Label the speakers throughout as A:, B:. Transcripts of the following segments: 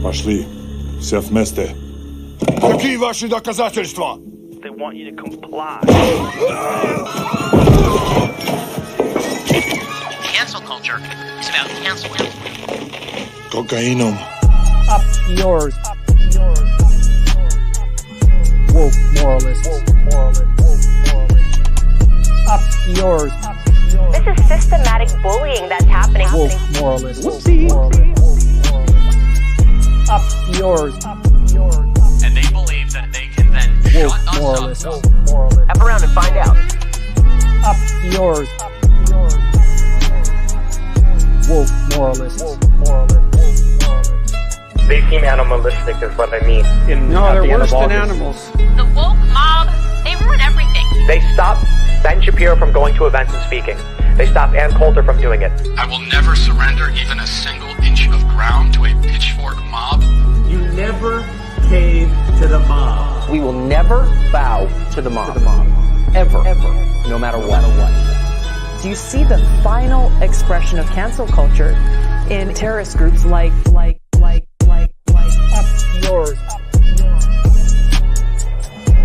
A: Пошли. Все вместе. Какие ваши доказательства?
B: They want you to comply.
C: Cancel culture is about canceling.
A: Кокаином.
D: Up yours. Woke moralists. Up yours.
E: This is systematic bullying that's happening.
D: Woke moralists. Up yours.
C: And they believe that they can then
D: Woke
C: shut us
D: moralists.
C: up.
E: Up around and find out.
D: Up yours. Woke moralists.
B: They seem animalistic is what I mean.
F: No, they're worse than animals.
G: The woke mob, they ruin everything.
B: They stop Ben Shapiro from going to events and speaking. They stop Ann Coulter from doing it.
H: I will never surrender even a single inch of ground to a pitchfork mob.
I: You never cave to the mob.
J: We will never bow to the mob. Ever. No matter what. Do you see the final expression of cancel culture in terrorist groups like
D: Up yours.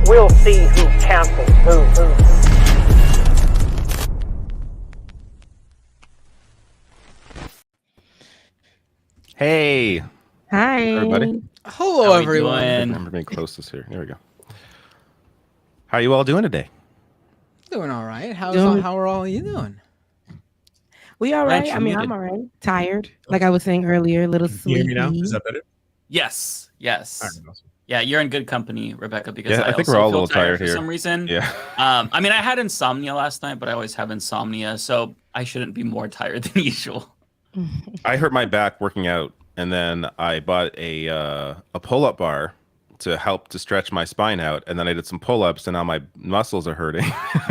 B: We'll see who cancels who.
K: Hey.
L: Hi.
K: Everybody.
F: Hello, everyone.
K: Remember being closest here. There we go. How are you all doing today?
F: Doing all right. How are all you doing?
L: We all right. I mean, I'm all right. Tired. Like I was saying earlier, a little sleepy.
M: Hear me now? Is that better?
N: Yes.
M: All right, awesome.
N: Yeah, you're in good company, Rebecca, because
K: Yeah, I think
N: also
K: we're all a
N: feel
K: little tired
N: for
K: here.
N: some reason.
K: Yeah.
N: I mean, I had insomnia last night, but I always have insomnia, so I shouldn't be more tired than usual.
K: I hurt my back working out, and then I bought a pull-up bar to help to stretch my spine out, and then I did some pull-ups, and now my muscles are hurting.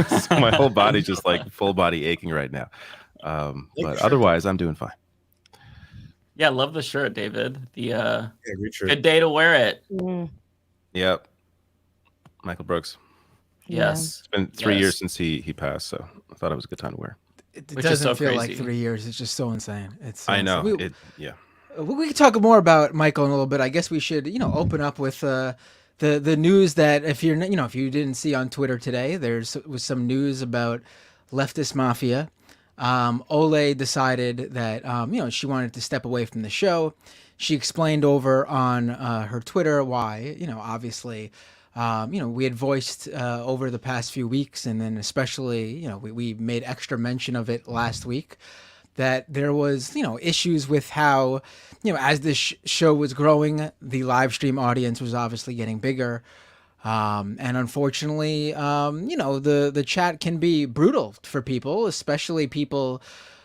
K: So my whole body's just like full body aching right now. But otherwise, I'm doing fine.
N: Yeah, love the shirt, David. The
M: great shirt.
N: good day to wear it.
K: Yep. Michael Brooks.
N: Yes.
K: It's been 3 years since he passed, so I thought it was a good time to wear.
F: It
N: Which is
F: doesn't
N: so
F: feel
N: crazy.
F: like 3 years. It's just so insane. It's so
K: I know.
F: insane.
K: Yeah.
F: We can talk more about Michael in a little bit. I guess we should, open up with the news that if you didn't see on Twitter today, was some news about Leftist Mafia. Ole decided that she wanted to step away from the show. She explained over on her Twitter why. Obviously, we had voiced over the past few weeks, and then especially, we made extra mention of it last week, that there was, issues with how, as this show was growing, the live stream audience was obviously getting bigger. And unfortunately, the chat can be brutal for people, especially people,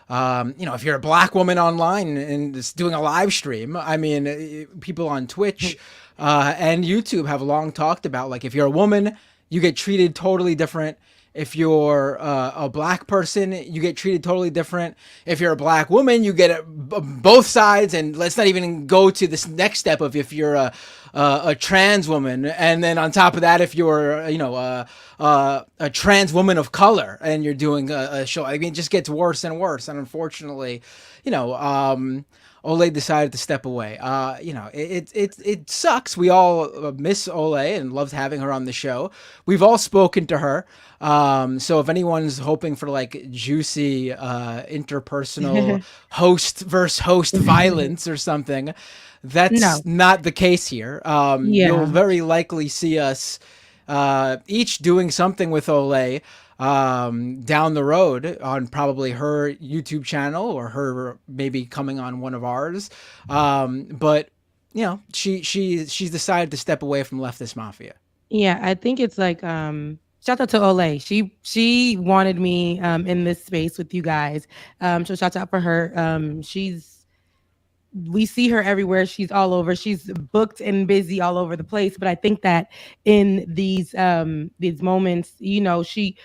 F: if you're a black woman online and it's doing a live stream. I mean, people on Twitch and YouTube have long talked about, like, if you're a woman, you get treated totally different. If you're a black person, you get treated totally different. If you're a black woman, you get both sides. And let's not even go to this next step of if you're a trans woman, and then on top of that, if you're a trans woman of color and you're doing a show, I mean, it just gets worse and worse. And unfortunately, Ole decided to step away. It sucks. We all miss Ole and loved having her on the show. We've all spoken to her. So if anyone's hoping for like juicy interpersonal host versus host violence or something, that's not the case here. You'll very likely see us each doing something with Ole down the road on probably her YouTube channel or her maybe coming on one of ours. But she's decided to step away from Leftist Mafia.
L: Yeah, I think it's like shout out to Ole. She wanted me in this space with you guys. So shout out for her. We see her everywhere. She's all over. She's booked and busy all over the place. But I think that in these moments, she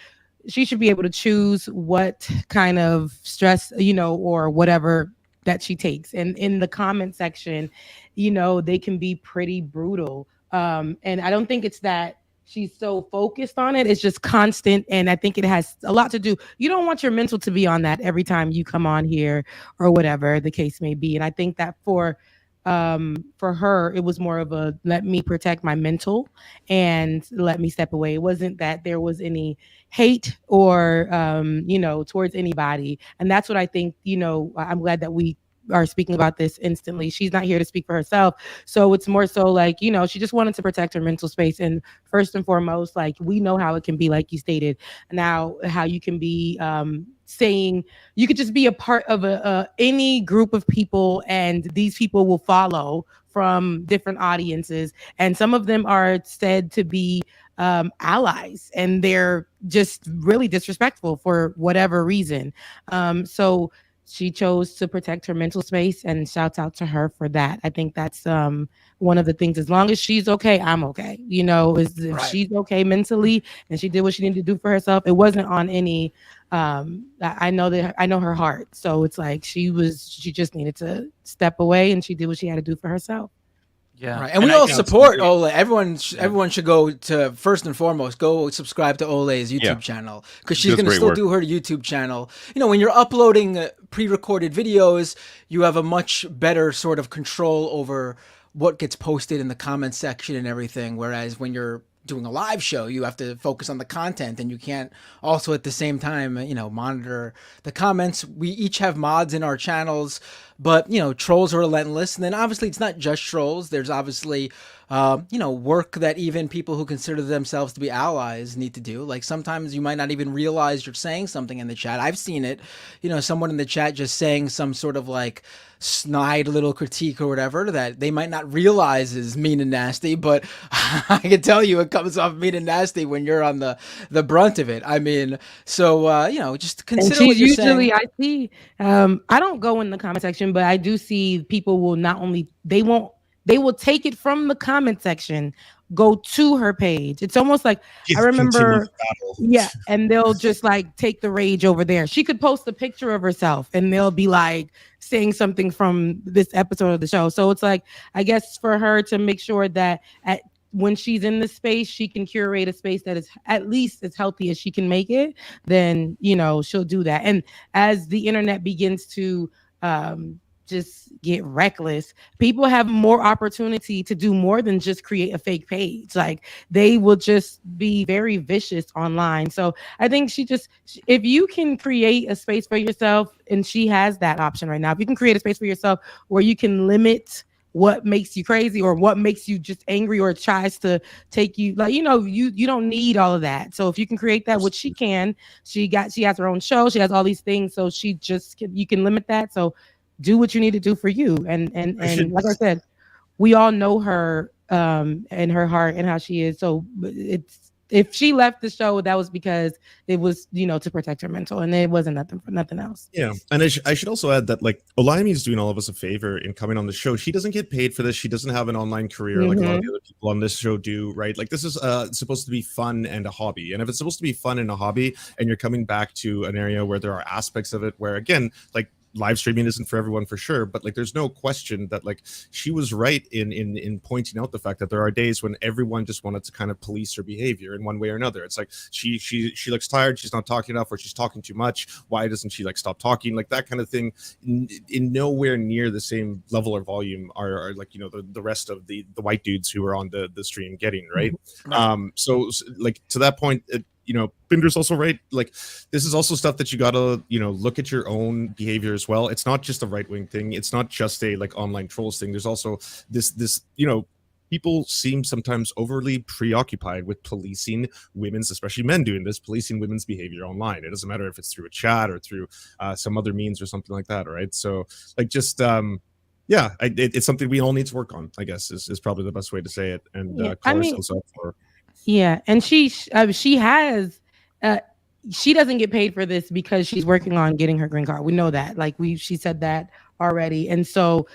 L: should be able to choose what kind of stress, or whatever that she takes. And in the comment section, they can be pretty brutal. And I don't think it's that she's so focused on it. It's just constant. And I think it has a lot to do. You don't want your mental to be on that every time you come on here or whatever the case may be. And I think that for for her, it was more of a let me protect my mental and let me step away. It wasn't that there was any hate or, towards anybody. And that's what I think, I'm glad that we are speaking about this instantly. She's not here to speak for herself. So it's more so like, she just wanted to protect her mental space. And first and foremost, like we know how it can be, like you stated, now how you can be saying you could just be a part of any group of people, and these people will follow from different audiences, and some of them are said to be allies, and they're just really disrespectful for whatever reason. So she chose to protect her mental space, and shouts out to her for that. I think that's one of the things. As long as she's okay, I'm okay. If she's okay mentally and she did what she needed to do for herself, it wasn't on any. I know her heart, so it's like she just needed to step away, and she did what she had to do for herself.
N: Yeah,
F: right. And we all support Ole. Everyone should go to, first and foremost, go subscribe to Ole's YouTube channel, because she's going to still do her YouTube channel. When you're uploading pre-recorded videos, you have a much better sort of control over what gets posted in the comment section and everything. Whereas when you're doing a live show, you have to focus on the content, and you can't also at the same time, monitor the comments. We each have mods in our channels, but trolls are relentless. And then obviously it's not just trolls. There's obviously work that even people who consider themselves to be allies need to do. Like sometimes you might not even realize you're saying something in the chat. I've seen it, someone in the chat just saying some sort of like snide little critique or whatever that they might not realize is mean and nasty, but I can tell you it comes off mean and nasty when you're on the brunt of it. I mean, so just consider what you're saying.
L: Usually I see, I don't go in the comment section, but I do see people will not only, they will take it from the comment section, go to her page. It's almost like, I remember, and they'll just like take the rage over there. She could post a picture of herself and they'll be like saying something from this episode of the show. So it's like, I guess for her to make sure that when she's in the space, she can curate a space that is at least as healthy as she can make it, then, she'll do that. And as the internet begins to just get reckless, people have more opportunity to do more than just create a fake page. Like they will just be very vicious online. So I think if you can create a space for yourself, and she has that option right now, if you can create a space for yourself where you can limit what makes you crazy or what makes you just angry or tries to take you, like, you don't need all of that. So if you can create that, which she can, she has her own show, she has all these things, so you can limit that. So do what you need to do for you. And like I said, we all know her and her heart and how she is. So if she left the show, that was because it was, to protect her mental, and it wasn't nothing else.
M: Yeah. And I should also add that, like, Olaimi is doing all of us a favor in coming on the show. She doesn't get paid for this. She doesn't have an online career like a lot of the other people on this show do, right? Like, this is supposed to be fun and a hobby. And if it's supposed to be fun and a hobby, and you're coming back to an area where there are aspects of it where, again, like, live streaming isn't for everyone for sure, but like there's no question that like she was right in pointing out the fact that there are days when everyone just wanted to kind of police her behavior in one way or another. It's like she looks tired, she's not talking enough, or she's talking too much. Why doesn't she like stop talking? Like that kind of thing. In nowhere near the same level or volume are like the rest of the white dudes who are on the stream getting, right? So like to that point, Binder's also right. Like this is also stuff that you gotta look at your own behavior as well. It's not just a right-wing thing. It's not just a like online trolls thing. There's also this people seem sometimes overly preoccupied with policing women's, especially men doing this, policing women's behavior online. It doesn't matter if it's through a chat or through some other means or something like that, right? So like just it's something we all need to work on, I guess, is probably the best way to say it. And call ourselves up for.
L: Yeah, and she has she doesn't get paid for this because she's working on getting her green card. We know that. Like she said that already. And so,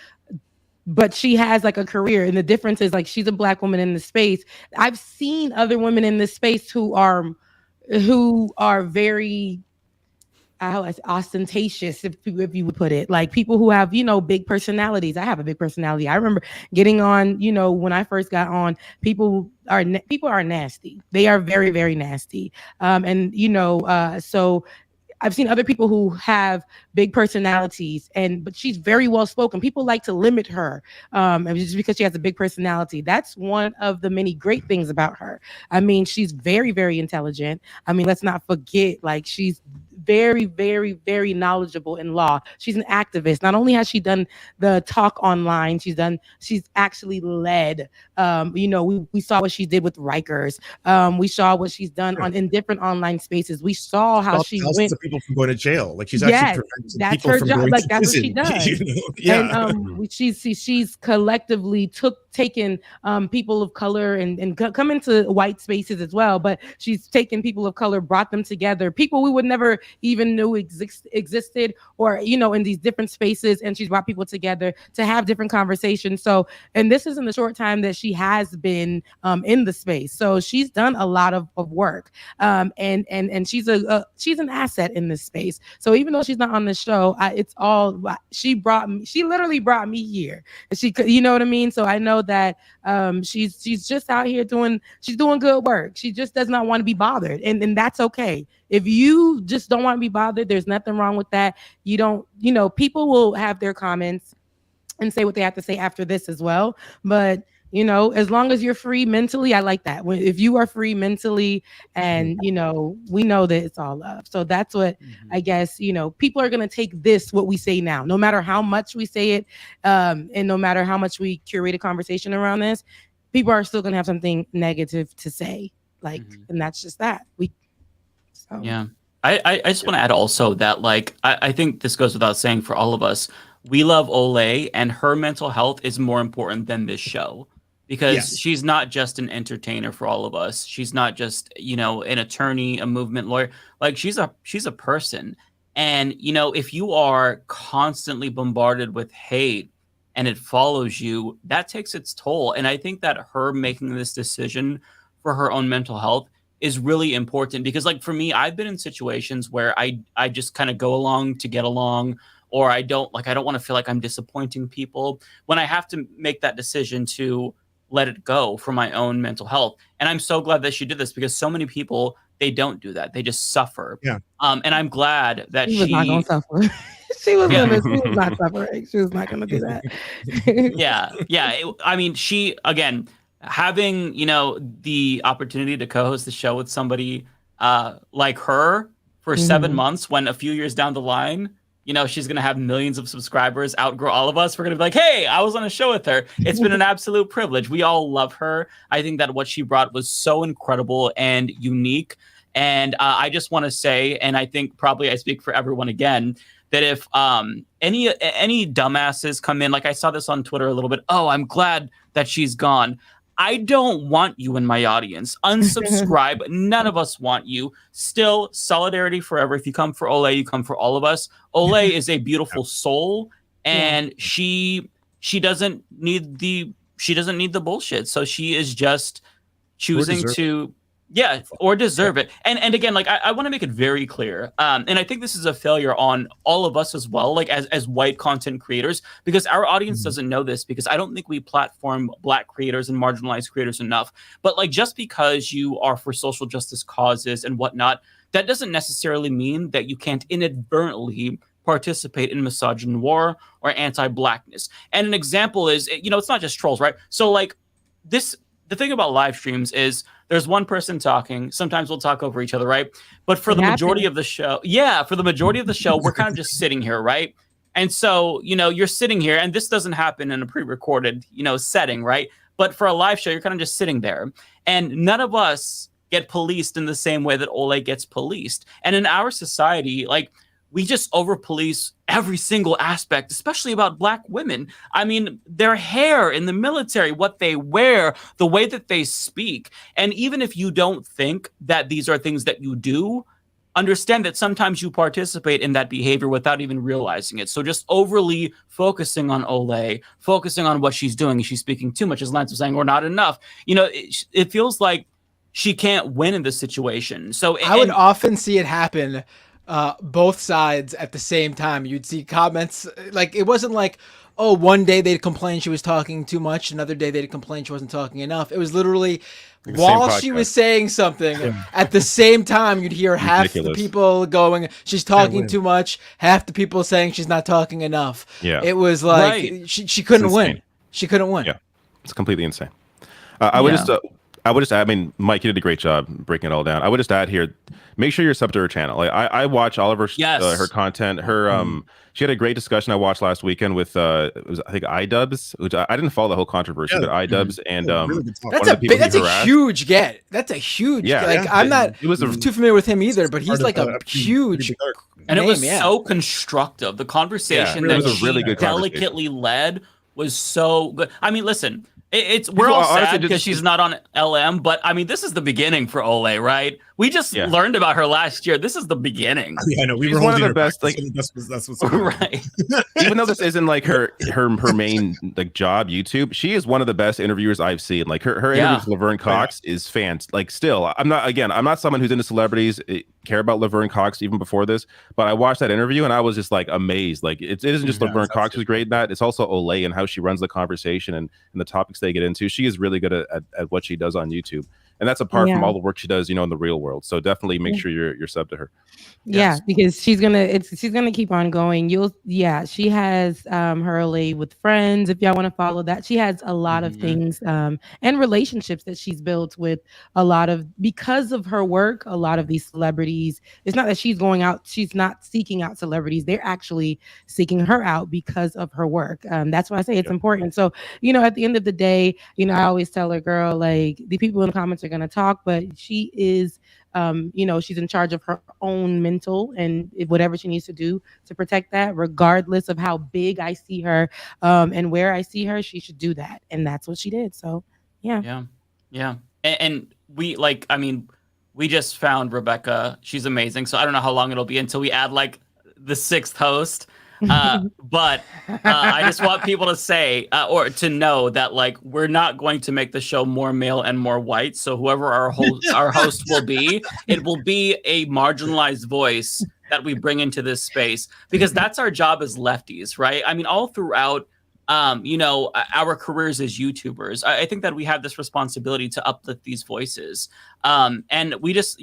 L: but she has like a career, and the difference is like she's a Black woman in the space. I've seen other women in this space who are very ostentatious, if you would put it, like people who have big personalities. I have a big personality. I remember getting on, when I first got on, people are nasty. They are very, very nasty. So I've seen other people who have big personalities, but she's very well spoken. People like to limit her, just because she has a big personality. That's one of the many great things about her. I mean, she's very, very intelligent. I mean, let's not forget, like, she's very, very, very knowledgeable in law. She's an activist. Not only has she done the talk online, she's actually led. We saw what she did with Rikers. We saw what she's done in different online spaces. We saw how she went
M: of people from going to jail. Like she's
L: Yes,
M: actually preventing
L: that's
M: people
L: her
M: from
L: job.
M: going
L: Like
M: to
L: that's what she
M: prison.
L: does.
M: You know? Yeah.
L: And she's collectively taken people of color and come into white spaces as well. But she's taken people of color, brought them together, people we would never even know existed, or in these different spaces, and she's brought people together to have different conversations. So, and this is in the short time that she has been in the space. So she's done a lot of work, and she's an asset in this space. So even though she's not on the show, it's all she literally brought me here. She could, you know what I mean? So I know that she's just out here doing good work. She just does not want to be bothered, and that's okay. If you just don't want to be bothered, there's nothing wrong with that. You don't, people will have their comments and say what they have to say after this as well. But as long as you're free mentally, I like that. If you are free mentally, and we know that it's all love. So that's what I guess people are gonna take what we say now, no matter how much we say it, and no matter how much we curate a conversation around this, people are still gonna have something negative to say. Like, and that's just that.
N: Yeah. I just want to add also that, like, I think this goes without saying for all of us. We love Olay, and her mental health is more important than this show, because she's not just an entertainer for all of us. She's not just, an attorney, a movement lawyer. Like, she's a person. And, if you are constantly bombarded with hate and it follows you, that takes its toll. And I think that her making this decision for her own mental health is really important, because, like, for me, I've been in situations where I just kind of go along to get along, or I don't want to feel like I'm disappointing people, when I have to make that decision to let it go for my own mental health. And I'm so glad that she did this, because so many people, they don't do that. They just suffer.
M: Yeah.
N: And I'm glad that
L: she was not going to suffer. She was not suffering. She was not going to do that.
N: Yeah. I mean, she, again, having, the opportunity to co-host the show with somebody like her for 7 months, when a few years down the line, she's going to have millions of subscribers, outgrow all of us. We're going to be like, hey, I was on a show with her. It's been an absolute privilege. We all love her. I think that what she brought was so incredible and unique. And I just want to say, and I think probably I speak for everyone again, that if any dumbasses come in, like I saw this on Twitter a little bit, oh, I'm glad that she's gone. I don't want you in my audience. Unsubscribe. None of us want you. Still, solidarity forever. If you come for Olay, you come for all of us. Olay is a beautiful soul, and she doesn't need the bullshit. So she is just choosing to or deserve it. And again, like, I want to make it very clear. And I think this is a failure on all of us as well, like as white content creators, because our audience doesn't know this, because I don't think we platform Black creators and marginalized creators enough. But, like, just because you are for social justice causes and whatnot, that doesn't necessarily mean that you can't inadvertently participate in misogynoir or anti-Blackness. And an example is, it's not just trolls, right? So, like, the thing about live streams is there's one person talking. Sometimes we'll talk over each other, right? But for the majority of the show, we're kind of just sitting here, right? And so, you're sitting here, and this doesn't happen in a pre-recorded, setting, right? But for a live show, you're kind of just sitting there. And none of us get policed in the same way that Olay gets policed. And in our society, like, we just over-police every single aspect, especially about Black women. I mean, their hair in the military, what they wear, the way that they speak. And even if you don't think that these are things that you do, understand that sometimes you participate in that behavior without even realizing it. So just overly focusing on Olay, focusing on what she's doing, she's speaking too much, as Lance was saying, or not enough. It feels like she can't win in this situation. So
F: I would often see it happen both sides at the same time. You'd see comments like, it wasn't like, oh, one day they'd complain she was talking too much, another day they'd complain she wasn't talking enough. It was literally
K: Like
F: while she was saying something, at the same time you'd hear half the people going, she's talking too much, half the people saying she's not talking enough.
K: Yeah.
F: It was like she couldn't win. She couldn't win.
K: Yeah, it's completely insane. I would just add, I mean, Mike, you did a great job breaking it all down. I would just add here, make sure you're sub to her channel. Like, I watch all of her her content. Her she had a great discussion I watched last weekend with it was, I think, iDubbbz, which I didn't follow the whole controversy, but iDubbbz and
F: that's a huge get. That's a huge like I'm not too familiar with him either, but he's like a huge
N: and it was
F: name,
N: so constructive. The conversation
K: it
N: that
K: was a
N: she
K: really good
N: delicately led was so good. I mean, listen, we're all sad because she's not on LM, but I mean, this is the beginning for Ole, right? We just learned about her last year. This is the beginning.
M: Yeah, I know. We were
K: one of the best. Like,
M: that's what's
N: right.
K: Even though this isn't like her main like job, YouTube, she is one of the best interviewers I've seen. Like her interview with Laverne Cox is fans. Like, still, I'm not someone who's into celebrities, care about Laverne Cox even before this, but I watched that interview and I was just like amazed. Like, it isn't just Laverne Cox who's great in that. It's also Ole and how she runs the conversation and the topics they get into. She is really good at what she does on YouTube. And that's apart from all the work she does, in the real world. So definitely make sure you're sub to her.
L: Yeah, because she's gonna keep on going. She has her LA with friends. If y'all want to follow that, she has a lot of things and relationships that she's built with because of her work. A lot of these celebrities. It's not that she's going out. She's not seeking out celebrities. They're actually seeking her out because of her work. That's why I say it's important. So at the end of the day, I always tell her, girl, like, the people in the comments are gonna talk, but she is. She's in charge of her own mental and whatever she needs to do to protect that, regardless of how big I see her and where I see her, she should do that. And that's what she did. So, yeah.
N: And we we just found Rebecca. She's amazing. So I don't know how long it'll be until we add like the 6th host. But I just want people to say or to know that, like, we're not going to make the show more male and more white. So whoever our host will be, it will be a marginalized voice that we bring into this space, because that's our job as lefties, right? I mean, all throughout our careers as YouTubers, I think that we have this responsibility to uplift these voices. And we just,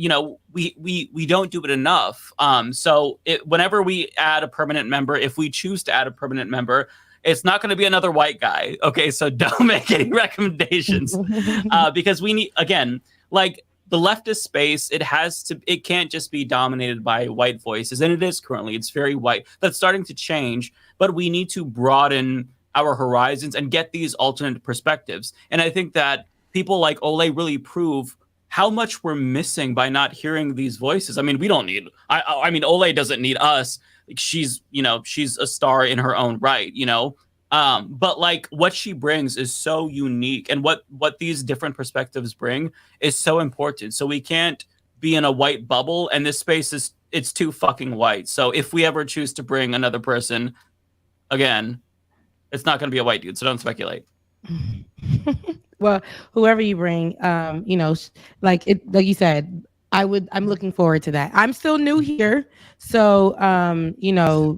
N: we don't do it enough. So whenever we add a permanent member, if we choose to add a permanent member, it's not going to be another white guy. Okay, so don't make any recommendations because we need, again, like, the leftist space, it can't just be dominated by white voices. And it is currently, it's very white. That's starting to change, but we need to broaden our horizons and get these alternate perspectives. And I think that people like Ole really prove how much we're missing by not hearing these voices. I mean, we don't need, I mean, Ole doesn't need us. Like, she's a star in her own right, but like, what she brings is so unique, and what these different perspectives bring is so important. So we can't be in a white bubble, and this space it's too fucking white. So if we ever choose to bring another person, again, it's not going to be a white dude, so don't speculate.
L: Well, whoever you bring, like you said, I'm looking forward to that. I'm still new here, so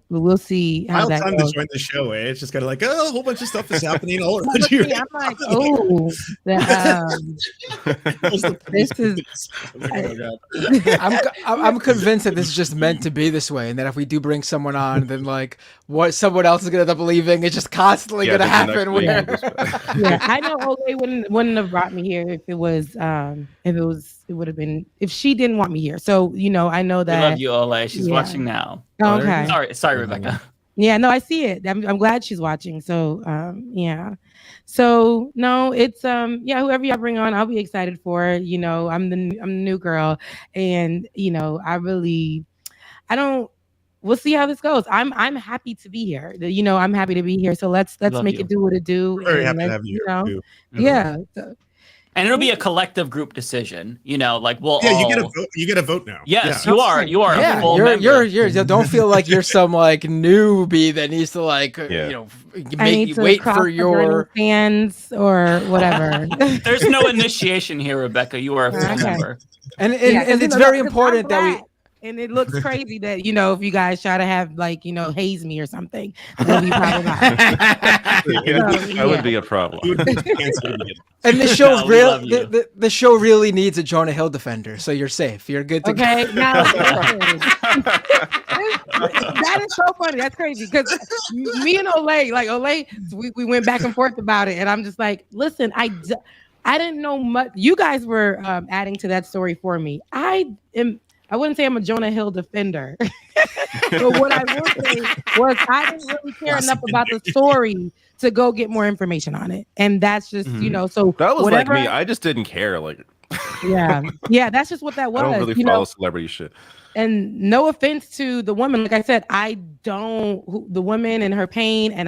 L: we'll see how that
M: time
L: goes.
M: to join the show. It's just kind of like, a whole bunch of stuff is happening all around you.
L: I'm like, oh, this is.
F: I'm convinced that this is just meant to be this way, and that if we do bring someone on, then like what someone else is gonna end up believing, it's just constantly gonna happen.
L: I know Ole wouldn't have brought me here if it would have been if she didn't want me here. So I know that.
N: I love you, Ole. She's watching now.
L: Oh, okay.
N: Sorry, Rebecca.
L: Yeah, no, I see it. I'm glad she's watching. So yeah. So no, it's whoever y'all bring on, I'll be excited for. I'm the new girl, and we'll see how this goes. I'm happy to be here. I'm happy to be here. So let's make it do what it do.
M: Very happy to have you here too.
L: Yeah. So,
N: and it'll be a collective group decision, like we'll all...
M: you get a vote now.
N: Yes, you are a full member.
F: You're don't feel like you're some like newbie that needs to wait for your
L: fans or whatever.
N: There's no initiation here, Rebecca. You are a full member.
F: And it's very important that
L: and it looks crazy that if you guys try to have haze me or something, that'll be problematic.
K: That would be a problem.
F: And the show
N: No, we love you.
F: the show really needs a Jonah Hill defender, so you're safe. You're good to
L: Okay,
F: go.
L: now that is so funny. That's crazy because me and Olay, we went back and forth about it, and I'm just like, listen, I didn't know much. You guys were adding to that story for me. I wouldn't say I'm a Jonah Hill defender, but what I will say was I didn't really care enough about the story to go get more information on it, and that's just So
K: that was
L: whatever,
K: like me. I just didn't care. Like,
L: yeah, that's just what that was.
K: I don't really follow celebrity shit.
L: And no offense to the woman, like I said, I don't the woman and her pain, and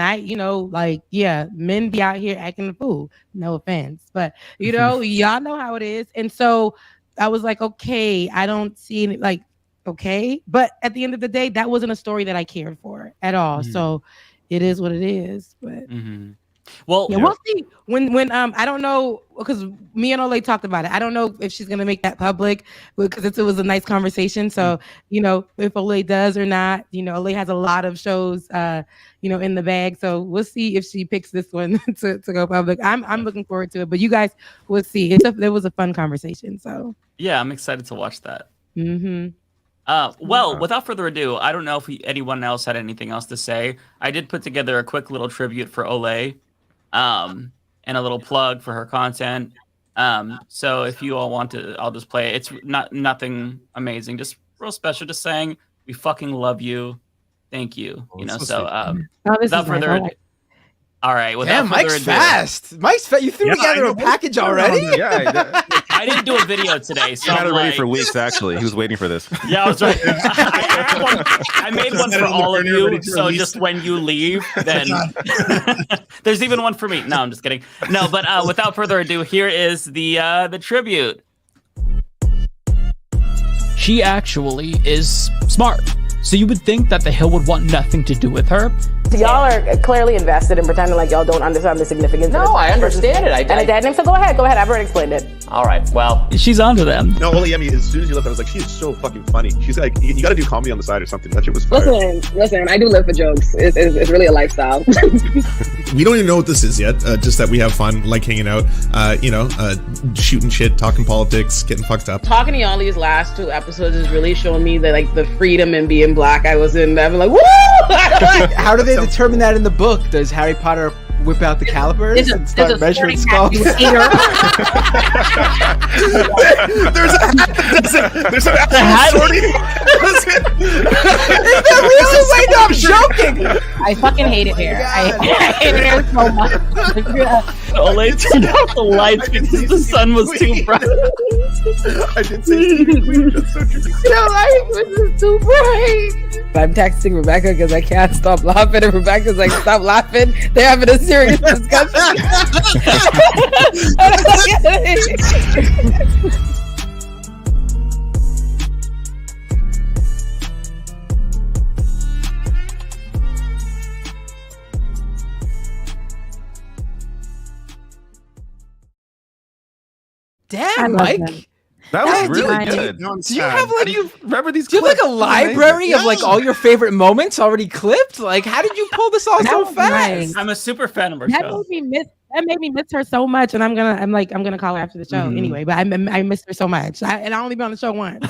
L: men be out here acting a fool. No offense, but y'all know how it is. And so I was like, okay, I don't see any okay, but at the end of the day, that wasn't a story that I cared for at all. So it is what it is. But
N: well,
L: we'll see when I don't know, because me and Olay talked about it. I don't know if she's gonna make that public because it was a nice conversation. So if Olay does or not, Olay has a lot of shows in the bag. So we'll see if she picks this one to go public. I'm looking forward to it. But you guys will see. It was a fun conversation. So
N: yeah, I'm excited to watch that.
L: Mm-hmm.
N: Well, without further ado, I don't know if anyone else had anything else to say. I did put together a quick little tribute for Olay. And a little plug for her content. So if you all want to, I'll just play it. It's nothing amazing, just real special, just saying we fucking love you. Thank you. Without further ado. All right, without further ado.
F: Fast. Mike's fast. You threw together a package already?
K: Yeah,
N: I didn't do a video today, so
K: he had it ready for weeks. Actually, he was waiting for this.
N: Yeah, I was right. I made one for all of you, so just when you leave, then there's even one for me. No, I'm just kidding. No, but without further ado, here is the tribute.
O: She actually is smart. So you would think that the Hill would want nothing to do with her.
P: Y'all are clearly invested in pretending like y'all don't understand the significance.
J: No, I understand it.
P: And a dad name, so go ahead. I've already explained it.
J: All right, well.
O: She's onto them.
Q: No, Oli, I mean, as soon as you left, I was like, she is so fucking funny. She's like, you gotta do comedy on the side or something. That shit was fire.
P: Listen, I do live for jokes. It's really a lifestyle.
M: We don't even know what this is yet. Just that we have fun, like hanging out, shooting shit, talking politics, getting fucked up.
P: Talking to y'all these last 2 episodes is really showing me that the freedom in being black I was in. I'm like, woo!
F: How do they determine that in the book? Does Harry Potter whip out the calipers and start measuring skulls?
Q: There's a hat.
F: Is that really? Wait, no, I'm joking.
P: I fucking hate it here. I hate it here so much.
N: Olay turned out the lights because the sun was too bright.
Q: I did say Stevie Queen. That's so true.
P: This is too bright. I'm texting Rebecca because I can't stop laughing, and Rebecca's like, stop laughing. They're having a serious discussion.
F: Damn, Mike.
K: That was really good.
F: Do you have
K: How do you remember these?
F: Do you have
K: clips?
F: like a library of all your favorite moments already clipped? Like, how did you pull this off so fast?
L: Nice.
N: I'm a super fan of her
L: That
N: show.
L: made me miss her so much, and I'm gonna call her after the show anyway. But I missed her so much, and I only been on the show once.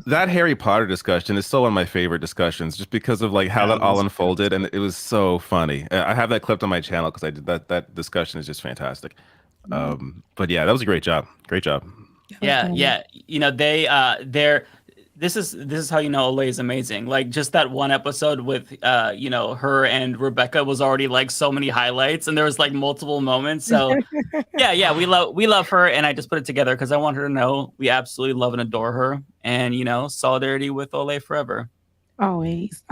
K: that Harry Potter discussion is still one of my favorite discussions, just because of how that all unfolded, and it was so funny. I have that clipped on my channel because I did that discussion is just fantastic. But yeah, that was a great job. Great job.
N: Yeah. This is how Olay is amazing. Like, just that one episode with her and Rebecca was already so many highlights, and there was multiple moments. So yeah, we love her, and I just put it together because I want her to know we absolutely love and adore her, and solidarity with Olay forever.
L: Always.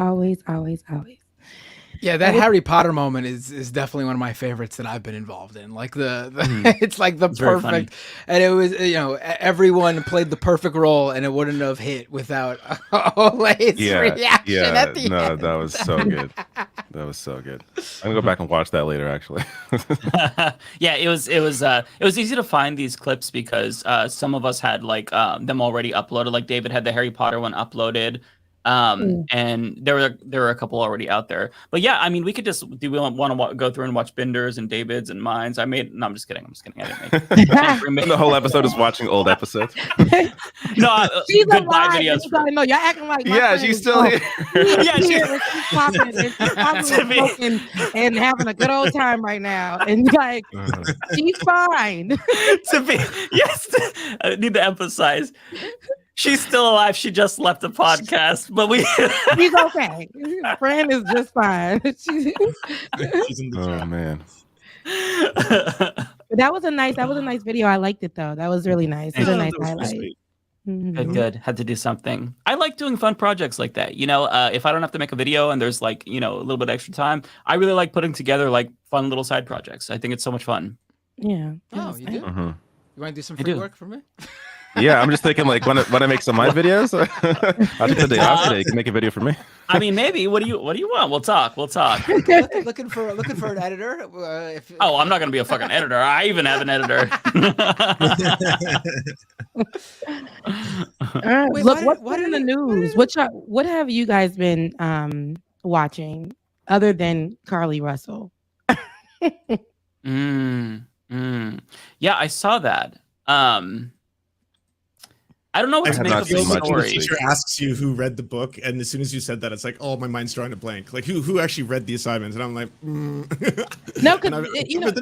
F: Yeah, that Harry Potter moment is definitely one of my favorites that I've been involved in. It's the perfect, and it was everyone played the perfect role, and it wouldn't have hit without Olay's reaction at the end.
K: That was so good. That was so good. I'm gonna go back and watch that later. Actually,
N: Yeah, it was easy to find these clips because some of us had like them already uploaded. Like David had the Harry Potter one uploaded, and there were a couple already out there. But yeah, I mean, we could just do we want to go through and watch Binder's and David's and mine's. I'm just kidding. I didn't make
K: the whole episode is watching old episodes.
N: No,
L: She's
N: goodbye
L: alive.
N: videos.
L: You gotta know. Y'all acting like my
K: Yeah,
L: friend
K: she's
L: is
K: still
L: gone.
K: here.
N: Yeah,
L: She's here and she's popping and she's probably smoking and having a good old time right now. And like, she's fine.
N: To be yes, I need to emphasize. She's still alive. She just left the podcast, but
L: she's okay. Fran is just fine.
K: Oh man.
L: But that was a nice video. I liked it though. That was really nice. It was a nice highlight.
N: Good. Had to do something. I like doing fun projects like that. You know, if I don't have to make a video and there's like, you know, a little bit extra time, I really like putting together like fun little side projects. I think it's so much fun.
L: Yeah.
F: Oh, you do? You want to do some free work for me?
K: Yeah, I'm just thinking like when I make some of my videos, I'll take the day off today. You can make a video for me.
N: I mean, maybe. What do you want? We'll talk.
F: looking for an editor.
N: Oh, I'm not gonna be a fucking editor. I even have an editor.
L: Wait, look, what's in the news? What have you guys been watching other than Carly Russell?
N: Yeah, I saw that. I don't know what to make of the story.
M: The teacher asks you who read the book, and as soon as you said that, it's like, oh, my mind's drawing a blank. Like, who actually read the assignments? And I'm like,
L: No, because you know.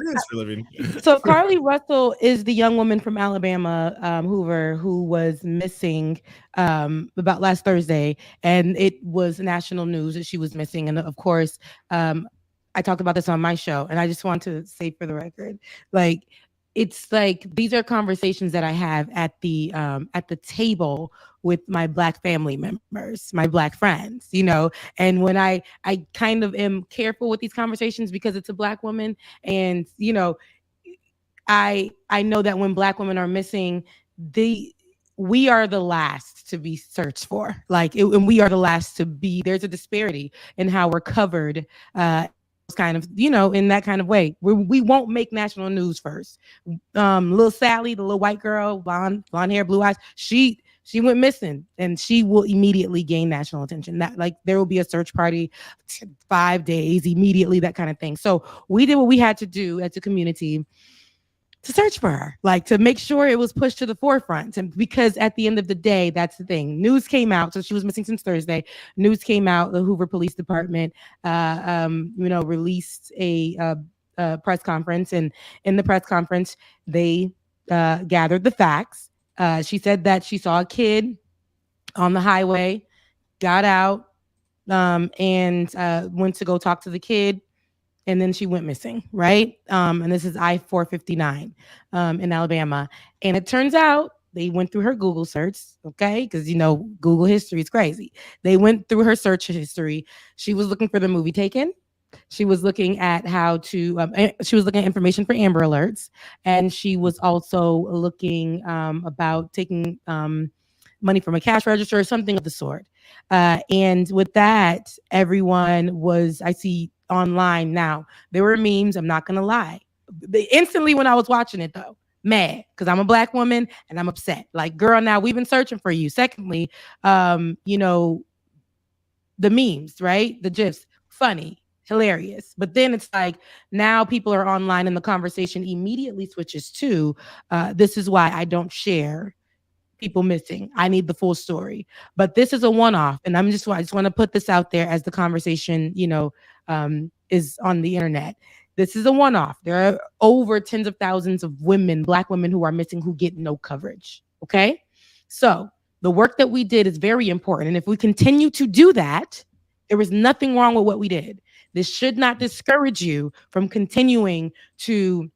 L: So Carly Russell is the young woman from Alabama, Hoover, who was missing about last Thursday, and it was national news that she was missing. And of course, I talked about this on my show, and I just want to say for the record, like. It's like these are conversations that I have at the table with my Black family members, my Black friends, you know. And when I kind of am careful with these conversations because it's a Black woman, and you know, I know that when Black women are missing, we are the last to be searched for, and we are the last to be. There's a disparity in how we're covered. Kind of, you know, in that kind of way. We won't make national news first. Little Sally, the little white girl, blonde hair, blue eyes, she went missing, and she will immediately gain national attention. That like there will be a search party, 5 days immediately, that kind of thing. So we did what we had to do as a community to search for her, like to make sure it was pushed to the forefront. And because at the end of the day, that's the thing. News came out. So she was missing since Thursday. News came out. The Hoover Police Department, released a press conference. And in the press conference, they gathered the facts. She said that she saw a kid on the highway, got out, and went to go talk to the kid. And then she went missing, right? And this is I-459 in Alabama. And it turns out they went through her Google search, okay? Because, you know, Google history is crazy. They went through her search history. She was looking for the movie Taken. She was looking at she was looking at information for Amber Alerts. And she was also looking about taking money from a cash register or something of the sort. And with that, everyone was, I see online now, there were memes, I'm not gonna lie. Instantly when I was watching it though, mad, because I'm a Black woman and I'm upset. Like, girl, now we've been searching for you. Secondly, you know, the memes, right? The GIFs, funny, hilarious. But then it's like, now people are online and the conversation immediately switches to, this is why I don't share people missing. I need the full story. But this is a one-off, and I just want to put this out there as the conversation, you know, is on the internet. This is a one-off. There are over tens of thousands of women, Black women, who are missing, who get no coverage. Okay, so the work that we did is very important, and if we continue to do that, there is nothing wrong with what we did. This should not discourage you from continuing to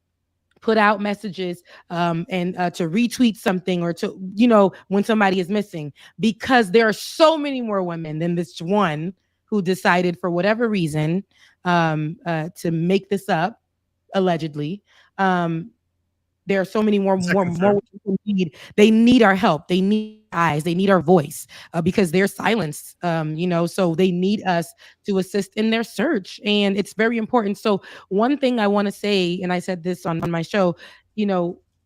L: put out messages and to retweet something, or to, you know, when somebody is missing, because there are so many more women than this one who decided for whatever reason to make this up, allegedly. There are so many more women who need our help. They need eyes. They need our voice because they're silenced, so they need us to assist in their search. And it's very important. So one thing I want to say, and I said this on my show,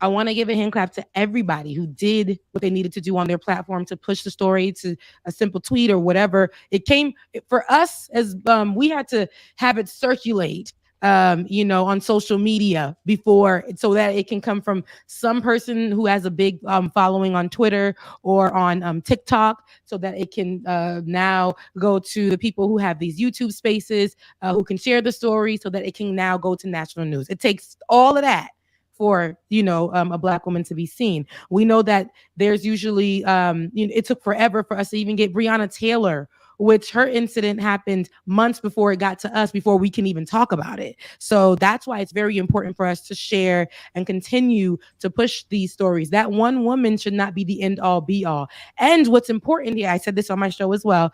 L: I want to give a hand clap to everybody who did what they needed to do on their platform to push the story to a simple tweet or whatever. It came for us as we had to have it circulate on social media before, so that it can come from some person who has a big following on Twitter or on TikTok, so that it can now go to the people who have these YouTube spaces, who can share the story, so that it can now go to national news. It takes all of that for a Black woman to be seen. We know that there's usually it took forever for us to even get Breonna Taylor, which her incident happened months before it got to us, before we can even talk about it. So that's why it's very important for us to share and continue to push these stories. That one woman should not be the end all be all. And what's important here, I said this on my show as well,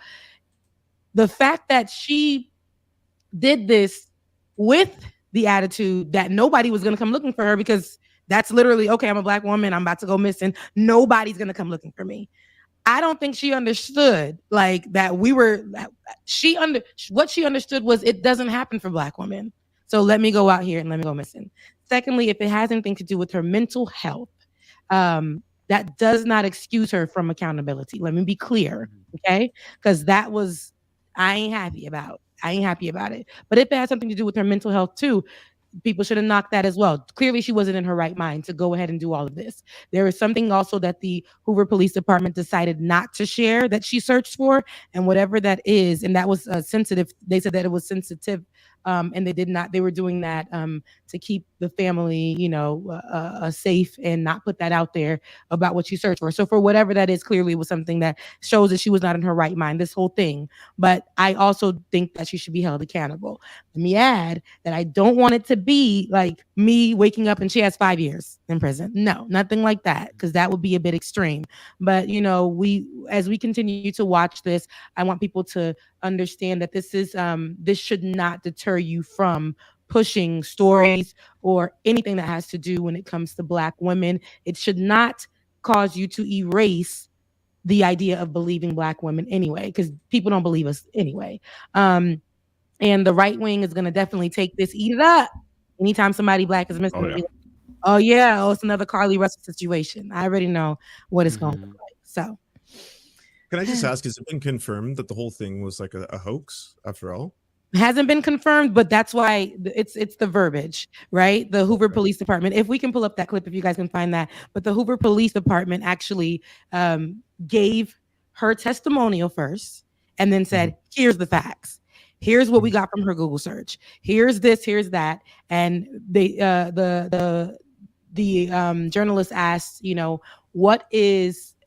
L: the fact that she did this with the attitude that nobody was going to come looking for her, because that's literally, okay, I'm a Black woman, I'm about to go missing, nobody's going to come looking for me. I don't think she understood that what she understood was it doesn't happen for Black women. So let me go out here and let me go missing. Secondly, if it has anything to do with her mental health, that does not excuse her from accountability. Let me be clear, okay? Because that was, I ain't happy about it. But if it has something to do with her mental health too, people should have knocked that as well. Clearly, she wasn't in her right mind to go ahead and do all of this. There is something also that the Hoover Police Department decided not to share that she searched for, and whatever that is, and that was sensitive. They said that it was sensitive, and they were doing that to keep the family, safe and not put that out there about what she searched for. So for whatever that is, clearly it was something that shows that she was not in her right mind, this whole thing. But I also think that she should be held accountable. Let me add that I don't want it to be like me waking up and she has 5 years in prison. No, nothing like that, because that would be a bit extreme. But as we continue to watch this, I want people to understand that this should not deter you from pushing stories or anything that has to do when it comes to Black women. It should not cause you to erase the idea of believing Black women anyway, because people don't believe us anyway. And the right wing is going to definitely take this, eat it up. Anytime somebody Black is missing, it's another Carly Russell situation. I already know what it's going to look like. So,
M: can I just ask, has it been confirmed that the whole thing was like a hoax after all?
L: Hasn't been confirmed, but that's why it's the verbiage, right? The Hoover Police Department, if we can pull up that clip, if you guys can find that, but the Hoover Police Department actually gave her testimonial first and then said, here's the facts. Here's what we got from her Google search. Here's this, here's that. And they the journalist asked,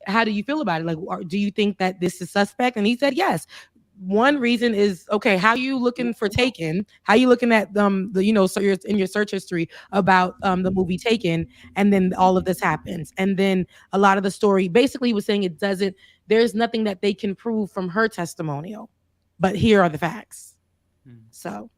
L: how do you feel about it? Like, do you think that this is suspect? And he said, yes. One reason is, okay, how you looking for Taken? How you looking at so you're in your search history about the movie Taken, and then all of this happens. And then a lot of the story basically was saying there's nothing that they can prove from her testimonial, but here are the facts. So.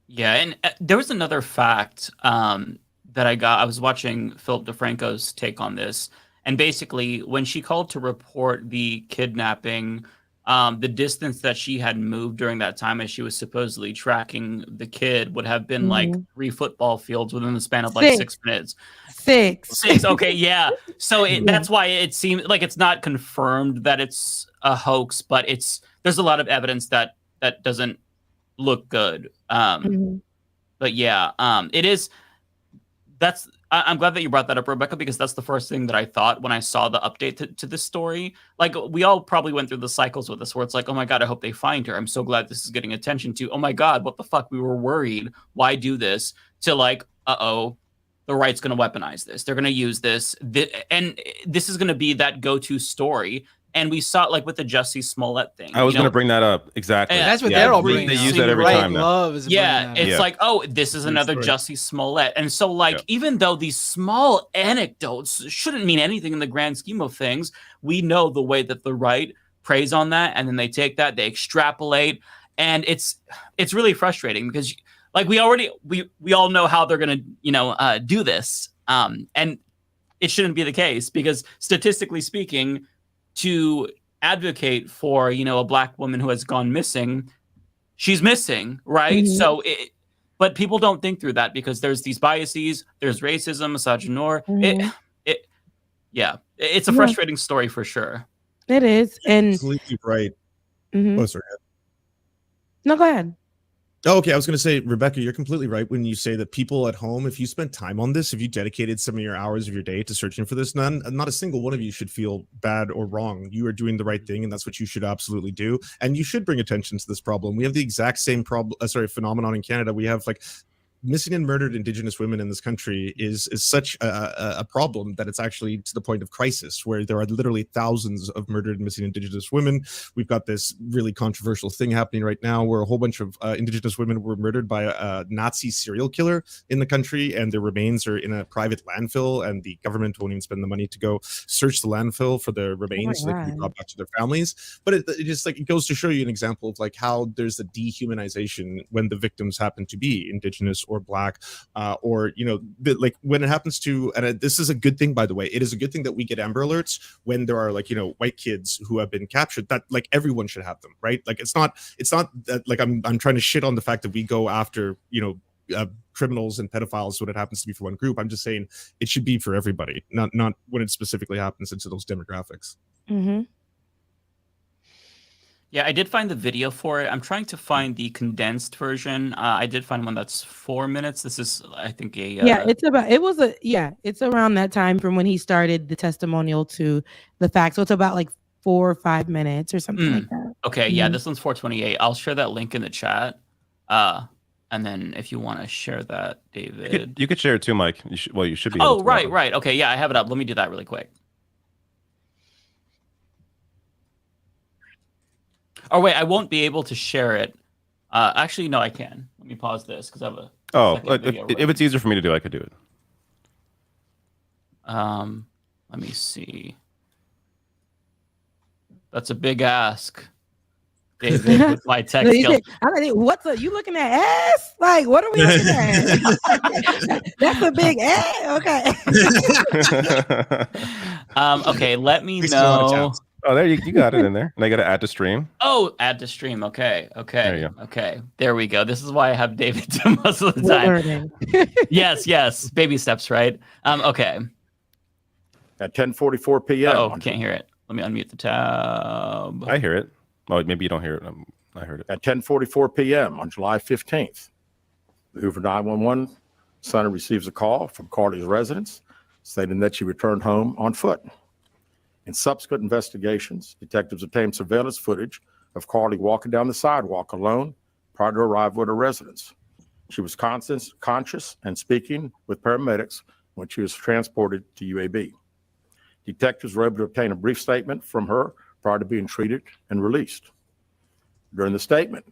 N: Yeah, and there was another fact that I was watching Philip DeFranco's take on this. And basically, when she called to report the kidnapping, the distance that she had moved during that time as she was supposedly tracking the kid would have been like 3 football fields within the span of like 6 minutes.
L: Six.
N: Okay, yeah. So that's why it seems like it's not confirmed that it's a hoax, but there's a lot of evidence that doesn't look good. But yeah, it is. I'm glad that you brought that up, Rebecca, because that's the first thing that I thought when I saw the update to this story. Like, we all probably went through the cycles with this where it's like, oh my God, I hope they find her. I'm so glad this is getting attention to, oh my God, what the fuck? We were worried. Why do this? To like, the right's going to weaponize this. They're going to use this. And this is going to be that go-to story. And we saw it like with the Jussie Smollett thing.
K: I was going to bring that up. Exactly.
F: That's what they're all bringing.
K: They use that every time now.
N: It's like, oh, this is another Jussie Smollett. And so like, even though these small anecdotes shouldn't mean anything in the grand scheme of things, we know the way that the right preys on that. And then they take that, they extrapolate. And it's really frustrating because like we all know how they're going to, do this. And it shouldn't be the case because statistically speaking, to advocate for, a black woman who has gone missing, she's missing, right?
L: Mhm.
N: So but people don't think through that because there's these biases, there's racism, misogynoir.
L: Mhm.
N: It's a
L: Yeah.
N: frustrating story for sure.
L: It is. And
M: Completely right.
L: Mhm.
M: Oh, sorry.
L: No, go ahead.
M: Oh, okay, I was going to say, Rebecca, you're completely right when you say that people at home, if you spent time on this, if you dedicated some of your hours of your day to searching for this, not a single one of you should feel bad or wrong. You are doing the right thing, and that's what you should absolutely do. And you should bring attention to this problem. We have the exact same phenomenon in Canada. We have like missing and murdered Indigenous women in this country is such a problem that it's actually to the point of crisis, where there are literally thousands of murdered and missing Indigenous women. We've got this really controversial thing happening right now where a whole bunch of Indigenous women were murdered by a Nazi serial killer in the country, and their remains are in a private landfill, and the government won't even spend the money to go search the landfill for the remains so they can be brought back to their families. But it just like, it goes to show you an example of like how there's a dehumanization when the victims happen to be Indigenous or black, or like when it happens to, and this is a good thing, by the way, it is a good thing that we get Amber Alerts when there are like white kids who have been captured. That like everyone should have them, right? Like it's not that like I'm trying to shit on the fact that we go after criminals and pedophiles when it happens to be for one group. I'm just saying it should be for everybody, not when it specifically happens into those demographics.
L: Mm-hmm.
N: Yeah, I did find the video for it. I'm trying to find the condensed version. I did find one that's 4 minutes. This is, I think, it's around that time from when he started the testimonial to the fact. So it's about like 4 or 5 minutes or something like that. Okay, yeah, this one's 4:28. I'll share that link in the chat. And then if you want to share that, David.
K: You could share it too, Mike. You should be.
N: Oh, right. Okay, yeah, I have it up. Let me do that really quick. Oh, wait, I won't be able to share it. Actually, no, I can. Let me pause this because I have a.
K: If it's easier for me to do, I could do it.
N: Let me see. That's a big ask, David, with my tech skills.
L: You looking at ass? Like, what are we looking at? That's a big ass. Okay.
N: Okay, let me know.
K: Oh, there you got it in there. And I got to add to stream.
N: Oh, add to stream. Okay.
K: There you go.
N: Okay. There we go. This is why I have David do most of the time. Yes. Baby steps, right? Okay.
R: At 10:44 p.m.
N: Oh, can't hear it. Let me unmute the tab.
K: I hear it. Oh, maybe you don't hear it. I heard it.
R: At 10:44 p.m. on July 15th, the Hoover 911 center receives a call from Carly's residence stating that she returned home on foot. In subsequent investigations, detectives obtained surveillance footage of Carly walking down the sidewalk alone prior to arrival at her residence. She was conscious and speaking with paramedics when she was transported to UAB. Detectives were able to obtain a brief statement from her prior to being treated and released. During the statement,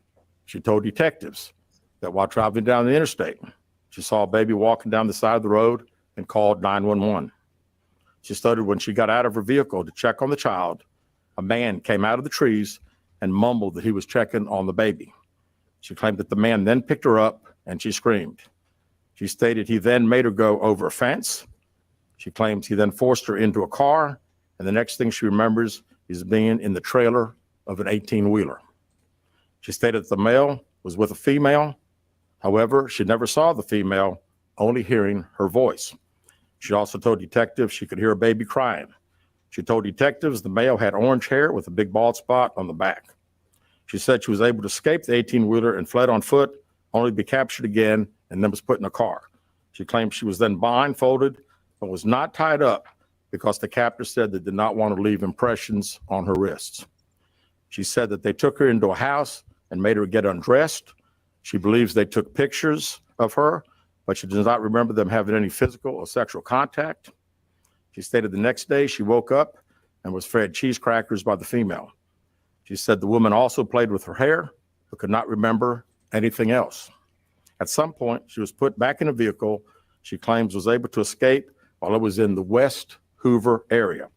R: she told detectives that while traveling down the interstate, she saw a baby walking down the side of the road and called 911. She stated when she got out of her vehicle to check on the child, a man came out of the trees and mumbled that he was checking on the baby. She claimed that the man then picked her up and she screamed. She stated he then made her go over a fence. She claims he then forced her into a car, and the next thing she remembers is being in the trailer of an 18-wheeler. She stated that the male was with a female. However, she never saw the female, only hearing her voice. She also told detectives she could hear a baby crying. She told detectives the male had orange hair with a big bald spot on the back. She said she was able to escape the 18-wheeler and fled on foot, only to be captured again and then was put in a car. She claimed she was then blindfolded but was not tied up because the captor said they did not want to leave impressions on her wrists. She said that they took her into a house and made her get undressed. She believes they took pictures of her, but she does not remember them having any physical or sexual contact. She stated the next day she woke up and was fed cheese crackers by the female. She said the woman also played with her hair, but could not remember anything else. At some point, she was put back in a vehicle she claims was able to escape while it was in the West Hoover area.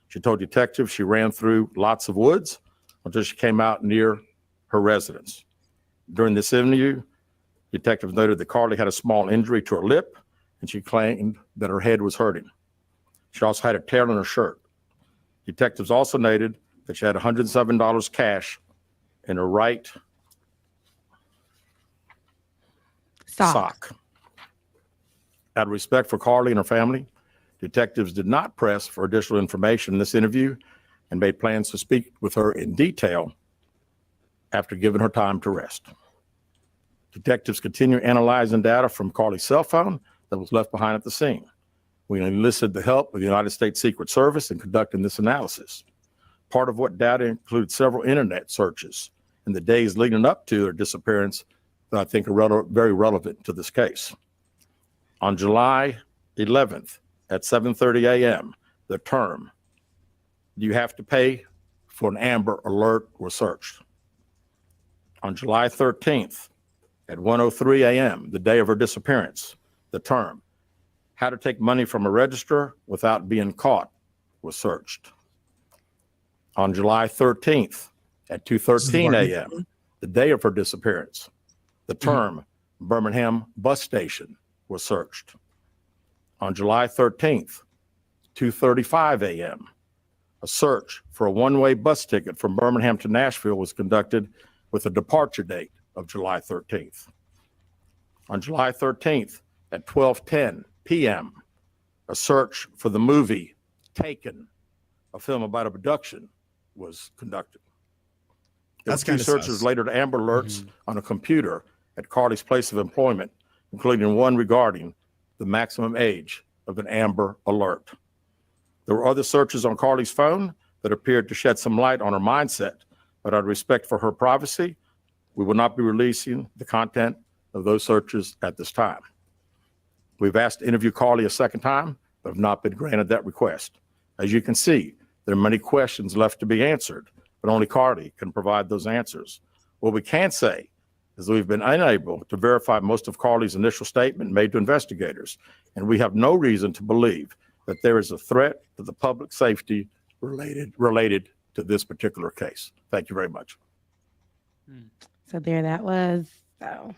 R: She told detectives she ran through lots of woods until she came out near her residence. During this interview, detectives noted that Carly had a small injury to her lip, and she claimed that her head was hurting. She also had a tear in her shirt. Detectives also noted that she had $107 cash in her right sock. Out of respect for Carly and her family, detectives did not press for additional information in this interview and made plans to speak with her in detail after giving her time to rest. Detectives continue analyzing data from Carly's cell phone that was left behind at the scene. We enlisted the help of the United States Secret Service in conducting this analysis. Part of what data includes several internet searches in the days leading up to her disappearance that I think are very relevant to this case. On July 11th at 7:30 a.m., the term, "Do you have to pay for an Amber Alert?" was searched. On July 13th at 1:03 a.m., the day of her disappearance, the term, "How to take money from a register without being caught," was searched. On July 13th at 2:13 a.m., the day of her disappearance, the term Birmingham bus station was searched. On July 13th, 2:35 a.m., a search for a one-way bus ticket from Birmingham to Nashville was conducted with a departure date of July 13th. On July 13th at 12:10 p.m., a search for the movie Taken, a film about abduction, was conducted. There were two searches later to Amber Alerts on a computer at Carly's place of employment, including one regarding the maximum age of an Amber Alert. There were other searches on Carly's phone that appeared to shed some light on her mindset, but out of respect for her privacy, we will not be releasing the content of those searches at this time. We've asked to interview Carly a second time, but have not been granted that request. As you can see, there are many questions left to be answered, but only Carly can provide those answers. What we can say is that we've been unable to verify most of Carly's initial statement made to investigators, and we have no reason to believe that there is a threat to the public safety related to this particular case. Thank you very much.
L: So there that was. So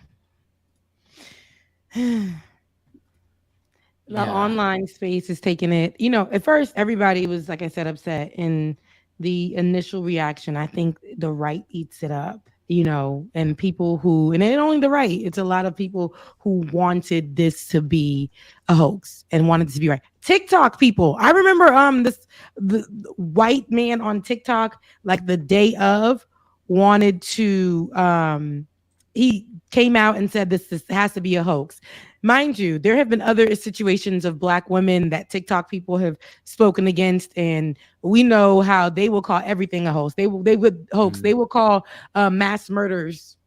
L: the online space is taking it. You know, at first everybody was, like I said, upset in the initial reaction. I think the right eats it up, you know, and people who, and it ain't only the right, it's a lot of people who wanted this to be a hoax and wanted this to be right. TikTok people. I remember the white man on TikTok, like the day of, wanted to he came out and said this has to be a hoax. Mind you, there have been other situations of Black women that TikTok people have spoken against, and we know how they will call everything a hoax. They would hoax. They will call mass murders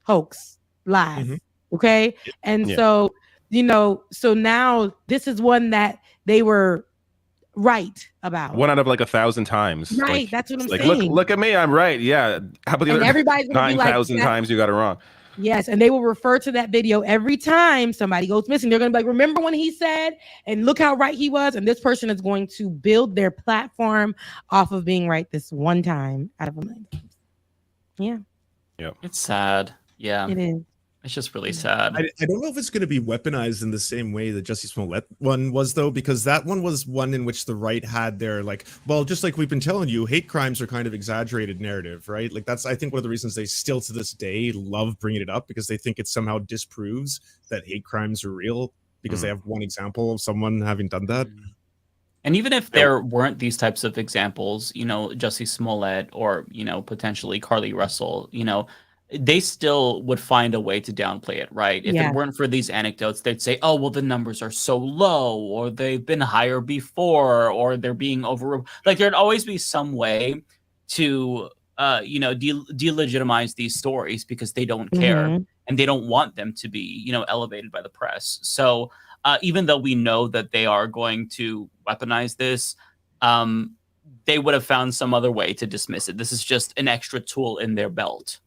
L: hoax, lies. Okay, and so you know, so now this is one that they were right about.
K: 1 out of like 1,000 times.
L: Right,
K: like,
L: that's what I'm
K: like,
L: saying.
K: Look at me, I'm right. Yeah, how about the
L: And
K: other
L: everybody's gonna be like,
K: 9,000 times you got it wrong?
L: Yes, and they will refer to that video every time somebody goes missing. They're going to be like, remember when he said, and look how right he was. And this person is going to build their platform off of being right this one time out of a million. Yeah.
K: Yep.
N: It's sad. Yeah.
L: It is.
N: It's just really sad.
M: I don't know if it's going to be weaponized in the same way that Jussie Smollett one was, though, because that one was one in which the right had their, like, well, just like we've been telling you, hate crimes are kind of exaggerated narrative, right? Like, that's, I think, one of the reasons they still to this day love bringing it up, because they think it somehow disproves that hate crimes are real, because they have one example of someone having done that.
N: And even if there weren't these types of examples, you know, Jussie Smollett or, you know, potentially Carly Russell, you know, they still would find a way to downplay it, right? If it weren't for these anecdotes, they'd say, oh, well, the numbers are so low, or they've been higher before, or they're being over. Like, there'd always be some way to, you know, delegitimize these stories because they don't care and they don't want them to be, you know, elevated by the press. So even though we know that they are going to weaponize this, they would have found some other way to dismiss it. This is just an extra tool in their belt.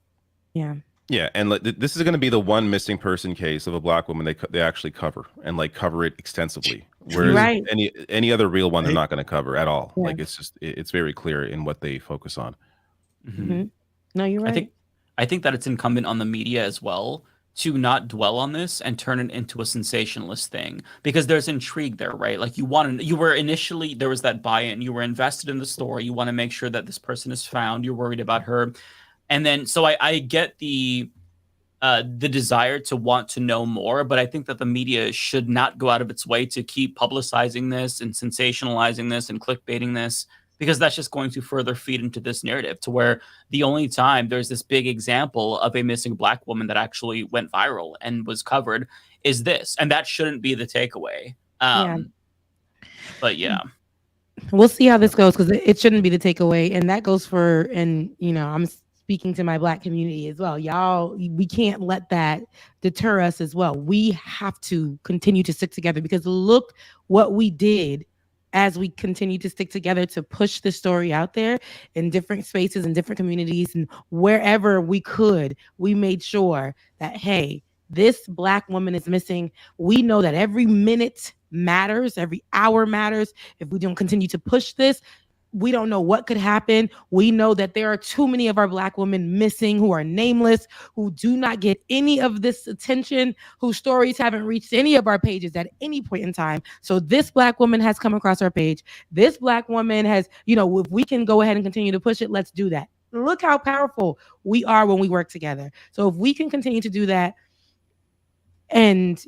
L: Yeah.
K: Yeah, and this is going to be the one missing person case of a Black woman they actually cover and like cover it extensively. Whereas any other real one they're not going to cover at all. Yeah. Like it's very clear in what they focus on.
L: No, you're right.
N: I think that it's incumbent on the media as well to not dwell on this and turn it into a sensationalist thing, because there's intrigue there, right? Like you were initially, there was that buy-in, you were invested in the story, you want to make sure that this person is found, you're worried about her. And then, so I get the desire to want to know more, but I think that the media should not go out of its way to keep publicizing this and sensationalizing this and clickbaiting this, because that's just going to further feed into this narrative to where the only time there's this big example of a missing Black woman that actually went viral and was covered is this. And that shouldn't be the takeaway. But yeah.
L: We'll see how this goes, because it shouldn't be the takeaway. And that goes for, and I'm speaking to my Black community as well. Y'all, we can't let that deter us as well. We have to continue to stick together, because look what we did as we continue to stick together to push the story out there in different spaces and different communities, and wherever we could, we made sure that, hey, this Black woman is missing. We know that every minute matters, every hour matters. If we don't continue to push this, we don't know what could happen. We know that there are too many of our Black women missing who are nameless, who do not get any of this attention, whose stories haven't reached any of our pages at any point in time. So this Black woman has come across our page. This Black woman has, if we can go ahead and continue to push it, let's do that. Look how powerful we are when we work together. So if we can continue to do that, and,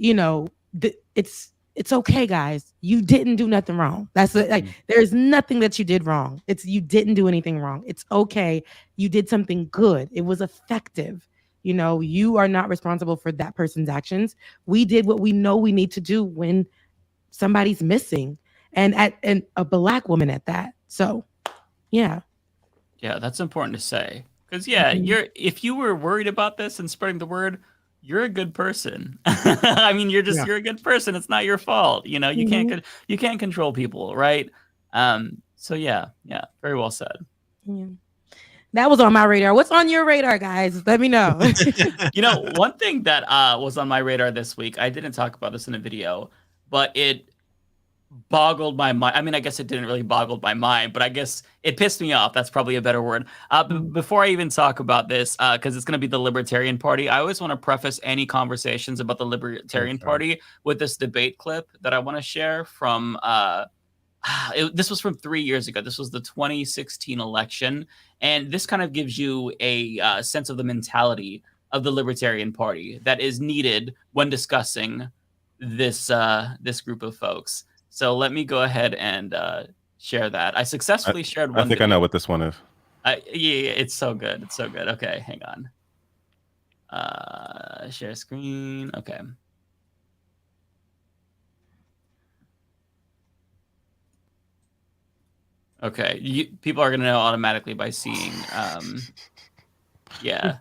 L: it's okay, guys. You didn't do nothing wrong. That's like, there's nothing that you did wrong. You didn't do anything wrong. It's okay. You did something good. It was effective. You are not responsible for that person's actions. We did what we know we need to do when somebody's missing, and a Black woman at that. So, yeah.
N: Yeah, that's important to say. Because if you were worried about this and spreading the word, you're a good person. I mean, you're a good person. It's not your fault. You can't control people, right? So yeah, very well said.
L: Yeah. That was on my radar. What's on your radar, guys? Let me know.
N: One thing that was on my radar this week, I didn't talk about this in a video, but it boggled my mind. I mean, I guess it didn't really boggle my mind, but I guess it pissed me off. That's probably a better word. Before I even talk about this, because it's going to be the Libertarian Party, I always want to preface any conversations about the Libertarian Party with this debate clip that I want to share from, this was from 3 years ago. This was the 2016 election. And this kind of gives you a sense of the mentality of the Libertarian Party that is needed when discussing this group of folks. So let me go ahead and share that. I successfully shared one.
K: I think I know what this one is.
N: Yeah, it's so good. It's so good. Okay, hang on. Share screen. Okay. Okay, people are going to know automatically by seeing. Yeah.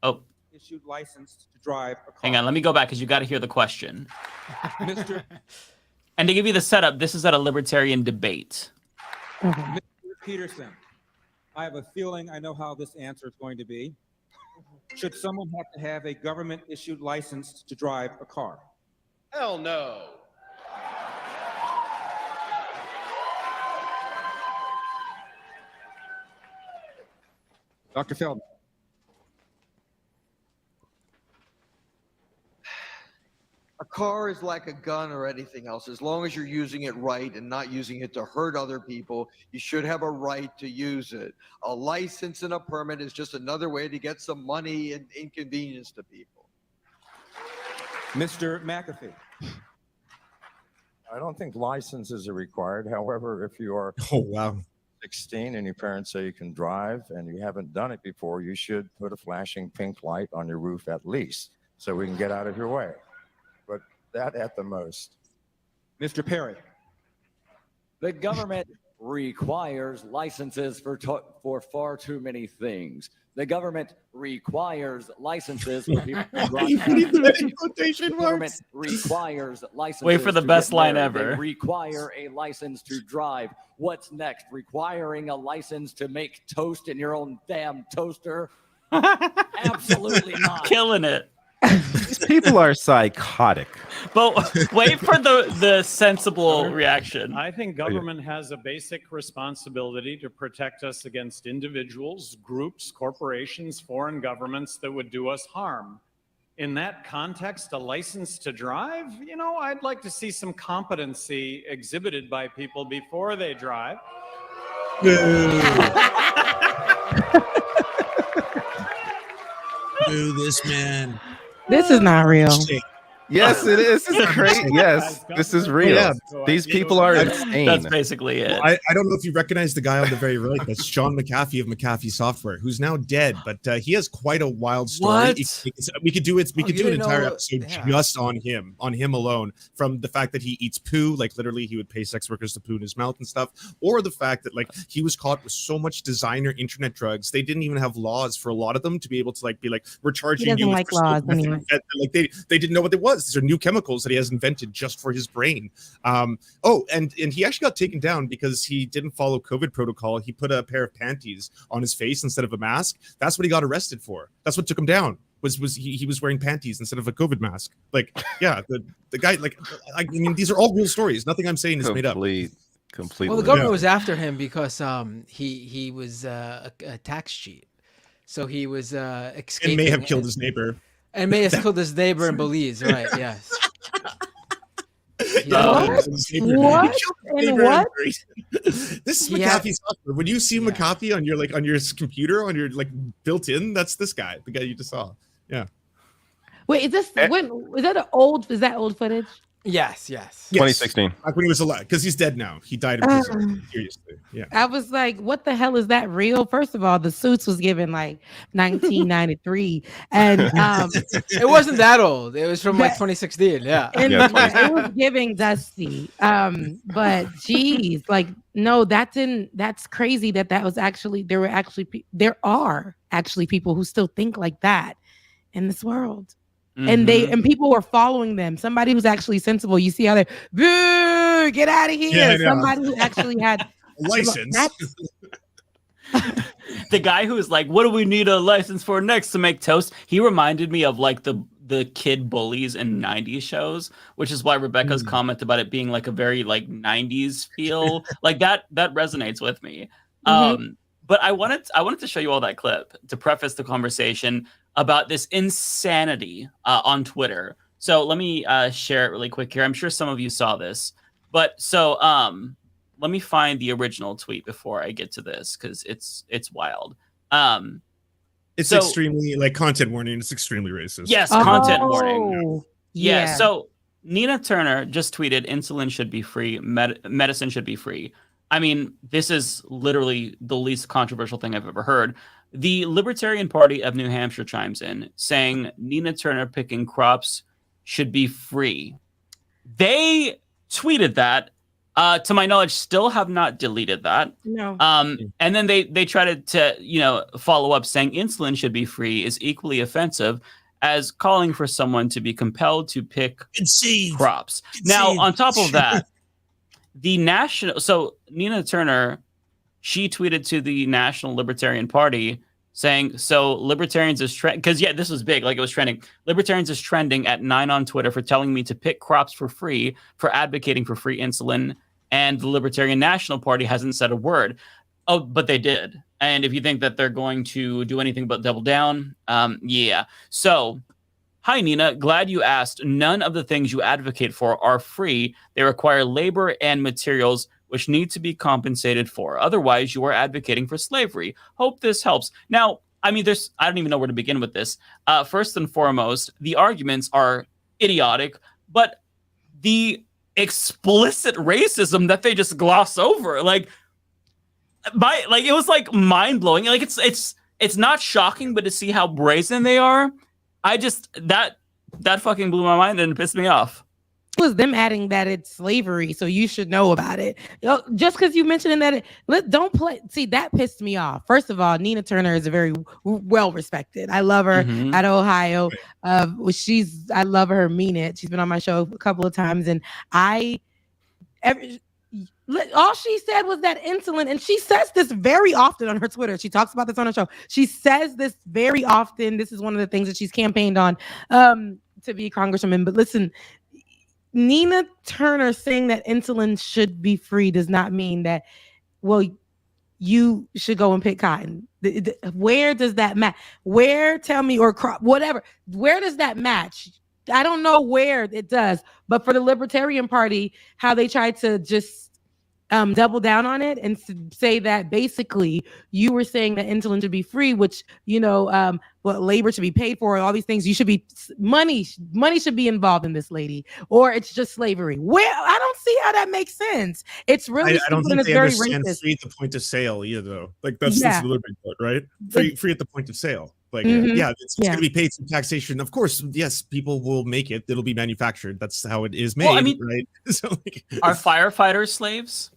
N: Oh.
S: Issued license to drive a car.
N: Hang on, let me go back because you got to hear the question.
S: Mr.
N: And to give you the setup, this is at a Libertarian debate.
S: Mr. Peterson, I have a feeling I know how this answer is going to be. Should someone have to have a government-issued license to drive a car?
T: Hell no.
S: Dr. Feldman.
T: A car is like a gun or anything else. As long as you're using it right and not using it to hurt other people, you should have a right to use it. A license and a permit is just another way to get some money and inconvenience to people.
S: Mr. McAfee.
U: I don't think licenses are required. However, if you are 16 and your parents say you can drive and you haven't done it before, you should put a flashing pink light on your roof at least so we can get out of your way. But that at the most.
S: Mr. Perry.
V: The government requires licenses for far too many things. The government requires licenses for people to drive. The government requires licenses.
N: Wait for the best line ever.
V: They require a license to drive. What's next? Requiring a license to make toast in your own damn toaster? Absolutely not.
N: Killing it.
K: people are psychotic.
N: But wait for the sensible reaction.
A: I think government has a basic responsibility to protect us against individuals, groups, corporations, foreign governments that would do us harm. In that context, a license to drive, I'd like to see some competency exhibited by people before they drive.
M: Boo this man.
L: This is not real.
K: Yes, it is. This is crazy. Yes, this is real.
M: Yeah.
K: These people are insane.
N: That's basically it.
M: I don't know if you recognize the guy on the very right. That's Sean McAfee of McAfee Software, who's now dead, but he has quite a wild story.
F: What?
M: We could do it. We could do an entire episode
F: yeah.
M: just on him alone. From the fact that he eats poo, like literally he would pay sex workers to poo in his mouth and stuff, or the fact that like he was caught with so much designer internet drugs. They didn't even have laws for a lot of them to be able to like be like, we're charging you.
L: Like laws anyway.
M: Like they didn't know what it was. These are new chemicals that he has invented just for his brain. And he actually got taken down because he didn't follow COVID protocol. He put a pair of panties on his face instead of a mask. That's what he got arrested for. That's what took him down. Was he was wearing panties instead of a COVID mask? Like, yeah, the guy. Like, I mean, these are all real stories. Nothing I'm saying is made up.
K: Completely.
F: Well, the government was after him because he was a tax cheat, so he was escaping
M: and may have killed his neighbor.
F: And may have killed his neighbor in Belize, right? Yes.
L: What? And what?
M: This is McAfee software. When you see McAfee on your computer on your built in, that's this guy, the guy you just saw. Yeah.
L: Wait, is this is that old footage?
F: Yes.
K: 2016.
M: Like when he was alive, because he's dead now. He died in prison. Seriously. Yeah.
L: I was like, what the hell is that real? First of all, the suits was given like 1993. And
F: it wasn't that old. It was from like 2016. Yeah.
L: And it was giving dusty. But geez, like, no, that's crazy that was actually, there are actually people who still think like that in this world.
N: Mm-hmm.
L: And people were following them. Somebody who's actually sensible. You see how they're, boo, get out of here.
M: Yeah,
L: somebody who actually had
M: a license.
N: The guy who was like, what do we need a license for next to make toast? He reminded me of like the kid bullies in 90s shows, which is why Rebecca's comment about it being like a very like 90s feel, like that resonates with me. But I wanted to show you all that clip to preface the conversation about this insanity on Twitter. So let me share it really quick here. I'm sure some of you saw this, but so let me find the original tweet before I get to this because it's wild.
M: It's extremely like content warning. It's extremely racist.
N: Yes, content warning. Yeah. So Nina Turner just tweeted, "Insulin should be free. Medicine should be free." I mean, this is literally the least controversial thing I've ever heard. The Libertarian Party of New Hampshire chimes in saying Nina Turner picking crops should be free. They tweeted that. To my knowledge, still have not deleted that.
L: No.
N: And then they tried to follow up saying insulin should be free is equally offensive as calling for someone to be compelled to pick crops. Now, on top of that, so Nina Turner, she tweeted to the National Libertarian Party saying, so libertarians is because this was big, like it was trending. Libertarians is trending at 9 on Twitter for telling me to pick crops for free, for advocating for free insulin, and the Libertarian National Party hasn't said a word. Oh, but they did. And if you think that they're going to do anything but double down, yeah. So, hi, Nina. Glad you asked. None of the things you advocate for are free. They require labor and materials which need to be compensated for. Otherwise, you are advocating for slavery. Hope this helps. Now, I mean, I don't even know where to begin with this. First and foremost, the arguments are idiotic, but the explicit racism that they just gloss over, it was like mind blowing. Like it's not shocking, but to see how brazen they are, that fucking blew my mind and pissed me off.
L: It was them adding that it's slavery, so you should know about it. Just because you mentioned that, don't play. See, that pissed me off. First of all, Nina Turner is a very well respected. I love her out of Ohio. I love her. Mean it. She's been on my show a couple of times, and all she said was that insulin, and she says this very often on her Twitter. She talks about this on her show. She says this very often. This is one of the things that she's campaigned on. to be a congresswoman, but listen, Nina Turner saying that insulin should be free does not mean that, well, you should go and pick cotton. Where does that match? Where, tell me, or crop, whatever, where does that match? I don't know where it does, but for the Libertarian Party, how they tried to just double down on it and say that basically you were saying that insulin should be free, which, what labor should be paid for, all these things. You should be money should be involved in this, lady, or it's just slavery. Where, I don't see how that makes sense. It's really
M: I don't
L: stupid and
M: think
L: it's
M: they
L: very
M: understand
L: racist.
M: free at the point of sale either, though. Like that's the liberty part, right? Free at the point of sale. Like, it's going to be paid some taxation. Of course, yes, people will make it. It'll be manufactured. That's how it is made,
N: Well, I mean,
M: right? So,
N: are firefighters slaves?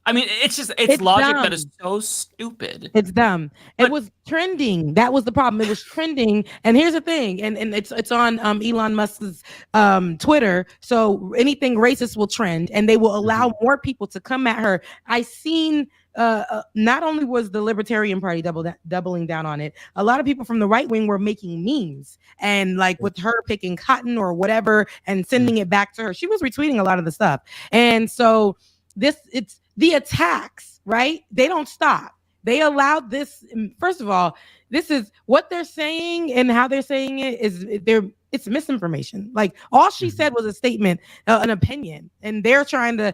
N: I mean, it's logic
L: dumb.
N: that is so stupid.
L: It's dumb. It was trending. That was the problem. It was trending. And here's the thing, and it's on Elon Musk's Twitter. So anything racist will trend, and they will allow more people to come at her. I seen not only was the Libertarian Party doubling down on it, a lot of people from the right wing were making memes and like with her picking cotton or whatever and sending it back to her. She was retweeting a lot of the stuff, and so it's the attacks, right? They don't stop. They allowed this. First of all, this is what they're saying and how they're saying it is it's misinformation. Like all she said was a statement, an opinion, and they're trying to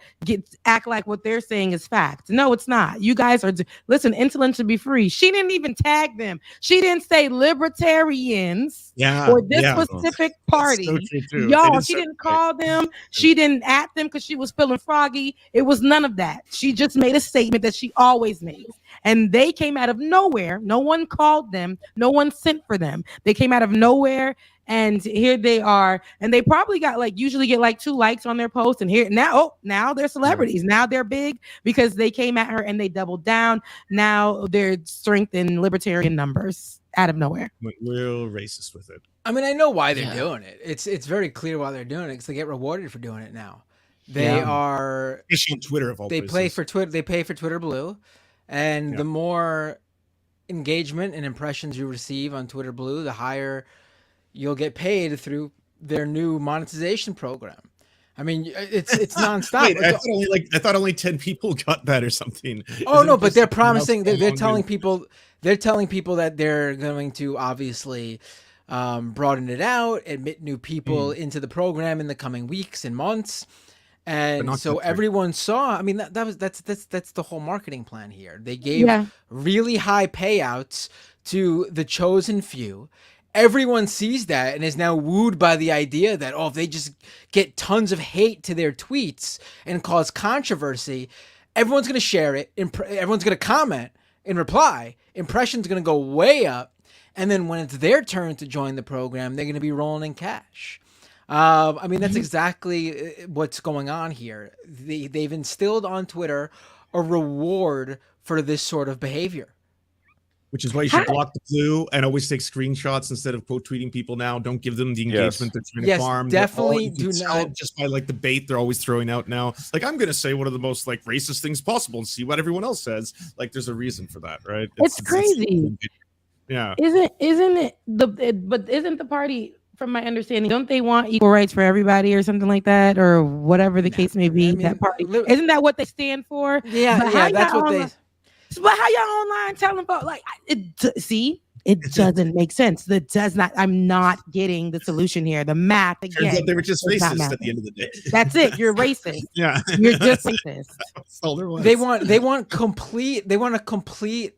L: act like what they're saying is fact. No, it's not. You guys are listen. Insulin should be free. She didn't even tag them. She didn't say libertarians or this specific party. So y'all, she didn't call them. She didn't at them because she was feeling froggy. It was none of that. She just made a statement that she always makes. And they came out of nowhere. No one called them. No one sent for them. They came out of nowhere. And here they are. And they probably got usually get 2 likes on their post. And here now they're celebrities. Now they're big because they came at her and they doubled down. Now they're strength in libertarian numbers out of nowhere.
M: Real racist with it.
F: I mean, I know why they're doing it. It's very clear why they're doing it because they get rewarded for doing it now. They are
M: on Twitter of all
F: they
M: places.
F: play for Twitter. They pay for Twitter Blue, and the more engagement and impressions you receive on Twitter Blue, the higher you'll get paid through their new monetization program. I mean, it's nonstop.
M: Wait, I thought only 10 people got that or something.
F: Oh no, but they're promising. They're telling people. They're telling people that they're going to obviously broaden it out, admit new people into the program in the coming weeks and months. And so everyone saw. I mean, that's the whole marketing plan here. They gave really high payouts to the chosen few. Everyone sees that and is now wooed by the idea that, if they just get tons of hate to their tweets and cause controversy, everyone's going to share it. Everyone's going to comment and reply. Impressions going to go way up. And then when it's their turn to join the program, they're going to be rolling in cash. I mean, that's exactly what's going on here. They've instilled on Twitter a reward for this sort of behavior.
M: Which is why you should block the blue and always take screenshots instead of quote tweeting people now. Don't give them the engagement they're trying to farm.
F: Definitely do not.
M: Just by the bait they're always throwing out now. I'm going to say one of the most racist things possible and see what everyone else says. There's a reason for that, right?
L: It's crazy.
M: Yeah.
L: Isn't it but isn't the party, from my understanding, don't they want equal rights for everybody or something like that, or whatever the case may be? I mean, that party, isn't that what they stand for?
F: Yeah, that's what they.
L: But how y'all online telling folks it doesn't make sense. That does not. I'm not getting the solution here. The math again.
M: Turns out they were just racist at the end of the day.
L: That's it. You're racist.
M: Yeah,
L: you're just racist.
M: That's all there was.
F: They want complete. They want a complete.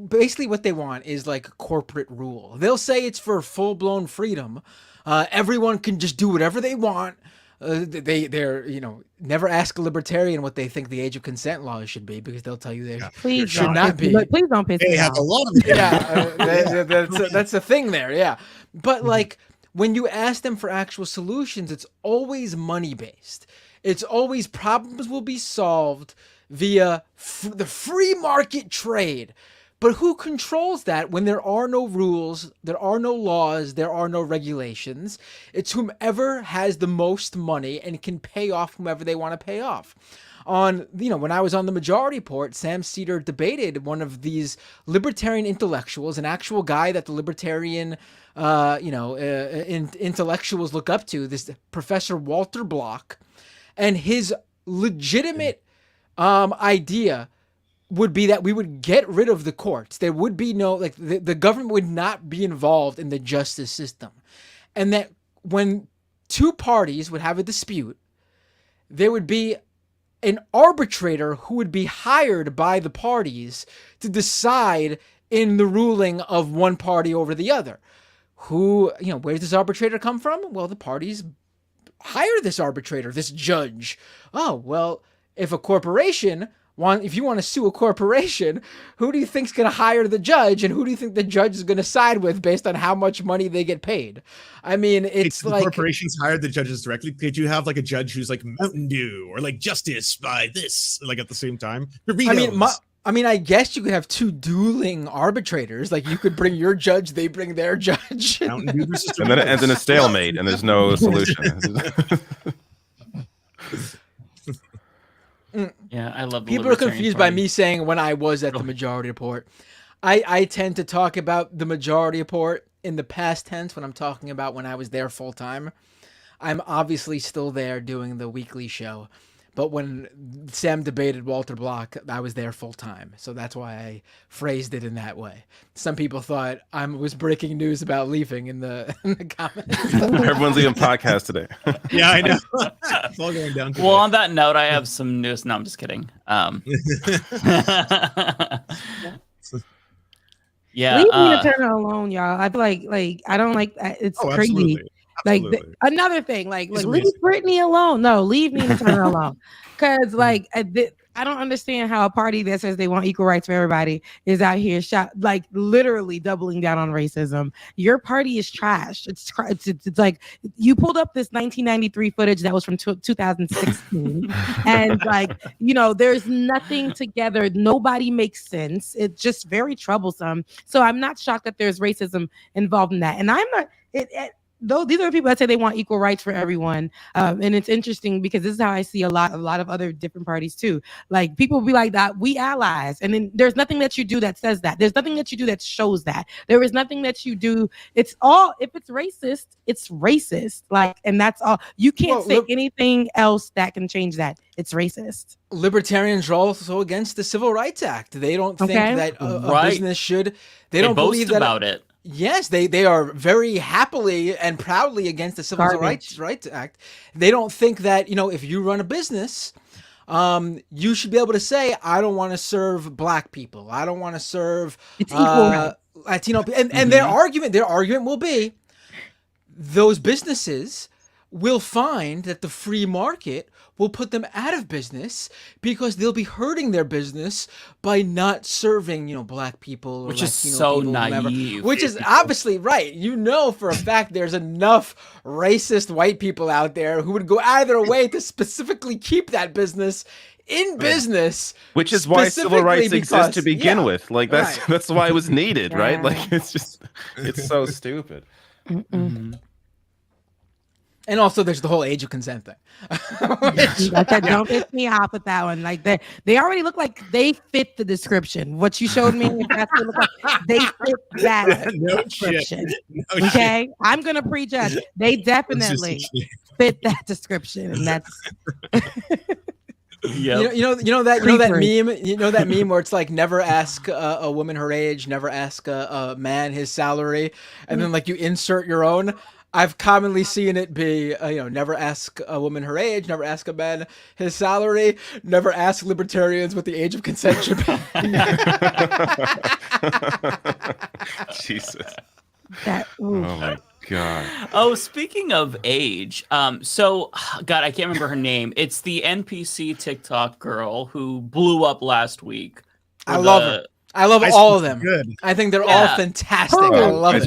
F: Basically, what they want is corporate rule. They'll say it's for full blown freedom. Everyone can just do whatever they want. They're never ask a libertarian what they think the age of consent laws should be, because they'll tell you they should not be.
L: Please don't piss me off.
M: A lot of
F: that's the thing there. Yeah, but when you ask them for actual solutions, it's always money based. It's always problems will be solved via the free market trade. But who controls that when there are no rules, there are no laws, there are no regulations? It's whomever has the most money and can pay off whomever they want to pay off. When I was on the Majority Report, Sam Cedar debated one of these libertarian intellectuals, an actual guy that the libertarian, intellectuals look up to, this Professor Walter Block, and his legitimate idea would be that we would get rid of the courts. There would be no, the government would not be involved in the justice system. And that when two parties would have a dispute, there would be an arbitrator who would be hired by the parties to decide in the ruling of one party over the other. Where does this arbitrator come from? Well, the parties hire this arbitrator, this judge. Oh, well, if a corporation if you want to sue a corporation, who do you think's going to hire the judge, and who do you think the judge is going to side with based on how much money they get paid? I mean, it's like
M: corporations hired the judges directly. Could you have like a judge who's like Mountain Dew or like Justice by this, like at the same time?
F: I guess you could have two dueling arbitrators. Like you could bring your judge, they bring their judge,
K: and then it ends in a stalemate, and there's no solution.
N: Yeah, I love.
F: People are confused by me saying when I was at the Majority Report. I tend to talk about the Majority Report in the past tense when I'm talking about when I was there full time. I'm obviously still there doing the weekly show, but when Sam debated Walter Block, I was there full time. So that's why I phrased it in that way. Some people thought I was breaking news about leaving in the comments.
K: Everyone's leaving podcast today.
M: Yeah, I know. It's all going down.
N: Well, on that note, I have some news. No, I'm just kidding. Yeah,
L: leave me to turn her alone, y'all. I feel like I don't like it's crazy.
M: Absolutely.
L: Like another thing, leave Brittany alone. No, leave me to turn her alone. Because I don't understand how a party that says they want equal rights for everybody is out here literally doubling down on racism. Your party is trash. It's like you pulled up this 1993 footage that was from 2016, and there's nothing together. Nobody makes sense. It's just very troublesome. So I'm not shocked that there's racism involved in that, and I'm not. Though these are people that say they want equal rights for everyone, and it's interesting because this is how I see a lot of other different parties too. Like people will be like that, we allies, and then there's nothing that you do that says that. There's nothing that you do that shows that. There is nothing that you do. It's all, if it's racist, it's racist. And that's all. You can't say anything else that can change that. It's racist.
F: Libertarians are also against the Civil Rights Act. They don't think that a business should. They don't
N: boast
F: believe that
N: about it.
F: Yes, they are very happily and proudly against the Civil Rights Act. They don't think that, if you run a business, you should be able to say, I don't want to serve Black people. I don't want to serve Latino people. And their argument will be those businesses will find that the free market will put them out of business because they'll be hurting their business by not serving, Black people or
N: which
F: Latino
N: is so
F: people,
N: naive.
F: which is obviously right. For a fact there's enough racist white people out there who would go out of their way to specifically keep that business in business,
K: which is why civil rights exist to begin with. That's why it was needed, right? It's so stupid.
F: And also, there's the whole age of consent thing.
L: Don't piss me off with that one. They already look like they fit the description. What you showed me, that's what it look like. They fit that description. Okay, I'm gonna prejudge. They definitely fit that description, and that's.
F: Yep. You know that meme where it's like never ask a woman her age, never ask a man his salary, and then you insert your own. I've commonly seen it be, never ask a woman her age, never ask a man his salary, never ask libertarians what the age of consent should be.
K: Jesus.
L: Oh
K: my God.
N: Oh, speaking of age, God, I can't remember her name. It's the NPC TikTok girl who blew up last week.
F: I love her. I love all of them. Good. I think they're all fantastic. I love it.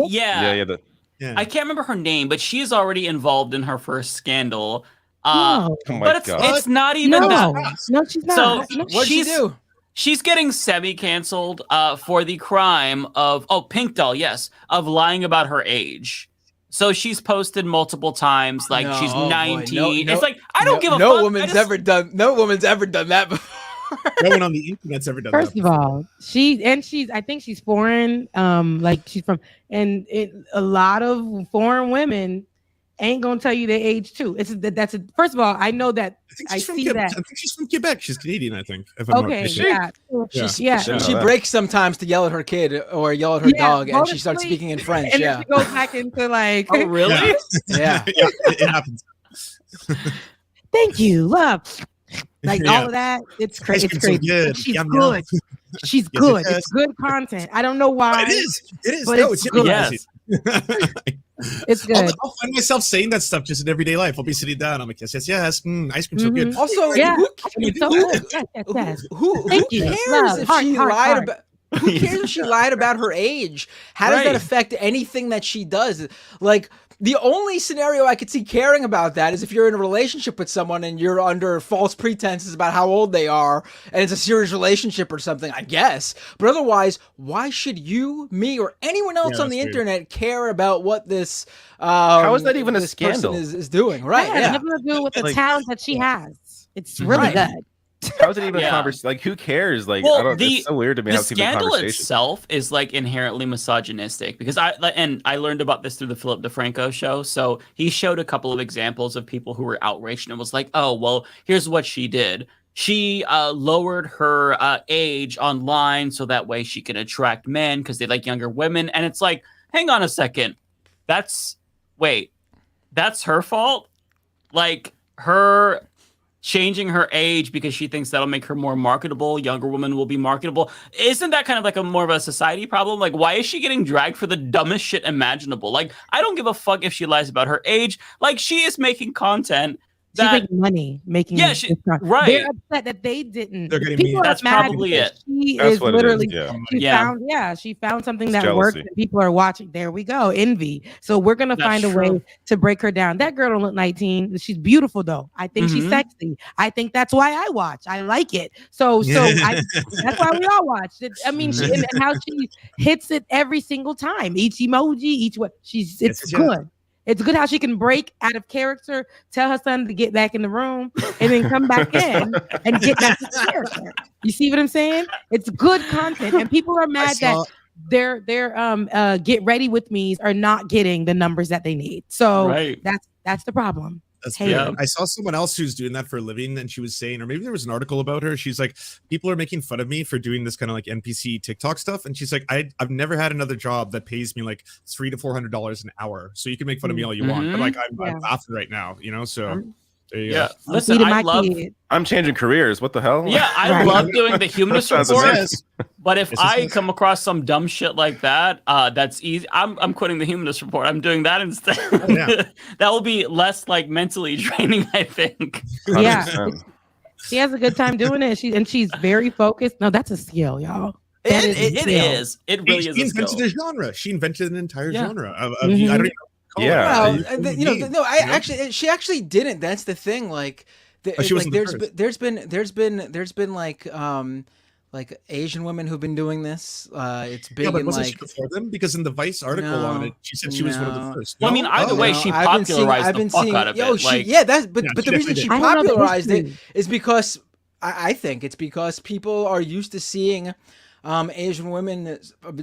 N: Yeah. I can't remember her name, but she's already involved in her first scandal.
F: Oh
N: but it's not even that.
L: No, she's not.
N: So
F: what'd she do?
N: she's getting semi-canceled for the crime of Pink Doll, yes, of lying about her age. So she's posted multiple times like she's 19. It's like I don't give a fuck.
F: No woman's ever done that before.
M: No one on the internet's ever done
L: First
M: that.
L: of all, I think she's foreign. Like she's from, and a lot of foreign women ain't gonna tell you their age too. First of all, I know that I see that.
M: I think she's from Quebec. She's Canadian, I think. If I'm not
L: Okay,
M: mistaken.
L: yeah.
F: She breaks sometimes to yell at her kid or yell at her dog, and she starts speaking in French.
L: And then she goes back into like,
N: oh really?
F: Yeah,
M: it happens.
L: Thank you, love. Like all of that, it's crazy. It's crazy.
M: So good.
L: She's good. She's good. It's good content. I don't know why.
M: It is.
L: But
M: No,
L: it's
M: it's
L: good.
N: Yes.
L: It's good.
M: I'll find myself saying that stuff just in everyday life. I'll be sitting down. I'm like, yes. Ice cream's so good.
F: Also,
L: Yeah.
F: Yes. Who
L: Thank you.
F: cares
L: Love.
F: if
L: Heart,
F: she
L: heart,
F: lied
L: heart.
F: about? Who cares if she lied about her age? How does that
N: Right.
F: affect anything that she does? Like, the only scenario I could see caring about that is if you're in a relationship with someone and you're under false pretenses about how old they are and it's a serious relationship or something, I guess. But otherwise, why should you, me, or anyone else on the internet care about what this
K: How is that even a
F: this person
K: scandal?
F: is doing? Right.
L: That has
F: Yeah.
L: nothing to do with the
K: Like-
L: talent that she has. It's really
F: Right.
L: good.
K: How is it even
N: Yeah.
K: a conversation? Like, who cares? Like,
N: Well,
K: I don't. It's so weird to me
N: the
K: how it's even a
N: scandal
K: conversation.
N: itself is like inherently misogynistic because I learned about this through the Philip DeFranco show. So he showed a couple of examples of people who were outraged and was like, "Oh, well, here's what she did. She lowered her age online so that way she can attract men because they like younger women." And it's like, hang on a second, that's her fault? Like her changing her age because she thinks that'll make her more marketable. Younger women will be marketable. Isn't that kind of like a more of a society problem? Like, why is she getting dragged for the dumbest shit imaginable? Like, I don't give a fuck if she lies about her age. Like, she is making content
L: She's
N: that
L: making money making
N: Yeah,
L: this
N: she-
L: content.
N: right.
L: They're upset that they didn't.
M: They're getting
L: People
M: mean.
L: are
N: That's
L: mad
N: probably
L: because
N: it.
L: She
K: That's
L: is
K: what it is,
L: literally
K: yeah.
L: she found something
K: It's
L: that works
K: jealousy.
L: and people are watching. There we go. Envy. So we're gonna
N: That's
L: find a way
N: true.
L: to break her down. That girl don't look 19. She's beautiful though. I think she's
N: Mhm.
L: sexy. I think that's why I watch. I like it. So that's why we all watch. I mean, and how she hits it every single time. Each emoji, each what it's
M: Yes.
L: good. It's good how she can break out of character, tell her son to get back in the room, and then come back in and get back to the character. You see what I'm saying? It's good content, and people are mad that their get ready with me's are not getting the numbers that they need. So
N: Right.
L: that's the problem.
M: That's
L: Hey.
M: fair. I saw someone else who's doing that for a living, and she was saying, or maybe there was an article about her. She's like, people are making fun of me for doing this kind of like NPC TikTok stuff, and she's like, I've never had another job that pays me like $300 to $400 an hour. So you can make fun of me all you want, but like I'm laughing right now, you know. So there you
N: Yeah.
M: go.
N: Listen, I love.
K: I'm changing careers. What the hell?
N: Yeah, I love doing the humanist
K: Sounds
N: report.
K: amazing.
N: But if
K: This is
N: I
K: nice.
N: come across some dumb shit like that, that's easy. I'm quitting the humanist report. I'm doing that instead.
M: Yeah.
N: That will be less like mentally draining, I think.
L: Yeah.
K: 100%.
L: She has a good time doing it. She's very focused. No, that's a skill, y'all. That is a
N: It
L: skill.
N: is. It really
M: She
N: is a
M: invented
N: skill.
M: a genre. She invented an entire
N: Yeah.
M: genre of
L: Mhm.
M: I don't even know.
K: Yeah.
F: Well, she actually didn't. That's the thing. Like,
M: she
F: like
M: wasn't the
F: there's been like Asian women who've been doing this. It's big
M: Yeah, but
F: in
M: wasn't
F: like.
M: she before them? Because in the Vice article on it, she said she was one of the first.
N: Well, I mean, either way, she popularized the fuck out of it.
F: But the reason she
L: I don't know the
F: popularized it
L: history.
F: is because I think it's because people are used to seeing Asian women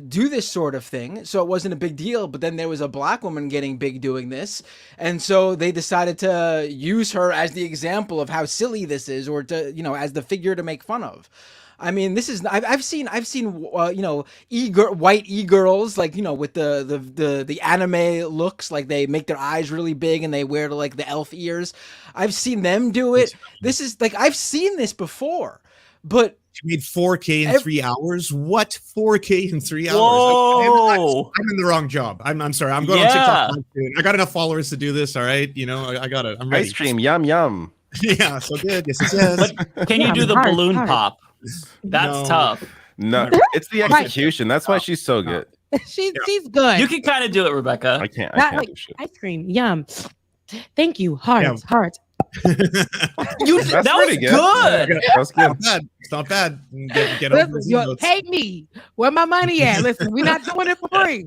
F: do this sort of thing, so it wasn't a big deal. But then there was a black woman getting big doing this, and so they decided to use her as the example of how silly this is, or to as the figure to make fun of. I mean, this is I've seen white e-girls like with the anime looks, like they make their eyes really big and they wear like the elf ears. I've seen them do it. This is like I've seen this before, but
M: she made 4K in 3 hours. What 4K in 3 hours?
N: Whoa.
M: I'm in the wrong job. I'm sorry. I'm going on TikTok. I got enough followers to do this. All right, I got it. I'm ready.
K: Ice cream, yum yum.
M: Yeah, so good. Yes.
N: But can you do the balloon pop? That's
M: No.
N: tough.
K: No, it's the execution. That's why she's so good.
L: She's good.
N: You can kind of do it,
K: I
N: Rebecca.
K: can't. I
L: Not
K: can't
L: like
K: do shit.
L: ice cream. Yum. Thank you. Heart.
N: That was
K: pretty
N: good.
K: That was good.
M: Not bad. It's not bad. Get over
L: Listen,
M: these
L: you
M: emotes.
L: pay me. Where my money at? Listen, we're not doing it for free.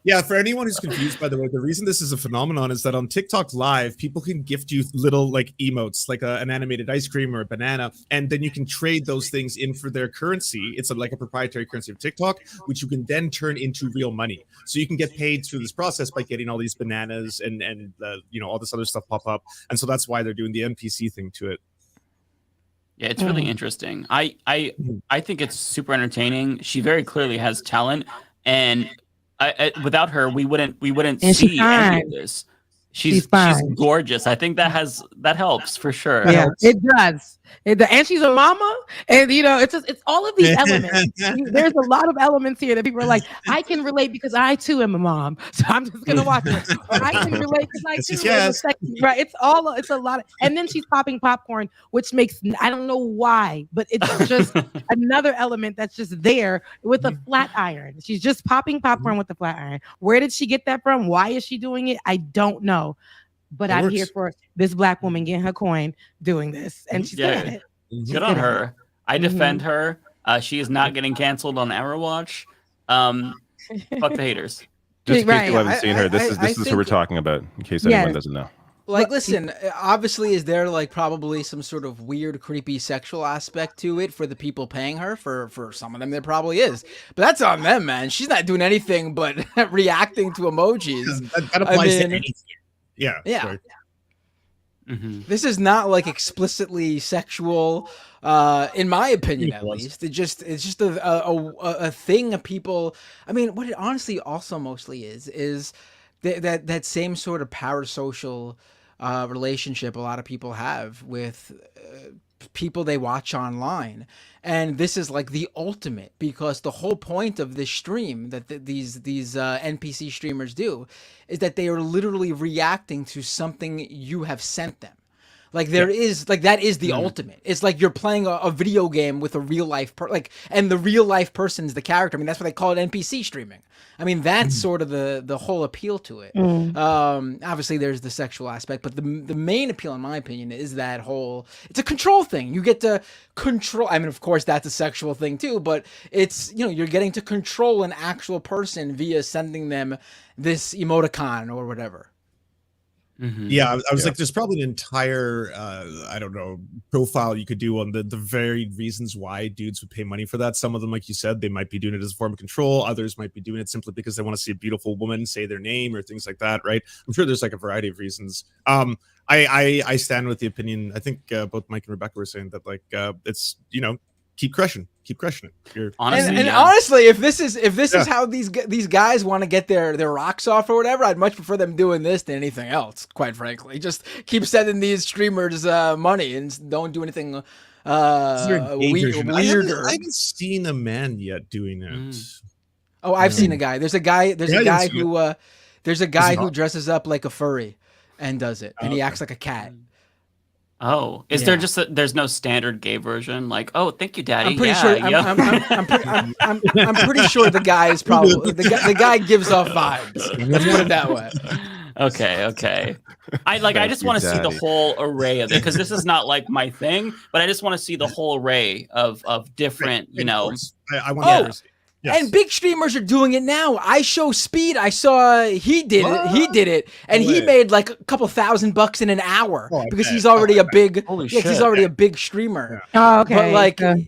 M: Yeah, for anyone who's confused, by the way, the reason this is a phenomenon is that on TikTok Live, people can gift you little like emotes, like an animated ice cream or a banana, and then you can trade those things in for their currency. It's like a proprietary currency of TikTok, which you can then turn into real money. So you can get paid through this process by getting all these bananas and all this other stuff pop up, and so that's why they're doing the NPC thing to it.
N: Yeah, it's really interesting. I think it's super entertaining. She very clearly has talent, and without her, we wouldn't
L: And she's
N: see any
L: fine.
N: of this.
L: She's
N: She's
L: fine.
N: gorgeous. I think that helps for sure.
L: Yeah, it does. And she's a mama, and it's all of these elements. There's a lot of elements here that people are like, I can relate because I too am a mom, so I'm just gonna watch it. Or I can relate because I too am a sexy, right? It's a lot, and then she's popping popcorn, which makes I don't know why, but it's just another element that's just there with a flat iron. She's just popping popcorn with the flat iron. Where did she get that from? Why is she doing it? I don't know. But I'm here for this Black woman getting her coin doing this, and she's good at it.
N: Good on her. I defend her. She is not getting canceled on Arrowwatch. Fuck the haters.
K: Just in case
L: Right.
K: you haven't seen her, this is who we're talking about. In case anyone doesn't know.
F: Like, listen, obviously, is there like probably some sort of weird, creepy sexual aspect to it for the people paying her? For some of them, there probably is. But that's on them, man. She's not doing anything but reacting to emojis.
M: That applies to anything. Yeah.
F: Yeah. This is not like explicitly sexual, in my opinion, at least. It's just a thing of people. I mean, what it honestly also mostly is that same sort of parasocial relationship a lot of people have with people they watch online. And this is like the ultimate, because the whole point of this stream that these NPC streamers do is that they are literally reacting to something you have sent them. Like that is the ultimate. It's like you're playing a video game with a real life and the real life person's the character. I mean, that's what they call it, NPC streaming. I mean, that's sort of the whole appeal to it. Obviously there's the sexual aspect, but the main appeal, in my opinion, is that whole, it's a control thing. You get to control. I mean, of course that's a sexual thing too, but it's, you're getting to control an actual person via sending them this emoticon or whatever.
M: Yeah, I was like, there's probably an entire, I don't know, profile you could do on the varied reasons why dudes would pay money for that. Some of them, like you said, they might be doing it as a form of control. Others might be doing it simply because they want to see a beautiful woman say their name or things like that, right? I'm sure there's like a variety of reasons. I stand with the opinion. I think both Mike and Rebecca were saying that, like, it's, keep crushing it.
F: Honestly, if this is how these guys want to get their rocks off or whatever, I'd much prefer them doing this than anything else. Quite frankly, just keep sending these streamers money and don't do anything weirder.
M: I haven't seen a man yet doing it.
F: Oh, I've seen a guy. There's a guy who dresses up like a furry and does it, and he acts like a cat.
N: Oh, is there just there's no standard gay version? Like, oh, thank you, Daddy.
F: I'm pretty sure. I'm pretty sure the guy is probably the guy gives off vibes. Let's put it that way.
N: Okay. I just want to see the whole array of it, because this is not like my thing, but I just want to see the whole array of different,
M: I want to. Yes.
F: And big streamers are doing it now. I Show Speed, I saw he did it, and he made like a couple $1,000 in an hour because he's already a big he's already a big streamer.
L: Yeah. Oh, okay.
F: But like,
N: Also,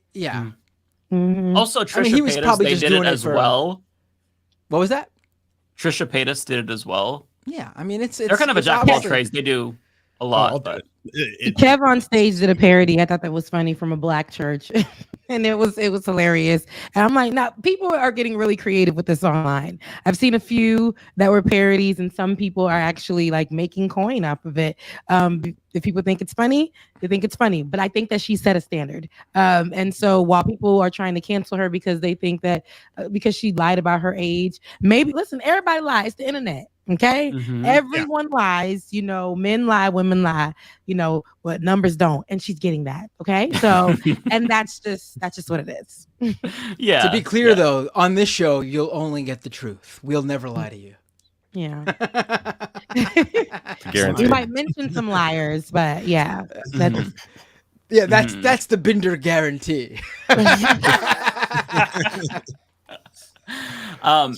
N: Trisha
F: he was
N: Paytas,
F: probably
N: they
F: just
N: did
F: doing
N: it
F: it
N: as
F: for-
N: well.
F: What was that?
N: Trisha Paytas did it as well.
F: Yeah, I mean it's
N: They're kind of a
F: it's
N: jack of all
F: obviously-
N: trades. They do a lot, but
L: Kev on stage did a parody. I thought that was funny, from a black church, and it was hilarious. And I'm like, now people are getting really creative with this online. I've seen a few that were parodies, and some people are actually like making coin off of it. If people think it's funny, they think it's funny. But I think that she set a standard. And so while people are trying to cancel her because they think that because she lied about her age, maybe listen, everybody lies. It's the internet. Okay. Everyone lies, men lie, women lie, but numbers don't. And she's getting that. Okay. So, and that's just what it is.
N: Yeah.
F: To be clear though, on this show, you'll only get the truth. We'll never lie to you.
L: Yeah.
K: Guarantee.
L: We might mention some liars, but yeah. That's
F: Yeah, that's the Binder guarantee.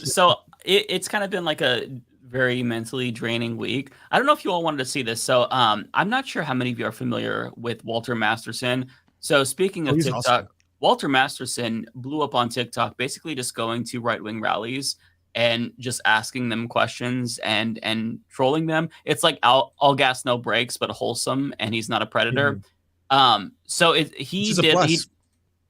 N: So it's kind of been like a very mentally draining week. I don't know if you all wanted to see this. So I'm not sure how many of you are familiar with Walter Masterson. So speaking of
M: he's
N: TikTok,
M: awesome.
N: Walter Masterson blew up on TikTok, basically just going to right-wing rallies and just asking them questions and trolling them. It's like all gas, no brakes, but wholesome, and he's not a predator. So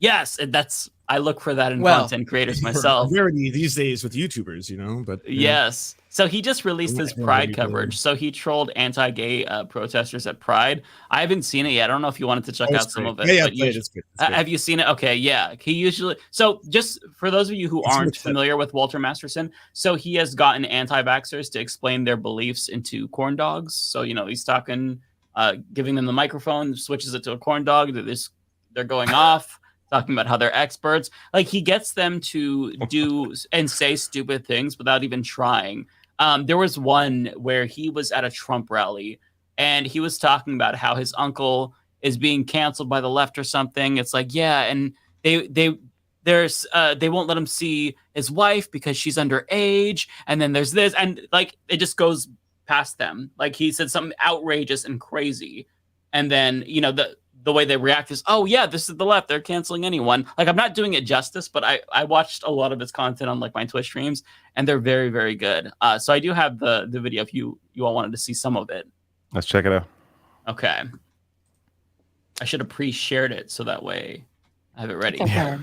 N: yes, that's I look for that in content creators myself.
M: A rarity these days with YouTubers, you know. But
N: yes, so he just released his Pride coverage. So he trolled anti-gay protesters at Pride. I haven't seen it yet. I don't know if you wanted to check out some of it.
M: Yeah,
N: but
M: it's good.
N: have you seen it? Okay, yeah. He usually just for those of you who aren't familiar with Walter Masterson, so he has gotten anti-vaxxers to explain their beliefs into corn dogs. So he's talking, giving them the microphone, switches it to a corn dog. They're going off. Talking about how they're experts. Like he gets them to do and say stupid things without even trying. There was one where he was at a Trump rally and he was talking about how his uncle is being canceled by the left or something. It's like, yeah, and they won't let him see his wife because she's underage. And then there's this, and like it just goes past them. Like he said something outrageous and crazy, and then the way they react is, oh yeah, this is the left. They're canceling anyone. Like I'm not doing it justice, but I watched a lot of his content on like my Twitch streams, and they're very, very good. So I do have the video if you all wanted to see some of it.
K: Let's check it out.
N: Okay. I should have pre-shared it so that way I have it ready.
L: Okay.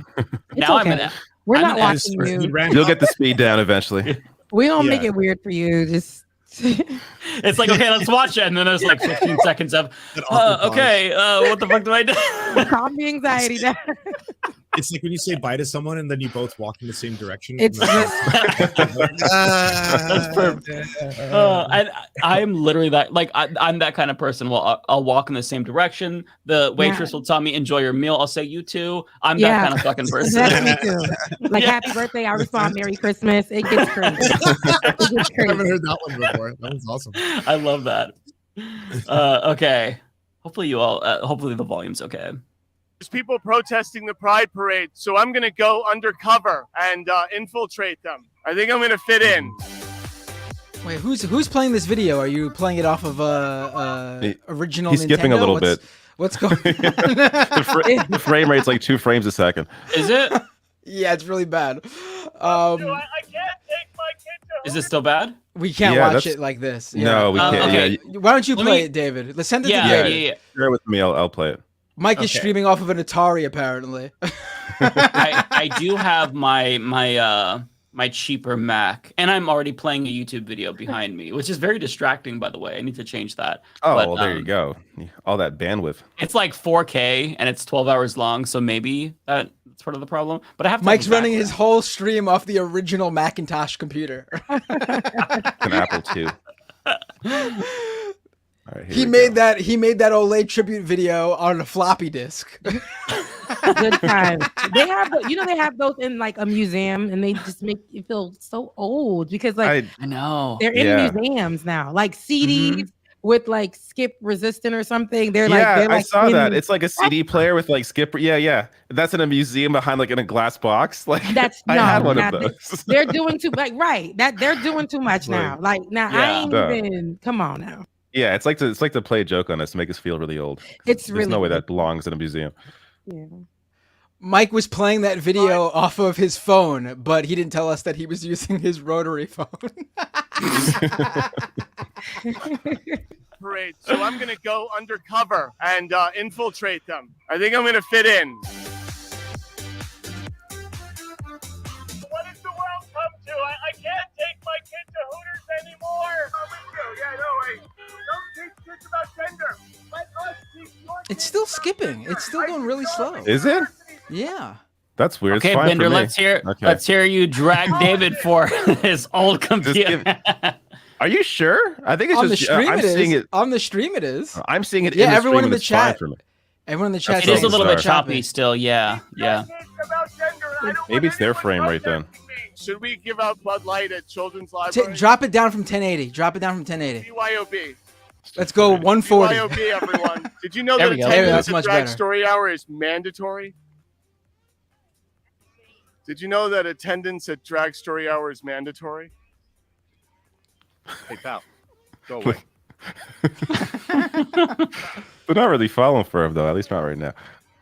N: Now
L: okay. We're not watching you.
K: You'll get the speed down eventually.
L: We don't make it weird for you. Just
N: it's like, okay, let's watch it, and then there's like 15 seconds of okay, what the fuck do I do?
L: Calm the anxiety down.
M: It's like when you say bye to someone and then you both walk in the same direction.
L: It's
N: that's perfect. I'm literally that. Like I'm that kind of person. Well, I'll walk in the same direction. The waitress will tell me, "Enjoy your meal." I'll say, "You too." I'm that kind of fucking person.
L: That's me too. Like happy birthday. I respond, "Merry Christmas." It gets crazy.
M: I haven't heard that one before. That was awesome.
N: I love that. Okay. Hopefully you all. Hopefully the volume's okay.
C: There's people protesting the Pride Parade, so I'm going to go undercover and infiltrate them. I think I'm going to fit in.
F: Wait, who's playing this video? Are you playing it off of original
K: He's
F: Nintendo?
K: skipping a little bit.
F: What's going on?
K: The frame rate's like 2 frames a second.
N: Is it?
F: Yeah, it's really bad.
C: I can't take my kid to
N: Is it still bad?
F: We can't watch it like this. Yeah.
K: No, we can't.
N: Okay.
K: Yeah.
F: Why don't you play it, David? Let's send it to David.
N: Yeah.
K: Share it with me. I'll play it.
F: Mike is streaming off of an Atari, apparently.
N: I do have my cheaper Mac, and I'm already playing a YouTube video behind me, which is very distracting, by the way. I need to change that.
K: Oh,
N: but,
K: well, there you go. All that bandwidth.
N: It's like 4K, and it's 12 hours long, so maybe that's part of the problem. But I have to
F: Mike's running his whole stream off the original Macintosh computer.
K: An Apple II. All right,
F: he made that Olay tribute video on a floppy disk.
L: Good time. They have those in like a museum, and they just make you feel so old because like
N: I know
L: they're in museums now, like CDs with like skip resistant or something. They're
K: I saw that. It's like a CD player with like skip. Yeah. That's in a museum behind like in a glass box. Like I had one of those.
L: They're doing too they're doing too much now. Like now I ain't even. Come on now.
K: Yeah, it's like to play a joke on us to make us feel really old.
L: There's
K: no way that belongs in a museum.
L: Yeah.
F: Mike was playing that video off of his phone, but he didn't tell us that he was using his rotary phone.
C: parade, so I'm going to go undercover and infiltrate them. I think I'm going to fit in. What does the world come to? I can't take my kid to Hooters anymore. I'm with you. Yeah, no, wait. Don't teach kids about gender. Let us teach your kids
F: It's still skipping. It's still going really slow.
K: Is it?
F: Yeah.
K: That's weird.
N: Okay,
K: it's fine
N: Bender,
K: for me.
N: let's hear you drag David for his old computer.
K: Are you sure? I think it's
F: on
K: just
F: the stream.
K: I'm seeing it
F: on the stream. It is.
K: I'm seeing it.
F: Yeah,
K: in the
F: everyone
K: stream,
F: in the
K: and it's fine
F: chat.
K: for me.
F: Everyone in the chat.
N: It is a little bit choppy still. Yeah.
C: about gender. I don't
K: Maybe
C: want
K: it's their
C: anyone
K: frame rate then.
C: protesting Should we give out Bud Light at Children's Library?
F: Drop it down from 1080. Drop it down from 1080.
C: BYOB.
F: Let's go 140.
C: BYOB, everyone. Did you know
F: There
C: that
F: we go.
C: attendance
F: That's
C: at
F: much
C: Drag
F: better.
C: Story Hour is mandatory? Did you know that attendance at Drag Story Hour is mandatory? Hey, pal. Go away.
K: They're not really falling for him though, at least not right now.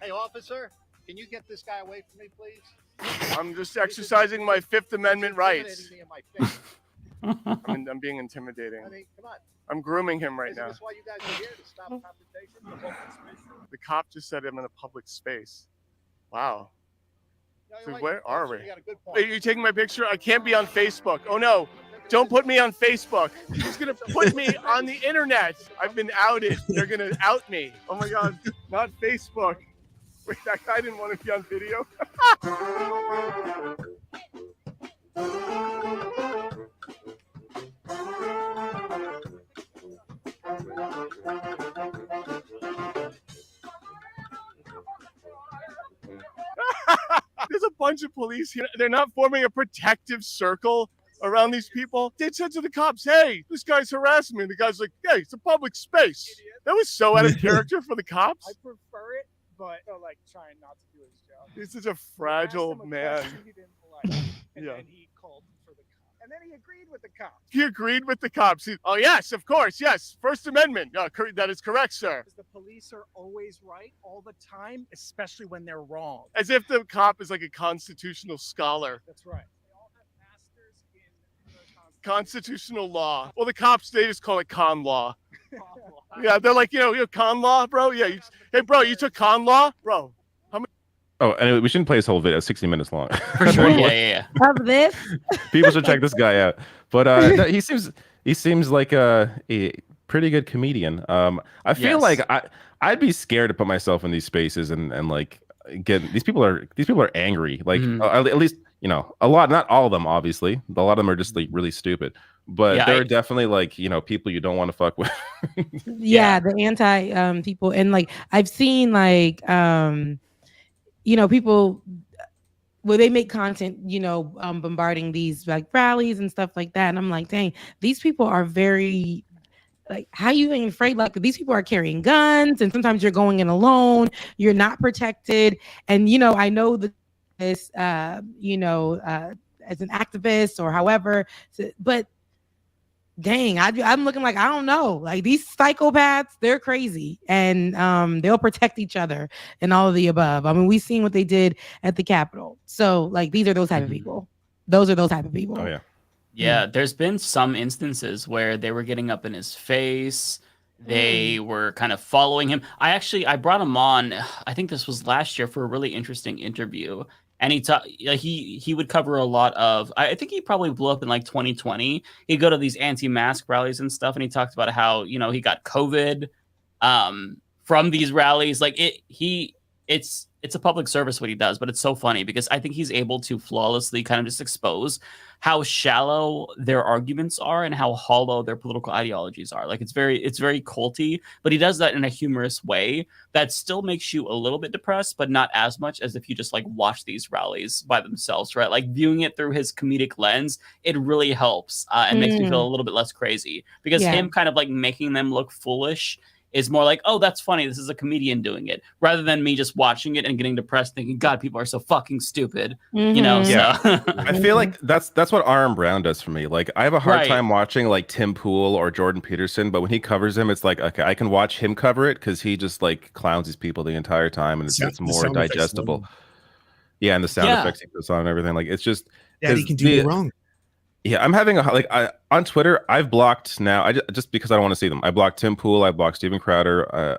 E: Hey, officer, can you get this guy away from me, please?
C: I'm just exercising my Fifth Amendment rights.
E: Me in my face.
C: I'm being intimidating.
E: I mean, come on.
C: I'm grooming him right
E: Isn't
C: now.
E: this why you guys are here, to stop confrontation?
C: The cop just said I'm in a public space. Wow.
E: No, you're
C: So
E: right.
C: where are we?
E: You got a good point.
C: Wait, you taking my picture? I can't be on Facebook. Oh no. Don't put me on Facebook. He's gonna put me on the internet. I've been outed. They're gonna out me. Oh my God, not Facebook. Wait, that guy didn't want to be on video. There's a bunch of police here. They're not forming a protective circle around these people. They said to the cops, hey, this guy's harassing me. And the guy's like, hey, it's a public space. That was so out of character for the cops.
G: I prefer it, but like trying not to do his job.
C: This is a fragile man.
G: He didn't like, and
C: Yeah.
G: then he called for the cop, and then he agreed with the cops.
C: He agreed with the cops. Oh, yes, of course. Yes. First Amendment. That is correct, sir.
G: Because the police are always right all the time, especially when they're wrong.
C: As if the cop is like a constitutional scholar.
G: That's right.
C: Constitutional law. Well, the cops, they just call it con law. Yeah, they're like, con law, bro. Yeah. Hey, bro, you took con law? Bro, how many?
K: Oh, anyway, we shouldn't play this whole video. It's 60 minutes long.
N: For sure. Yeah.
L: Of this.
K: People should check this guy out. But no, he seems like a pretty good comedian. I feel
N: Yes.
K: like I'd be scared to put myself in these spaces and like get these people are angry. Like at least a lot, not all of them, obviously. A lot of them are just like really stupid. But
N: Yeah,
K: there are definitely like people you don't want to fuck with.
L: Yeah, the anti people, and like I've seen like people where they make content, bombarding these like rallies and stuff like that, and I'm like, dang, these people are very like, how you ain't afraid? Like, these people are carrying guns, and sometimes you're going in alone, you're not protected, and I know that this as an activist or however, but dang, I'm looking like, I don't know, like these psychopaths, they're crazy, and they'll protect each other and all of the above. I mean, we've seen what they did at the Capitol, so like these are those type of people. Those are those type of people.
K: Oh yeah.
N: Yeah, there's been some instances where they were getting up in his face. They were kind of following him. I brought him on, I think this was last year, for a really interesting interview. And he would cover a lot of, I think he probably blew up in like 2020. He'd go to these anti-mask rallies and stuff, and he talked about how, he got COVID from these rallies. Like it's a public service what he does, but it's so funny because I think he's able to flawlessly kind of just expose how shallow their arguments are and how hollow their political ideologies are. Like it's very culty, but he does that in a humorous way that still makes you a little bit depressed, but not as much as if you just like watch these rallies by themselves, right? Like viewing it through his comedic lens, it really helps and makes me feel a little bit less crazy because him kind of like making them look foolish is more like, oh, that's funny, this is a comedian doing it, rather than me just watching it and getting depressed thinking, God, people are so fucking stupid.
K: Yeah.
N: So
K: I feel like that's what Aaron Brown does for me. Like I have a hard
N: Right.
K: time watching like Tim Pool or Jordan Peterson, but when he covers him, it's like, okay, I can watch him cover it because he just like clowns these people the entire time, and it's more
M: sound effects
K: digestible.
M: alone.
K: Yeah, and the sound
N: Yeah.
K: effects he puts on and everything. Like it's just
M: Daddy can do no wrong.
K: Yeah, I'm having on Twitter. I've blocked now. Just because I don't want to see them. I blocked Tim Pool. I blocked Steven Crowder.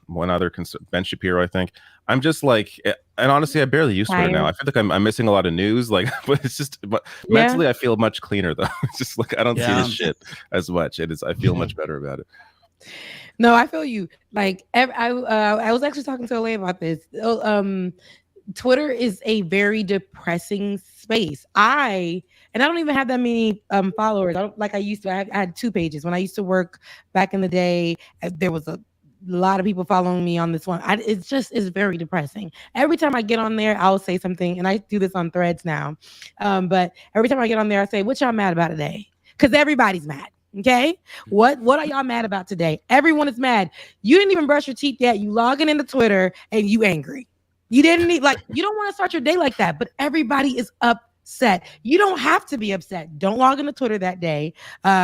K: One other Ben Shapiro. I think. I'm just like, and honestly, I barely use Twitter now. I feel like I'm missing a lot of news. Like, but it's just, but mentally, I feel much cleaner though. It's just like I don't see this shit as much. It is. I feel much better about it.
L: No, I feel you. Like I was actually talking to Elaine about this. Twitter is a very depressing space. I don't even have that many followers. I don't like I used to. I had 2 pages when I used to work back in the day. There was lot of people following me on this one. It's very depressing. Every time I get on there, I'll say something, and I do this on Threads now. But every time I get on there, I say, "What y'all mad about today?" Because everybody's mad. Okay, what are y'all mad about today? Everyone is mad. You didn't even brush your teeth yet. You logging into Twitter and you angry. You didn't need you don't want to start your day like that, but everybody is upset. You don't have to be upset. Don't log into Twitter that day.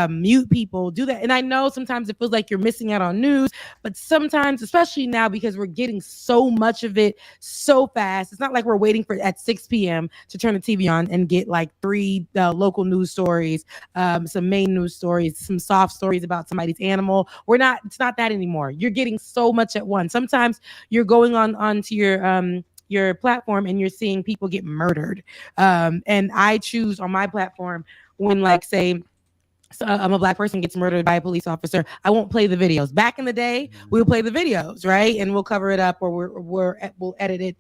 L: Mute people, do that. And I know sometimes it feels like you're missing out on news, but sometimes, especially now, because we're getting so much of it so fast, it's not like we're waiting for at 6 p.m. to turn the TV on and get like 3 local news stories, some main news stories, some soft stories about somebody's animal. It's not that anymore. You're getting so much at once. Sometimes you're going onto your platform and you're seeing people get murdered. And I choose on my platform when, like, say, I'm a Black person gets murdered by a police officer, I won't play the videos. Back in the day, we'll play the videos, right? And we'll cover it up, or we'll edit it.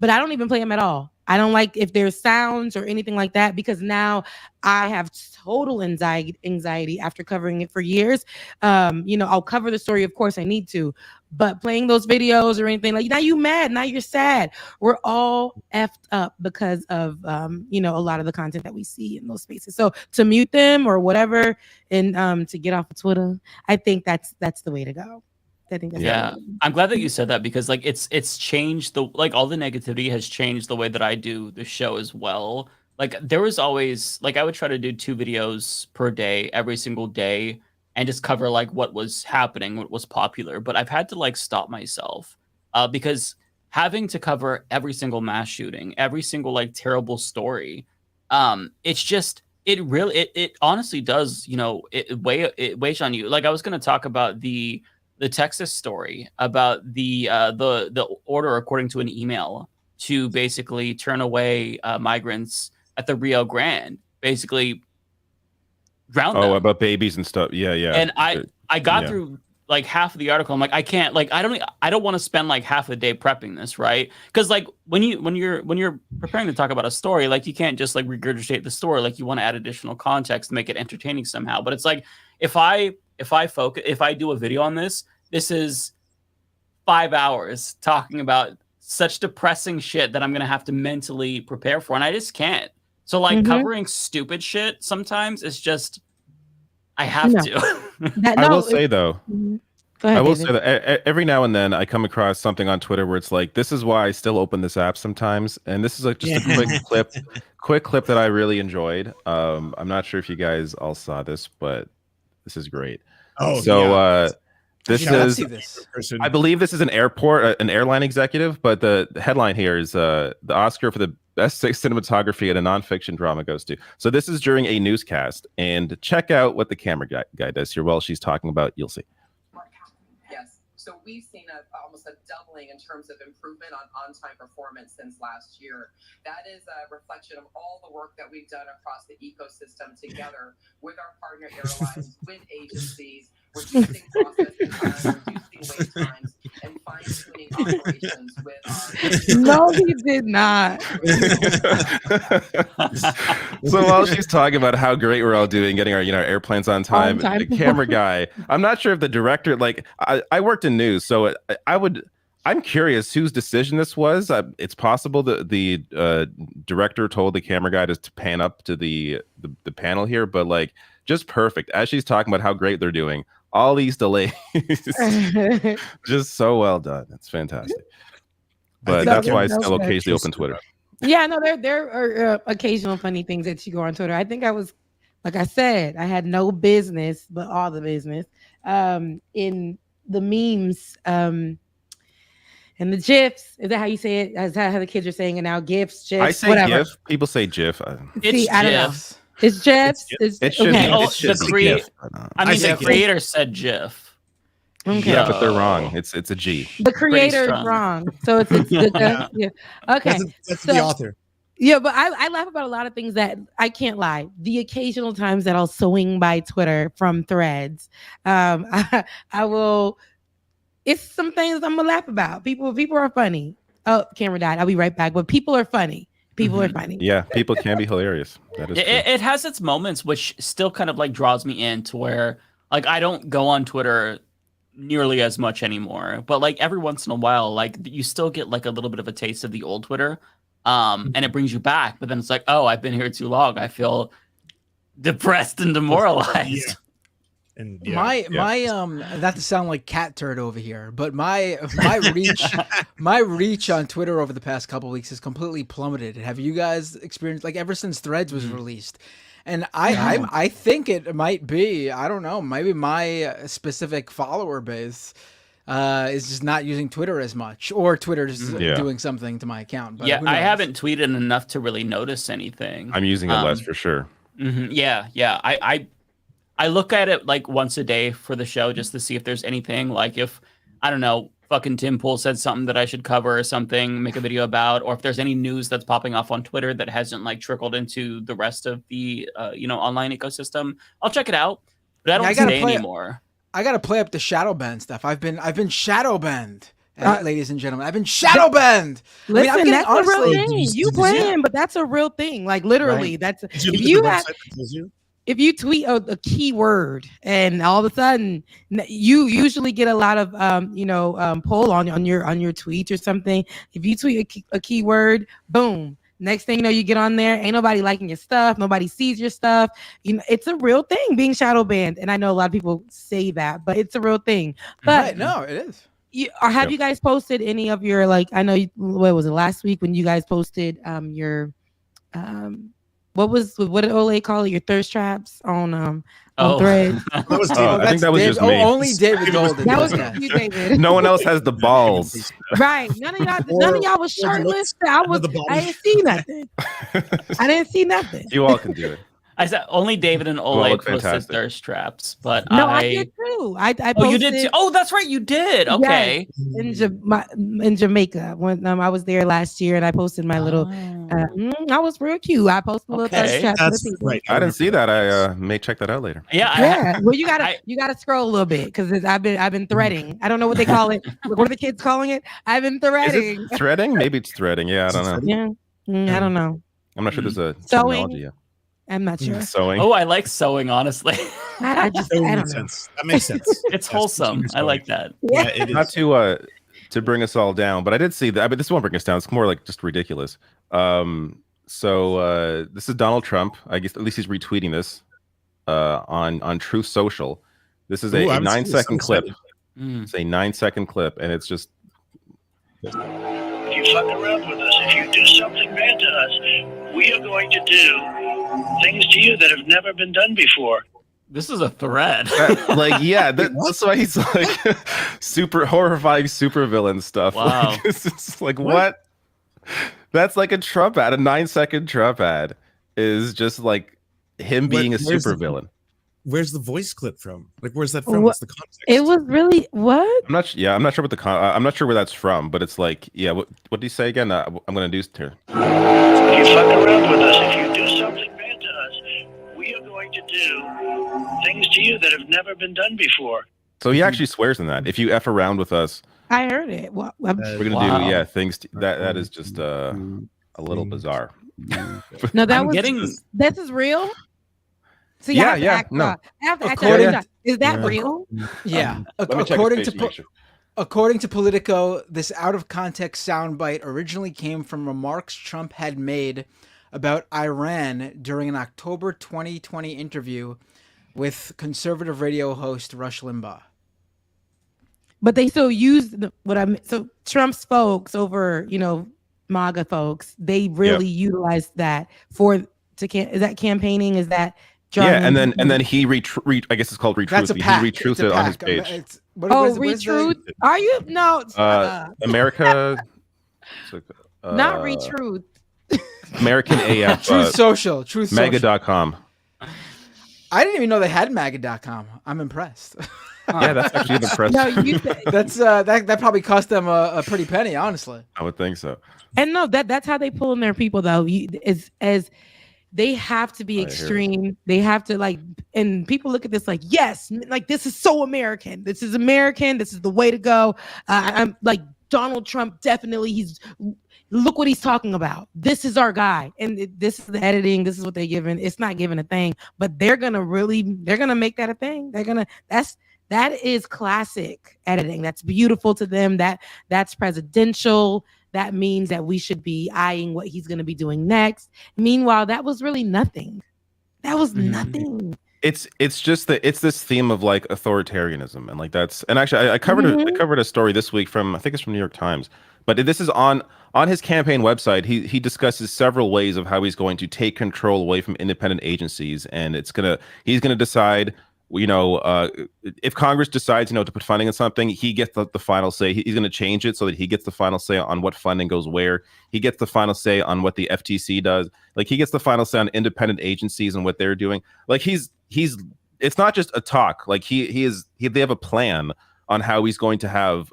L: But I don't even play them at all. I don't like if there's sounds or anything like that, because now I have total anxiety after covering it for years. I'll cover the story, of course I need to, but playing those videos or anything now you mad, now you're sad. We're all effed up because of a lot of the content that we see in those spaces. So to mute them or whatever, and to get off of Twitter, I think that's the way to go. I think that's
N: I'm glad that you said that, because it's changed all the negativity has changed the way that I do the show as well. Like, there was always I would try to do 2 videos per day every single day and just cover what was happening, what was popular. But I've had to stop myself because having to cover every single mass shooting, every single terrible story, it honestly does, it weighs on you. I was going to talk about the Texas story about the order according to an email to basically turn away migrants at the Rio Grande, basically drown them.
K: About babies and stuff. Yeah.
N: And I got through half of the article. I'm like, I can't, I don't want to spend half a day prepping this, right? Because when you're preparing to talk about a story, you can't just regurgitate the story. You want to add additional context to make it entertaining somehow. But it's if I do a video on this is 5 hours talking about such depressing shit that I'm going to have to mentally prepare for. And I just can't. So covering stupid shit sometimes is just, I have to.
K: I will say though,
L: Go ahead,
K: I will
L: David.
K: say that every now and then I come across something on Twitter where it's this is why I still open this app sometimes. And this is just a quick clip that I really enjoyed. I'm not sure if you guys all saw this, but this is great. This is, I believe this is an airline executive, but the headline here is the Oscar for the best cinematography at a nonfiction drama goes to. So this is during a newscast, and check out what the camera guy does here while she's talking about. You'll see.
H: Yes. So we've seen almost a doubling in terms of improvement on-time performance since last year. That is a reflection of all the work that we've done across the ecosystem together with our partner airlines, with agencies, reducing processing times, reducing wait times, and fine-tuning operations with our...
L: No, he did not.
K: So while she's talking about how great we're all doing, getting our airplanes on time, the camera guy, I'm not sure if the director, I worked in news, so I'm curious whose decision this was. It's possible that the director told the camera guy to pan up to the panel here, but just perfect as she's talking about how great they're doing. All these delays, just so well done. It's fantastic. But that's why I still occasionally open Twitter.
L: Yeah, no, there are occasional funny things that you go on Twitter. I think I was, like I said, I had no business, but all the business in the memes and the GIFs. Is that how you say it? Is that how the kids are saying it now? GIFs, GIFs,
K: I say
L: whatever.
K: GIF. People say GIF.
L: See, I don't know. It's GIFs.
K: It should be.
N: The creator said GIF.
L: Okay.
K: Yeah, but they're wrong. It's a G.
L: The creator is wrong. So it's yeah. Okay.
I: That's the author.
L: Yeah, but I laugh about a lot of things that I can't lie. The occasional times that I'll swing by Twitter from Threads, I will. It's some things I'm gonna laugh about. People are funny. Oh, camera died. I'll be right back. But people are funny. People are funny.
K: Yeah, people can be hilarious. That is
N: it has its moments, which still kind of draws me in to where I don't go on Twitter nearly as much anymore. But like every once in a while, like you still get like a little bit of a taste of the old Twitter, and it brings you back. But then it's like, oh, I've been here too long. I feel depressed and demoralized.
M: And
F: my not to sound like cat turd over here, but my reach on Twitter over the past couple weeks has completely plummeted. Have you guys experienced, like, ever since Threads was released? And I think it might be, I don't know, maybe my specific follower base is just not using Twitter as much, or Twitter's doing something to my account. But
N: Yeah,
F: who
N: I
F: knows?
N: haven't tweeted enough to really notice anything.
K: I'm using it less for sure.
N: Yeah. I look at it like once a day for the show just to see if there's anything, like if, I don't know, fucking Tim Pool said something that I should cover or something, make a video about, or if there's any news that's popping off on Twitter that hasn't like trickled into the rest of the online ecosystem. I'll check it out, but I don't stay anymore.
F: I gotta play up the shadow ban stuff. I've been shadow banned. Ladies and gentlemen, I've been shadow banned.
L: Listen, that's a real thing. You playing, but that's a real thing. Like literally, that's if you tweet a keyword and all of a sudden you usually get a lot of poll on your tweets or something. If you tweet a keyword, boom. Next thing you know, you get on there, ain't nobody liking your stuff, nobody sees your stuff. It's a real thing being shadow banned. And I know a lot of people say that, but it's a real thing. But
F: no, it is.
L: Have you guys posted any of your, like, I know, what was it, last week when you guys posted your what did Ole call it? Your thirst traps on Thread.
K: I think that was just me.
F: Only David Golden.
L: That was you, David.
K: No one else has the balls.
L: Right. None of y'all was shirtless. I didn't see nothing. I didn't see nothing.
K: You all can do it.
N: I said only David and Ole
K: look
N: posted
K: fantastic.
N: thirst traps, but
L: No, I did too. I posted,
N: oh, you did too. Oh, that's right, you did. Okay.
L: Yes, in Jamaica when I was there last year, and I posted my little. I was real cute. I posted a little thirst trap for the people.
K: Right. I didn't see that. I may check that out later.
L: Yeah. Well, you gotta scroll a little bit because I've been threading. I don't know what they call it. What are the kids calling it? I've been threading.
K: Is it threading? Maybe it's threading. Yeah, I don't know.
L: Yeah. I don't know.
K: I'm not sure there's a
L: Sewing.
K: terminology yet.
L: I'm not sure.
K: Sewing.
N: Oh, I like sewing, honestly.
L: I don't know.
M: That makes sense.
N: It's wholesome. I like that.
K: Yeah, it is. Not to bring us all down, but I did see that. I mean, this won't bring us down. It's more like just ridiculous. So this is Donald Trump. I guess at least he's retweeting this on Truth Social. This is a 9-second clip. It's a 9-second clip, and it's just.
D: If you fuck around with us, if you do something bad to us, we are going to do things to you that have never been done before.
N: This is a thread.
K: That's why he's like super horrifying supervillain stuff.
N: Wow.
K: Like, it's like what? That's like a Trump ad. A 9-second Trump ad is just like him being a supervillain.
M: Where's the voice clip from? Like, where's that from? What's the context?
L: It was really what?
K: I'm not sure what I'm not sure where that's from, but it's like, yeah. What do you say again? I'm gonna do here.
D: If you fuck around with us, if you do something bad to us, we are going to do things to you that have never been done before.
K: So he actually swears in that. If you F around with us,
L: I heard it. Well,
K: we're gonna do things that is just a little bizarre.
L: No, this is real. So you have to act,
K: no.
L: Is that real?
F: Yeah. According to Politico, this out-of-context soundbite originally came from remarks Trump had made about Iran during an October 2020 interview with conservative radio host Rush Limbaugh.
L: But they still use so Trump's folks over, MAGA folks, they really utilized that is that campaigning? Is that
K: and then he I guess it's called retruth.
F: That's a pack.
K: He retruths it on his page.
L: retruth? Are you no?
K: America.
L: Not retruth.
K: American AF.
F: Truth Social. Truth
K: Mega.com.
F: I didn't even know they had Maga.com. I'm impressed.
K: Yeah, that's actually impressive.
F: That probably cost them a pretty penny, honestly.
K: I would think so.
L: And no, that's how they pull in their people, though. As they have to be extreme. They have to and people look at this like, yes, like this is so American. This is American. This is the way to go. I'm like Donald Trump. Definitely, look what he's talking about. This is our guy. And this is the editing. This is what they're giving. It's not giving a thing, but they're gonna make that a thing. That is classic editing. That's beautiful to them. That's presidential. That means that we should be eyeing what he's going to be doing next. Meanwhile, that was really nothing. That was nothing.
K: It's just that it's this theme of like authoritarianism, and like that's, and actually I covered I covered a story this week from, I think it's from New York Times, but this is on his campaign website. He discusses several ways of how he's going to take control away from independent agencies, and he's gonna decide, if Congress decides, to put funding in something, he gets the final say. He's going to change it so that he gets the final say on what funding goes where. He gets the final say on what the FTC does. Like, he gets the final say on independent agencies and what they're doing. Like, it's not just a talk. Like, they have a plan on how he's going to have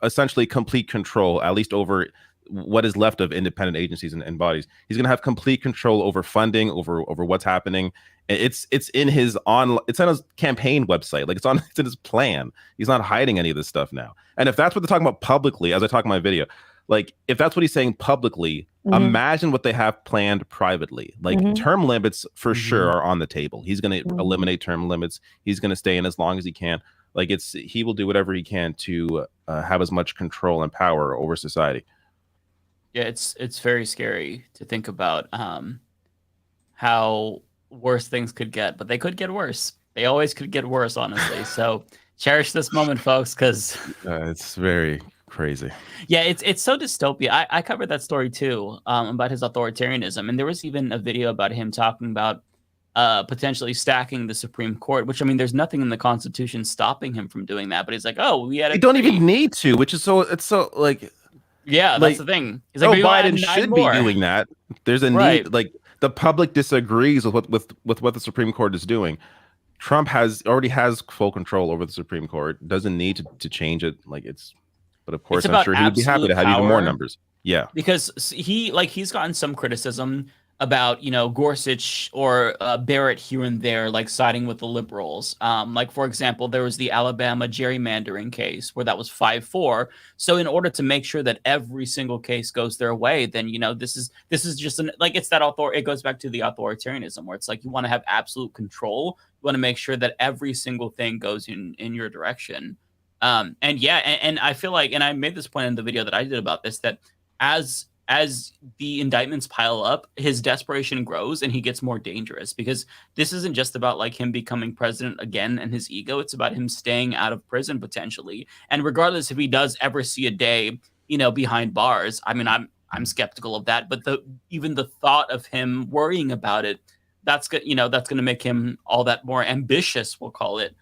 K: essentially complete control, at least over what is left of independent agencies and bodies. He's going to have complete control over funding, over what's happening. It's in his campaign website. Like, it's in his plan. He's not hiding any of this stuff now. And if that's what they're talking about publicly, as I talk in my video, like, if that's what he's saying publicly, imagine what they have planned privately. Like, term limits for sure are on the table. He's going to eliminate term limits. He's going to stay in as long as he can. Like, he will do whatever he can to have as much control and power over society.
N: Yeah, it's very scary to think about how worse things could get, but they could get worse. They always could get worse, honestly. So cherish this moment, folks, because
K: it's very crazy.
N: Yeah, it's so dystopia. I covered that story too, about his authoritarianism, and there was even a video about him talking about potentially stacking the Supreme Court, which, I mean, there's nothing in the Constitution stopping him from doing that, but he's like, oh, we had
K: They don't even need to, which is it's so like.
N: Yeah,
K: like,
N: that's the thing. He's like,
K: Biden should be doing that. There's a
N: Right.
K: need. Like, the public disagrees with what the Supreme Court is doing. Trump already has full control over the Supreme Court. Doesn't need to change it. Like, but of course,
N: It's
K: I'm
N: about
K: sure he'd be happy to have even more
N: power.
K: numbers. Yeah.
N: Because he's gotten some criticism about, Gorsuch or Barrett here and there, like siding with the liberals. Like, for example, there was the Alabama gerrymandering case where that was 5-4. So in order to make sure that every single case goes their way, then, this is just it's that it goes back to the authoritarianism, where it's like, you want to have absolute control. You want to make sure that every single thing goes in your direction. And I feel like, and I made this point in the video that I did about this, that as the indictments pile up, his desperation grows and he gets more dangerous, because this isn't just about like him becoming president again and his ego. It's about him staying out of prison potentially. And regardless if he does ever see a day, behind bars, I mean, I'm skeptical of that. But even the thought of him worrying about it, that's good. That's going to make him all that more ambitious, we'll call it.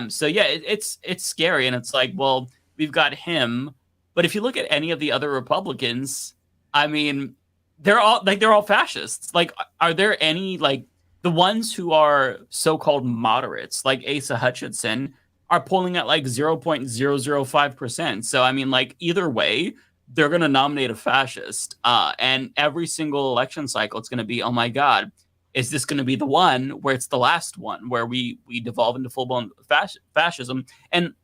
N: So yeah, it's scary. And it's like, well, we've got him, but if you look at any of the other Republicans, I mean, they're all fascists. Like, are there any, like, the ones who are so-called moderates, like Asa Hutchinson, are polling at like 0.005%. So, I mean, like, either way, they're going to nominate a fascist. And every single election cycle, it's going to be, oh my God, is this going to be the one where it's the last one where we devolve into full-blown fascism? And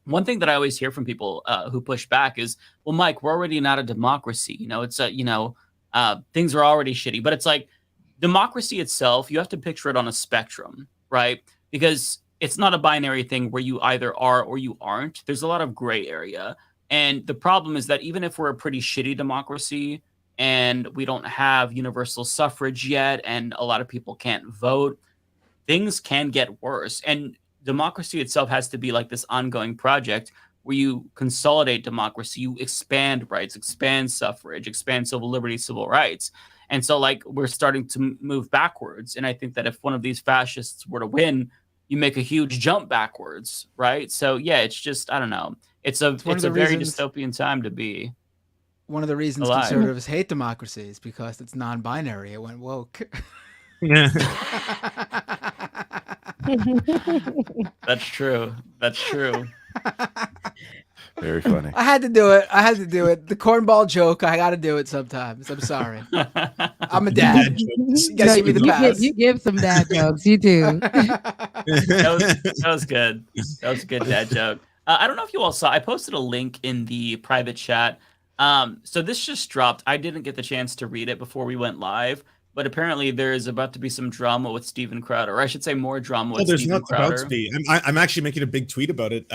N: one thing that I always hear from people who push back is, well, Mike, we're already not a democracy. It's things are already shitty. But it's like, democracy itself, you have to picture it on a spectrum, right? Because it's not a binary thing where you either are or you aren't. There's a lot of gray area. And the problem is that even if we're a pretty shitty democracy and we don't have universal suffrage yet and a lot of people can't vote, things can get worse. And democracy itself has to be like this ongoing project where you consolidate democracy, you expand rights, expand suffrage, expand civil liberties, civil rights. And so, like, we're starting to move backwards. And I think that if one of these fascists were to win, you make a huge jump backwards, right? So yeah, it's just, I don't know. It's a very dystopian time to be.
F: One of the reasons
N: alive.
F: conservatives hate democracy is because it's non-binary. It went woke.
K: Yeah.
N: That's true.
K: Very funny.
F: I had to do it. The cornball joke. I got to do it sometimes. I'm sorry. I'm a dad. You gotta give me the pass.
L: You give some dad jokes. You do.
N: That was good. That was a good dad joke. I don't know if you all saw, I posted a link in the private chat. So this just dropped. I didn't get the chance to read it before we went live, but apparently there is about to be some drama with Steven Crowder, or I should say more drama
M: Oh,
N: with
M: there's
N: Steven
M: not about
N: Crowder.
M: to be. I'm actually making a big tweet about it.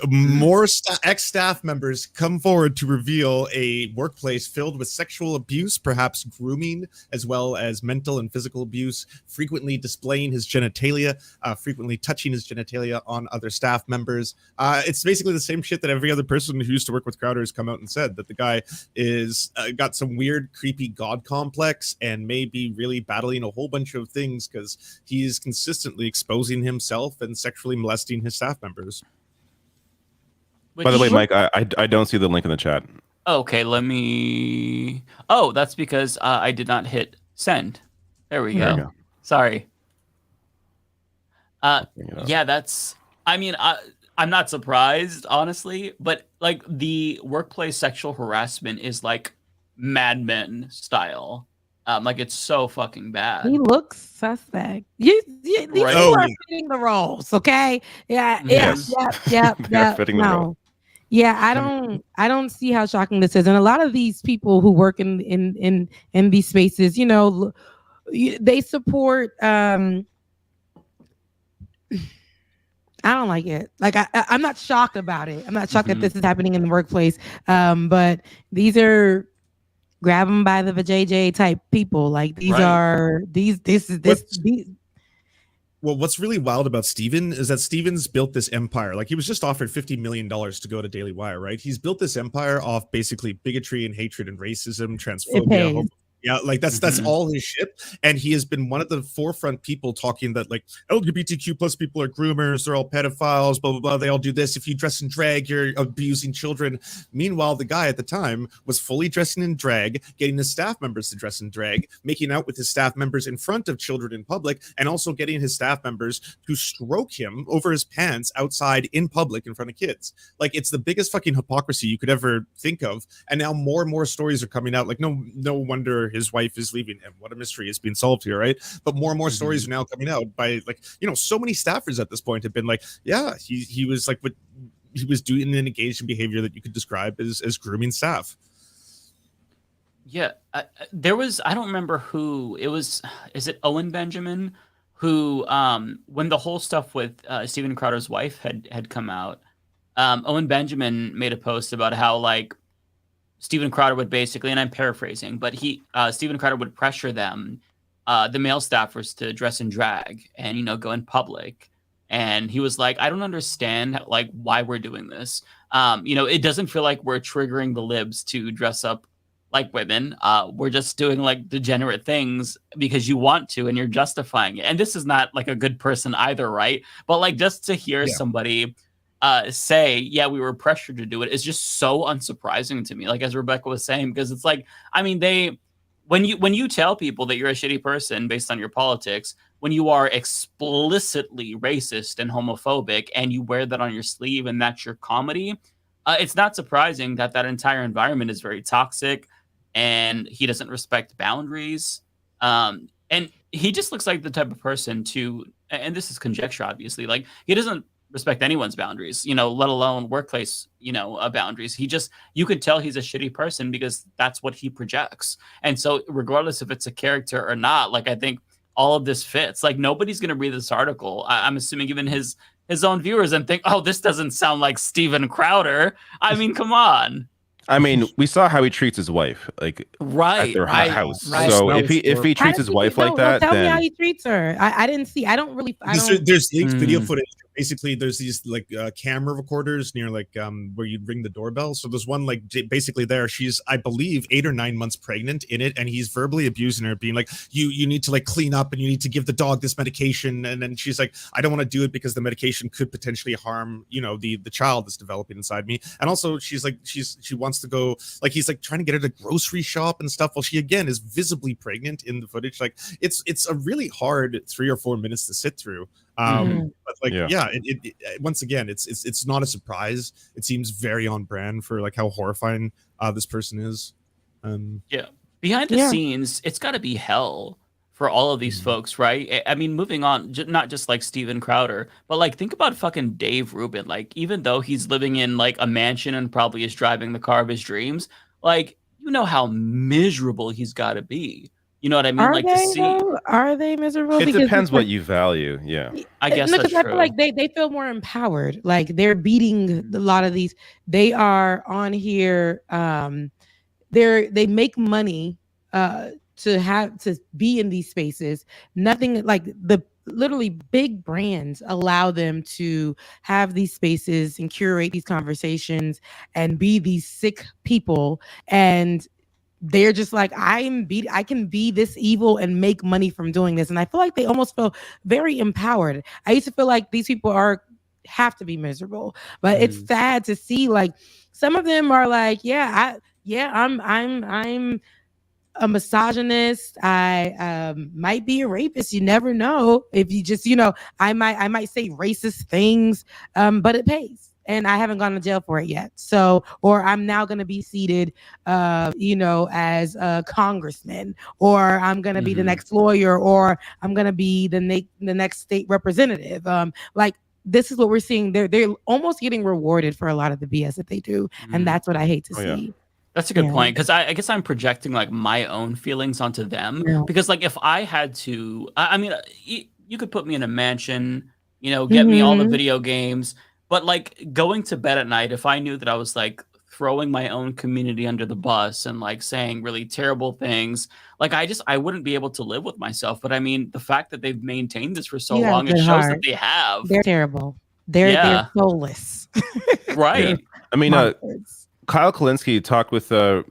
M: More ex-staff members come forward to reveal a workplace filled with sexual abuse, perhaps grooming, as well as mental and physical abuse, frequently displaying his genitalia, frequently touching his genitalia on other staff members. It's basically the same shit that every other person who used to work with Crowder has come out and said, that the guy is got some weird, creepy god complex and may be really battling a whole bunch of things because he's consistently exposing himself and sexually molesting his staff members.
K: By the way, Mike, I don't see the link in the chat.
N: Okay, let me. Oh, that's because I did not hit send. There we
K: There
N: go.
K: you go.
N: Sorry. Yeah, that's. I mean, I'm not surprised, honestly, but like the workplace sexual harassment is like Mad Men style. Like it's so fucking bad.
L: He looks suspect. These people are fitting the roles, okay? Yeah,
N: Yes.
L: yeah.
K: They're fitting the role.
L: Yeah, I don't see how shocking this is. And a lot of these people who work in these spaces, you know, they support I don't like it. Like I'm not shocked about it. I'm not shocked that this is happening in the workplace. But these are grab them by the vajayjay type people. Like these are these.
M: Well, what's really wild about Steven is that Steven's built this empire. Like he was just offered $50 million to go to Daily Wire, right? He's built this empire off basically bigotry and hatred and racism, transphobia, yeah, like that's all his shit. And he has been one of the forefront people talking that like LGBTQ plus people are groomers, they're all pedophiles, blah, blah, blah. They all do this. If you dress in drag, you're abusing children. Meanwhile, the guy at the time was fully dressing in drag, getting his staff members to dress in drag, making out with his staff members in front of children in public, and also getting his staff members to stroke him over his pants outside in public in front of kids. Like it's the biggest fucking hypocrisy you could ever think of. And now more and more stories are coming out. Like no wonder his wife is leaving him. What a mystery is being solved here, right? But more and more stories are now coming out by like, you know, so many staffers at this point have been like, yeah, he was like what he was doing an engaged in behavior that you could describe as grooming staff.
N: Yeah, there was, I don't remember who it was. Is it Owen Benjamin who, when the whole stuff with Steven Crowder's wife had come out, Owen Benjamin made a post about how like Steven Crowder would basically, and I'm paraphrasing, but Steven Crowder would pressure them, the male staffers, to dress in drag and, you know, go in public. And he was like, I don't understand like why we're doing this. You know, it doesn't feel like we're triggering the libs to dress up like women. We're just doing like degenerate things because you want to and you're justifying it. And this is not like a good person either, right? But like just to hear somebody say, yeah, we were pressured to do it is just so unsurprising to me. Like as Rebecca was saying, because it's like, I mean, when you tell people that you're a shitty person based on your politics, when you are explicitly racist and homophobic and you wear that on your sleeve and that's your comedy, it's not surprising that that entire environment is very toxic and he doesn't respect boundaries. And he just looks like the type of person to, and this is conjecture, obviously, like he doesn't respect anyone's boundaries, you know, let alone workplace, you know, boundaries. You could tell he's a shitty person because that's what he projects. And so regardless if it's a character or not, like I think all of this fits. Like nobody's going to read this article, I'm assuming even his own viewers, and think, oh, this doesn't sound like Steven Crowder. I mean, come on.
K: I mean, we saw how he treats his wife, like at their house.
L: Right.
K: So if he treats his wife like that,
L: tell me
K: then
L: how he treats her. I didn't see. I don't really.
M: There's leaked video footage. Basically, there's these like camera recorders near like where you'd ring the doorbell. So there's one like basically there. She's, I believe, 8 or 9 months pregnant in it, and he's verbally abusing her, being like, you need to like clean up and you need to give the dog this medication. And then she's like, I don't want to do it because the medication could potentially harm, you know, the child that's developing inside me. And also she's like, she wants to go, like he's like trying to get her to grocery shop and stuff while she again is visibly pregnant in the footage. Like it's a really hard 3 or 4 minutes to sit through. But like it once again it's not a surprise. It seems very on brand for like how horrifying this person is.
N: Behind the scenes, it's got to be hell for all of these folks, right? I mean, moving on, not just like Steven Crowder, but like think about fucking Dave Rubin. Like even though he's living in like a mansion and probably is driving the car of his dreams, like you know how miserable he's got to be. You know what I mean?
L: Are
N: Like
L: they
N: to see.
L: though? Are they miserable?
K: It
L: Because it's
K: depends what
L: like,
K: you value. Yeah.
N: I guess
L: no,
N: that's
L: because I feel
N: true.
L: like they feel more empowered. Like they're beating a lot of these. They are on here. They make money to be in these spaces. Nothing like the literally big brands allow them to have these spaces and curate these conversations and be these sick people, and they're just like, I can be this evil and make money from doing this. And I feel like they almost feel very empowered. I used to feel like these people have to be miserable, but it's sad to see like some of them are like, I'm a misogynist. I might be a rapist. You never know. If you just, I might say racist things, but it pays. And I haven't gone to jail for it yet. So, or I'm now going to be seated, as a congressman, or I'm going to be the next lawyer, or I'm going to be the next state representative. Like this is what we're seeing. They're almost getting rewarded for a lot of the BS that they do, and that's what I hate to see.
N: That's a good point, because I guess I'm projecting like my own feelings onto them. Because like if I had to, I mean, you could put me in a mansion, get me all the video games, but like going to bed at night, if I knew that I was like throwing my own community under the bus and like saying really terrible things, like I wouldn't be able to live with myself. But I mean, the fact that they've maintained this for so
L: You have a
N: long, it
L: good
N: shows
L: heart.
N: that they have.
L: They're terrible. They're soulless.
N: Right.
K: Yeah. I mean, Kyle Kalinske talked with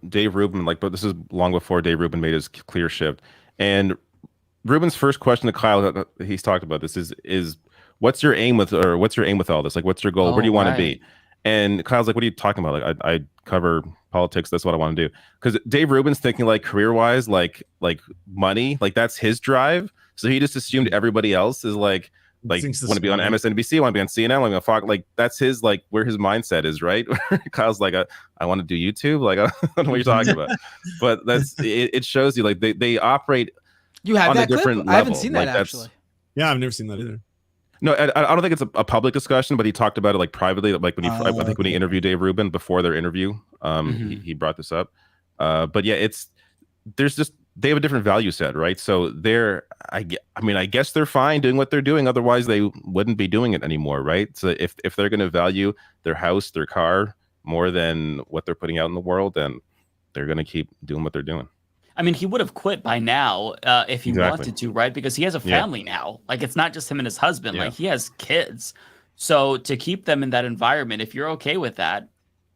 K: Dave Rubin, but this is long before Dave Rubin made his clear shift. And Rubin's first question to Kyle, he's talked about this, is what's your aim with all this? Like, what's your goal? Where do you want to be? And Kyle's like, what are you talking about? Like, I cover politics. That's what I want to do. Because Dave Rubin's thinking like career-wise, like money, like that's his drive. So he just assumed everybody else is like want to be on MSNBC, want to be on CNN, want to be on Fox. Like that's his where his mindset is, right? Kyle's like, I want to do YouTube. Like I don't know what you're talking about, but that's it shows you like they operate.
F: You have
K: on
F: that
K: a different
F: clip?
K: level.
F: I haven't seen that
K: like,
F: actually.
M: Yeah, I've never seen that either.
K: No, I don't think it's a public discussion, but he talked about it like privately, like when I think when he interviewed Dave Rubin before their interview, he brought this up. But yeah, they have a different value set, right? So I guess they're fine doing what they're doing. Otherwise, they wouldn't be doing it anymore, right? So if they're going to value their house, their car more than what they're putting out in the world, then they're going to keep doing what they're doing.
N: I mean, he would have quit by now if he wanted to, right? Because he has a family now. Like, it's not just him and his husband. Like, he has kids. So to keep them in that environment, if you're okay with that,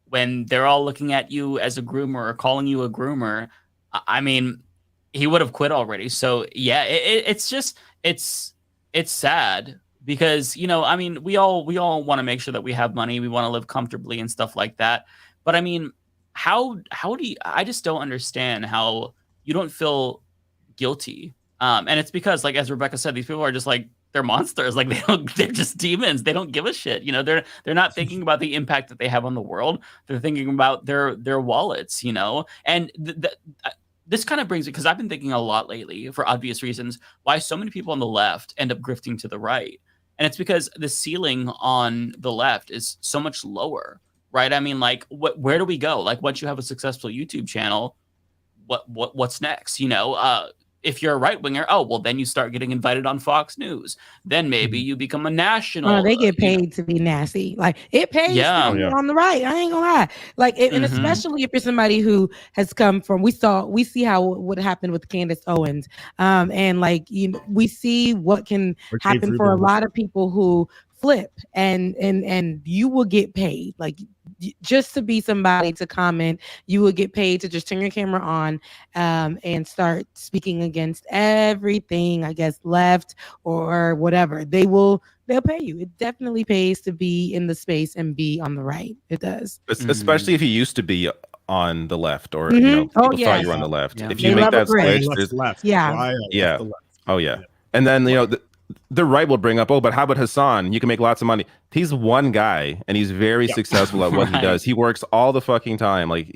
N: when they're all looking at you as a groomer or calling you a groomer, I mean, he would have quit already. So yeah, it's sad because, I mean, we all want to make sure that we have money. We want to live comfortably and stuff like that. But I mean, how do you, I just don't understand how you don't feel guilty. And it's because, like, as Rebecca said, these people are just like, they're monsters. Like they're just demons. They don't give a shit. They're not thinking about the impact that they have on the world. They're thinking about their wallets, and this kind of brings it, because I've been thinking a lot lately, for obvious reasons, why so many people on the left end up grifting to the right. And it's because the ceiling on the left is so much lower, right? I mean, like, where do we go? Like, once you have a successful YouTube channel, what's next? If you're a right winger, then you start getting invited on Fox News. Then maybe you become a national.
L: They get paid to be nasty. Like, it pays to be on the right. I ain't gonna lie. Like, and especially if you're somebody who has come from, we see what happened with Candace Owens, and like, we see what can happen for a lot of people who flip, and you will get paid, like, just to be somebody to comment. You will get paid to just turn your camera on and start speaking against everything, I guess, left or whatever. They'll pay you. It definitely pays to be in the space and be on the right. It does.
K: Especially if you used to be on the left, or people thought you were on the left. If you make that switch, and then the right will bring up, but how about Hassan? You can make lots of money. He's one guy, and he's very successful at what he does. He works all the fucking time. Like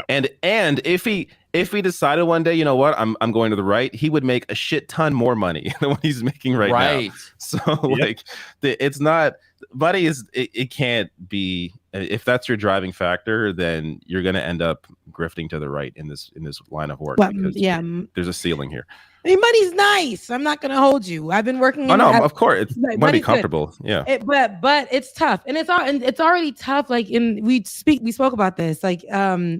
K: and if he decided one day, you know what, I'm going to the right, he would make a shit ton more money than what he's making right now. So like, it's not buddy, it can't be. If that's your driving factor, then you're going to end up grifting to the right in this line of work,
L: But
K: because
L: yeah,
K: there's a ceiling here.
L: I mean, money's nice. I'm not gonna hold you. I've been working.
K: Oh no,
L: at,
K: of course, it's want to be
L: money's good.
K: comfortable. Yeah.
L: But it's tough, and it's already tough. Like we spoke about this. Like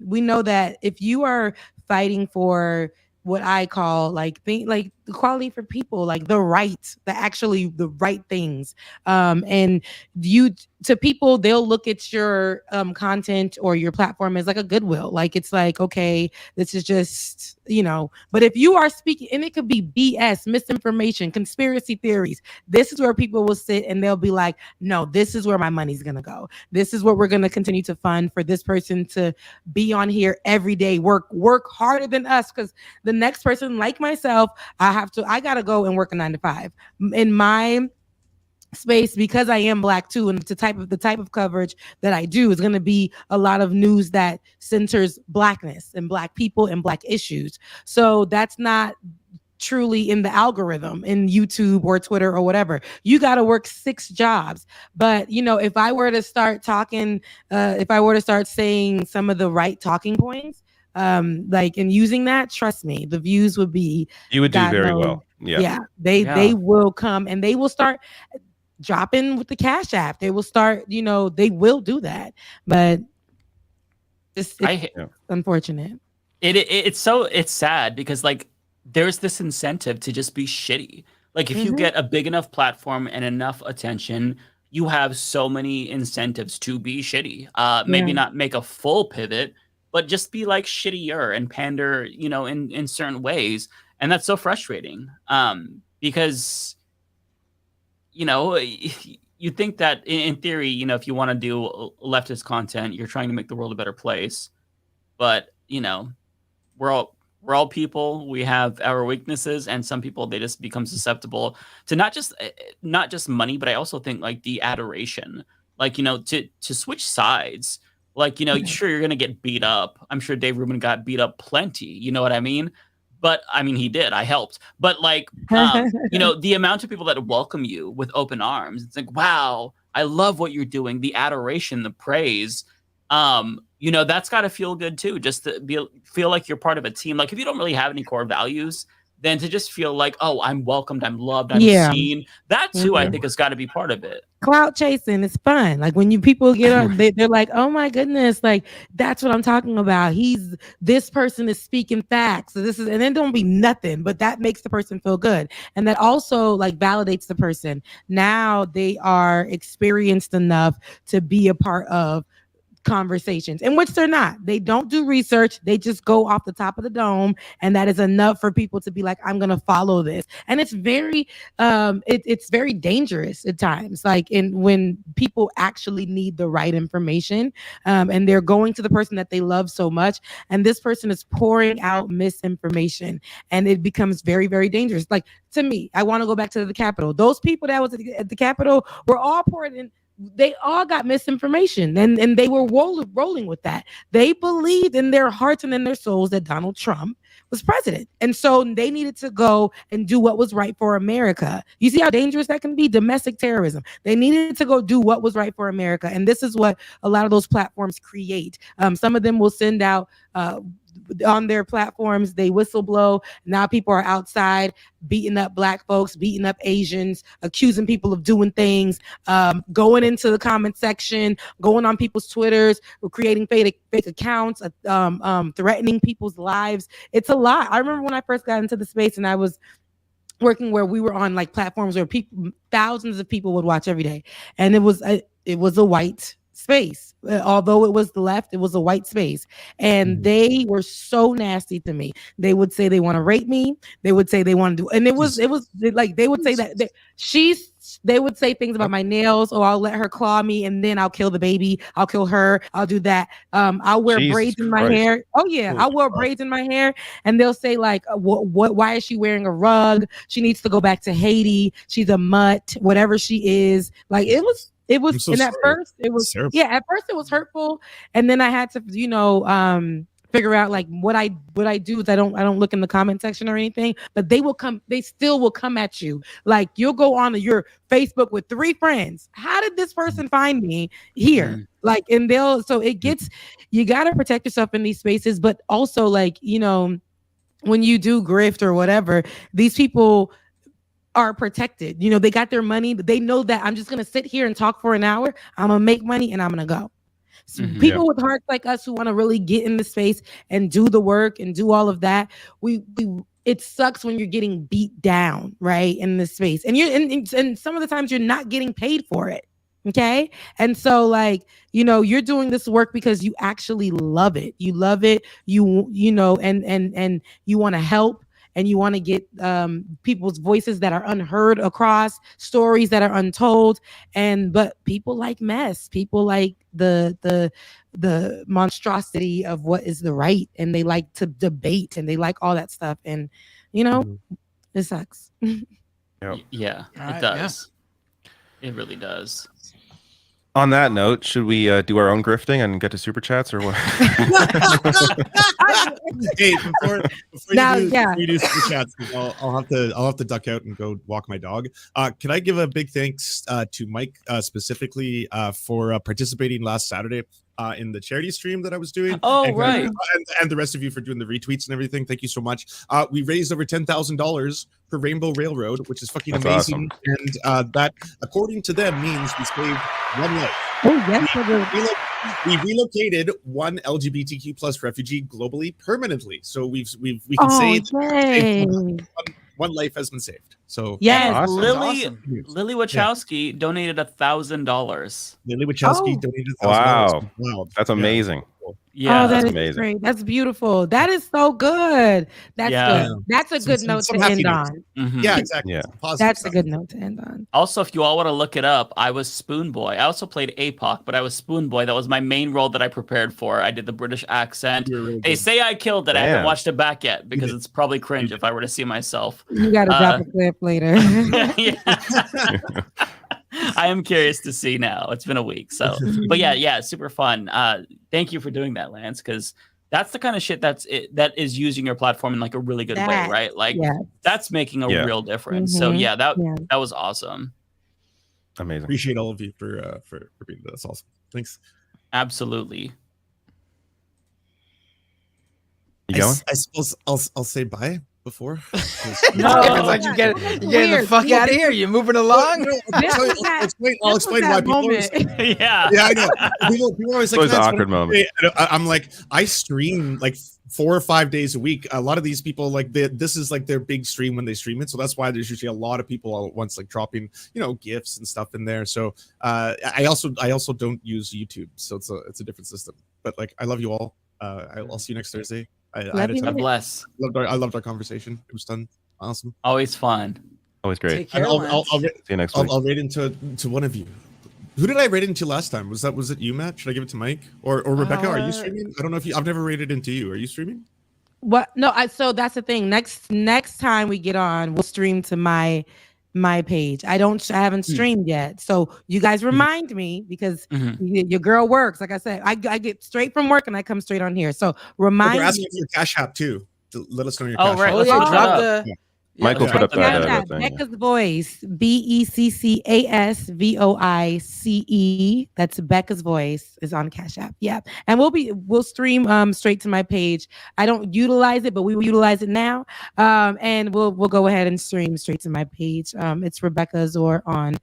L: we know that if you are fighting for what I call like equality for people, like the right things, and to people, they'll look at your content or your platform as like a goodwill. Like it's like, okay, this is just, but if you are speaking, and it could be BS, misinformation, conspiracy theories, this is where people will sit and they'll be like, no, this is where my money's going to go. This is what we're going to continue to fund for this person to be on here every day, work harder than us. Because the next person like myself, I got to go and work a 9 to 5 in my space, because I am Black too, and the type of coverage that I do is going to be a lot of news that centers Blackness and Black people and Black issues. So that's not truly in the algorithm in YouTube or Twitter or whatever. You got to work 6 jobs. But if I were to start talking, if I were to start saying some of the right talking points, like and using that, trust me, the views would be.
K: You would do very well. Yeah.
L: They will come and they will start dropping with the Cash App. They will start, they will do that. But it's unfortunate.
N: It's sad because like there's this incentive to just be shitty. Like if you get a big enough platform and enough attention, you have so many incentives to be shitty. Maybe not make a full pivot, but just be like shittier and pander, in certain ways. And that's so frustrating. Because you think that in theory, if you want to do leftist content, you're trying to make the world a better place. But, we're all people. We have our weaknesses, and some people, they just become susceptible to not just money, but I also think like the adoration, like, to switch sides. Like, sure, you're going to get beat up. I'm sure Dave Rubin got beat up plenty. You know what I mean? But I mean, he did. I helped. But like, the amount of people that welcome you with open arms, it's like, wow, I love what you're doing. The adoration, the praise, that's got to feel good too. Just to feel like you're part of a team. Like if you don't really have any core values, then to just feel like, oh, I'm welcomed, I'm loved, I'm seen. That too, I think has got to be part of it.
L: Clout chasing is fun. Like when people get on, they're like, oh my goodness, like that's what I'm talking about. This person is speaking facts. So and then don't be nothing, but that makes the person feel good. And that also like validates the person. Now they are experienced enough to be a part of conversations, in which they're not. They don't do research. They just go off the top of the dome, and that is enough for people to be like, I'm gonna follow this. And it's very it's very dangerous at times, like when people actually need the right information, and they're going to the person that they love so much, and this person is pouring out misinformation, and it becomes very, very dangerous. Like to me, I want to go back to the Capitol. Those people that was at the Capitol were all poured in. They all got misinformation, and they were rolling with that. They believed in their hearts and in their souls that Donald Trump was president. And so they needed to go and do what was right for America. You see how dangerous that can be? Domestic terrorism. They needed to go do what was right for America. And this is what a lot of those platforms create. Some of them will send out on their platforms, they whistle blow. Now people are outside beating up Black folks, beating up Asians, accusing people of doing things, going into the comment section, going on people's Twitters, creating fake accounts, threatening people's lives. It's a lot. I remember when I first got into the space and I was working where we were on like platforms where thousands of people would watch every day, and it was a white space. Although it was the left, it was a white space, and they were so nasty to me. They would say they want to rape me. They would say they want to do, and it was like they would say that they would say things about my nails. Oh, I'll let her claw me, and then I'll kill the baby. I'll kill her. I'll do that. I'll wear braids in my hair. Oh yeah, I'll wear braids in my hair, and they'll say like, what? Why is she wearing a rug? She needs to go back to Haiti. She's a mutt. Whatever she is, like it was. So and at first it was terrible. At first it was hurtful, and then I had to figure out like what I do is I don't look in the comment section or anything, but they still will come at you. Like you'll go on your Facebook with 3 friends. How did did this person find me here? Like, and so it gets, you got to protect yourself in these spaces, but also like, when you do grift or whatever, these people are protected. They got their money. They know that I'm just going to sit here and talk for an hour. I'm going to make money and I'm going to go. So people with hearts like us who want to really get in the space and do the work and do all of that, it sucks when you're getting beat down, right, in this space, and and some of the times you're not getting paid for it. Okay, and so like you're doing this work because you actually love it. You love it. And you want to help. And you want to get people's voices that are unheard across, stories that are untold, but people like mess. People like the monstrosity of what is the right, and they like to debate, and they like all that stuff, and it sucks.
N: Yeah,
F: Right,
N: it does. It really does.
K: On that note, should we do our own grifting and get to super chats or what?
M: Hey, before
L: Now,
M: you do super chats, I'll have to duck out and go walk my dog. Can I give a big thanks to Mike specifically for participating last Saturday in the charity stream that I was doing?
N: Oh,
M: and,
N: right.
M: and the rest of you for doing the retweets and everything. Thank you so much. We raised over $10,000 for Rainbow Railroad, which is fucking
K: That's
M: amazing.
K: awesome.
M: And that, according to them, means we saved one life.
L: Oh, yes,
M: We relocated one LGBTQ plus refugee globally permanently. So we can say that one life has been saved. So
L: yes,
K: awesome.
N: Lily Wachowski donated $1,000.
M: Lily Wachowski donated $1,000.
K: Wow, that's amazing.
N: Yeah,
L: that
K: that's
L: is
K: amazing.
L: great. That's beautiful. That is so good. That's good. That's a good note to end on.
M: Yeah, exactly.
K: Yeah.
L: That's a good note to end on.
N: Also, if you all want to look it up, I was Spoon Boy. I also played APOC, but I was Spoon Boy. That was my main role that I prepared for. I did the British accent. They say I killed it. I haven't
K: Damn.
N: watched it back yet because it's probably cringe if I were to see myself.
L: You got to drop a clip later.
N: I am curious to see now. It's been a week. So, but yeah, super fun. Thank you for doing that, Lance, because that's the kind of shit that is using your platform in like a really good way, right? Like that's making a real difference. So yeah, that was awesome.
K: Amazing.
M: Appreciate all of you for being there. That's awesome. Thanks.
N: Absolutely.
K: You going?
M: I suppose I'll say bye before.
F: No, it's like you're getting the fuck out of here. You're moving along.
M: I'll explain why people.
N: Yeah,
M: I know. People always like.
K: It's always an awkward moment.
M: I'm like, I stream like 4 or 5 days a week. A lot of these people this is like their big stream when they stream it, so that's why there's usually a lot of people all at once like dropping gifts and stuff in there. So I also don't use YouTube, so it's a different system. But like, I love you all. I'll see you next Thursday. I had a ton.
N: Bless.
M: I loved our conversation. It was fun. Awesome.
N: Always fun.
K: Always great.
F: Take care,
M: I'll
K: See you next week.
M: I'll rate into one of you. Who did I rate into last time? Was it you, Matt? Should I give it to Mike or Rebecca? Are you streaming? I don't know if I've never rated into you. Are you streaming?
L: What? No, so that's the thing. Next time we get on, we'll stream to my page. I haven't streamed yet, so you guys remind me because your girl works. Like I said, I get straight from work and I come straight on here. So remind
M: We're asking
L: me.
M: for your Cash App too. Let us know your
N: Oh,
M: Cash
N: right.
M: App.
N: Let's
F: drop the.
M: Yeah.
K: Michael put up that thing.
L: Becca's Voice, BECCASVOICE. That's Becca's Voice is on Cash App. Yeah, and we'll stream straight to my page. I don't utilize it, but we will utilize it now. And we'll go ahead and stream straight to my page. It's Rebecca Azor on.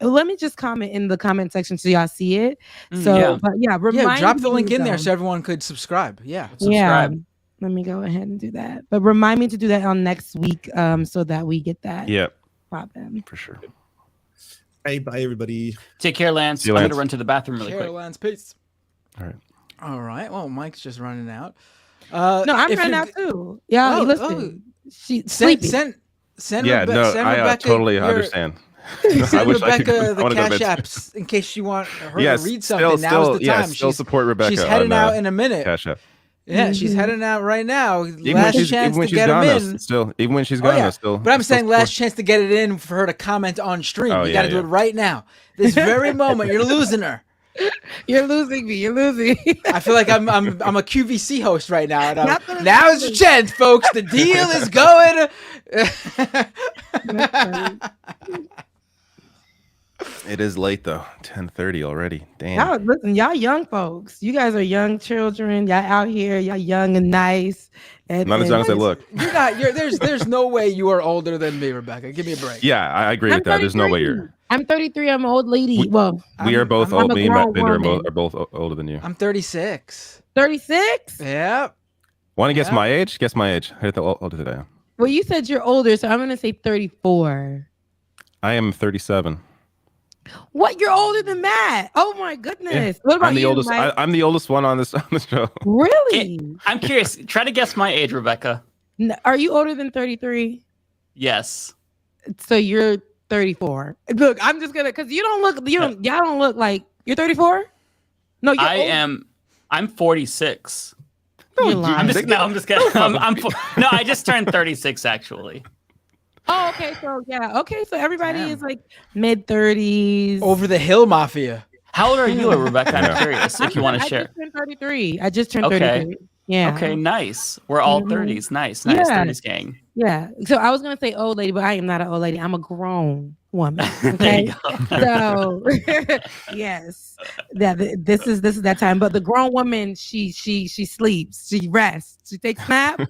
L: Let me just comment in the comment section so y'all see it. So, but remind
F: drop the
L: me
F: link in there
L: though.
F: so everyone could subscribe. Yeah,
L: Yeah. Let me go ahead and do that. But remind me to do that on next week so that we get that.
K: Yep.
L: Problem.
K: For sure.
M: Hey, bye everybody.
N: Take care, Lance.
K: See you,
N: I'm
K: Lance.
N: gonna run to the bathroom really quick.
F: Lance, peace.
K: All
F: right. Well, Mike's just running out.
L: No, I'm
F: if
L: running
F: you're-
L: out too. Yeah, listen. She's
F: Send
L: sleepy.
F: send
K: Yeah,
F: Rebecca.
K: no,
F: Send
K: I
F: Rebecca
K: totally
F: your-
K: understand.
F: Send
K: wish I could-
F: Rebecca
K: I
F: the
K: wanna go
F: Cash
K: bed.
F: Apps in case you want her
K: Yes,
F: to read something.
K: still,
F: Now's the time.
K: still support Rebecca.
F: She's heading
K: on,
F: out in a minute.
K: Cash App.
F: Yeah, she's heading out right now.
K: Even
F: Last
K: when
F: chance to
K: she's
F: get
K: gone,
F: them
K: though,
F: in.
K: still, even when she's gone, though, still.
F: But I'm
K: still
F: saying last chance to get it in for her to comment on stream.
K: Oh,
F: You
K: yeah,
F: got to do
K: yeah.
F: it right now. This very moment, you're losing her.
L: You're losing me. You're losing.
F: I feel like I'm a QVC host right now. And now's your chance, folks. The deal is going.
K: It is late though. 10:30 already. Damn.
L: Y'all listen, y'all young folks. You guys are young children. Y'all out here. Y'all young and nice. And,
K: Not as young as I look.
F: There's no way you are older than me, Rebecca. Give me a break.
K: Yeah, I agree with that. There's no way you're.
L: I'm 33. I'm an old lady.
K: We are both old.
L: I'm a
K: Me and Matt
L: grown
K: Binder
L: woman.
K: are both older than you.
F: I'm 36.
L: 36?
F: Yep.
K: Want to guess my age? Guess my age. How older today?
L: Well, you said you're older, so I'm gonna say 34.
K: I am 37.
L: What? You're older than Matt? Oh my goodness. What about
K: I'm the
L: you,
K: oldest.
L: Mike?
K: I'm the oldest one on this show.
L: Really?
N: I'm curious. Try to guess my age, Rebecca.
L: Are you older than 33?
N: Yes.
L: So you're 34. Look, I'm just gonna because y'all don't look like you're 34. No, you're
N: I
L: old.
N: am. I'm 46.
L: You're lying.
N: I'm just kidding. No, I just turned 36 actually.
L: Oh, okay. So yeah, okay. So everybody is like mid 30s.
F: Over the hill mafia.
N: How old are you, Rebecca? I'm curious if you want to
L: I
N: share.
L: just turned 33. I just turned
N: Okay.
L: 33. Yeah.
N: Okay, nice. We're all
L: Mhm.
N: 30s. Nice.
L: Yeah.
N: 30s gang.
L: Yeah. So I was gonna say old lady, but I am not an old lady. I'm a grown woman.
N: There
L: Okay.
N: you go.
L: So yes, this is that time. But the grown woman, she sleeps, she rests, she takes naps.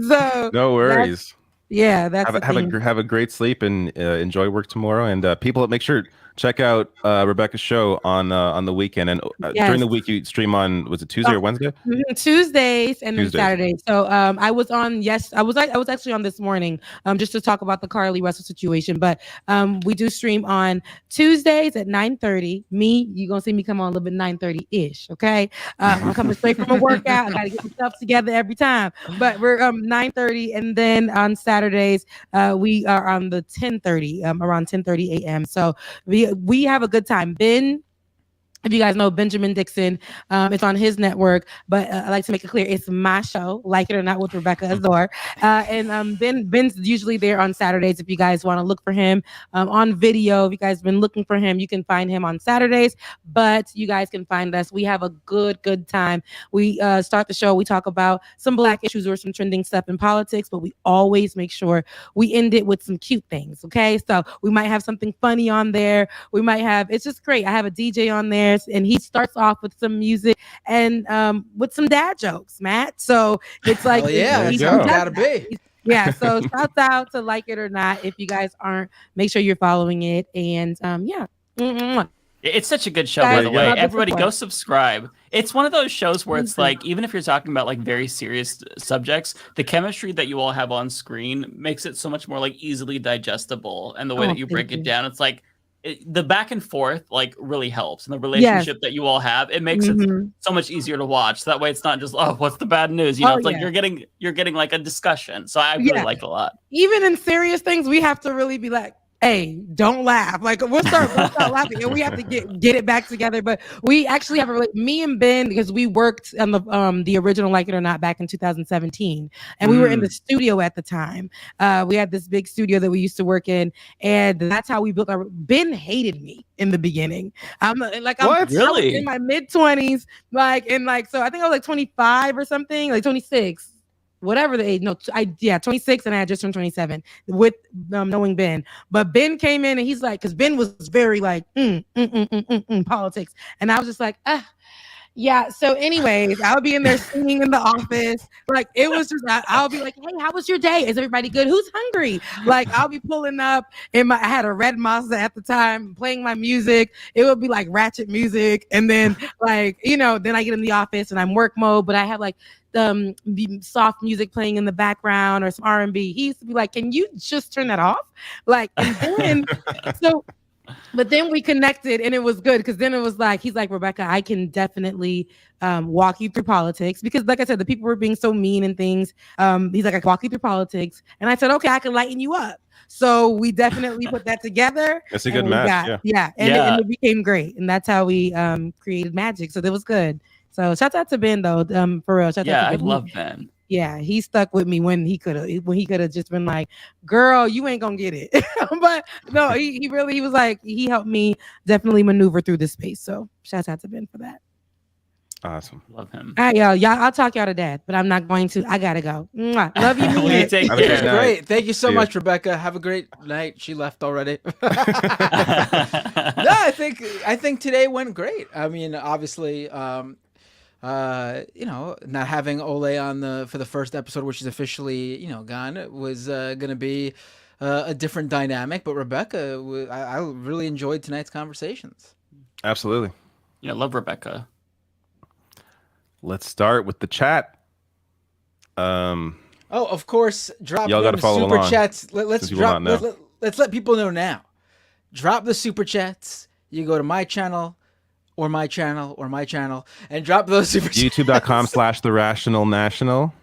L: So
K: No worries.
L: that's the
K: have
L: thing.
K: a great sleep and enjoy work tomorrow. And people, make sure check out Rebecca's show on the weekend and during the week you stream on. Was it Tuesday or Wednesday?
L: Tuesdays and then
K: Tuesdays.
L: Saturdays. So I was on. I was actually on this morning just to talk about the Carly Russell situation. But we do stream on Tuesdays at 9:30. You gonna see me come on a little bit 9:30 ish. Okay, I'm coming straight from a workout. I gotta get myself together every time. But we're 9:30, and then on Saturdays we are on the 10:30 around 10:30 a.m. So we have a good time. If you guys know Benjamin Dixon, it's on his network, but I like to make it clear it's my show, Like It or Not with Rebecca Azor. And Ben's usually there on Saturdays if you guys want to look for him on video. If you guys been looking for him, you can find him on Saturdays, but you guys can find us. We have a good time. We start the show, we talk about some Black issues or some trending stuff in politics, but we always make sure we end it with some cute things, okay? So we might have something funny on there. We might have, it's just great. I have a DJ on there, and he starts off with some music and with some dad jokes, Matt. So it's like,
F: Gotta be.
L: Yeah. So shout out to Like It or Not. If you guys aren't, make sure you're following it. And yeah. Mm-hmm.
N: It's such a good show, by the way. Everybody go subscribe. It's one of those shows where it's like, even if you're talking about like very serious subjects, the chemistry that you all have on screen makes it so much more like easily digestible. And the way that you break it down, it's like, the back and forth like really helps, and the relationship that you all have, it makes it so much easier to watch. So that way it's not just, oh, what's the bad news? You know, it's like you're getting like a discussion. So I really like it a lot.
L: Even in serious things, we have to really be like, hey, don't laugh. Like we'll start laughing, and we have to get it back together. But we actually have me and Ben, because we worked on the original Like It or Not back in 2017, and we were in the studio at the time. We had this big studio that we used to work in, and that's how we built our. Ben hated me in the beginning. I was in my mid-20s, so I think I was like 25 or something, like 26. Whatever the age, 26, and I had just turned 27 with knowing Ben. But Ben came in and he's like, because Ben was very like politics, and I was just like, yeah. So, anyways, I would be in there singing in the office. Like it was just, I'll be like, hey, how was your day? Is everybody good? Who's hungry? Like I'll be pulling up I had a red Mazda at the time, playing my music. It would be like ratchet music, and then then I get in the office and I'm work mode, but I have like soft music playing in the background or some R&B. He used to be like, can you just turn that off? Like, and then but then we connected, and it was good, because then it was like, he's like, Rebecca, I can definitely walk you through politics, because like I said, the people were being so mean and things. He's like, I can walk you through politics, and I said, okay, I can lighten you up. So we definitely put that together.
K: That's a good match.
L: And it became great, and that's how we created magic. So that was good. So shout out to Ben though, for real. Shout out to Ben.
N: I love Ben.
L: Yeah, he stuck with me when he could have just been like, girl, you ain't gonna get it. But no, he was like, he helped me definitely maneuver through this space. So shout out to Ben for that.
K: Awesome.
N: Love him.
L: All right, y'all. I'll talk y'all to death, but I'm not going to. I gotta go. Mwah. Love you.
N: Well, you take
K: Have a good
N: care.
K: night.
F: Great. Thank you so
K: See ya.
F: much, Rebecca. Have a great night. She left already. No, I think today went great. I mean, obviously, not having Ole on for the first episode, which is officially, gone, was going to be a different dynamic. But Rebecca, I really enjoyed tonight's conversations.
K: Absolutely.
N: Yeah, love Rebecca.
K: Let's start with the chat.
F: Oh, of course, drop
K: Y'all
F: them
K: gotta follow
F: super
K: along,
F: chats. Let's
K: since you will
F: drop.
K: not know.
F: Let's let people know now. Drop the super chats. You go to my channel, or my channel, or my channel, and drop those super chats.
K: YouTube.com/TheRationalNational.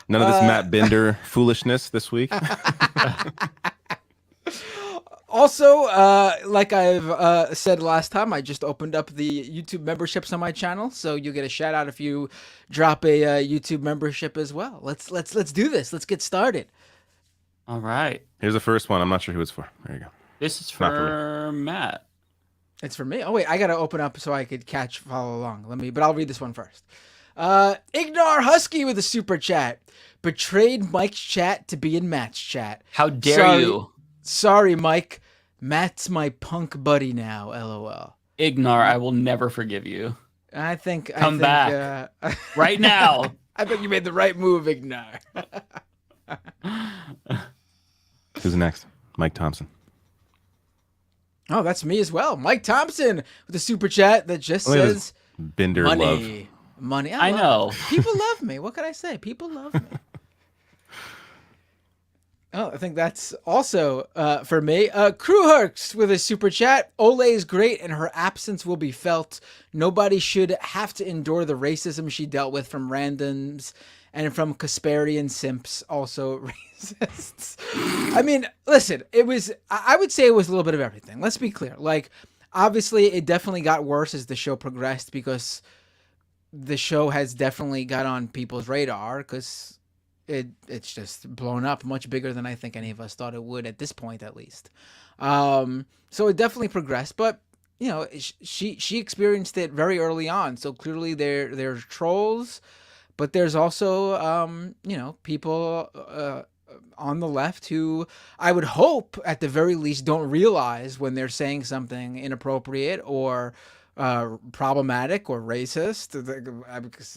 K: None of this Matt Binder foolishness this week.
F: Also, like I've said last time, I just opened up the YouTube memberships on my channel, so you'll get a shout out if you drop a YouTube membership as well. Let's do this. Let's get started.
N: All right.
K: Here's the first one. I'm not sure who it's for. There you go.
N: This is
K: Not
N: for Matt.
F: It's for me. Oh wait, I gotta open up so I could follow along. But I'll read this one first. Ignar Husky with a super chat. Betrayed Mike's chat to be in Matt's chat.
N: How dare you?
F: Sorry, Mike. Matt's my punk buddy now. LOL.
N: Ignar, I will never forgive you.
F: Come
N: back right now.
F: I think you made the right move, Ignar.
K: Who's next? Mike Thompson.
F: Oh, that's me as well. Mike Thompson with a super chat that just
K: Look at
F: says
K: this Binder
F: money.
K: love.
F: Money.
N: I know.
F: People love me. What can I say? People love me. Oh, I think that's also for me. Crewhurks with a super chat. Ole is great and her absence will be felt. Nobody should have to endure the racism she dealt with from randoms and from Kasperian simps, also racists. I mean, listen, I would say it was a little bit of everything. Let's be clear. Like, obviously, it definitely got worse as the show progressed because the show has definitely got on people's radar because it's just blown up much bigger than I think any of us thought it would at this point, at least. So it definitely progressed, but she experienced it very early on. So clearly there's trolls, but there's also people on the left who I would hope at the very least don't realize when they're saying something inappropriate or problematic or racist,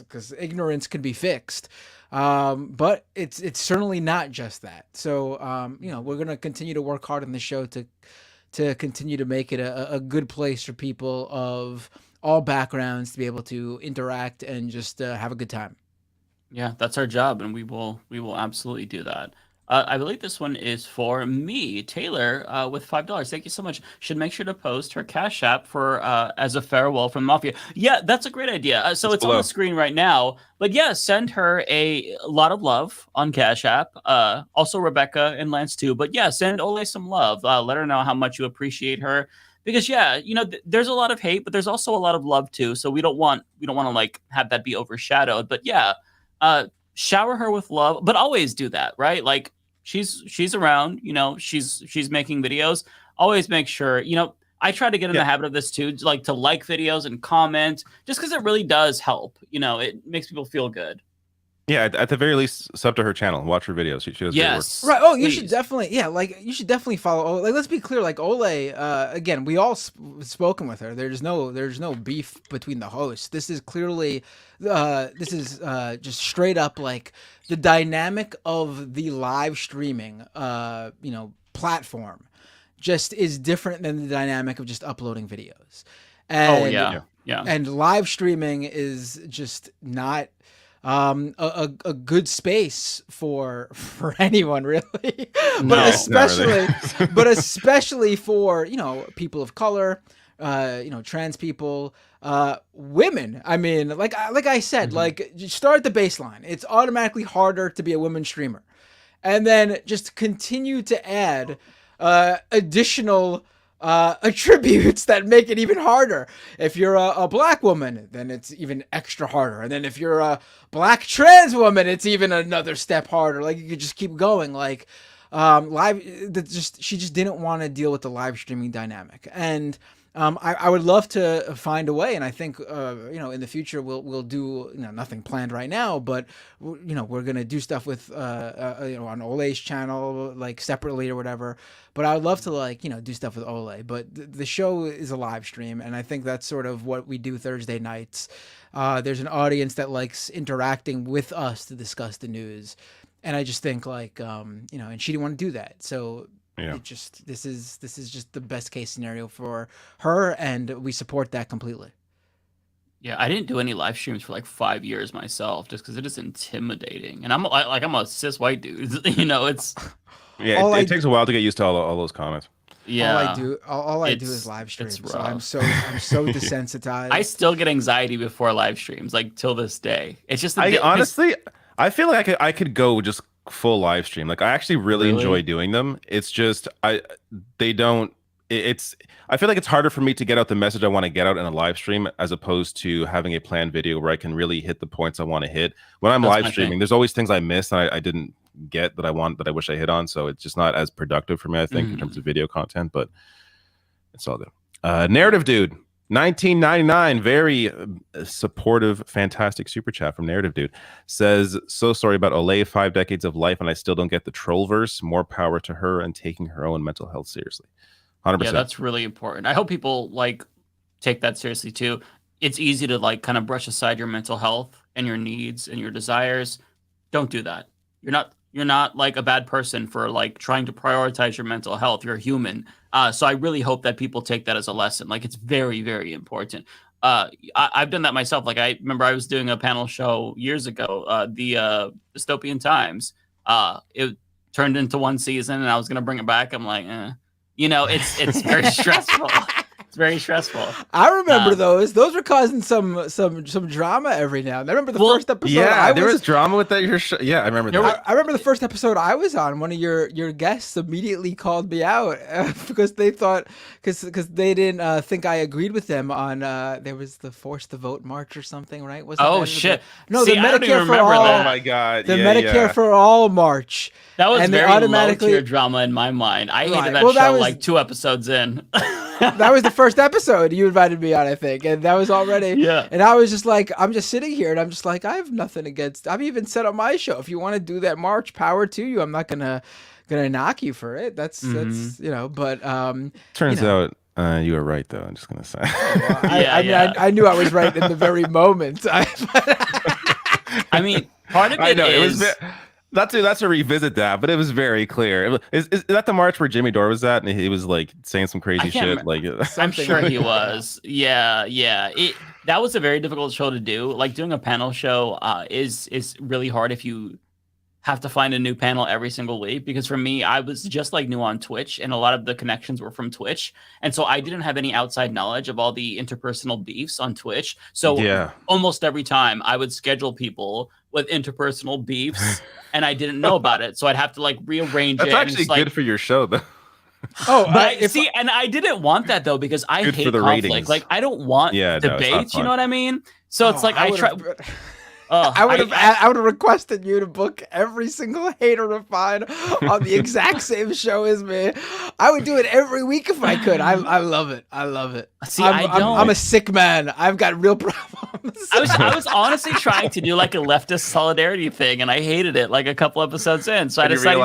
F: because ignorance can be fixed. But it's certainly not just that. So we're going to continue to work hard on the show to continue to make it a good place for people of all backgrounds to be able to interact and just have a good time.
N: Yeah, that's our job, and we will absolutely do that. I believe this one is for me, Taylor, with $5. Thank you so much. Should make sure to post her Cash App for as a farewell from Mafia. Yeah, that's a great idea. So it's on the screen right now. But yeah, send her a lot of love on Cash App. Also Rebecca and Lance too. But yeah, send Ole some love. Let her know how much you appreciate her. Because yeah, there's a lot of hate, but there's also a lot of love too. So we don't want to like have that be overshadowed. But yeah, shower her with love. But always do that, right? Like, she's around, she's making videos. Always make sure, I try to get in the habit of this too, to like videos and comment, just because it really does help. It makes people feel good.
K: Yeah, at the very least, sub to her channel, watch her videos. She does great work.
F: Right. Oh, you should definitely, you should definitely follow Ole. Like, let's be clear, like Ole, again, we all spoken with her. There's no beef between the hosts. This is clearly, just straight up like the dynamic of the live streaming, platform just is different than the dynamic of just uploading videos. And,
N: yeah.
F: And live streaming is just not a good space for anyone really, but especially for people of color, trans people, women. I mean, like I said, like just start at the baseline. It's automatically harder to be a women streamer, and then just continue to add additional attributes that make it even harder. If you're a black woman, then it's even extra harder. And then if you're a black trans woman, it's even another step harder. Like, you could just keep going. Like, she just didn't want to deal with the live streaming dynamic. And I would love to find a way, and I think in the future we'll do nothing planned right now, but we're gonna do stuff with on Ole's channel like separately or whatever. But I would love to do stuff with Ole. But the show is a live stream, and I think that's sort of what we do Thursday nights. There's an audience that likes interacting with us to discuss the news, and I just think and she didn't want to do that, so.
K: Yeah.
F: This is just the best case scenario for her, and we support that completely.
N: Yeah, I didn't do any live streams for like 5 years myself, just because it is intimidating, and I'm a cis white dude. It's
K: yeah. It takes a while to get used to all those comments.
N: Yeah,
F: all I do is live stream. So I'm so desensitized.
N: I still get anxiety before live streams, like till this day. It's just
K: honestly, I feel like I could go just full live stream. Like I actually really enjoy doing them. It's just I feel like it's harder for me to get out the message I want to get out in a live stream as opposed to having a planned video where I can really hit the points I want to hit. When I'm live streaming, there's always things I miss and I didn't get that I wish I hit on. So it's just not as productive for me, I think, in terms of video content, but it's all good. Narrative Dude. 1999, very supportive, fantastic super chat from Narrative Dude. Says, so sorry about Ole, 5 decades of life, and I still don't get the trollverse. More power to her and taking her own mental health seriously. 100%.
N: Yeah, that's really important. I hope people take that seriously too. It's easy to kind of brush aside your mental health and your needs and your desires. Don't do that. You're not like a bad person for trying to prioritize your mental health. You're a human. So I really hope that people take that as a lesson. It's very, very important. I've done that myself. I remember I was doing a panel show years ago, the Dystopian Times. It turned into 1 season, and I was going to bring it back. I'm like, it's very stressful. It's very stressful.
F: I remember those. Those were causing some drama every now and then. I remember the first episode.
K: Yeah, there was drama with that. Yeah, I remember that.
F: I remember the first episode I was on. One of your guests immediately called me out because they thought because they didn't think I agreed with them on there was the Force the Vote march or something, right?
N: Shit!
F: No,
N: See,
F: the
N: I don't even
F: Medicare for
N: remember
F: all.
N: that.
K: Oh my god!
F: The Medicare for all march.
N: That was
F: and
N: very
F: automatically
N: low tier drama in my mind. I hated that
F: Well,
N: show
F: that was-
N: 2 episodes in.
F: That was the first episode you invited me on, I think, and that was already.
N: Yeah.
F: And I was just like, I'm just sitting here, and I'm just like, I have nothing against. I've even said on my show, if you want to do that march, power to you. I'm not gonna knock you for it. That's But
K: Turns out you were right, though. I'm just gonna say.
F: I knew I was right in the very moment.
N: I mean, part of it
K: I know
N: is.
K: it was. That's a revisit that, but it was very clear. Is that the march where Jimmy Dore was at, and he was saying some crazy shit?
N: I'm sure he was. Yeah. That was a very difficult show to do. Doing a panel show is really hard if you have to find a new panel every single week. Because for me, I was just new on Twitch, and a lot of the connections were from Twitch, and so I didn't have any outside knowledge of all the interpersonal beefs on Twitch. So almost every time I would schedule people with interpersonal beefs, and I didn't know about it, so I'd have to rearrange
K: That's
N: it.
K: actually good for your show, though.
N: And I didn't want that though, because I
K: Good
N: hate
K: for the
N: conflict.
K: ratings.
N: I don't want
K: it's not
N: debates. You
K: fun.
N: know what I mean? So it's I try.
F: I would have requested you to book every single hater of mine on the exact same show as me. I would do it every week if I could. I love it. I love it.
N: See,
F: I'm a sick man. I've got real problems.
N: I was honestly trying to do a leftist solidarity thing, and I hated it a couple episodes in. So I decided,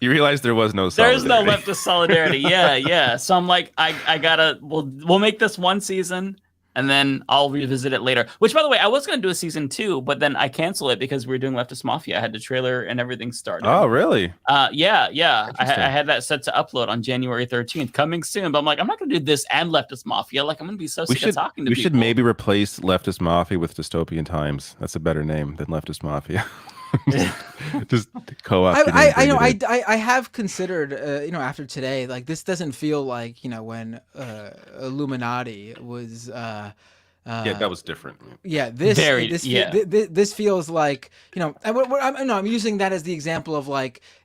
K: you realized there was no
N: there's
K: solidarity.
N: no leftist solidarity. Yeah. So I'm I gotta. We'll make this 1 season. And then I'll revisit it later. Which, by the way, I was going to do a season 2, but then I canceled it because we were doing Leftist Mafia. I had the trailer and everything started.
K: Oh, really?
N: Yeah. I had that set to upload on January 13th, coming soon. But I'm I'm not going to do this and Leftist Mafia. I'm going to be so sick of talking to people.
K: We should maybe replace Leftist Mafia with Dystopian Times. That's a better name than Leftist Mafia. just co-op.
F: I have considered after today, this doesn't feel like when Illuminati was
K: that was different.
F: This feels like I'm using that as the example of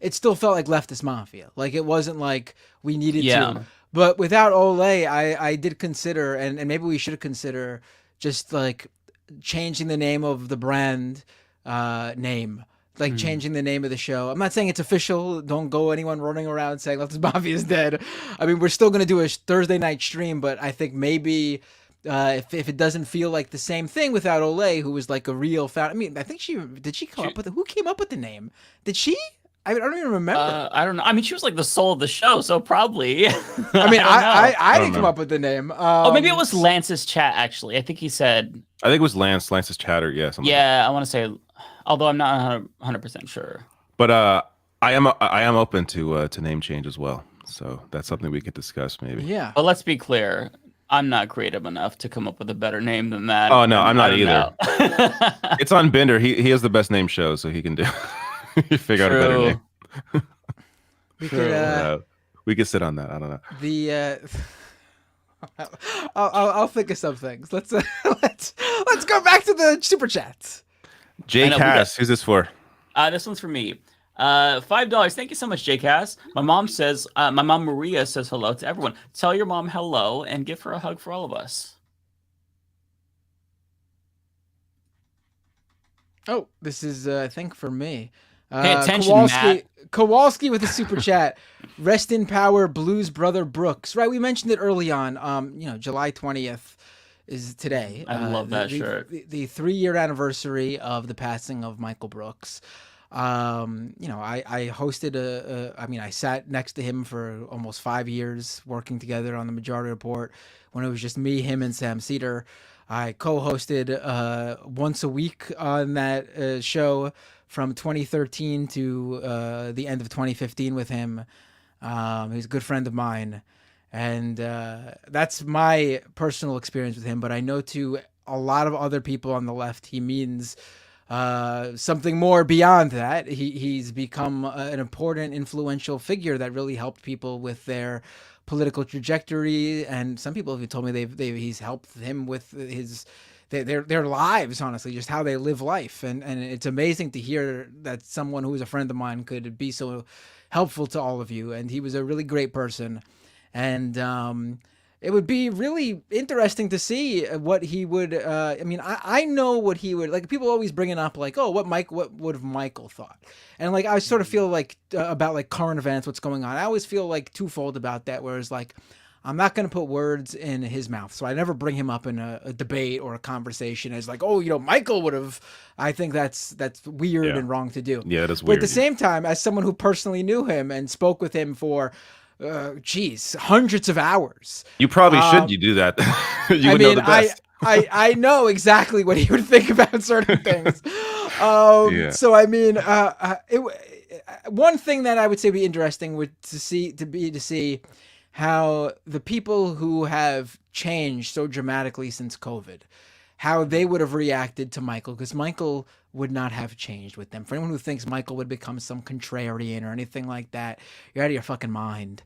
F: it still felt like Leftist Mafia. It wasn't like we needed to. But without Ole, I did consider, and maybe we should consider just changing the name of the brand name like changing the name of the show. I'm not saying it's official. Don't go anyone running around saying Leftist Mafia is dead. I mean, we're still going to do a Thursday night stream, but I think maybe if it doesn't feel like the same thing without Olay, who was like a real fan. I mean, I think she come up with who came up with the name? Did she? I don't even remember.
N: I don't know. I mean, she was like the soul of the show, so probably.
F: I mean, I didn't come up with the name.
N: Oh, maybe it was Lance's chat. Actually, I think he said.
K: I think it was Lance's chatter. Yeah.
N: Yeah, I want to say, although I'm not 100% sure.
K: But I am open to name change as well. So that's something we could discuss maybe.
F: Yeah.
N: But let's be clear. I'm not creative enough to come up with a better name than that.
K: Oh no, I'm not either. It's on Bender. He has the best name show, so he can do. Figure out a better name. We could sit on that. I don't know.
F: I'll think of some things. Let's go back to the super chats.
K: Jay Cass, who's this for?
N: This one's for me. $5. Thank you so much, Jay Cass. My mom Maria says hello to everyone. Tell your mom hello and give her a hug for all of us.
F: Oh, this is I think for me.
N: Pay attention,
F: Kowalski with a super chat. Rest in power, Blues brother Brooks. Right, we mentioned it early on. July 20th is today.
N: I love that shirt.
F: The 3-year anniversary of the passing of Michael Brooks. I hosted I sat next to him for almost 5 years, working together on the Majority Report when it was just me, him, and Sam Cedar. I co-hosted once a week on that show from 2013 to the end of 2015 with him. He's a good friend of mine. And that's my personal experience with him. But I know to a lot of other people on the left, he means something more beyond that. He's become an important, influential figure that really helped people with their political trajectory, and some people have told me he's helped him with their lives, honestly, just how they live life, and it's amazing to hear that someone who is a friend of mine could be so helpful to all of you. And he was a really great person, and it would be really interesting to see what he would. I know what he would like. People always bringing up like, oh, what would have Michael thought? And like, I sort of feel like about like current events, what's going on. I always feel like twofold about that. Whereas like, I'm not going to put words in his mouth, so I never bring him up in a debate or a conversation as like, oh, Michael would have. I think that's weird and wrong to do.
K: Yeah, that is
F: But
K: weird.
F: at the same time, as someone who personally knew him and spoke with him for hundreds of hours.
K: You probably should. You do that. You would know the best.
F: I know exactly what he would think about certain things. So I mean, one thing that I would say would be interesting to see how the people who have changed so dramatically since COVID, how they would have reacted to Michael, because Michael would not have changed with them. For anyone who thinks Michael would become some contrarian or anything like that, you're out of your fucking mind.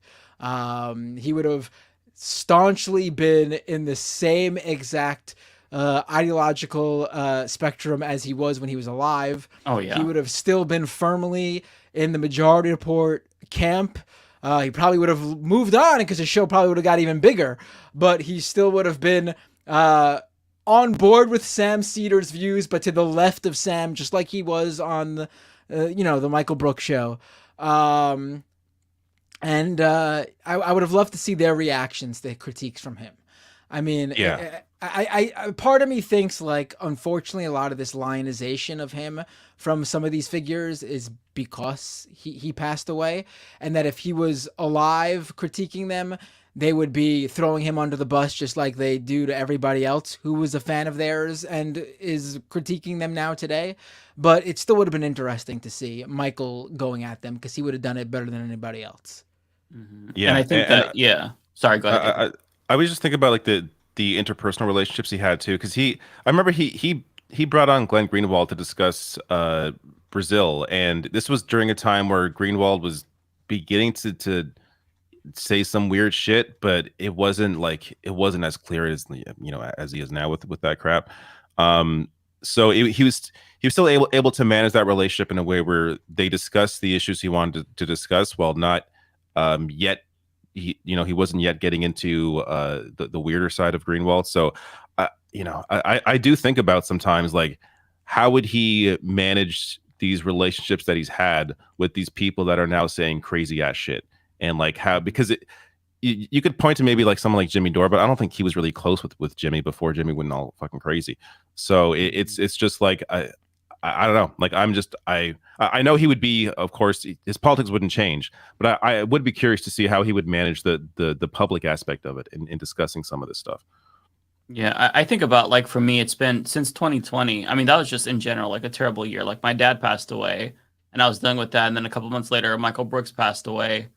F: He would have staunchly been in the same exact ideological spectrum as he was when he was alive.
N: Oh, yeah.
F: He would have still been firmly in the Majority Report camp. He probably would have moved on because his show probably would have got even bigger, but he still would have been on board with Sam Cedar's views, but to the left of Sam, just like he was on the Michael Brooks show. I would have loved to see their reactions to critiques from him. I mean, I part of me thinks like, unfortunately, a lot of this lionization of him from some of these figures is because he passed away, and that if he was alive critiquing them, they would be throwing him under the bus just like they do to everybody else who was a fan of theirs and is critiquing them now today. But it still would have been interesting to see Michael going at them because he would have done it better than anybody else.
N: Mm-hmm. Yeah, and I think that Sorry, go ahead.
K: I was just thinking about like the interpersonal relationships he had too, because I remember he brought on Glenn Greenwald to discuss Brazil, and this was during a time where Greenwald was beginning to say some weird shit, but it wasn't as clear as as he is now with that crap. So he was still able to manage that relationship in a way where they discussed the issues he wanted to discuss, while not yet he wasn't yet getting into the weirder side of Greenwald. So I do think about sometimes like, how would he manage these relationships that he's had with these people that are now saying crazy ass shit, and like how, because you could point to maybe like someone like Jimmy Dore, but I don't think he was really close with Jimmy before Jimmy went all fucking crazy. So it's just like I don't know. Like I know he would be, of course, his politics wouldn't change, but I would be curious to see how he would manage the public aspect of it in discussing some of this stuff.
N: Yeah, I think about, like, for me, it's been since 2020. I mean, that was just in general like a terrible year. Like, my dad passed away, and I was done with that. And then a couple months later, Michael Brooks passed away,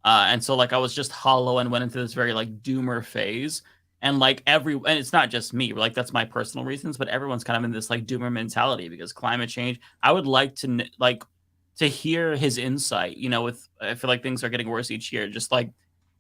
N: and so like I was just hollow and went into this very like doomer phase. And like and it's not just me. Like, that's my personal reasons, but everyone's kind of in this like doomer mentality because climate change. I would like to to hear his insight. You know, with I feel like things are getting worse each year. Just like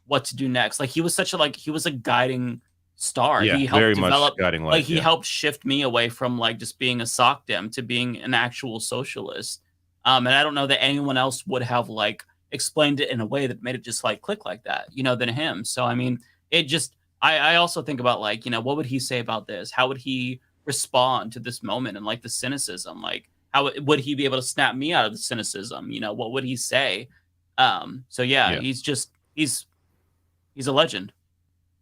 N: what to do next. Like, he was he was a guiding star.
K: Yeah,
N: He helped
K: very
N: develop,
K: much guiding light.
N: like, he
K: yeah.
N: helped shift me away from like just being a sock dem to being an actual socialist. And I don't know that anyone else would have like explained it in a way that made it just like click like that, you know, than him. So I mean, it just I also think about like, you know, what would he say about this? How would he respond to this moment and like the cynicism? Like, how would he be able to snap me out of the cynicism? You know, what would he say? So yeah. He's a legend.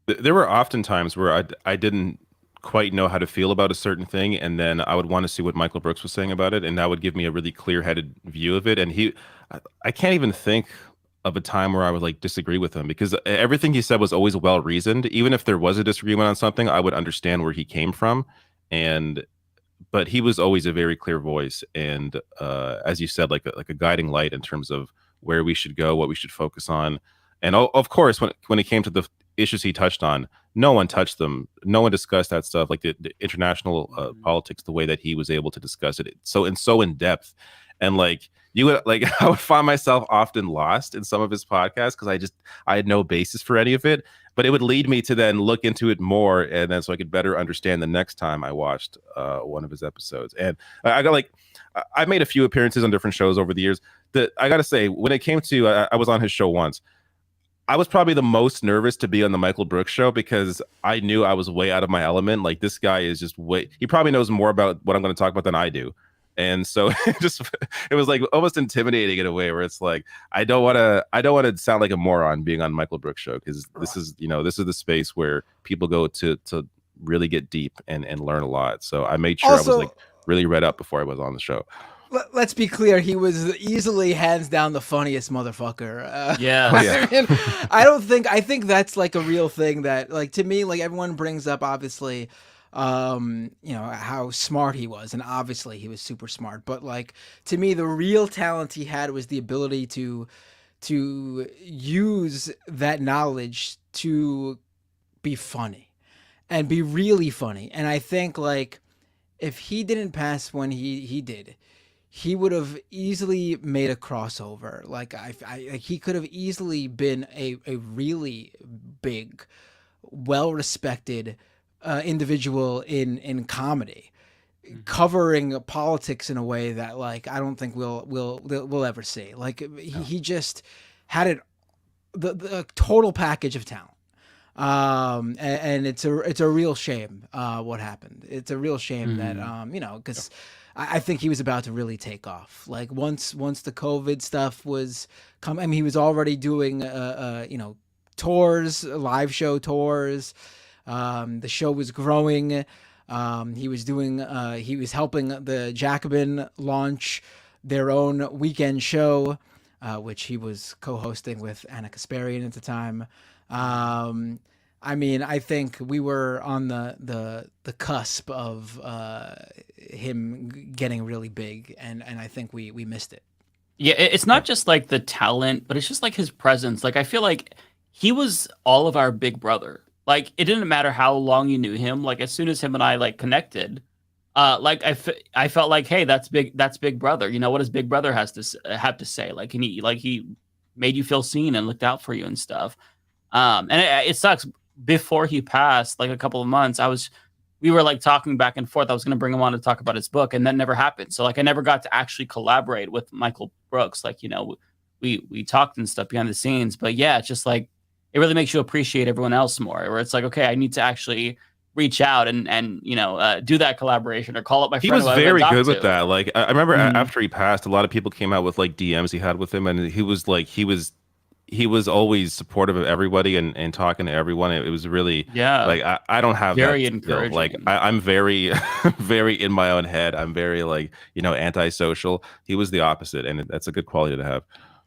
K: There were often times where I didn't quite know how to feel about a certain thing, and then I would want to see what Michael Brooks was saying about it, and that would give me a really clear-headed view of it. And I can't even think of a time where I would like disagree with him, because everything he said was always well reasoned. Even if there was a disagreement on something, I would understand where he came from, but he was always a very clear voice, and as you said, like a guiding light in terms of where we should go, what we should focus on. And of course, when it came to the issues he touched on, no one touched them. No one discussed that stuff, like the international politics, the way that he was able to discuss it. So in depth. And like I would find myself often lost in some of his podcasts because I had no basis for any of it, but it would lead me to then look into it more. And then so I could better understand the next time I watched one of his episodes. And I made a few appearances on different shows over the years that I got to say, when it came to, I was on his show once. I was probably the most nervous to be on the Michael Brooks show because I knew I was way out of my element. Like, this guy is just he probably knows more about what I'm going to talk about than I do. And so it was like almost intimidating in a way where it's like, I don't want to sound like a moron being on Michael Brooks show, because this is the space where people go to really get deep and learn a lot. So I made sure
F: Also,
K: I was like really read up before I was on the show.
F: Let's be clear. He was easily hands down the funniest motherfucker.
N: Yeah.
F: I think that's like a real thing that, like, to me, like, everyone brings up, obviously, you know, how smart he was, and obviously he was super smart. But like, to me, the real talent he had was the ability to use that knowledge to be funny and be really funny. And I think, like, if he didn't pass when he did, he would have easily made a crossover. Like, he could have easily been a really big, well-respected individual in comedy, covering politics in a way that, like, I don't think we'll ever see. Like, he just had the total package of talent. And it's a real shame what happened. It's a real shame that you know, because I think he was about to really take off. Like, once the COVID stuff was coming, I mean, he was already doing you know, tours, live show tours. The show was growing. He was helping the Jacobin launch their own weekend show, which he was co-hosting with Anna Kasparian at the time. I mean, I think we were on the cusp of him getting really big, and I think we missed it.
N: Yeah, it's not just like the talent, but it's just like his presence. Like, I feel like he was all of our big brother. Like, it didn't matter how long you knew him. Like, as soon as him and I like connected, like I felt like, hey, that's Big Brother. You know, what does Big Brother have to say? Like, and he made you feel seen and looked out for you and stuff. And it sucks. Before he passed, like a couple of months, we were like talking back and forth. I was going to bring him on to talk about his book, and that never happened. So like, I never got to actually collaborate with Michael Brooks. Like, you know, we talked and stuff behind the scenes, but yeah, it's just like, it really makes you appreciate everyone else more, where it's like, okay, I need to actually reach out and do that collaboration or call up my
K: He
N: friend.
K: was
N: who I would
K: very
N: adopt
K: good with
N: to.
K: that. Like I remember
N: Mhm.
K: after he passed, a lot of people came out with like DMs he had with him, and he was always supportive of everybody and talking to everyone. It was really like I don't have
N: Very
K: that skill. Like
N: encouraging.
K: I'm very very in my own head. I'm very like antisocial. He was the opposite, and that's a good quality to have.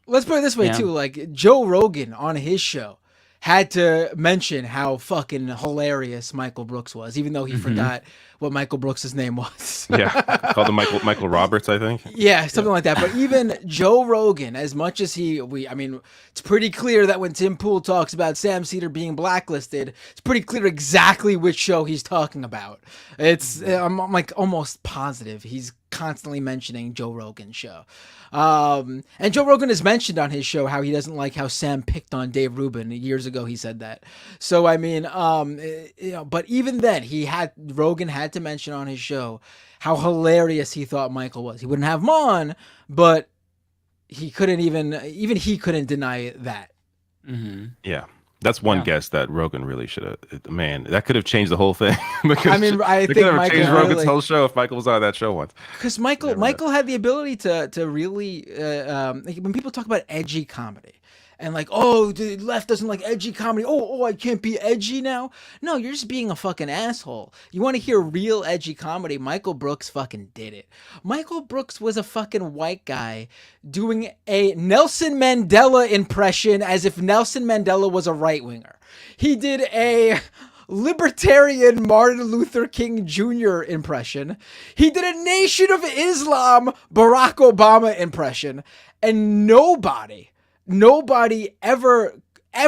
F: Let's put it this way
K: Yeah.
F: too. Like Joe Rogan on his show had to mention how fucking hilarious Michael Brooks was, even though he
K: Mhm.
F: forgot what Michael Brooks' name was.
K: Yeah, called him Michael Roberts, I think.
F: Yeah, something like that. But even Joe Rogan, as much as I mean, it's pretty clear that when Tim Pool talks about Sam Cedar being blacklisted, it's pretty clear exactly which show he's talking about. It's I'm like almost positive he's constantly mentioning Joe Rogan's show. And Joe Rogan has mentioned on his show how he doesn't like how Sam picked on Dave Rubin. Years ago he said that. So I mean, but even then Rogan had to mention on his show how hilarious he thought Michael was. He wouldn't have him on, but he couldn't even he couldn't deny that.
N: Mm-hmm.
K: Yeah. That's one guess that Rogan really should have. Man, that could have changed the whole thing.
F: I mean, I
K: It
F: think
K: could have
F: Michael
K: changed Rogan's
F: really-
K: whole show if Michael was on that show once.
F: Because Michael had the ability to really like when people talk about edgy comedy and like, oh, the left doesn't like edgy comedy. Oh, I can't be edgy now. No, you're just being a fucking asshole. You want to hear real edgy comedy? Michael Brooks fucking did it. Michael Brooks was a fucking white guy doing a Nelson Mandela impression as if Nelson Mandela was a right winger. He did a libertarian Martin Luther King Jr. impression. He did a Nation of Islam Barack Obama impression, and nobody ever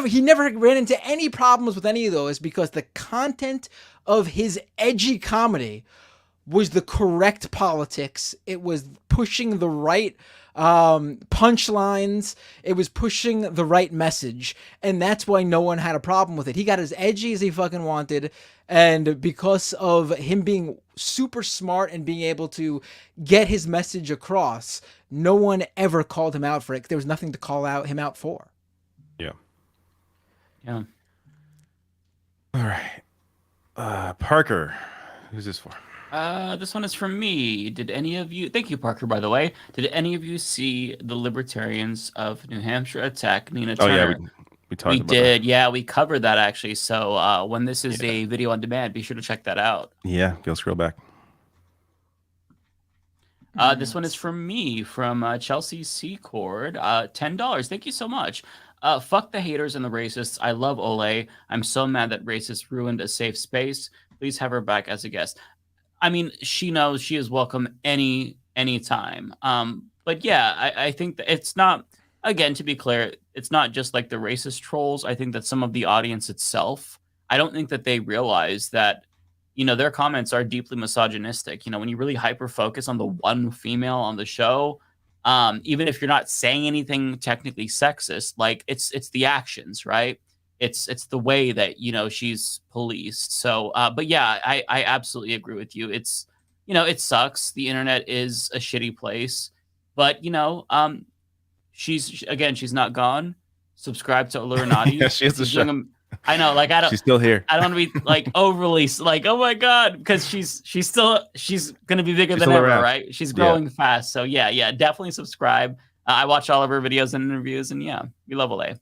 F: he never ran into any problems with any of those because the content of his edgy comedy was the correct politics. It was pushing the right punchlines. It was pushing the right message. And that's why no one had a problem with it. He got as edgy as he fucking wanted. And because of him being super smart and being able to get his message across, no one ever called him out for it. There was nothing to call him out for.
K: Yeah.
N: Yeah.
K: All right. Parker, who's this for?
N: This one is from me. Did any of you, thank you, Parker, by the way, did any of you see the Libertarians of New Hampshire attack Nina
K: Oh,
N: Turner?
K: yeah, we talked
N: We
K: about
N: did. Yeah, we covered that actually. So when this is a video on demand, be sure to check that out.
K: Yeah, go scroll back.
N: This one is from me, from Chelsea Secord. $10. Thank you so much. Fuck the haters and the racists. I love Ole. I'm so mad that racists ruined a safe space. Please have her back as a guest. I mean, she knows she is welcome anytime. But yeah, I think that it's not, again, to be clear, it's not just like the racist trolls. I think that some of the audience itself, I don't think that they realize that, their comments are deeply misogynistic. When you really hyper focus on the one female on the show, even if you're not saying anything technically sexist, like it's the actions, right? It's the way that she's policed. So, but yeah, I absolutely agree with you. It's it sucks. The internet is a shitty place, but she's not gone. Subscribe to Illuminati.
K: Yeah, she has a
N: She's
K: show.
N: doing I know, like I don't.
K: She's still here.
N: I don't want to be like overly like, oh my god, because she's gonna be bigger
K: She's
N: than
K: still
N: ever,
K: around.
N: right? She's
K: Yeah.
N: growing fast. So yeah, definitely subscribe. I watch all of her videos and interviews, and yeah, we love Ole.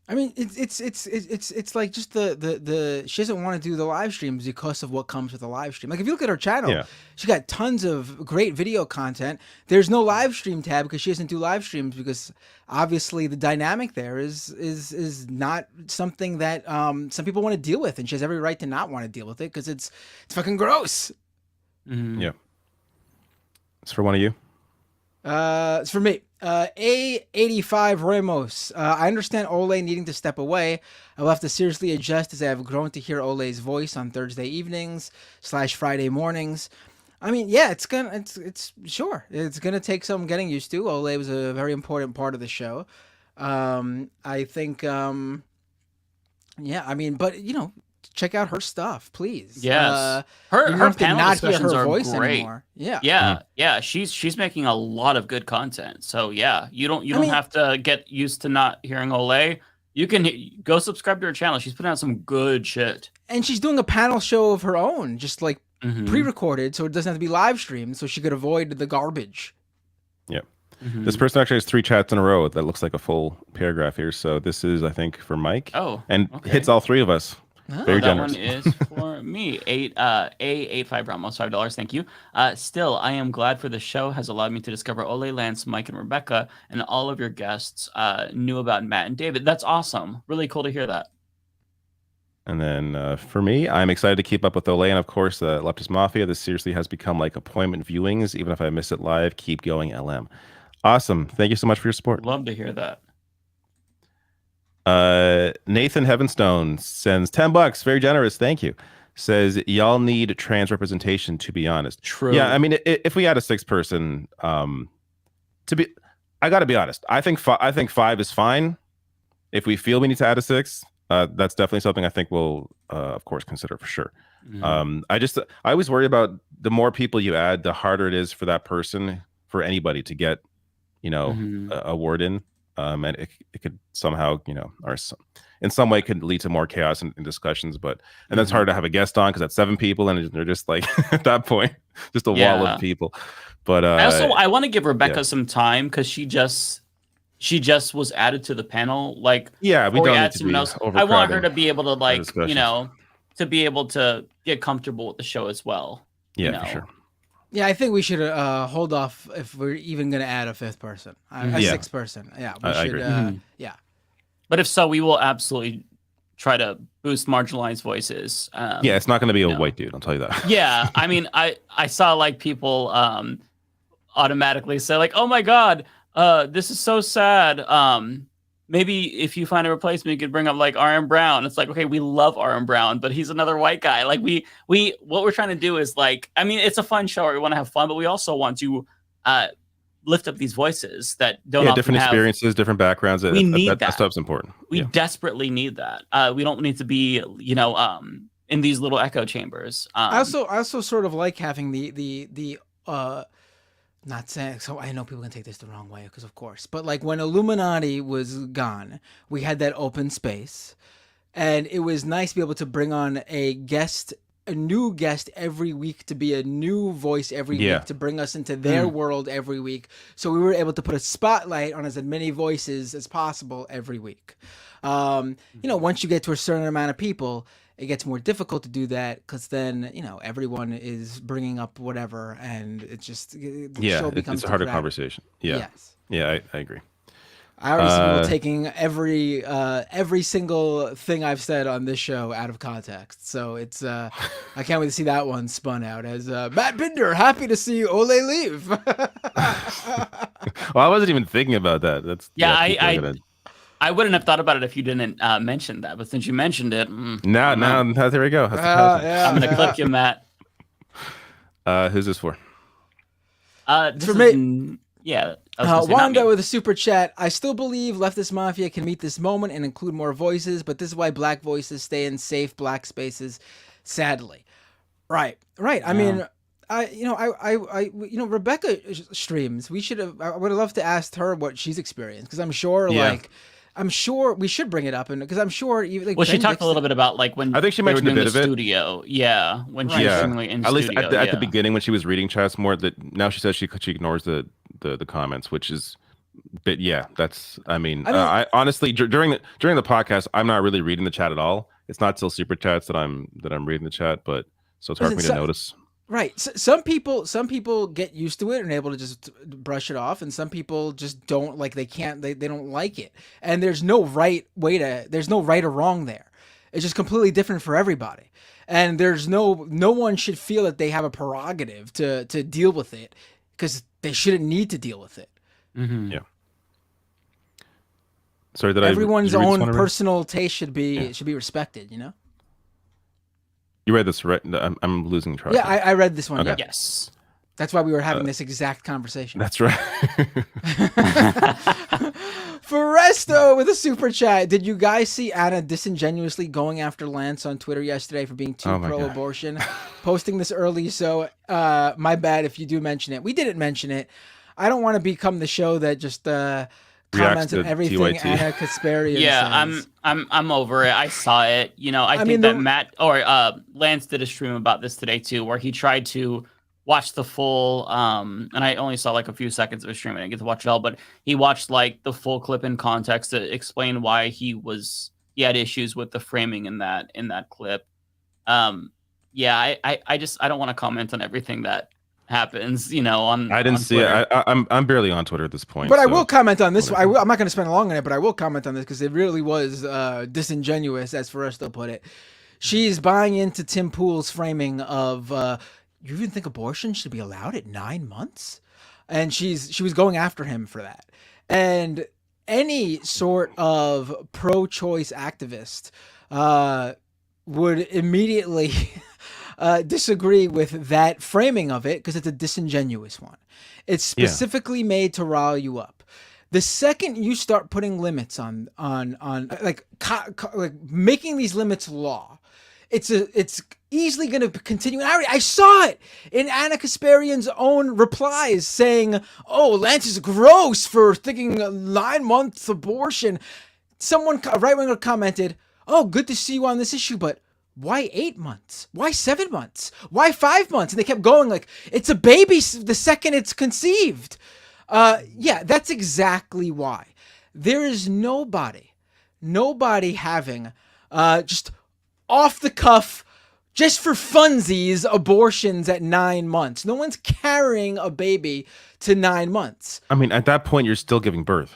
F: I mean, it's like just the she doesn't want to do the live streams because of what comes with the live stream. Like if you look at her channel,
K: Yeah.
F: she got tons of great video content. There's no live stream tab because she doesn't do live streams because obviously the dynamic there is not something that some people want to deal with, and she has every right to not want to deal with it because it's fucking gross.
K: Yeah. It's for one of you.
F: It's for me. A85 Ramos. I understand Ole needing to step away. I will have to seriously adjust as I have grown to hear Ole's voice on Thursday evenings / Friday mornings. I mean, yeah, it's gonna take some getting used to. Ole was a very important part of the show. I think, yeah, I mean, but check out her stuff, please.
N: Yes,
F: you
N: her
F: don't have to
N: panel
F: not hear
N: discussions
F: her
N: are
F: voice
N: great.
F: anymore. Yeah,
N: Yeah. She's making a lot of good content. So yeah, you don't
F: mean-
N: have to get used to not hearing Ole. You can go subscribe to her channel. She's putting out some good shit.
F: And she's doing a panel show of her own, just like
N: Mhm.
F: pre-recorded, so it doesn't have to be live streamed, so she could avoid the garbage.
K: Yep.
N: Mhm.
K: This person actually has 3 chats in a row that looks like a full paragraph here. So this is, I think, for Mike.
N: Oh,
K: and
N: okay.
K: hits all 3 of us. Very
N: that
K: generous.
N: one is for me. A85 Ramos, $5. Thank you. Still, I am glad for the show has allowed me to discover Ole, Lance, Mike, and Rebecca, and all of your guests knew about Matt and David. That's awesome. Really cool to hear that.
K: And then for me, I'm excited to keep up with Ole and, of course, Leftist Mafia. This seriously has become like appointment viewings. Even if I miss it live, keep going, LM. Awesome. Thank you so much for your support.
N: Love to hear that.
K: Nathan Heavenstone sends $10. Very generous. Thank you. Says, y'all need trans representation, to be honest.
N: True.
K: Yeah, I mean, if we had a 6th person, I got to be honest. I think 5 is fine. If we feel we need to add a 6th, that's definitely something I think we'll, of course, consider for sure.
N: Mhm.
K: I always worry about the more people you add, the harder it is for that person, for anybody to get, a word in. And it could somehow, or in some way could lead to more chaos in discussions. And that's hard to have a guest on because that's 7 people and they're just like, at that point, just a wall of people. But
N: I want to give Rebecca some time because she just was added to the panel. Like,
K: we don't need
N: add
K: to
N: someone
K: be
N: else. I want her to be able to
K: discussions.
N: to be able to get comfortable with the show as well.
K: For sure.
F: Yeah, I think we should hold off if we're even going to add a 5th person, a 6th person. Yeah, we should.
N: agree.
F: Yeah.
N: But if so, we will absolutely try to boost marginalized voices.
K: Yeah, it's not going to be a white dude. I'll tell you that.
N: Yeah, I mean, I saw like people automatically say like, "Oh my God, this is so sad." Maybe if you find a replacement, you could bring up like R.M. Brown. It's like, okay, we love R.M. Brown, but he's another white guy. Like what we're trying to do is like, I mean, it's a fun show. We want to have fun, but we also want to lift up these voices that don't often
K: different
N: have
K: experiences, different backgrounds.
N: We need
K: that
N: that.
K: stuff's important.
N: We desperately need that. We don't need to be, in these little echo chambers.
F: I also sort of like having the not saying, so I know people can take this the wrong way because of course, but like when Illuminati was gone, we had that open space, and it was nice to be able to bring on a new guest every week, to be a new voice every week, to bring us into their world every week. So we were able to put a spotlight on as many voices as possible every week. Once you get to a certain amount of people, it gets more difficult to do that because then, everyone is bringing up whatever, and it just, the show becomes
K: it's a harder
F: too crowded.
K: conversation. Yeah.
F: Yes.
K: Yeah, I agree.
F: I already see people taking every single thing I've said on this show out of context. So it's I can't wait to see that one spun out as Matt Binder, happy to see Ole leave.
K: Well, I wasn't even thinking about that. That's
N: I wouldn't have thought about it if you didn't mention that, but since you mentioned it,
K: now there we go.
N: I'm gonna clip you, Matt.
K: Who's this for?
N: This
F: for
N: is
F: me.
N: Yeah. Not
F: Wanda
N: me.
F: with a super chat. I still believe Leftist Mafia can meet this moment and include more voices, but this is why black voices stay in safe black spaces, sadly. Right. I mean, Rebecca streams. I would have loved to ask her what she's experienced, because I'm sure we should bring it up, and because I'm sure even like,
N: Well, she talked a little bit about like when
K: I think she
N: they were
K: mentioned a
N: doing
K: bit
N: the
K: of it.
N: studio. Yeah, when she was doing in
K: at least
N: studio.
K: at the beginning when she was reading chats more. That now she says she ignores the comments, which is. But yeah, that's. I honestly during the podcast, I'm not really reading the chat at all. It's not till super chats that I'm reading the chat, but so it's hard for me to notice.
F: Right. So, some people get used to it and are able to just brush it off, and some people just don't, like, they don't like it. And there's no right or wrong there. It's just completely different for everybody. And there's no one should feel that they have a prerogative to deal with it, because they shouldn't need to deal with it.
N: Mm-hmm.
K: Yeah. Sorry,
F: everyone's own personal taste should be respected,
K: You read this, right? I'm losing track.
F: Yeah, I read this one.
K: Okay.
F: Yeah.
N: Yes.
F: That's why we were having this exact conversation.
K: That's right.
F: Foresto with a super chat. Did you guys see Anna disingenuously going after Lance on Twitter yesterday for being too pro-abortion? Posting this early, so my bad if you do mention it. We didn't mention it. I don't want to become the show that just comments
K: to
F: on everything
K: TYT.
F: Anna Kasparian
N: Yeah,
F: says.
N: I'm over it. I saw it. You know, I think
F: mean,
N: that Matt or Lance did a stream about this today too, where he tried to watch the full and I only saw like a few seconds of a stream. I didn't get to watch it all, but he watched like the full clip in context to explain why he had issues with the framing in that clip. Yeah, I just I don't want to comment on everything that happens, you know, on
K: I didn't
N: on
K: see
N: Twitter.
K: it. I'm barely on Twitter at this point.
F: But I
K: so
F: will comment on this.
K: whatever.
F: I'm not going to spend long on it, but I will comment on this because it really was disingenuous, as Forresto put it. She's buying into Tim Pool's framing of, you even think abortion should be allowed at 9 months? And she was going after him for that. And any sort of pro-choice activist would immediately disagree with that framing of it because it's a disingenuous one. It's specifically made to rile you up. The second you start putting limits on like making these limits law, it's easily going to continue. And I saw it in Anna Kasparian's own replies saying, "Oh, Lance is gross for thinking 9 months abortion." Someone, a right winger, commented, "Oh, good to see you on this issue, but why 8 months? Why 7 months? Why 5 months?" And they kept going like, "It's a baby the second it's conceived." Yeah, that's exactly why. There is nobody having just off the cuff, just for funsies, abortions at 9 months. No one's carrying a baby to 9 months.
K: I mean, at that point, you're still giving birth.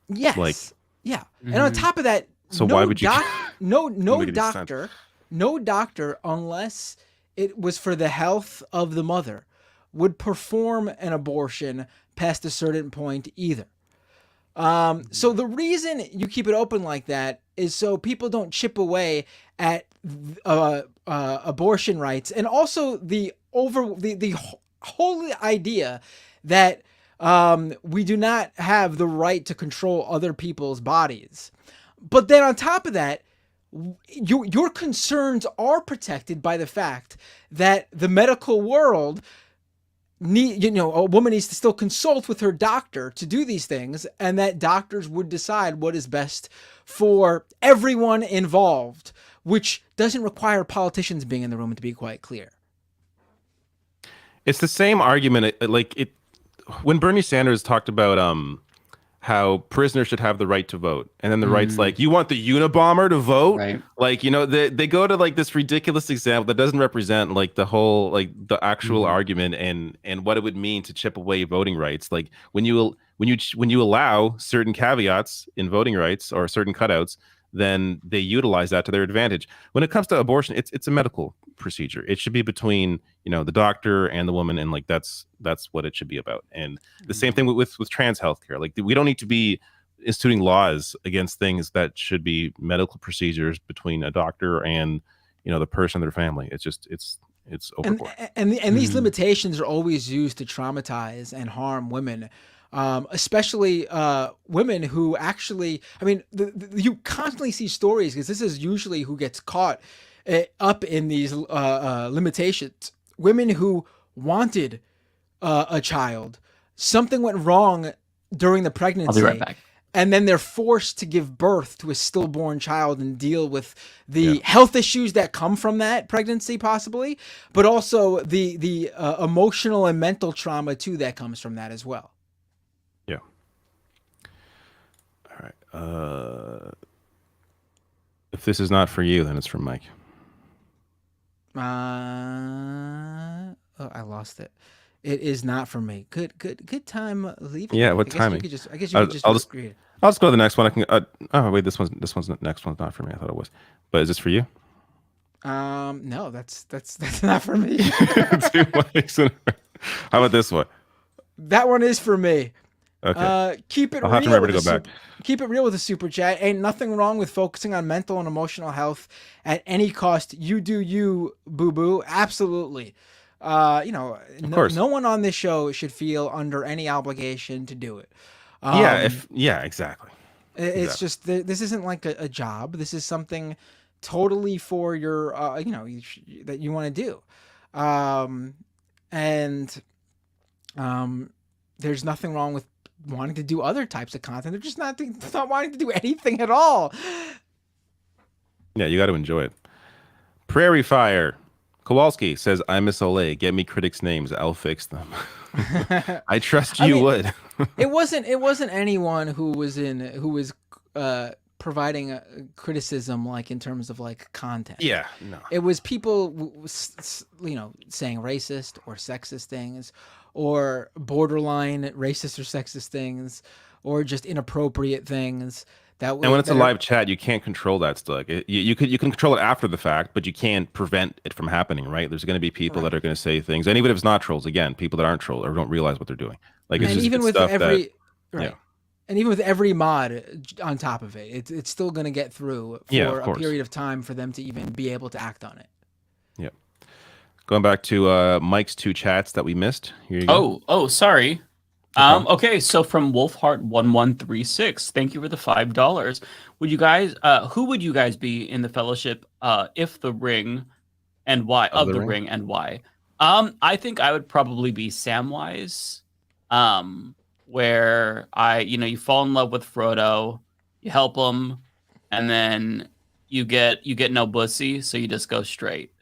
F: Yes.
K: Like,
F: yeah. And on top of that,
K: so why would you?
F: no
K: make any
F: doctor, no doctor, unless it was for the health of the mother, would perform an abortion past a certain point either. So the reason you keep it open like that is so people don't chip away at abortion rights, and also the whole idea that we do not have the right to control other people's bodies. But then on top of that, your concerns are protected by the fact that the medical world a woman needs to still consult with her doctor to do these things, and that doctors would decide what is best for everyone involved, which doesn't require politicians being in the room, to be quite clear.
K: It's the same argument. When Bernie Sanders talked about how prisoners should have the right to vote, and then the right's like, you want the Unabomber to vote?
N: Right.
K: Like, you know, they go to like this ridiculous example that doesn't represent like the whole, like the actual argument and what it would mean to chip away voting rights. Like when you allow certain caveats in voting rights or certain cutouts, then they utilize that to their advantage. When it comes to abortion, it's a medical procedure. It should be between, you know, the doctor and the woman, and like that's what it should be about. And the same thing with trans healthcare. Like we don't need to be instituting laws against things that should be medical procedures between a doctor and, you know, the person, their family. It's just it's overboard.
F: And these limitations are always used to traumatize and harm women. Especially women who actually, I mean, you constantly see stories, because this is usually who gets caught up in these limitations. Women who wanted a child, something went wrong during the pregnancy.
N: I'll be right back.
F: And then they're forced to give birth to a stillborn child and deal with the health issues that come from that pregnancy, possibly, but also the emotional and mental trauma too that comes from that as well.
K: Yeah. All right. If this is not for you, then it's from Mike.
F: Oh, I lost it. It is not for me. Good time leaving.
K: Yeah, what timing?
F: I guess you could just read it.
K: I'll just go to the next one. I can. Oh wait, this one's next one's not for me. I thought it was, but is this for you?
F: No, that's not for me.
K: Two Mikes in a row. How about this one?
F: That one is for me.
K: Okay.
F: Keep it
K: I'll
F: real.
K: have to remember to go back.
F: Keep it real with a super chat. Ain't nothing wrong with focusing on mental and emotional health at any cost. You do you, boo boo. Absolutely. Of course. No one on this show should feel under any obligation to do it.
K: Exactly.
F: It's just this isn't like a job. This is something totally for your that you want to do. There's nothing wrong with wanting to do other types of content. They're just not wanting to do anything at all.
K: Yeah, you got to enjoy it. Prairie Fire. Kowalski says, I miss Olay. Get me critics' names. I'll fix them. I trust you would.
F: It wasn't anyone who was providing criticism like in terms of like content.
K: Yeah, no.
F: It was people, saying racist or sexist things, or borderline racist or sexist things, or just inappropriate things.
K: And when it's a live chat, you can't control that stuff. You can control it after the fact, but you can't prevent it from happening, right? There's going to be people that are going to say things, and even if it's not trolls, again, people that aren't trolls or don't realize what they're doing. Like it's
F: and
K: just
F: even with
K: stuff
F: every
K: that,
F: right, and even with every mod on top of it, it's still going to get through for a period of time for them to even be able to act on it.
K: Yeah. Going back to Mike's 2 chats that we missed. Here you go.
N: Oh, sorry. Okay, so from Wolfheart1136, thank you for the $5. Would you guys, who would you guys be in the Fellowship if the Ring, and why? Of the Ring and why? I think I would probably be Samwise, where you fall in love with Frodo, you help him, and then you get no bussy, so you just go straight.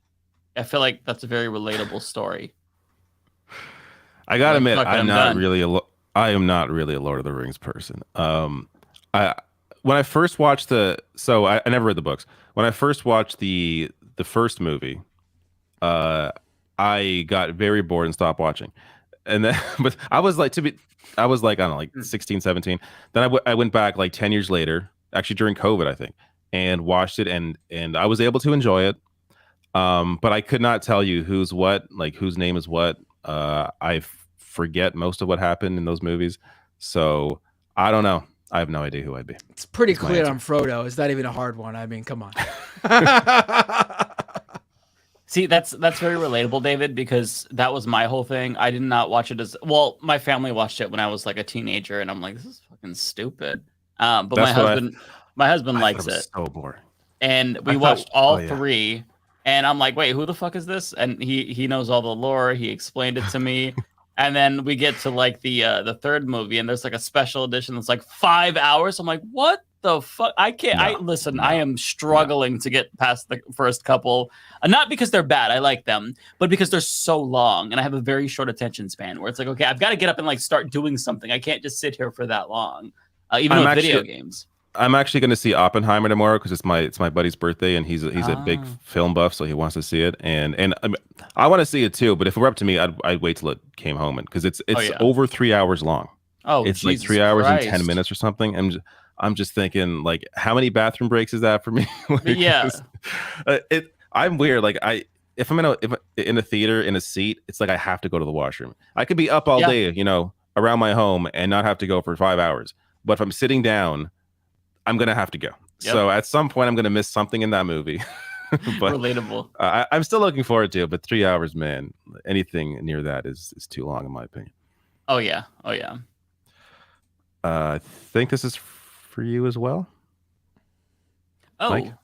N: I feel like that's a very relatable story.
K: I gotta admit, I am not really a Lord of the Rings person. When I first watched I never read the books. When I first watched the first movie, I got very bored and stopped watching. And then, but I was like, I don't know, like 16, 17. Then I went back like 10 years later, actually during COVID, I think, and watched it, and I was able to enjoy it. But I could not tell you who's what, like whose name is what. I forget most of what happened in those movies, so I don't know. I have no idea who I'd be.
F: It's pretty clear on Frodo. It's not even a hard one. I mean, come on.
N: See, that's very relatable, David, because that was my whole thing. I did not watch it as well. My family watched it when I was like a teenager, and I'm like, this is fucking stupid. But my husband likes it.
K: So boring.
N: And we watched all 3. And I'm like, wait, who the fuck is this? And he knows all the lore. He explained it to me. And then we get to like the third movie, and there's like a special edition that's like 5 hours. I'm like, what the fuck? I can't. I am struggling to get past the first couple. Not because they're bad, I like them, but because they're so long, and I have a very short attention span. Where it's like, okay, I've got to get up and like start doing something. I can't just sit here for that long, even with video games.
K: I'm actually going to see Oppenheimer tomorrow because it's my buddy's birthday, and he's a big film buff, so he wants to see it, and I want to see it too. But if it were up to me, I'd wait till it came home, and because it's over 3 hours long.
N: Oh,
K: it's
N: Jesus
K: like 3 hours
N: Christ.
K: and 10 minutes or something. I'm just thinking, like, how many bathroom breaks is that for me? I'm weird. Like if I'm in a theater in a seat, it's like I have to go to the washroom. I could be up all day, around my home and not have to go for 5 hours. But if I'm sitting down, I'm going to have to go. Yep. So at some point, I'm going to miss something in that movie. But
N: relatable.
K: I'm still looking forward to it. But 3 hours, man, anything near that is too long, in my opinion.
N: Oh, yeah.
K: I think this is for you as well. Mike?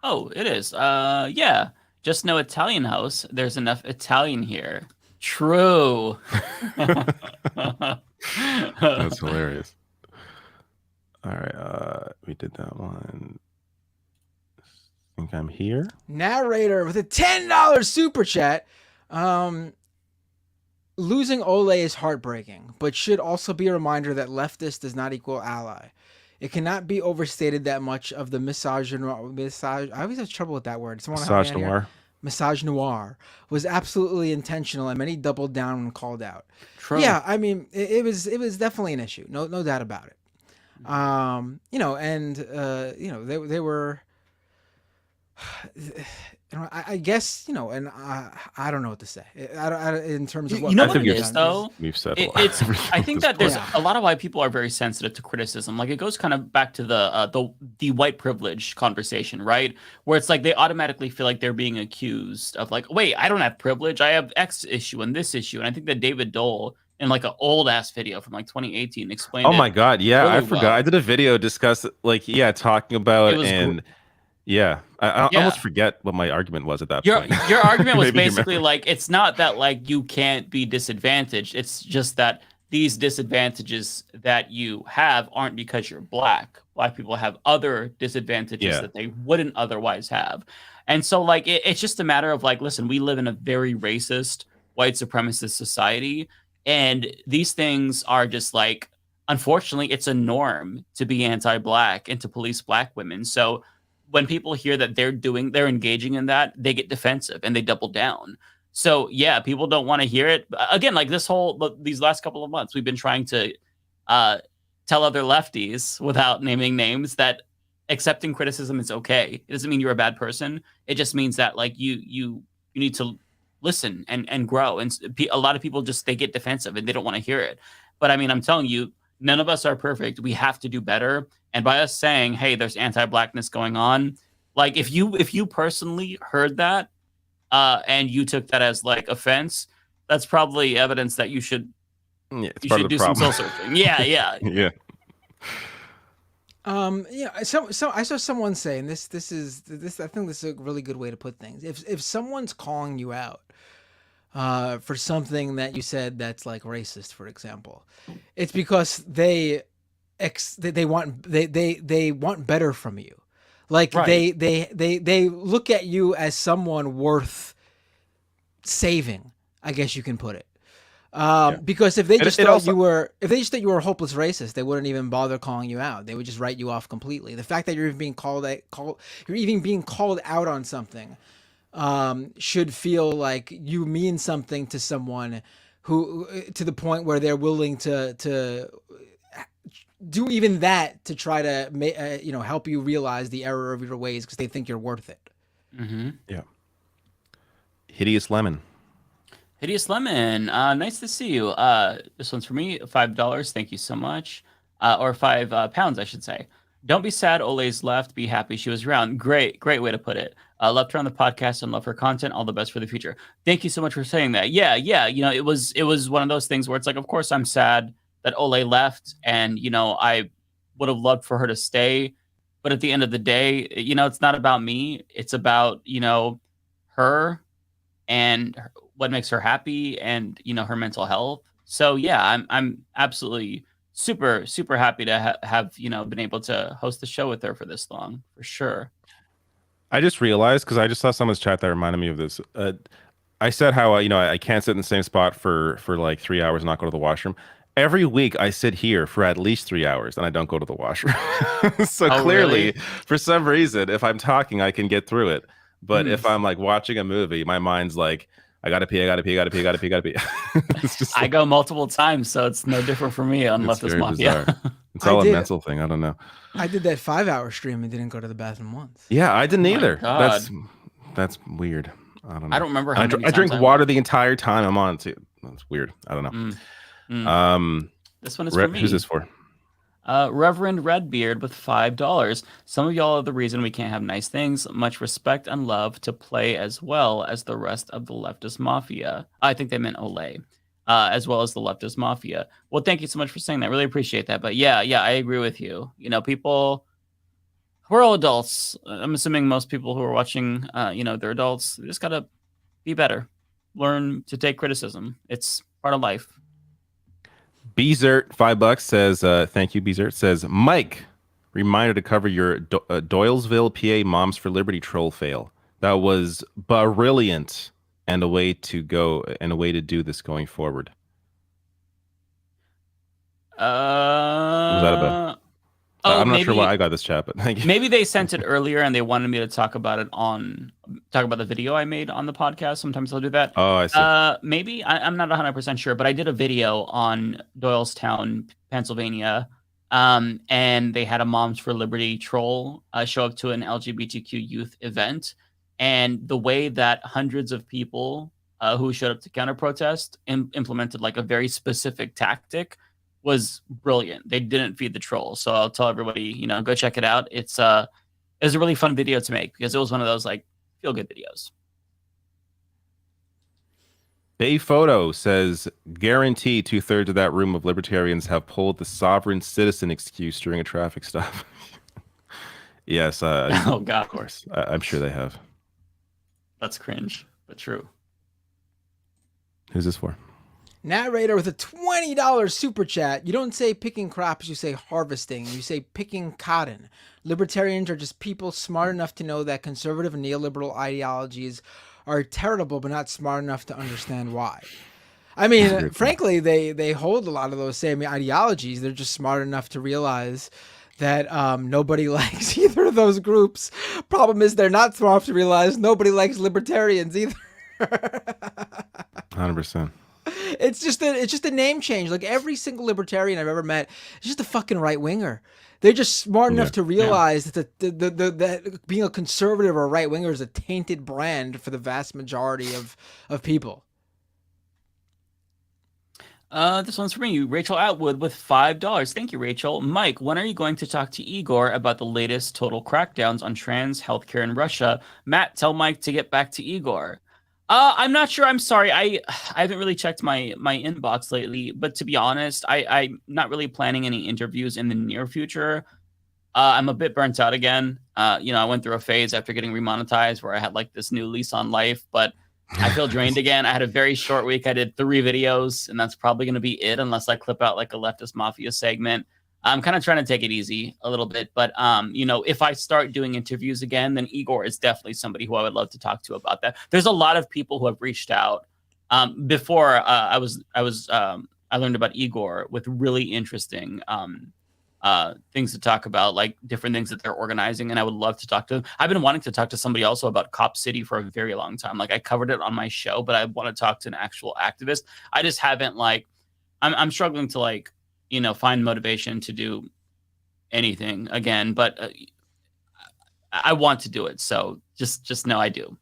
N: It is. Yeah. Just no Italian house. There's enough Italian here. True.
K: That's hilarious. All right, we did that one. I think I'm here.
F: Narrator with a $10 super chat. Losing Ole is heartbreaking, but should also be a reminder that leftist does not equal ally. It cannot be overstated that much of the I always have trouble with that word. Misogynoir was absolutely intentional, and many doubled down and called out.
N: True.
F: Yeah, I mean, it was definitely an issue. No doubt about it. They were, I guess, and I don't know what to say. In terms of what
N: what it is, though.
K: We've said
N: I think that there's a lot of why people are very sensitive to criticism. Like, it goes kind of back to the white privilege conversation, right? Where it's like they automatically feel like they're being accused of like, wait, I don't have privilege. I have X issue and this issue. And I think that David Dole, in like an old ass video from like 2018, explained.
K: Oh my God, yeah,
N: really
K: I forgot.
N: well.
K: I did a video talking about I almost forget what my argument was at that point.
N: Your argument was basically like, it's not that like you can't be disadvantaged. It's just that these disadvantages that you have aren't because you're black. Black people have other disadvantages that they wouldn't otherwise have. And so like it's just a matter of like, listen, we live in a very racist, white supremacist society. And these things are just like, unfortunately, it's a norm to be anti-black and to police black women. So when people hear that they're engaging in that, they get defensive and they double down. So yeah, people don't want to hear it. Again, like these last couple of months, we've been trying to tell other lefties without naming names that accepting criticism is okay. It doesn't mean you're a bad person. It just means that like you need to listen and grow. And a lot of people they get defensive and they don't want to hear it. But I mean, I'm telling you, none of us are perfect. We have to do better. And by us saying, hey, there's anti-blackness going on, like if you personally heard that and you took that as like offense, that's probably evidence that you should do some soul searching. Yeah.
K: Yeah.
F: So I saw someone saying this. I think this is a really good way to put things. If someone's calling you out for something that you said that's like racist, for example, it's because they want better from you. Like
N: right.
F: they look at you as someone worth saving, I guess you can put it. Because if they just thought you were a hopeless racist, they wouldn't even bother calling you out. They would just write you off completely. The fact that you're even being called out on something should feel like you mean something to someone who, to the point where they're willing to do even that to try to help you realize the error of your ways because they think you're worth it.
N: Mm-hmm.
K: Yeah. Hideous Lemon.
N: Hideous Lemon, nice to see you. This one's for me, $5. Thank you so much. Or 5 pounds, I should say. Don't be sad Ole's left. Be happy she was around. Great way to put it. Loved her on the podcast and love her content. All the best for the future. Thank you so much for saying that. Yeah. It was one of those things where it's like, of course I'm sad that Ole left, and I would have loved for her to stay. But at the end of the day, it's not about me. It's about her and what makes her happy and her mental health. So yeah, I'm absolutely super happy to have been able to host the show with her for this long, for sure.
K: I just realized, because I just saw someone's chat that reminded me of this. I said how I can't sit in the same spot for like 3 hours and not go to the washroom. Every week I sit here for at least 3 hours and I don't go to the washroom. So clearly,
N: really?
K: for some reason, if I'm talking, I can get through it. But if I'm like watching a movie, my mind's like, I gotta pee. It's just
N: I go multiple times, so it's no different for me on Leftist Mafia.
K: It's all a mental thing. I don't know.
F: I did that 5-hour stream and didn't go to the bathroom once.
K: Yeah, I didn't either.
N: God.
K: That's weird. I don't know.
N: I don't remember how
K: I
N: many
K: drink
N: times
K: water the entire time I'm on too. That's weird. I don't know.
N: This one is for me.
K: Who's this for?
N: Reverend Redbeard with $5. Some of y'all are the reason we can't have nice things. Much respect and love to play as well as the rest of the Leftist Mafia. I think they meant Ole. As well as the Leftist Mafia. Well, thank you so much for saying that. Really appreciate that. But yeah, I agree with you. People, we're all adults. I'm assuming most people who are watching, they're adults. They just gotta be better. Learn to take criticism. It's part of life.
K: Bezert, $5 says, thank you, Bezert, says, Mike, reminder to cover your Doylesville, PA Moms for Liberty troll fail. That was brilliant and a way to go and a way to do this going forward. What was that about? I'm not sure why I got this chat, but thank you.
N: Maybe they sent it earlier and they wanted me to talk about the video I made on the podcast. Sometimes they'll do that.
K: Oh, I see.
N: Maybe I'm not 100% sure, but I did a video on Doylestown, Pennsylvania, and they had a Moms for Liberty troll show up to an LGBTQ youth event, and the way that hundreds of people who showed up to counter protest implemented like a very specific tactic was brilliant. They didn't feed the troll. So I'll tell everybody, go check it out. It was a really fun video to make because it was one of those like feel good videos.
K: Bay Photo says, guarantee 2/3 of that room of libertarians have pulled the sovereign citizen excuse during a traffic stop. Yes.
N: Oh God.
K: Of course. I'm sure they have.
N: That's cringe, but true.
K: Who's this for?
F: Narrator with a $20 super chat. You don't say picking crops, you say harvesting. You say picking cotton. Libertarians are just people smart enough to know that conservative and neoliberal ideologies are terrible, but not smart enough to understand why. I mean, frankly, they hold a lot of those same ideologies. They're just smart enough to realize that nobody likes either of those groups. Problem is, they're not smart enough to realize nobody likes libertarians either.
K: 100%.
F: It's just a name change. Like every single libertarian I've ever met is just a fucking right winger. They're just smart enough to realize that that being a conservative or a right winger is a tainted brand for the vast majority of people.
N: This one's for you, Rachel Atwood with $5. Thank you, Rachel. Mike, when are you going to talk to Igor about the latest total crackdowns on trans healthcare in Russia? Matt, tell Mike to get back to Igor. I'm not sure. I'm sorry. I haven't really checked my inbox lately, but to be honest, I'm not really planning any interviews in the near future. I'm a bit burnt out again. I went through a phase after getting remonetized where I had like this new lease on life, but I feel drained again. I had a very short week. I did 3 videos, and that's probably going to be it unless I clip out like a Leftist Mafia segment. I'm kind of trying to take it easy a little bit, but if I start doing interviews again, then Igor is definitely somebody who I would love to talk to about that. There's a lot of people who have reached out before I learned about Igor with really interesting things to talk about, like different things that they're organizing, and I would love to talk to them. I've been wanting to talk to somebody also about Cop City for a very long time. Like I covered it on my show, but I want to talk to an actual activist. I just haven't I'm struggling to find motivation to do anything again, but I want to do it. So just know I do.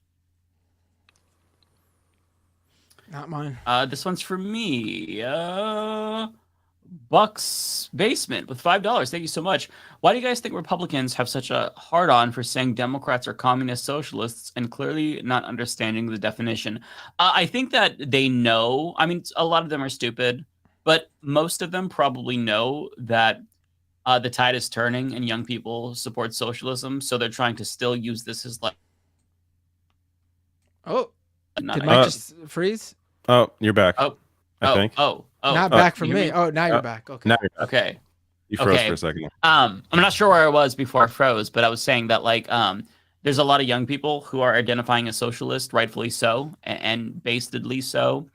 F: Not mine.
N: This one's for me. Buck's Basement with $5. Thank you so much. Why do you guys think Republicans have such a hard-on for saying Democrats are communist socialists and clearly not understanding the definition? I think that they know. I mean, a lot of them are stupid, but most of them probably know that the tide is turning and young people support socialism, so they're trying to still use this as like.
F: Oh, did Mike just freeze?
K: Oh, you're back. I think.
F: Not back for me. Oh, now you're back. Okay.
K: Now you're back.
N: Okay.
K: You froze for a second.
N: I'm not sure where I was before I froze, but I was saying that there's a lot of young people who are identifying as socialist, rightfully so, and basedly so.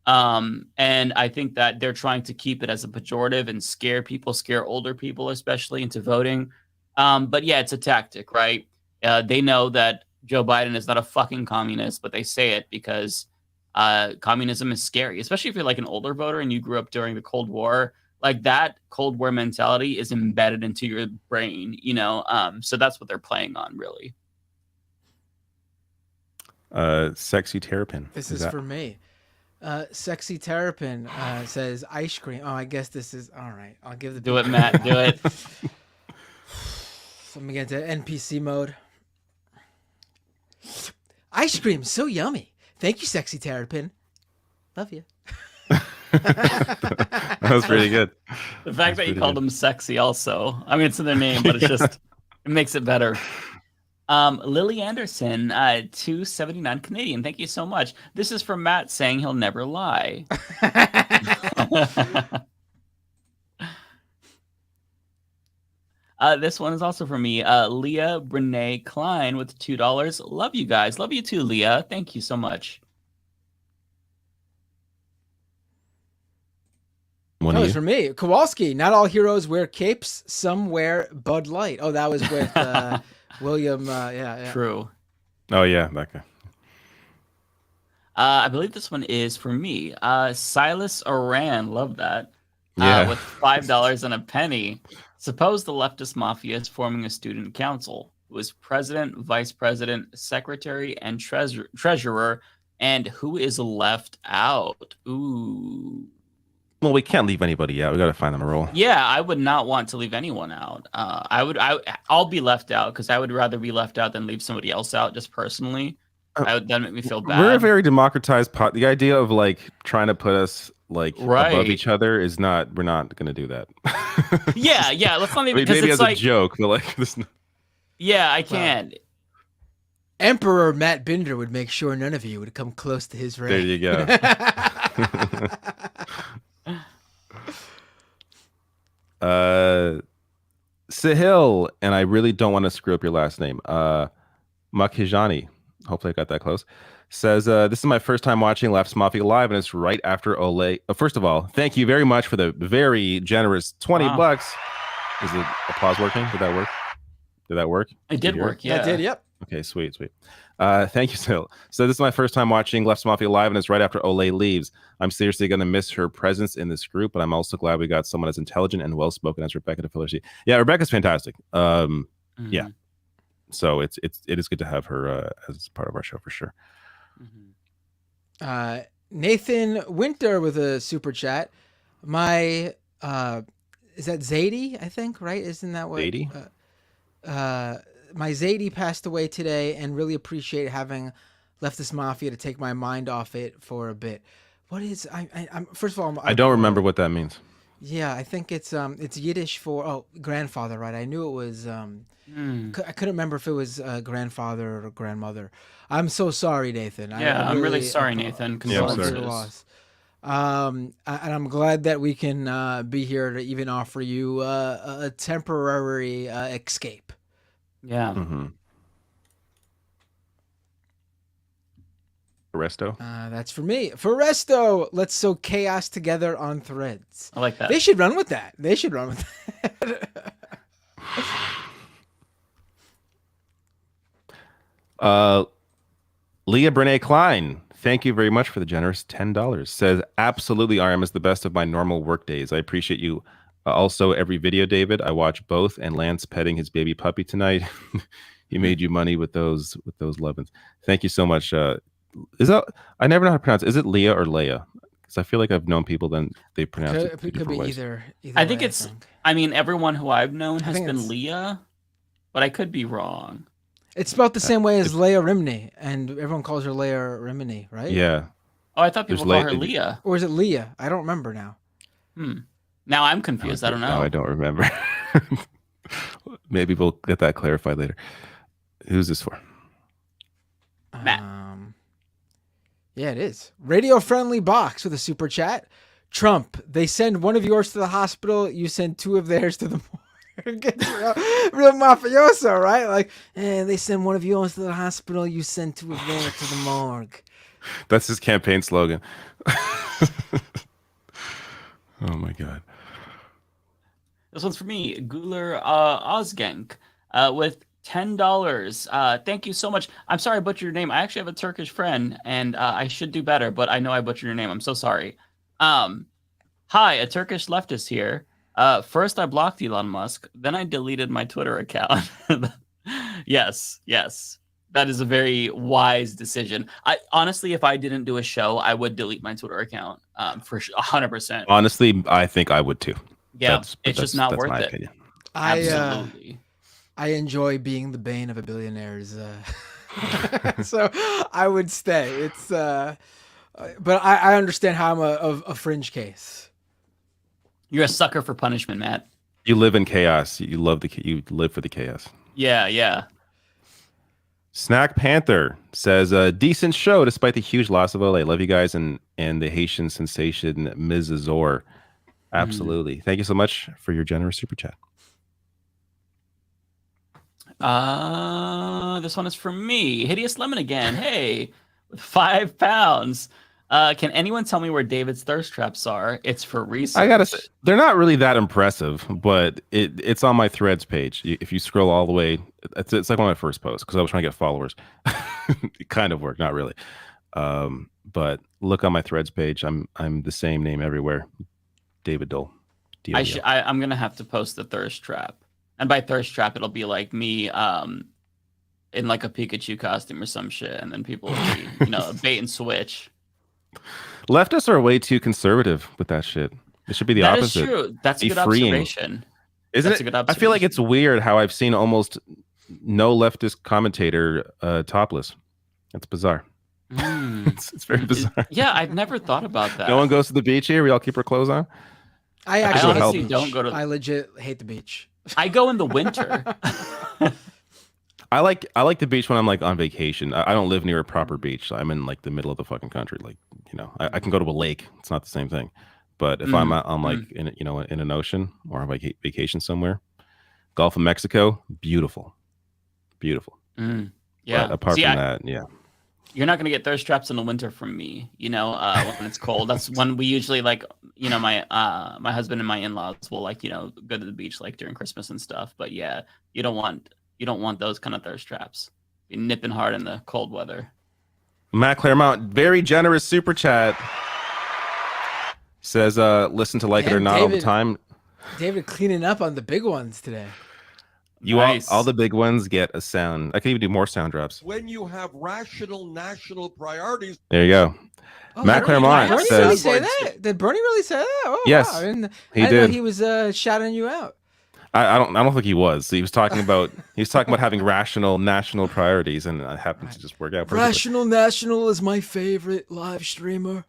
N: And I think that they're trying to keep it as a pejorative and scare older people, especially into voting. But yeah, it's a tactic, right? They know that Joe Biden is not a fucking communist, but they say it because communism is scary, especially if you're like an older voter and you grew up during the Cold War. Like that Cold War mentality is embedded into your brain, so that's what they're playing on, really.
K: Sexy Terrapin.
F: This is for me. Sexy Terrapin says ice cream. Oh, I guess this is all right. I'll give the
N: do it, Matt. Do it.
F: Let me get to NPC mode. Ice cream, so yummy. Thank you, Sexy Terrapin. Love you.
K: That was pretty good.
N: The fact that you called them sexy also. I mean, it's in their name, but it's just it makes it better. Lily Anderson, 279 Canadian. Thank you so much. This is from Matt saying he'll never lie. This one is also for me. Leah Brene Klein with $2. Love you guys. Love you too, Leah. Thank you so much.
F: It's for me. Kowalski. Not all heroes wear capes. Some wear Bud Light. Oh, that was with William. Yeah.
N: True.
K: Oh yeah, that guy.
N: I believe this one is for me. Silas Oran. Love that.
K: Yeah.
N: With $5 and a penny. Suppose the leftist mafia is forming a student council who is president, vice president, secretary, and treasurer, and who is left out? Ooh.
K: Well, we can't leave anybody out. We got to find them a role.
N: Yeah, I would not want to leave anyone out. I'll be left out because I would rather be left out than leave somebody else out. Just personally, that make me feel bad.
K: We're a very democratized pot. The idea of trying to put us above each other is not. We're not going to do that.
N: yeah. Let's not even.
K: Maybe as a joke, but this.
N: Yeah, I can't.
F: Emperor Matt Binder would make sure none of you would come close to his reign.
K: There you go. Sahil, and I really don't want to screw up your last name. Makhijani, hopefully I got that close, says, this is my first time watching Leftist Mafia live, and it's right after Olay. First of all, thank you very much for the very generous 20 bucks. Is the applause working? Did that work? Did that work?
N: It did work, yeah.
F: That did, yep.
K: Okay, sweet. Thank you, Sahil. So this is my first time watching Leftist Mafia live, and it's right after Olay leaves. I'm seriously going to miss her presence in this group, but I'm also glad we got someone as intelligent and well-spoken as Rebecca to fill her seat. Yeah, Rebecca's fantastic. Yeah. So it is good to have her as part of our show for sure.
F: Nathan Winter with a super chat. My is that Zadie, I think, right? Isn't that what
K: Zadie?
F: My Zadie passed away today, and really appreciate having Leftist Mafia to take my mind off it for a bit. What is I'm first of all,
K: I don't remember what that means.
F: Yeah, I think it's Yiddish for grandfather, right? I knew it was I couldn't remember if it was grandfather or grandmother. I'm so sorry, Nathan.
N: I'm really sorry, Nathan. Condolences.
F: Your loss. And I'm glad that we can be here to even offer you a temporary escape.
N: Yeah.
K: Resto?
F: That's for me. For Resto, let's sow chaos together on Threads.
N: I like that.
F: They should run with that.
K: Leah Brene Klein, thank you very much for the generous $10. Says, absolutely, RM is the best of my normal work days. I appreciate you. Also, every video, David, I watch both, and Lance petting his baby puppy tonight. He made you money with those lovin's. Thank you so much. Is that, I never know how to pronounce it. Is it Leah or Leia? Because I feel like I've known people then they pronounce it
F: could be
K: ways.
F: either
N: I think it's. I mean, everyone who I've known has been Leah, but I could be wrong.
F: It's spelled the same way as Leia Rimney, and everyone calls her Leia Rimney, right?
K: Yeah.
N: Oh, I thought people call her Leah.
F: Or is it Leah? I don't remember now.
N: Now I'm confused. I don't know.
K: No, I don't remember. Maybe we'll get that clarified later. Who's this for?
N: Matt.
F: Yeah, it is. Radio Friendly Box with a super chat. Trump, they send one of yours to the hospital, you send two of theirs to the morgue. real mafioso, right? Like, they send one of yours to the hospital, you send two of theirs to the morgue.
K: That's his campaign slogan. Oh my God.
N: This one's for me, Guler Ozgenk, with $10. Thank you so much. I'm sorry I butchered your name. I actually have a Turkish friend, and I should do better, but I know I butchered your name. I'm so sorry. Hi, a Turkish leftist here. First, I blocked Elon Musk. Then I deleted my Twitter account. Yes. That is a very wise decision. I honestly, if I didn't do a show, I would delete my Twitter account for 100%.
K: Honestly, I think I would too.
N: Yeah, it's just not worth it.
K: Opinion.
N: Absolutely.
F: I enjoy being the bane of a billionaire's. So I would stay. It's, but I understand how I'm a fringe case.
N: You're a sucker for punishment, Matt.
K: You live in chaos. You live for the chaos.
N: Yeah.
K: Snack Panther says, a decent show despite the huge loss of LA. Love you guys and the Haitian sensation, Ms. Azor. Absolutely. Thank you so much for your generous super chat.
N: This one is from me. Hideous Lemon again. Hey, with £5. Can anyone tell me where David's thirst traps are? It's for research.
K: I gotta say, they're not really that impressive, but it's on my Threads page. If you scroll all the way, it's like one of my first posts because I was trying to get followers. It kind of worked, not really. But look on my Threads page. I'm the same name everywhere. David Dole.
N: I'm gonna have to post the thirst trap, and by thirst trap, it'll be like me, in like a Pikachu costume or some shit, and then people will be, bait and switch.
K: Leftists are way too conservative with that shit. It should be the opposite.
N: That is true. That's a good
K: freeing.
N: observation.
K: Isn't
N: That's
K: it?
N: a good observation.
K: I feel like it's weird how I've seen almost no leftist commentator topless. It's bizarre. It's very bizarre.
N: Yeah, I've never thought about that.
K: No one goes to the beach here. We all keep our clothes on.
F: I actually
N: honestly don't go to.
F: I legit hate the beach.
N: I go in the winter.
K: I like the beach when I'm like on vacation. I don't live near a proper beach. I'm in like the middle of the fucking country. Like, I can go to a lake. It's not the same thing. But if I'm like in an ocean or on vacation somewhere, Gulf of Mexico, beautiful.
N: Yeah.
K: But apart
N: See,
K: from that, yeah.
N: You're not gonna get thirst traps in the winter from me, when it's cold. That's when we usually my my husband and my in-laws will go to the beach during Christmas and stuff. But yeah, you don't want those kind of thirst traps. You're nipping hard in the cold weather.
K: Matt Claremont, very generous super chat. Says, listen to Like It or Not all the time.
F: David cleaning up on the big ones today.
K: All the big ones get a sound. I can even do more sound drops.
B: When you have rational national priorities.
K: There you go. Matt Claremont
F: Bernie
K: says,
F: really say that? Did Bernie really say that? Oh,
K: yes,
F: wow.
K: he
F: I didn't
K: did.
F: know he was shouting you out.
K: I don't think he was. He was talking about having rational national priorities, and it happened to just work out perfectly.
F: Rational National is my favorite live streamer.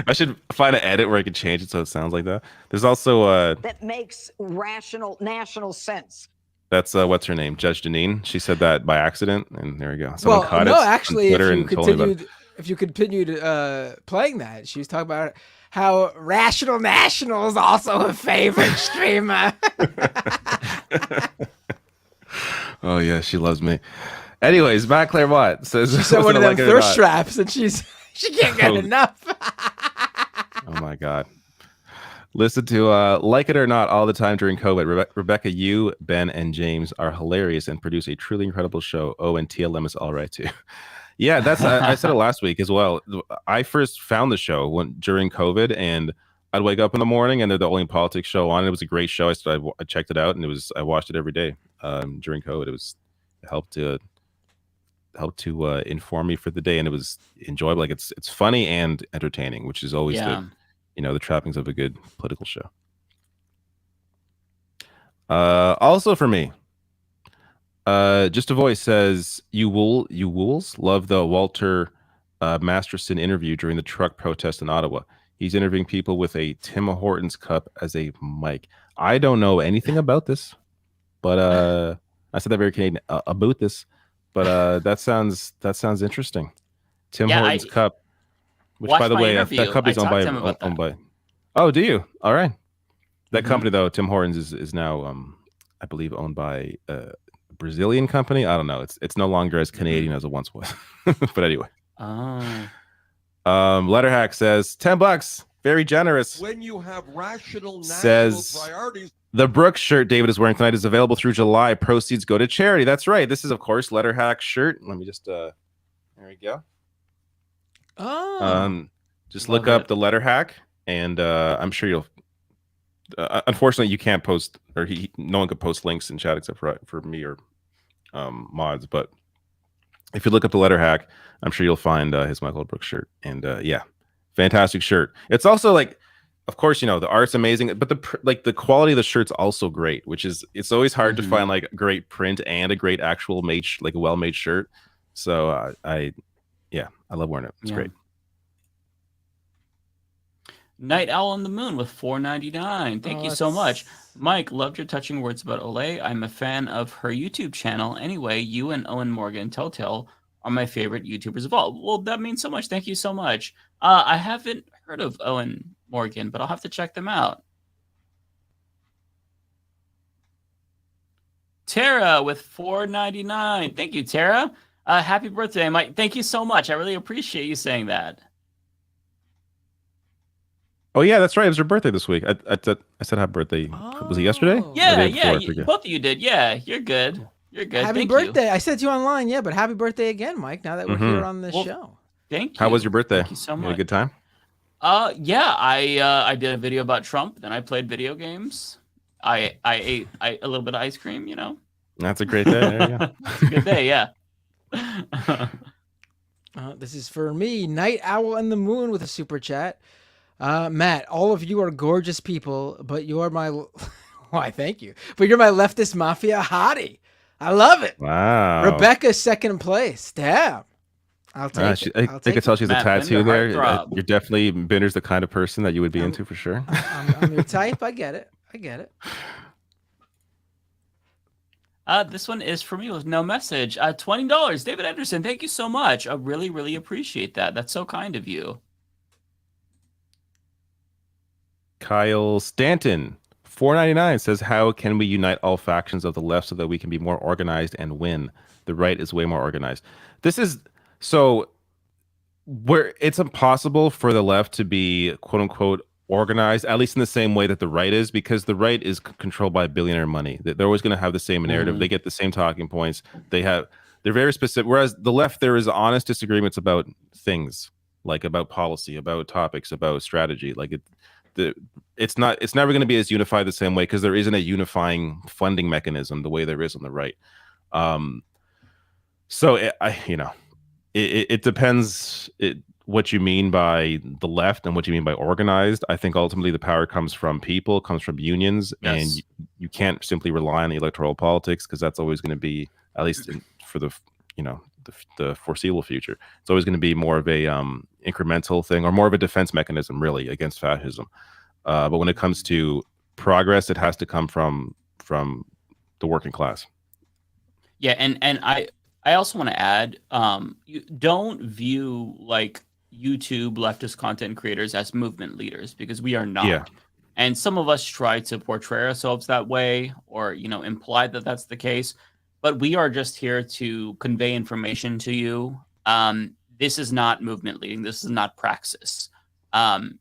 K: I should find an edit where I could change it so it sounds like that. There's also
I: that makes rational national sense.
K: that's what's her name, Judge Janine. She said that by accident, and there we go. Someone caught it
F: actually,
K: on Twitter and told me about it.
F: if you continued playing that, she was talking about how Rational National is also a favorite streamer.
K: Oh yeah, she loves me. Anyways, Matt Claremont says,
F: she said one of them thirst traps, and she can't get enough.
K: Oh my god. Listen to Like It or Not all the time during COVID. Rebecca, you, Ben, and James are hilarious and produce a truly incredible show. Oh, and TLM is all right too. Yeah, that's I said it last week as well. I first found the show during COVID, and I'd wake up in the morning and they're the only politics show on. It was a great show. I checked it out, and I watched it every day during COVID. It helped to inform me for the day, and it was enjoyable. Like it's funny and entertaining, which is always good. The trappings of a good political show. Also for me, Just a Voice says, you wolves love the Walter Masterson interview during the truck protest in Ottawa. He's interviewing people with a Tim Hortons cup as a mic. I don't know anything about this, but I said that very Canadian about this, but that sounds interesting. Tim Hortons cup. Which, by the way, that company's owned by. Oh, do you? All right. That company, though, Tim Hortons is now, I believe, owned by a Brazilian company. I don't know. It's no longer as Canadian as it once was. But anyway.
N: Oh.
K: Letterhack says $10. Very generous.
B: When you have rational national priorities.
K: The Brooks shirt David is wearing tonight is available through July. Proceeds go to charity. That's right. This is, of course, Letterhack shirt. Let me just. There we go.
F: Oh.
K: Just look up the Letterhack, and I'm sure you'll. Unfortunately, you can't post, or no one could post links in chat except for me or mods. But if you look up the Letterhack, I'm sure you'll find his Michael Brooks shirt, and yeah, fantastic shirt. It's also like, of course, the art's amazing, but the quality of the shirt's also great, which is it's always hard to find like great print and a great actual made like a well-made shirt. So I love wearing it. It's great.
N: Night Owl on the Moon with $4.99. Thank you so much. Mike, loved your touching words about Olay. I'm a fan of her YouTube channel. Anyway, you and Owen Morgan Telltale are my favorite YouTubers of all. Well, that means so much. Thank you so much. I haven't heard of Owen Morgan, but I'll have to check them out. Tara with $4.99. Thank you, Tara. Happy birthday, Mike. Thank you so much. I really appreciate you saying that.
K: Oh yeah, that's right. It was her birthday this week. I said happy birthday. Was it yesterday?
N: Yeah. Both of you did. Yeah, you're good. You're good.
F: Happy birthday. I said to you online, yeah, but happy birthday again, Mike, now that we're here on the show.
N: Thank you.
K: How was your birthday?
N: Thank you so much.
K: You had a good time?
N: Yeah, I did a video about Trump, then I played video games. I ate a little bit of ice cream,
K: That's a great day. There you go.
N: It's a good day, yeah.
F: This is for me, Night Owl and the Moon with a super chat. Matt, all of you are gorgeous people, but you're my why thank you. But you're my leftist mafia hottie. I love it.
K: Wow.
F: Rebecca's second place. Damn. I'll take it.
K: I can tell she's a tattoo there. You're definitely Binder's the kind of person that you would be into for sure.
F: I'm your type. I get it.
N: This one is for me with no message. $20. David Anderson, thank you so much. I really, really appreciate that. That's so kind of you.
K: Kyle Stanton, $4.99 says, how can we unite all factions of the left so that we can be more organized and win? The right is way more organized. This is so where it's impossible for the left to be quote unquote organized, at least in the same way that the right is, because the right is controlled by billionaire money. They're always going to have the same narrative. They get the same talking points. They're very specific. Whereas the left, there is honest disagreements about things, like about policy, about topics, about strategy. Like it's never going to be as unified the same way because there isn't a unifying funding mechanism the way there is on the right. So it depends what you mean by the left and what you mean by organized. I think ultimately the power comes from people, comes from unions, and you can't simply rely on the electoral politics because that's always going to be, at least for the foreseeable future, it's always going to be more of a incremental thing or more of a defense mechanism really against fascism. But when it comes to progress, it has to come from the working class.
N: Yeah, and I also want to add, you don't view like YouTube leftist content creators as movement leaders because we are not.
K: Yeah.
N: And some of us try to portray ourselves that way or, imply that that's the case. But we are just here to convey information to you. This is not movement leading. This is not praxis.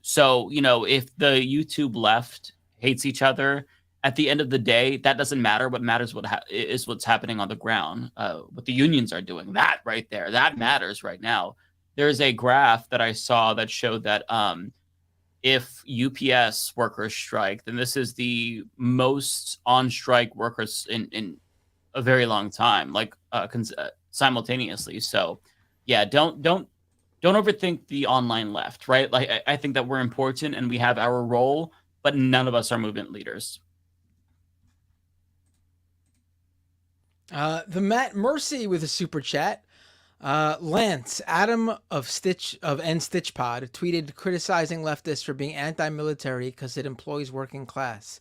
N: So, if the YouTube left hates each other, at the end of the day, that doesn't matter. What matters is what's happening on the ground. What the unions are doing, that right there, that matters right now. There's a graph that I saw that showed that if UPS workers strike, then this is the most on-strike workers in a very long time, like simultaneously. So, yeah, don't overthink the online left, right? Like I think that we're important and we have our role, but none of us are movement leaders.
F: The Matt Mercy with a super chat. Lance, Adam of N Stitch Pod tweeted criticizing leftists for being anti-military because it employs working class.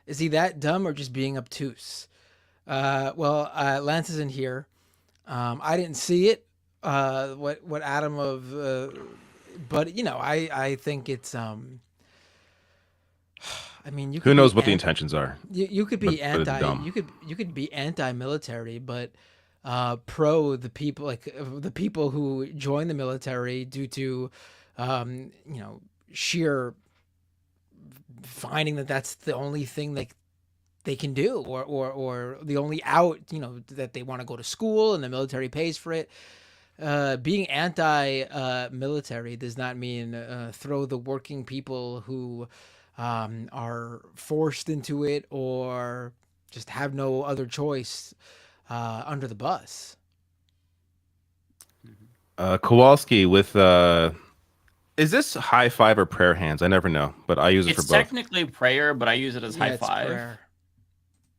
F: Is he that dumb or just being obtuse? Lance isn't here. I didn't see it. What Adam of, but I think it's I mean,
K: who knows what the intentions are.
F: You could be
K: dumb.
F: you could be anti-military, but pro the people, like the people who join the military due to sheer finding that that's the only thing they can do, or the only out, that they want to go to school and the military pays for it. Being anti-military does not mean throw the working people who are forced into it or just have no other choice under the bus.
K: Kowalski with is this high five or prayer hands? I never know, but I use it for both.
N: It's technically prayer, but I use it as high five.
F: Prayer.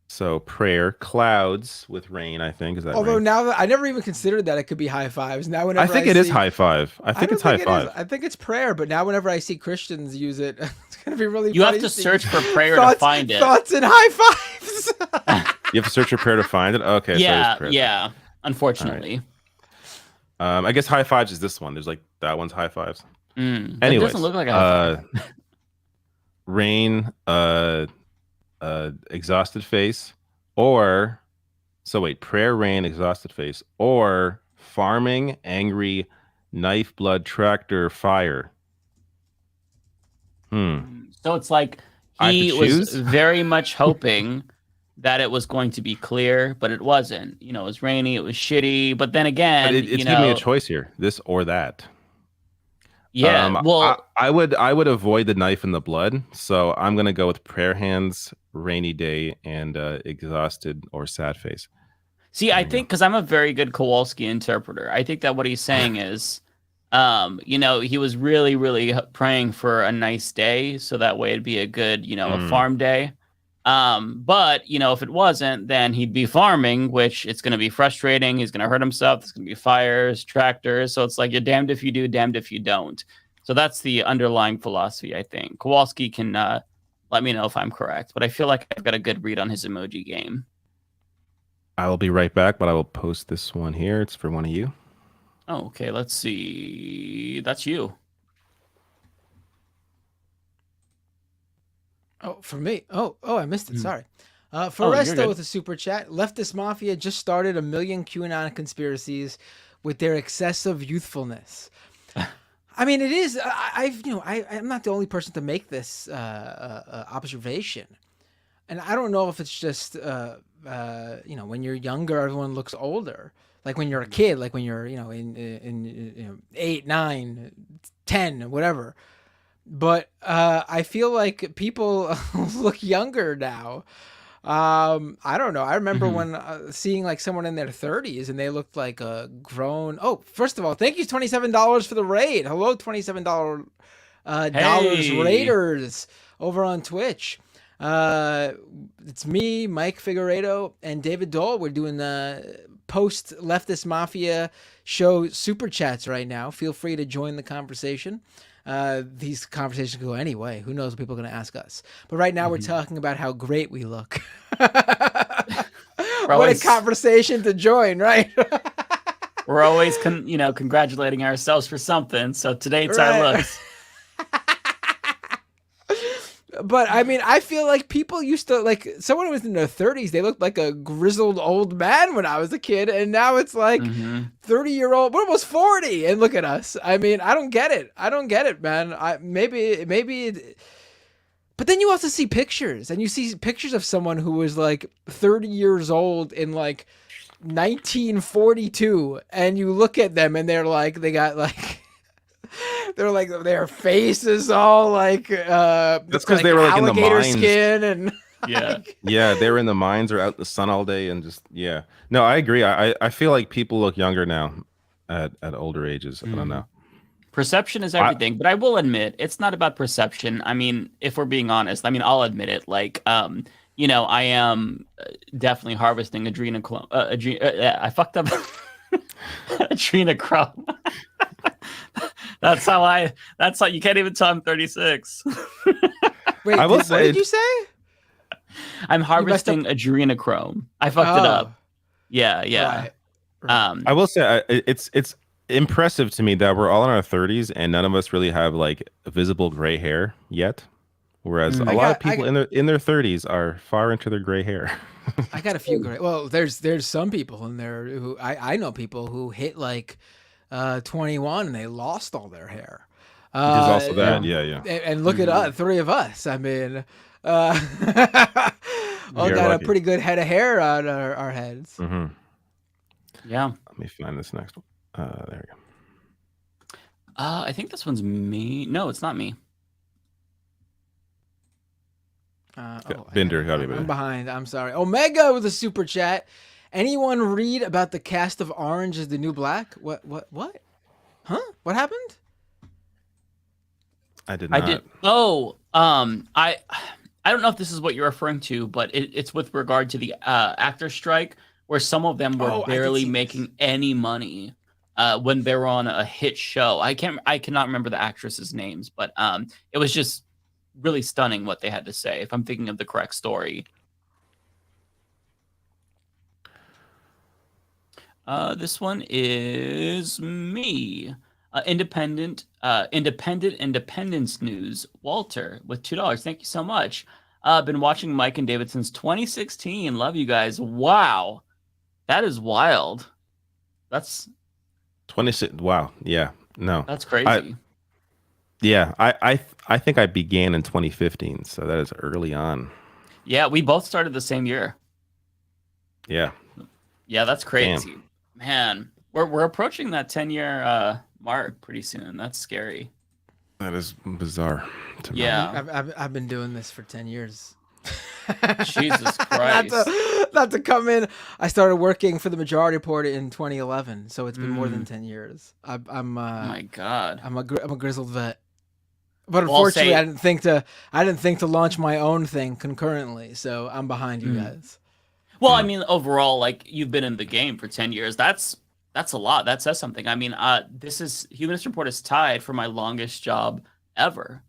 K: So prayer, clouds with rain, I think. Is that
F: Although
K: rain?
F: now that I never even considered that it could be high fives. Now whenever
K: I think it is high five. I think it's high five.
F: I think it's prayer, but now whenever I see Christians use it, it's gonna be really.
N: You
F: funny
N: have to
F: see
N: search for prayer to find it.
F: Thoughts and high fives.
K: You have to search for prayer to find it. Okay.
N: Yeah,
K: so
N: yeah. Unfortunately.
K: I guess high fives is this one. There's like that one's high fives.
N: It
K: Anyways,
N: doesn't look like a high five.
K: Rain, exhausted face, or prayer, rain, exhausted face, or farming, angry, knife, blood, tractor, fire.
N: So it's like he was very much hoping that it was going to be clear, but it wasn't. It was rainy, it was shitty, but then again,
K: it's giving me a choice here, this or that.
N: Yeah, well,
K: I would avoid the knife and the blood, so I'm gonna go with prayer hands, rainy day, and exhausted or sad face.
N: See, I think because I'm a very good Kowalski interpreter, I think that what he's saying is, he was really, really praying for a nice day, so that way it'd be a good, a farm day. But if it wasn't, then he'd be farming, which it's going to be frustrating. He's going to hurt himself. There's going to be fires, tractors. So it's like you're damned if you do, damned if you don't. So that's the underlying philosophy, I think. Kowalski can let me know if I'm correct, but I feel like I've got a good read on his emoji game.
K: I will be right back, but I will post this one here. It's for one of you.
N: Oh, okay. Let's see. That's you.
F: Oh, for me. Oh, I missed it. Sorry.
N: you're
F: Foresto
N: good.
F: with a super chat. Leftist Mafia just started 1,000,000 QAnon conspiracies with their excessive youthfulness. I mean, it is. I'm not the only person to make this observation, and I don't know if it's just when you're younger, everyone looks older. Like when you're a kid, like when you're in 8, 9, 10, whatever. But I feel like people look younger now. I don't know. I remember when seeing like someone in their 30s and they looked like a grown. Oh, first of all, thank you $27 for the raid. Hello, $27 dollars
N: Hey.
F: raiders over on Twitch. It's me, Mike Figueredo, and David Dole. We're doing the post Leftist Mafia show super chats right now. Feel free to join the conversation. These conversations go anyway. Who knows what people are going to ask us? But right now we're talking about how great we look. What a conversation to join, right?
N: We're always congratulating ourselves for something. So today it's our looks.
F: But I mean, I feel like people used to like someone who was in their 30s. They looked like a grizzled old man when I was a kid, and now it's like 30-year-old. We're almost 40, and look at us. I mean, I don't get it. I don't get it, man. But then you also see pictures, and you see pictures of someone who was like 30 years old in like 1942, and you look at them, and they're like, they got like. They're like their faces all like
K: that's because they were like in the mines.
F: Skin and
K: yeah, they were in the mines or out in the sun all day and just No, I agree. I feel like people look younger now at older ages. I don't know.
N: Perception is everything, but I will admit it's not about perception. I mean, if we're being honest, I mean, I'll admit it. Like, I am definitely harvesting adrenochrome. I fucked up adrenochrome. That's how you can't even tell I'm 36.
F: Wait, what did you say?
N: I'm harvesting adrenochrome. I fucked it up. Yeah.
F: Right.
K: I will say it's impressive to me that we're all in our 30s and none of us really have like visible gray hair yet. Whereas a lot of people in their 30s are far into their gray hair.
F: I got a few gray. Well, there's some people in there who I know people who hit like 21 and they lost all their hair.
K: There's also that, yeah.
F: And look at us, three of us. I mean, all got lucky. A pretty good head of hair on our heads.
N: Yeah.
K: Let me find this next one. There we go.
N: I think this one's me. No, it's not me.
K: Binder, gotta be
F: I'm behind. I'm sorry. Omega with a super chat. Anyone read about the cast of Orange is the New Black? What? Huh? What happened?
K: I did not.
N: I did. Oh, I don't know if this is what you're referring to, but it's with regard to the actor strike, where some of them were barely making any money when they were on a hit show. I cannot remember the actresses' names, but it was just really stunning what they had to say. If I'm thinking of the correct story. This one is me. Independence News. Walter with $2. Thank you so much. Been watching Mike and David since 2016. Love you guys. Wow, that is wild. That's
K: 26. Wow. Yeah. No.
N: That's crazy.
K: I think I began in 2015, so that is early on.
N: Yeah, we both started the same year.
K: Yeah.
N: Yeah, that's crazy.
K: Damn.
N: Man, we're approaching that 10-year mark pretty soon. That's scary.
K: That is bizarre to me.
N: Yeah.
F: I've been doing this for 10 years.
N: Jesus Christ.
F: not to come in. I started working for the Majority Report in 2011, so it's been more than 10 years. I'm
N: oh my God.
F: I'm a grizzled vet. But unfortunately, I didn't think to launch my own thing concurrently, so I'm behind you guys.
N: Well, I mean, overall, like, you've been in the game for 10 years. That's a lot. That says something. I mean, Humanist Report is tied for my longest job ever,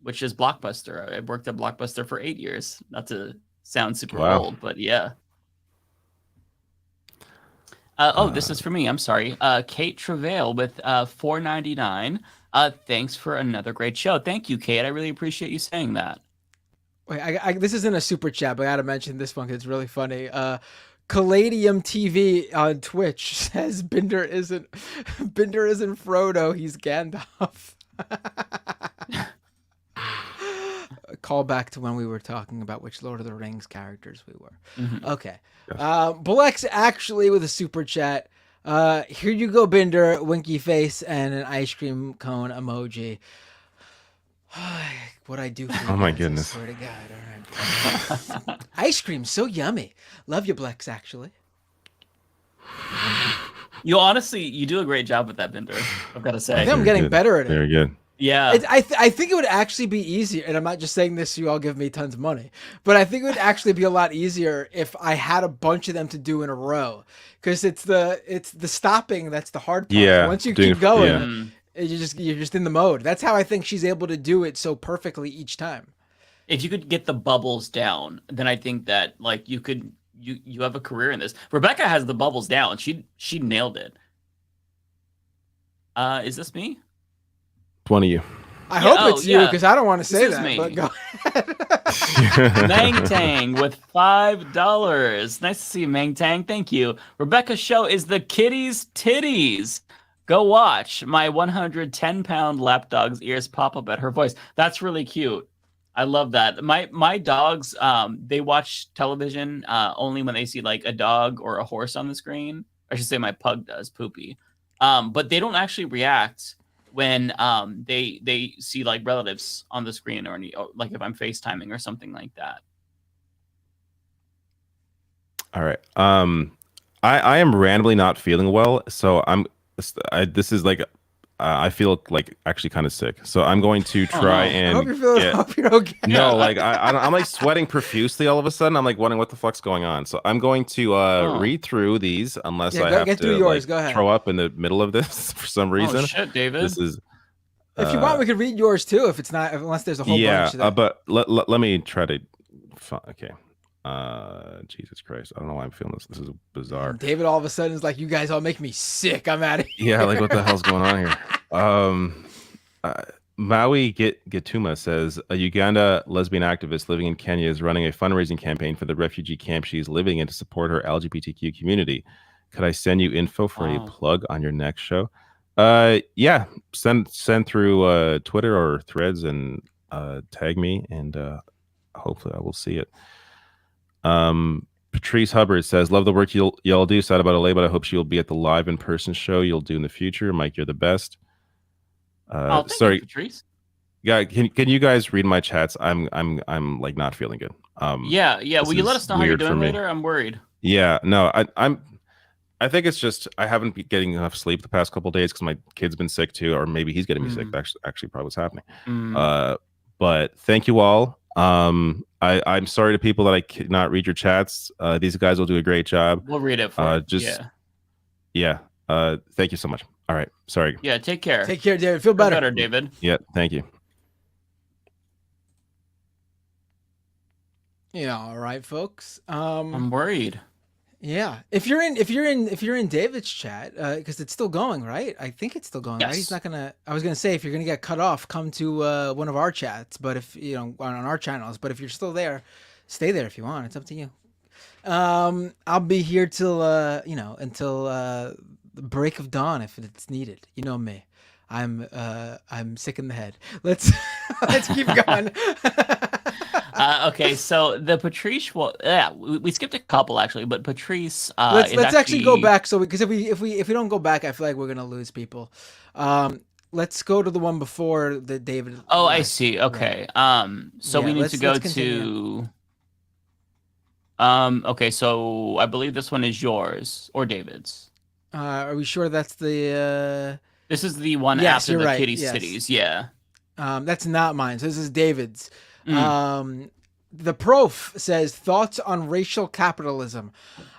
N: which is Blockbuster. I worked at Blockbuster for 8 years. Not to sound super old, but yeah. This is for me. I'm sorry. Kate Travail with $4.99. Thanks for another great show. Thank you, Kate. I really appreciate you saying that.
F: Wait, this isn't a super chat, but I gotta mention this one because it's really funny. Caladium TV on Twitch says Binder isn't Frodo, he's Gandalf. Call back to when we were talking about which Lord of the Rings characters we were. Okay. Blex actually with a super chat. Here you go, Binder, winky face, and an ice cream cone emoji. What I do for you
K: Oh my
F: guys,
K: goodness.
F: I swear to God. All right. Ice cream, so yummy. Love you, Blex, actually.
N: You do a great job with that, Binder. I've got to say.
F: I think I'm getting better at it.
K: Very good.
N: Yeah.
F: I think it would actually be easier, and I'm not just saying this so you all give me tons of money, but I think it would actually be a lot easier if I had a bunch of them to do in a row, because it's the stopping that's the hard part.
K: Yeah,
F: Once you
K: doing
F: keep
K: it-
F: going, you're just in the mode. That's how I think she's able to do it so perfectly each time.
N: If you could get the bubbles down, then I think that like you have a career in this. Rebecca has the bubbles down. She nailed it. Is this me?
K: It's one of you.
F: I hope it's you, because I don't want to say
N: This is
F: that.
N: me.
F: But go
N: Mang Tang with $5. Nice to see you, Mang Tang. Thank you. Rebecca's show is The Kitty's Titties. Go watch. My 110-pound lapdog's ears pop up at her voice. That's really cute. I love that. My dogs, they watch television only when they see like a dog or a horse on the screen. I should say my pug does, Poopy. But they don't actually react when they see like relatives on the screen or like if I'm FaceTiming or something like that.
K: All right. I am randomly not feeling well, so this is like I feel like actually kind of sick. So I'm going to try and
F: I hope you're okay.
K: No, like I'm like sweating profusely all of a sudden. I'm like wondering what the fuck's going on. So I'm going to read through these unless I have
F: get
K: to
F: through yours.
K: like,
F: Go ahead.
K: throw up in the middle of this for some reason.
N: Oh shit, David.
K: This is
F: If you want, we could read yours too. If it's not, unless there's a whole bunch.
K: But let me try to. Okay. Jesus Christ! I don't know why I'm feeling this. This is bizarre.
F: David all of a sudden is like, "You guys all make me sick. I'm out of here."
K: Yeah, like what the hell's going on here? Maui Getuma says a Uganda lesbian activist living in Kenya is running a fundraising campaign for the refugee camp she's living in to support her LGBTQ community. Could I send you info for a plug on your next show? Yeah, send through Twitter or Threads and tag me, and hopefully I will see it. Patrice Hubbard says, love the work y'all do. Sad about LA, but I hope she'll be at the live in-person show you'll do in the future. Mike, you're the best. Sorry,
N: you, Patrice.
K: Yeah, can you guys read my chats? I'm like not feeling good.
N: Yeah. Will you let us know how you're doing later? I'm worried.
K: Yeah, no, I think it's just I haven't been getting enough sleep the past couple of days because my kid's been sick too, or maybe he's getting me sick. That's actually probably what's happening. But thank you all. I'm sorry to people that I cannot read your chats. These guys will do a great job.
N: We'll read it for
K: yeah. Thank you so much. All right. Sorry.
N: Yeah, take care.
F: Take care, David. Feel better.
N: David.
K: Yeah, thank you.
F: Yeah, all right, folks.
N: I'm worried.
F: Yeah, if you're in David's chat, because it's still going, right? I think it's still going, right? He's not gonna. I was gonna say if you're gonna get cut off, come to one of our chats. But if on our channels, but if you're still there, stay there if you want. It's up to you. I'll be here till until the break of dawn if it's needed. You know me. I'm sick in the head. Let's keep going.
N: Okay, so the Patrice, we skipped a couple actually, but Patrice.
F: Let's actually go back. So because if we don't go back, I feel like we're gonna lose people. Let's go to the one before the David.
N: Oh, I see. Okay. So we need to go
F: continue.
N: to. Okay, so I believe this one is yours or David's.
F: Are we sure that's the?
N: This is the one
F: Yes,
N: after
F: you're
N: the
F: right.
N: Kitty
F: Yes.
N: Cities. Yeah.
F: That's not mine. So this is David's. The prof says thoughts on racial capitalism.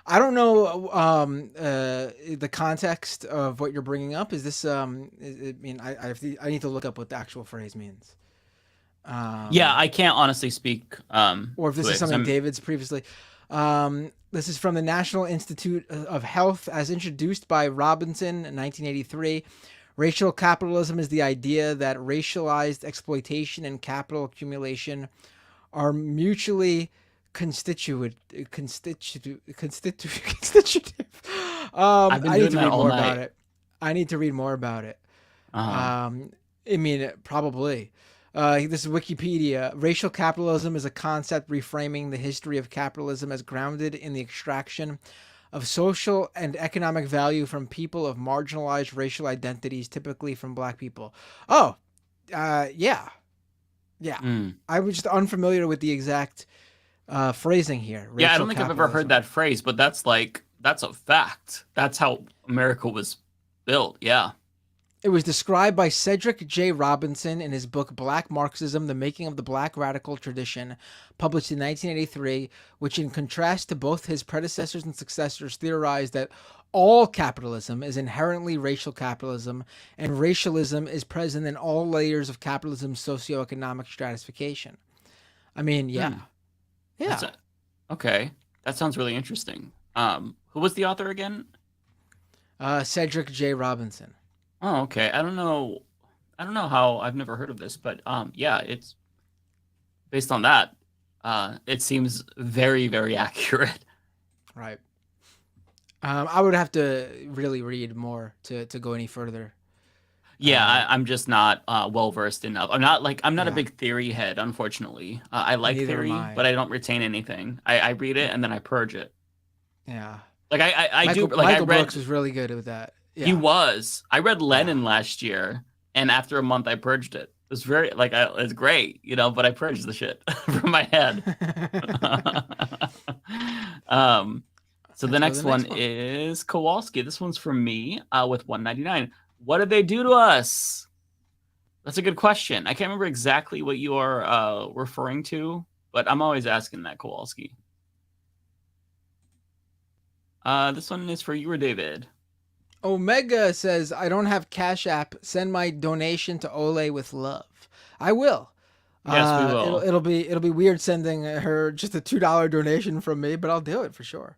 F: I don't know the context of what you're bringing up. Is this I need to look up what the actual phrase means.
N: Yeah, I can't honestly speak.
F: Or if this is something David's previously. This is from the National Institute of Health as introduced by Robinson in 1983. Racial capitalism is the idea that racialized exploitation and capital accumulation are mutually constitutive.
N: I've been
F: I need
N: doing
F: to
N: that
F: read
N: all
F: more
N: night.
F: about it. I need to read more about it.
N: Uh-huh.
F: I mean, probably. This is Wikipedia. Racial capitalism is a concept reframing the history of capitalism as grounded in the extraction of social and economic value from people of marginalized racial identities, typically from black people. Oh, yeah. Yeah.
N: Mm.
F: I was just unfamiliar with the exact phrasing here.
N: Yeah, I
F: Racial
N: don't think I've ever heard
F: capitalism.
N: that phrase, but that's a fact. That's how America was built. Yeah.
F: It was described by Cedric J. Robinson in his book Black Marxism, The Making of the Black Radical Tradition, published in 1983, which in contrast to both his predecessors and successors theorized that all capitalism is inherently racial capitalism, and racialism is present in all layers of capitalism's socioeconomic stratification. I mean, yeah. Yeah.
N: Okay. That sounds really interesting. Who was the author again?
F: Cedric J. Robinson.
N: Oh, okay. I don't know how. I've never heard of this, but yeah, it's based on that. It seems very, very accurate.
F: Right. I would have to really read more to go any further.
N: Yeah, I'm just not well versed enough. I'm not a
F: Yeah.
N: big theory head, unfortunately. I like
F: Neither
N: theory,
F: am I.
N: but I don't retain anything. I read it and then I purge it.
F: Yeah.
N: Like I do. Like
F: Michael
N: I read.
F: Brooks was really good with that. Yeah.
N: He was. I read Lenin last year, and after a month, I purged it. It was very it's great, but I purged the shit from my head. So the next one is Kowalski. This one's for me with 199. What did they do to us? That's a good question. I can't remember exactly what you are referring to, but I'm always asking that, Kowalski. This one is for you or David.
F: Omega says, I don't have Cash App. Send my donation to Ole with love. I will.
N: Yes, we will.
F: It'll be weird sending her just a $2 donation from me, but I'll do it for sure.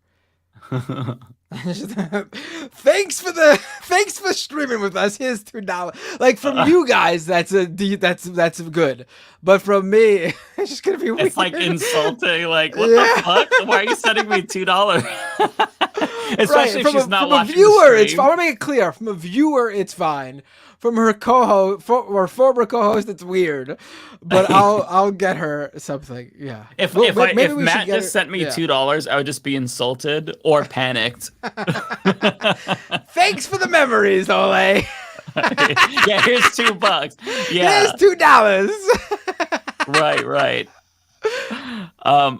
F: Thanks for streaming with us. Here's $2. Like from you guys, that's good. But from me, it's just gonna be weird.
N: It's like insulting. Like, what the fuck? Why are you sending me $2? Especially if she's not watching
F: a viewer,
N: the stream.
F: I want to make it clear. From a viewer, it's fine. From her co-host or former co-host, it's weird. But I'll get her something. Yeah.
N: If Matt just sent me $2, I would just be insulted or panicked.
F: Thanks for the memories, Ole.
N: Yeah, here's $2. Yeah.
F: Here's $2.
N: Right.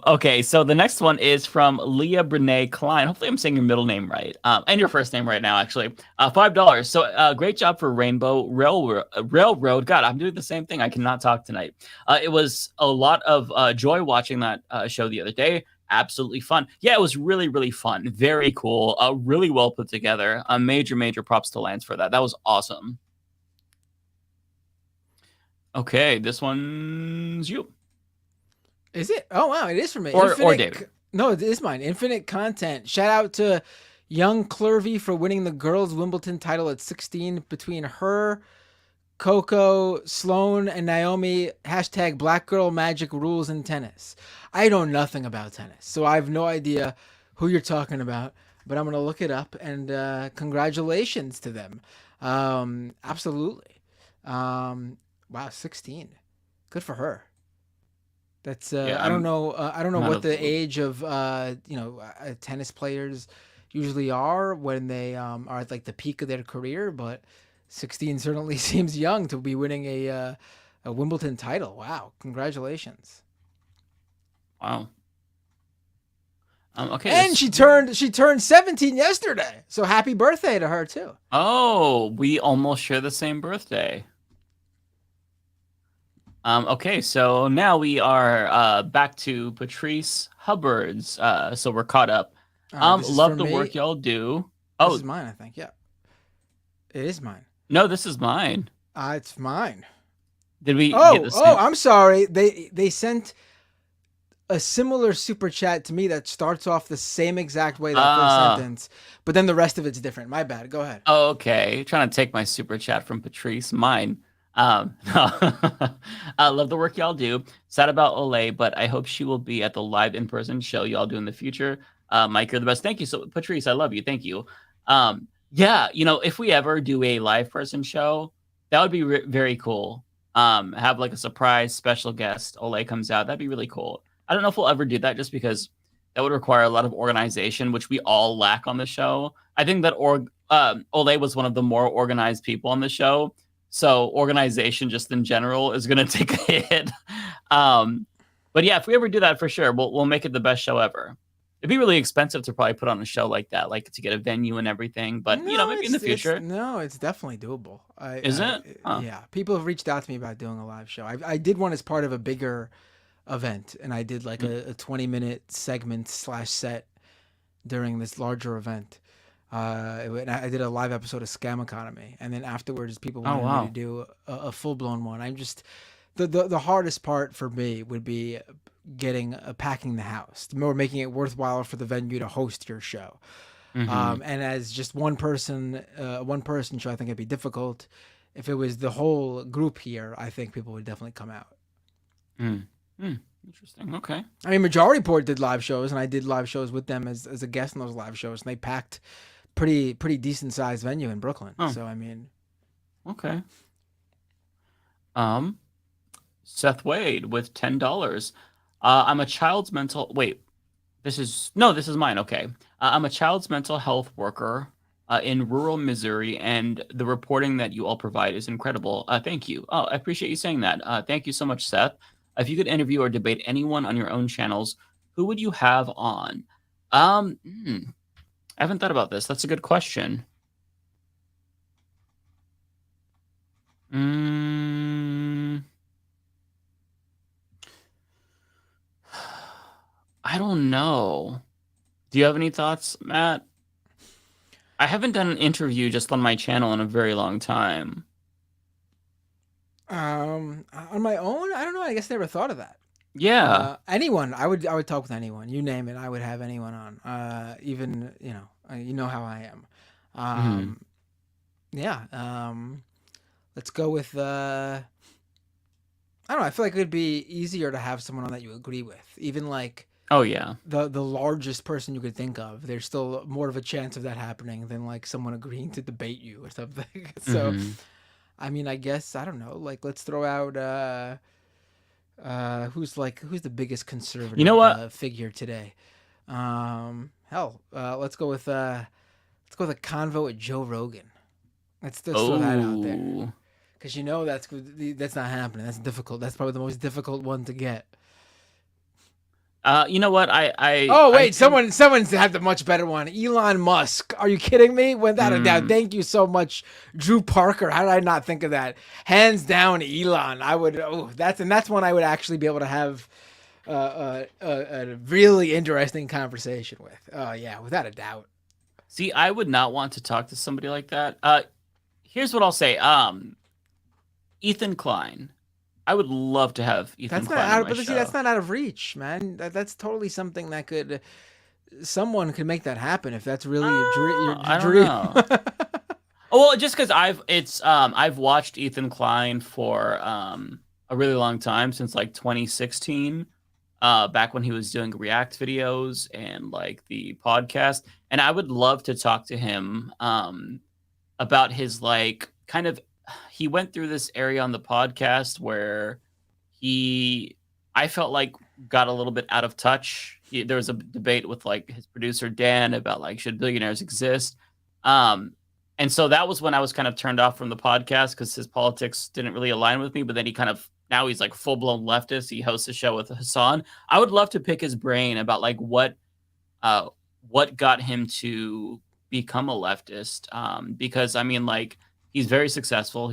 N: Okay, so the next one is from Leah Brene Klein. Hopefully I'm saying your middle name right. And your first name right now, actually. $5. So great job for Rainbow Railroad. God, I'm doing the same thing. I cannot talk tonight. It was a lot of joy watching that show the other day. Absolutely fun. Yeah, it was really, really fun. Very cool. Really well put together. Major props to Lance for that. That was awesome. Okay, this one's you.
F: Is it? Oh, wow. It is for me.
N: Or David.
F: No, it is mine. Infinite Content. Shout out to young Clervy for winning the girls' Wimbledon title at 16 between her, Coco, Sloane, and Naomi. # Black Girl Magic rules in tennis. I know nothing about tennis, so I have no idea who you're talking about, but I'm going to look it up, and congratulations to them. Absolutely. Wow, 16. Good for her. That's I don't know what the age of tennis players usually are when they are at like the peak of their career, but 16 certainly seems young to be winning a Wimbledon title. Wow, congratulations.
N: Wow. Okay.
F: And she turned 17 yesterday. So happy birthday to her too.
N: Oh, we almost share the same birthday. Okay, so now we are back to Patrice Hubbard's. So we're caught up. Love the work y'all do.
F: Oh, this is mine, I think. Yeah, it is mine.
N: No, this is mine.
F: It's mine.
N: Did we? Get the same?
F: I'm sorry. They sent a similar super chat to me that starts off the same exact way that first sentence, but then the rest of it's different. My bad. Go ahead.
N: Oh, okay. Trying to take my super chat from Patrice. Mine. I love the work y'all do. Sad about Olay, but I hope she will be at the live in-person show y'all do in the future. Mike, you're the best. Thank you. So, Patrice, I love you. Thank you. Yeah, if we ever do a live person show, that would be very cool. Have like a surprise special guest. Olay comes out. That'd be really cool. I don't know if we'll ever do that just because that would require a lot of organization, which we all lack on the show. I think that Olay was one of the more organized people on the show. So organization just in general is going to take a hit. But yeah, if we ever do that for sure, we'll make it the best show ever. It'd be really expensive to probably put on a show like that, like to get a venue and everything. But maybe in the future.
F: It's definitely doable.
N: Is it? Huh.
F: Yeah, people have reached out to me about doing a live show. I did one as part of a bigger event, and I did like a 20-minute segment / set during this larger event. I did a live episode of Scam Economy, and then afterwards people wanted me to do a full-blown one. I'm just the hardest part for me would be packing the house, more making it worthwhile for the venue to host your show. And as just one person show, I think it'd be difficult. If it was the whole group here, I think people would definitely come out.
N: Interesting. Okay.
F: I mean, Majority Report did live shows, and I did live shows with them as a guest in those live shows, and they packed pretty decent sized venue in Brooklyn. So I mean,
N: okay. Seth Wade with $10. I'm a child's mental. Wait, this is mine. Okay. I'm a child's mental health worker in rural Missouri, and the reporting that you all provide is incredible. Thank you. Oh, I appreciate you saying that. Thank you so much, Seth. If you could interview or debate anyone on your own channels, who would you have on? I haven't thought about this. That's a good question. I don't know. Do you have any thoughts, Matt? I haven't done an interview just on my channel in a very long time.
F: On my own, I don't know. I guess I never thought of that.
N: Yeah.
F: Anyone, I would talk with anyone. You name it, I would have anyone on. Even you know how I am. Yeah. Let's go with. I don't know. I feel like it would be easier to have someone on that you agree with. Even like.
N: Oh yeah.
F: The largest person you could think of, there's still more of a chance of that happening than like someone agreeing to debate you or something. So, I mean, I guess I don't know. Like, let's throw out who's the biggest conservative figure today. Hell, let's go with a convo with Joe Rogan. Let's throw that out there, because that's not happening. That's difficult. That's probably the most difficult one to get.
N: You know what?
F: Someone's had the much better one. Elon Musk. Are you kidding me? Without a doubt. Thank you so much, Drew Parker. How did I not think of that? Hands down, Elon. I would. That's one I would actually be able to have a really interesting conversation with. Oh yeah, without a doubt.
N: See, I would not want to talk to somebody like that. Here's what I'll say. Ethan Klein. I would love to have Ethan Klein on my show.
F: That's not out of reach, man. That's totally something that someone could make that happen if that's really your dream.
N: I don't know. Well, just because I've watched Ethan Klein for a really long time, since like 2016, back when he was doing React videos and like the podcast, and I would love to talk to him about his like kind of. He went through this area on the podcast where I felt like got a little bit out of touch. There was a debate with like his producer Dan about like, should billionaires exist? And so that was when I was kind of turned off from the podcast because his politics didn't really align with me. But then now he's like full blown leftist. He hosts a show with Hassan. I would love to pick his brain about like what got him to become a leftist. Because I mean, like, he's very successful.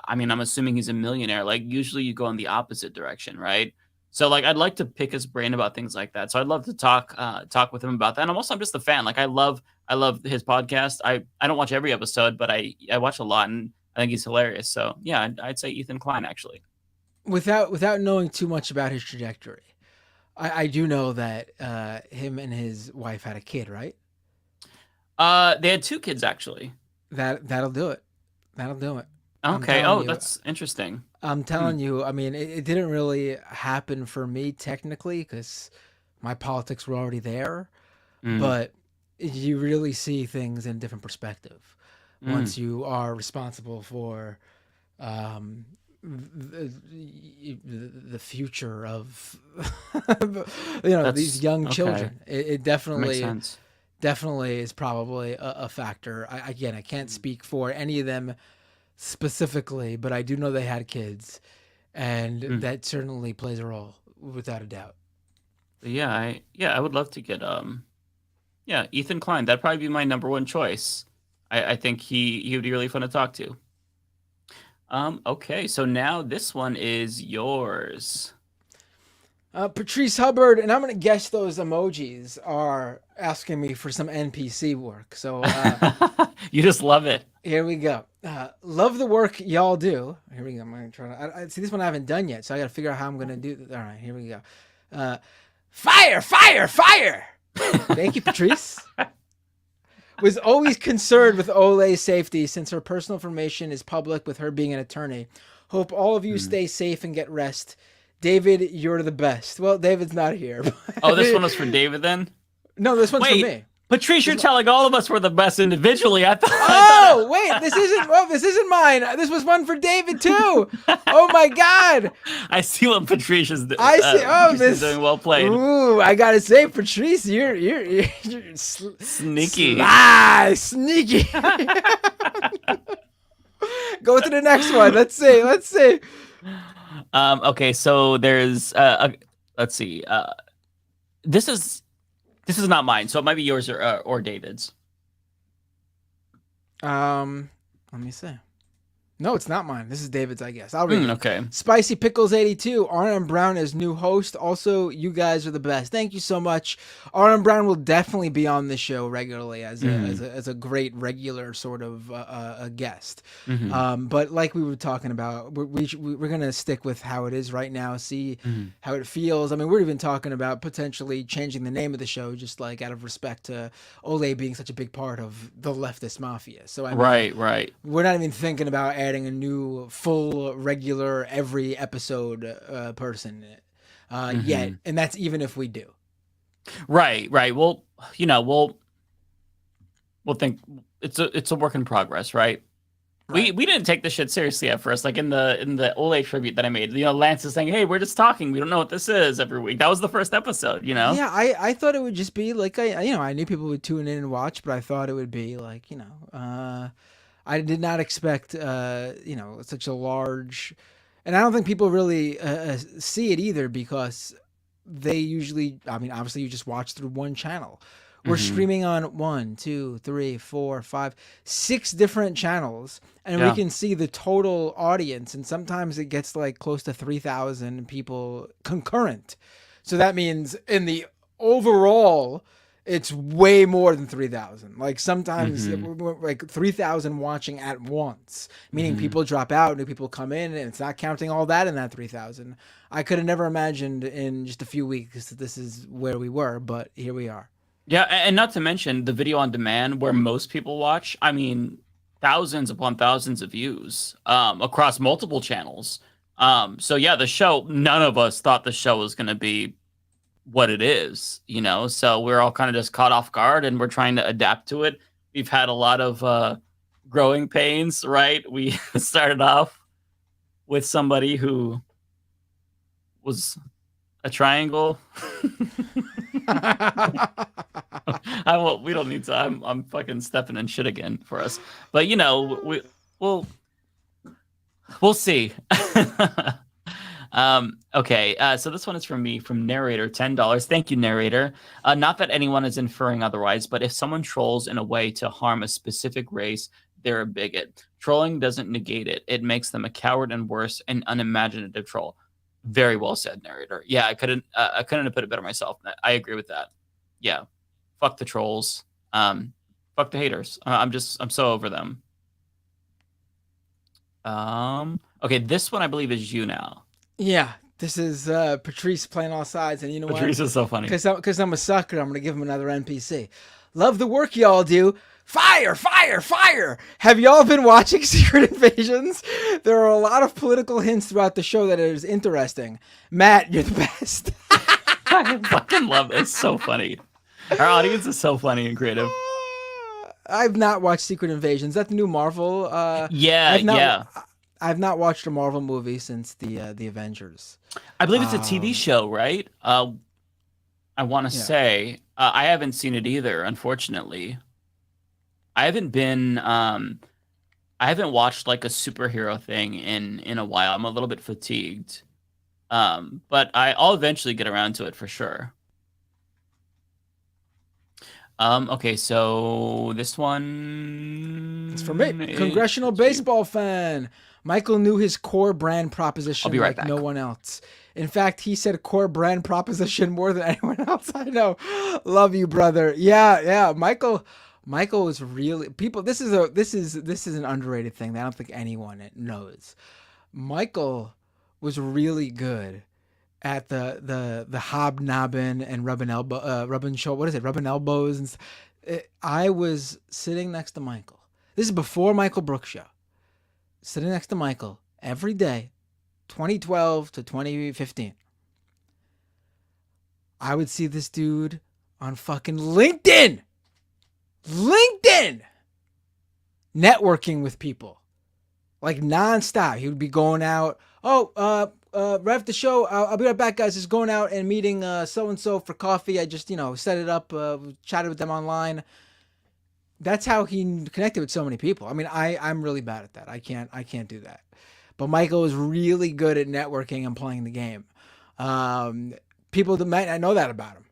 N: I'm assuming he's a millionaire. Like, usually you go in the opposite direction, right? So, like, I'd like to pick his brain about things like that. So I'd love to talk with him about that. And I'm just a fan. Like, I love his podcast. I don't watch every episode, but I watch a lot, and I think he's hilarious. So, yeah, I'd say Ethan Klein, actually.
F: Without knowing too much about his trajectory, I do know that him and his wife had a kid, right?
N: They had 2 kids, actually.
F: That'll do it. That'll do it.
N: Okay. Oh, that's interesting.
F: I'm telling you, I mean, it didn't really happen for me technically because my politics were already there, but you really see things in a different perspective once you are responsible for the future of these young children. It definitely
N: makes sense.
F: definitely is probably a factor. I can't speak for any of them specifically, but I do know they had kids, and that certainly plays a role without a doubt.
N: I would love to get Ethan Klein. That'd probably be my number one choice. I think he would be really fun to talk to. Okay, so now this one is yours.
F: Patrice Hubbard, and I'm gonna guess those emojis are asking me for some NPC work. So
N: you just love it.
F: Here we go. Love the work y'all do. Here we go. I'm gonna try to. I see this one I haven't done yet, so I gotta figure out how I'm gonna do this. All right, here we go. Fire! Thank you, Patrice. Was always concerned with Ole's safety since her personal information is public with her being an attorney. Hope all of you stay safe and get rest. David, you're the best. Well, David's not here.
N: Oh, this one was for David then?
F: No, this one's for me.
N: Patrice, you're telling all of us we're the best individually. Wait,
F: this isn't mine. This was one for David too. Oh my God.
N: I see what Patrice is doing.
F: This
N: is doing. Well played.
F: Ooh, I gotta say, Patrice, you're
N: sneaky.
F: Sneaky. Go to the next one. Let's see.
N: Okay, so there's let's see. This is not mine, so it might be yours or David's.
F: Let me see. No, it's not mine. This is David's, I guess. I'll read it.
N: Okay.
F: Spicy Pickles 82. Arnon Brown as new host. Also, you guys are the best. Thank you so much. Arnon Brown will definitely be on the show regularly as a great regular sort of a guest. But like we were talking about, we're gonna stick with how it is right now. See how it feels. I mean, we're even talking about potentially changing the name of the show, just like out of respect to Ole being such a big part of the Leftist Mafia. So I mean,
N: right.
F: We're not even thinking about adding a new full regular every episode person yet, and that's even if we do.
N: Right. Well, we'll think it's a work in progress, right? We didn't take this shit seriously at first. Like in the Ole tribute that I made, Lance is saying, "Hey, we're just talking. We don't know what this is every week." That was the first episode,
F: Yeah, I thought it would just be like I knew people would tune in and watch, but I thought it would be like I did not expect, such a large, and I don't think people really see it either because they usually, obviously you just watch through one channel. We're streaming on 1, 2, 3, 4, 5, 6 different channels, and we can see the total audience, and sometimes it gets like close to 3,000 people concurrent. So that means in the overall, it's way more than 3,000. Like sometimes like 3,000 watching at once, meaning people drop out, new people come in, and it's not counting all that in that 3,000. I could have never imagined in just a few weeks that this is where we were, but here we are.
N: Yeah, and not to mention the video on demand where most people watch. I mean, thousands upon thousands of views across multiple channels. So yeah, the show, none of us thought the show was going to be what it is, so we're all kind of just caught off guard and we're trying to adapt to it. We've had a lot of growing pains, right? We started off with somebody who was a triangle. We don't need to. I'm fucking stepping in shit again for us, but we'll see. Okay, so this one is from me, from Narrator, $10. Thank you, Narrator. Not that anyone is inferring otherwise, but if someone trolls in a way to harm a specific race, they're a bigot. Trolling doesn't negate it. It makes them a coward and worse, an unimaginative troll. Very well said, Narrator. Yeah, I couldn't have put it better myself. I agree with that. Yeah. Fuck the trolls. Fuck the haters. I'm so over them. Okay, this one I believe is you now.
F: Yeah, this is Patrice playing all sides, and you know
N: Patrice
F: what?
N: is so funny.
F: Because I'm a sucker, I'm going to give him another NPC. Love the work y'all do. Fire, fire, fire. Have y'all been watching Secret Invasions? There are a lot of political hints throughout the show that is interesting. Matt, you're the best.
N: I fucking love it. It's so funny. Our audience is so funny and creative.
F: I've not watched Secret Invasions. That's the new Marvel.
N: Yeah.
F: I've not watched a Marvel movie since the Avengers.
N: I believe it's a TV show, right? I want to say I haven't seen it either, unfortunately. I haven't watched like a superhero thing in a while. I'm a little bit fatigued. But I'll eventually get around to it for sure. Okay, so this one
F: It's for me. Congressional baseball fan. Michael knew his core brand proposition
N: right
F: like
N: back.
F: no one else. In fact, he said core brand proposition more than anyone else I know. Love you, brother. Yeah. Michael was really people. This is an underrated thing that I don't think anyone knows. Michael was really good at the hobnobbing and rubbing elbows and I was sitting next to Michael. This is before Michael Brooks show. Sitting next to Michael every day, 2012 to 2015. I would see this dude on fucking LinkedIn, networking with people like nonstop. He would be going out. Rev the show. I'll be right back, guys. Just going out and meeting so-and-so for coffee. I just, set it up, chatted with them online. That's how he connected with so many people. I mean, I'm really bad at that. I can't do that. But Michael was really good at networking and playing the game. People that might not know that about him.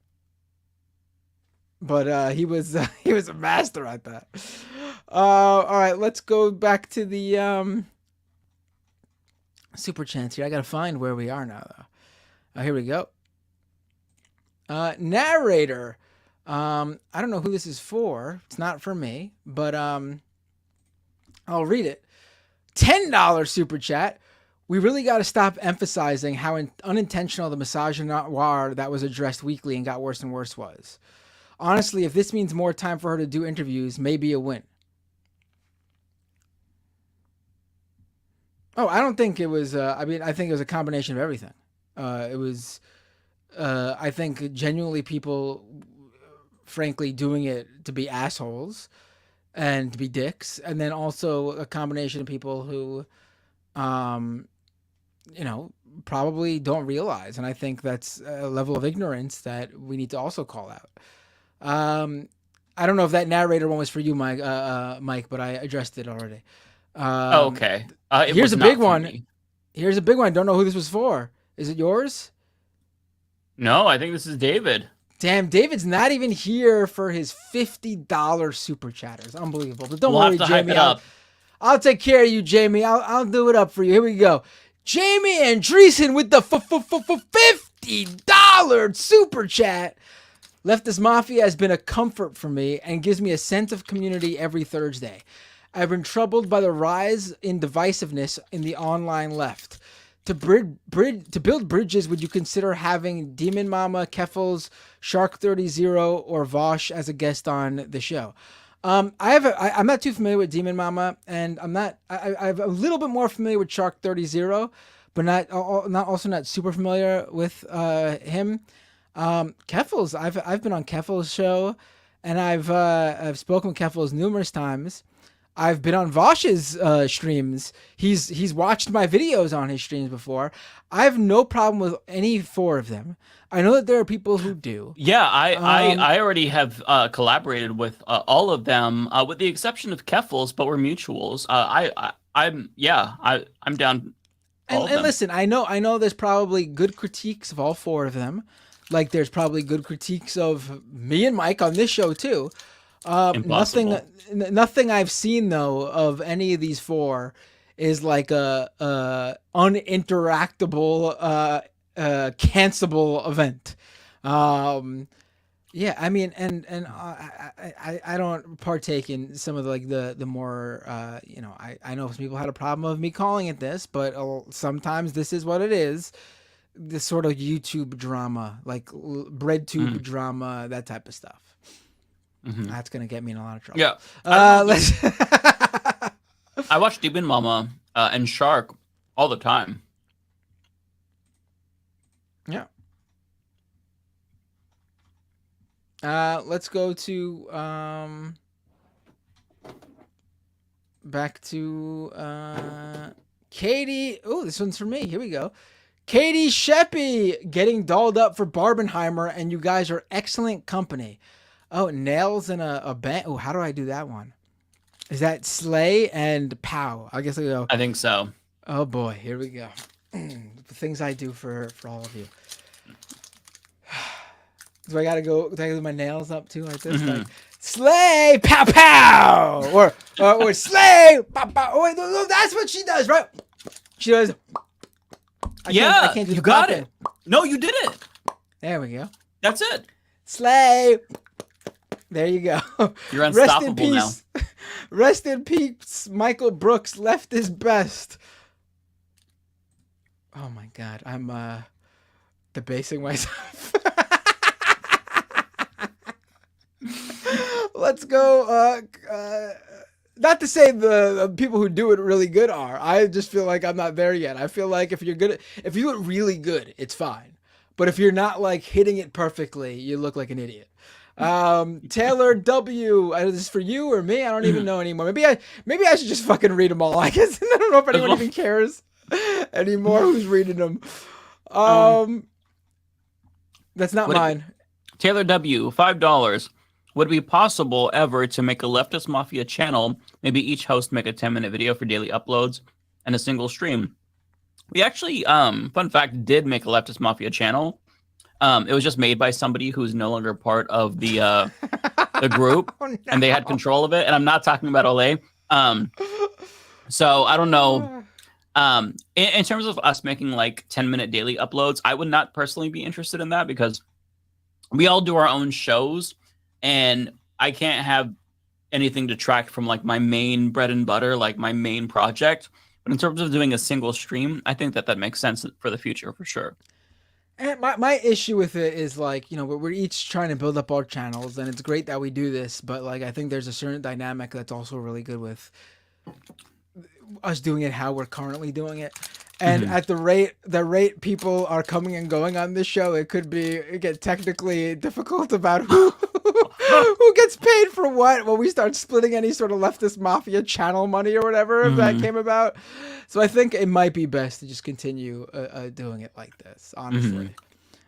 F: But he was a master at that. All right, let's go back to the super chance here. I gotta find where we are now, though. Here we go. Narrator. I don't know who this is for. It's not for me, but I'll read it. $10 super chat. We really got to stop emphasizing how unintentional the misogynoir that was addressed weekly and got worse and worse was. Honestly, if this means more time for her to do interviews, maybe a win. Oh, I don't think it was. I think it was a combination of everything. It was. I think genuinely people, frankly, doing it to be assholes and to be dicks, and then also a combination of people who, probably don't realize. And I think that's a level of ignorance that we need to also call out. I don't know if that narrator one was for you, Mike, but I addressed it already.
N: Okay.
F: Here's a big one. Here's a big one. Don't know who this was for. Is it yours?
N: No, I think this is David.
F: Damn, David's not even here for his $50 super chatters. Unbelievable. But don't
N: We'll
F: worry,
N: have to hype
F: Jamie.
N: it up.
F: I'll take care of you, Jamie. I'll do it up for you. Here we go. Jamie Andreessen with the $50 super chat. Leftist Mafia has been a comfort for me and gives me a sense of community every Thursday. I've been troubled by the rise in divisiveness in the online left. To build bridges, would you consider having Demon Mama, Keffels, Shark30, or Vosh as a guest on the show? I'm not too familiar with Demon Mama, and I'm a little bit more familiar with Shark30, but not super familiar with him. Keffels, I've been on Keffels' show, and I've spoken with Keffels numerous times. I've been on Vosh's streams. He's watched my videos on his streams before. I have no problem with any four of them. I know that there are people who do.
N: Yeah, I already have collaborated with all of them, with the exception of Keffels, but we're mutuals. I'm down.
F: And listen, I know there's probably good critiques of all four of them. Like there's probably good critiques of me and Mike on this show too. Nothing I've seen though of any of these four is like a uninteractable, cancelable event. Yeah, I mean, and I don't partake in some of the more I know some people had a problem with me calling it this, but sometimes this is what it is. This sort of YouTube drama, like bread tube drama, that type of stuff. That's gonna get me in a lot of trouble.
N: Yeah.
F: Let's.
N: I watch Demon Mama and Shark all the time.
F: Yeah. Let's go to back to Katie. Oh, this one's for me. Here we go. Katie Sheppy getting dolled up for Barbenheimer, and you guys are excellent company. Oh, nails in a band. Oh, how do I do that one? Is that Slay and Pow? I guess I go.
N: I think so.
F: Oh boy, here we go. The things I do for all of you. Do I gotta go? Do I do my nails up too like this? Like, Slay, pow pow, or Slay, pow pow. Oh wait, no, that's what she does, right? She does. I can't do
N: you
F: the
N: got
F: popping.
N: it. No, you did it.
F: There we go.
N: That's it.
F: Slay. There you go.
N: You're unstoppable now.
F: Rest in peace, Michael Brooks. Left is best. Oh my God, I'm debasing myself. Let's go. Not to say the people who do it really good are. I just feel like I'm not there yet. I feel like if you're good, if you do it really good, it's fine. But if you're not like hitting it perfectly, you look like an idiot. Taylor W. Is this for you or me? I don't even know anymore. Maybe I should just fucking read them all. I guess I don't know if anyone even cares anymore who's reading them. That's not mine.
N: Taylor W. $5. Would it be possible ever to make a Leftist Mafia channel? Maybe each host make a 10-minute video for daily uploads and a single stream. We actually, fun fact, did make a Leftist Mafia channel. It was just made by somebody who's no longer part of the group, and they had control of it. And I'm not talking about Ole. So I don't know. In terms of us making like 10-minute daily uploads, I would not personally be interested in that because we all do our own shows, and I can't have anything to track from like my main bread and butter, like my main project. But in terms of doing a single stream, I think that makes sense for the future for sure.
F: And my issue with it is like, you know, we're each trying to build up our channels, and it's great that we do this, but like I think there's a certain dynamic that's also really good with us doing it how we're currently doing it. And at the rate people are coming and going on this show, it get technically difficult about who gets paid for what when we start splitting any sort of Leftist Mafia channel money or whatever if that came about. So I think it might be best to just continue doing it like this, honestly.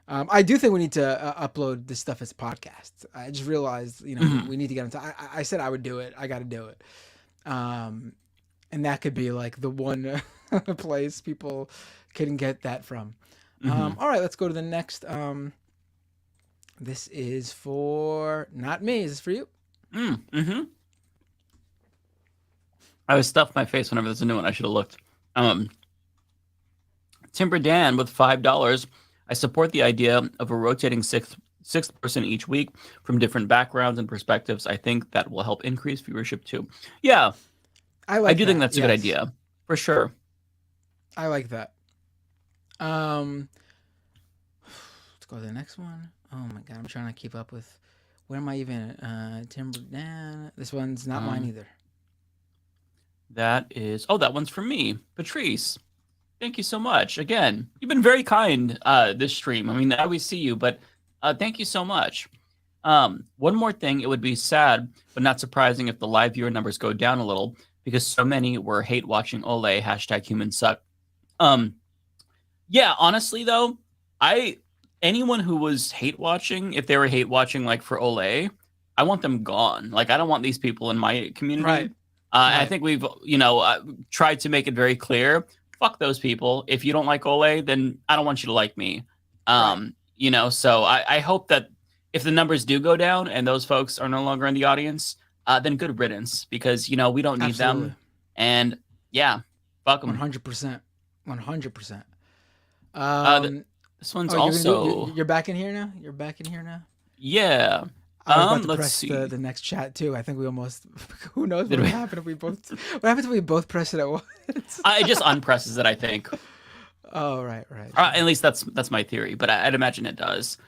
F: I do think we need to upload this stuff as podcasts. I just realized, you know, we need to get into. I said I would do it. I got to do it. And that could be like the one place people can get that from. All right, let's go to the next. This is for not me. Is this for you?
N: I was stuffed my face whenever there's a new one. I should have looked. Timber Dan with $5. I support the idea of a rotating sixth person each week from different backgrounds and perspectives. I think that will help increase viewership too. Yeah, I do think that's a good idea for sure.
F: I like that. Let's go to the next one. Oh my God, I'm trying to keep up with. Where am I even? Timber Dan. This one's not mine either.
N: That is. Oh, that one's from me, Patrice. Thank you so much. Again, you've been very kind this stream. I mean, I always see you, but thank you so much. One more thing, it would be sad, but not surprising if the live viewer numbers go down a little because so many were hate watching Ole, #HumanSuck. Yeah, honestly though, anyone who was hate watching, if they were hate watching like for Ole, I want them gone. Like I don't want these people in my community.
F: Right.
N: I think we've, tried to make it very clear. Fuck those people. If you don't like Ole, then I don't want you to like me. So I hope that if the numbers do go down and those folks are no longer in the audience, then good riddance because, we don't need them. And yeah, fuck them.
F: 100%. 100%.
N: This one's also...
F: You're back in here now? You're back in here now?
N: Yeah.
F: I was about to
N: let's
F: press
N: see.
F: the next chat too. I think we almost. Who knows what would happen if we both? What happens if we both press it at once?
N: It just unpresses it, I think.
F: Oh right.
N: At least that's my theory, but I'd imagine it does.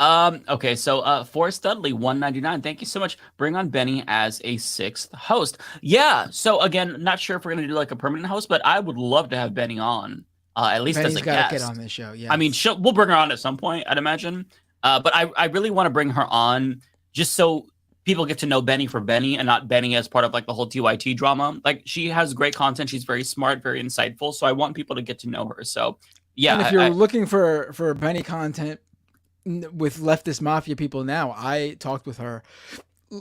N: Okay, so Forrest Dudley, 199. Thank you so much. Bring on Benny as a 6th host. Yeah. So again, not sure if we're gonna do like a permanent host, but I would love to have Benny on, at least
F: Benny's
N: as a
F: got to
N: guest.
F: get on this show. Yeah.
N: I mean, we'll bring her on at some point, I'd imagine. But I really want to bring her on just so people get to know Benny for Benny and not Benny as part of like the whole TYT drama. Like she has great content. She's very smart, very insightful. So I want people to get to know her. So yeah.
F: And if you're looking for Benny content with leftist mafia people now, I talked with her,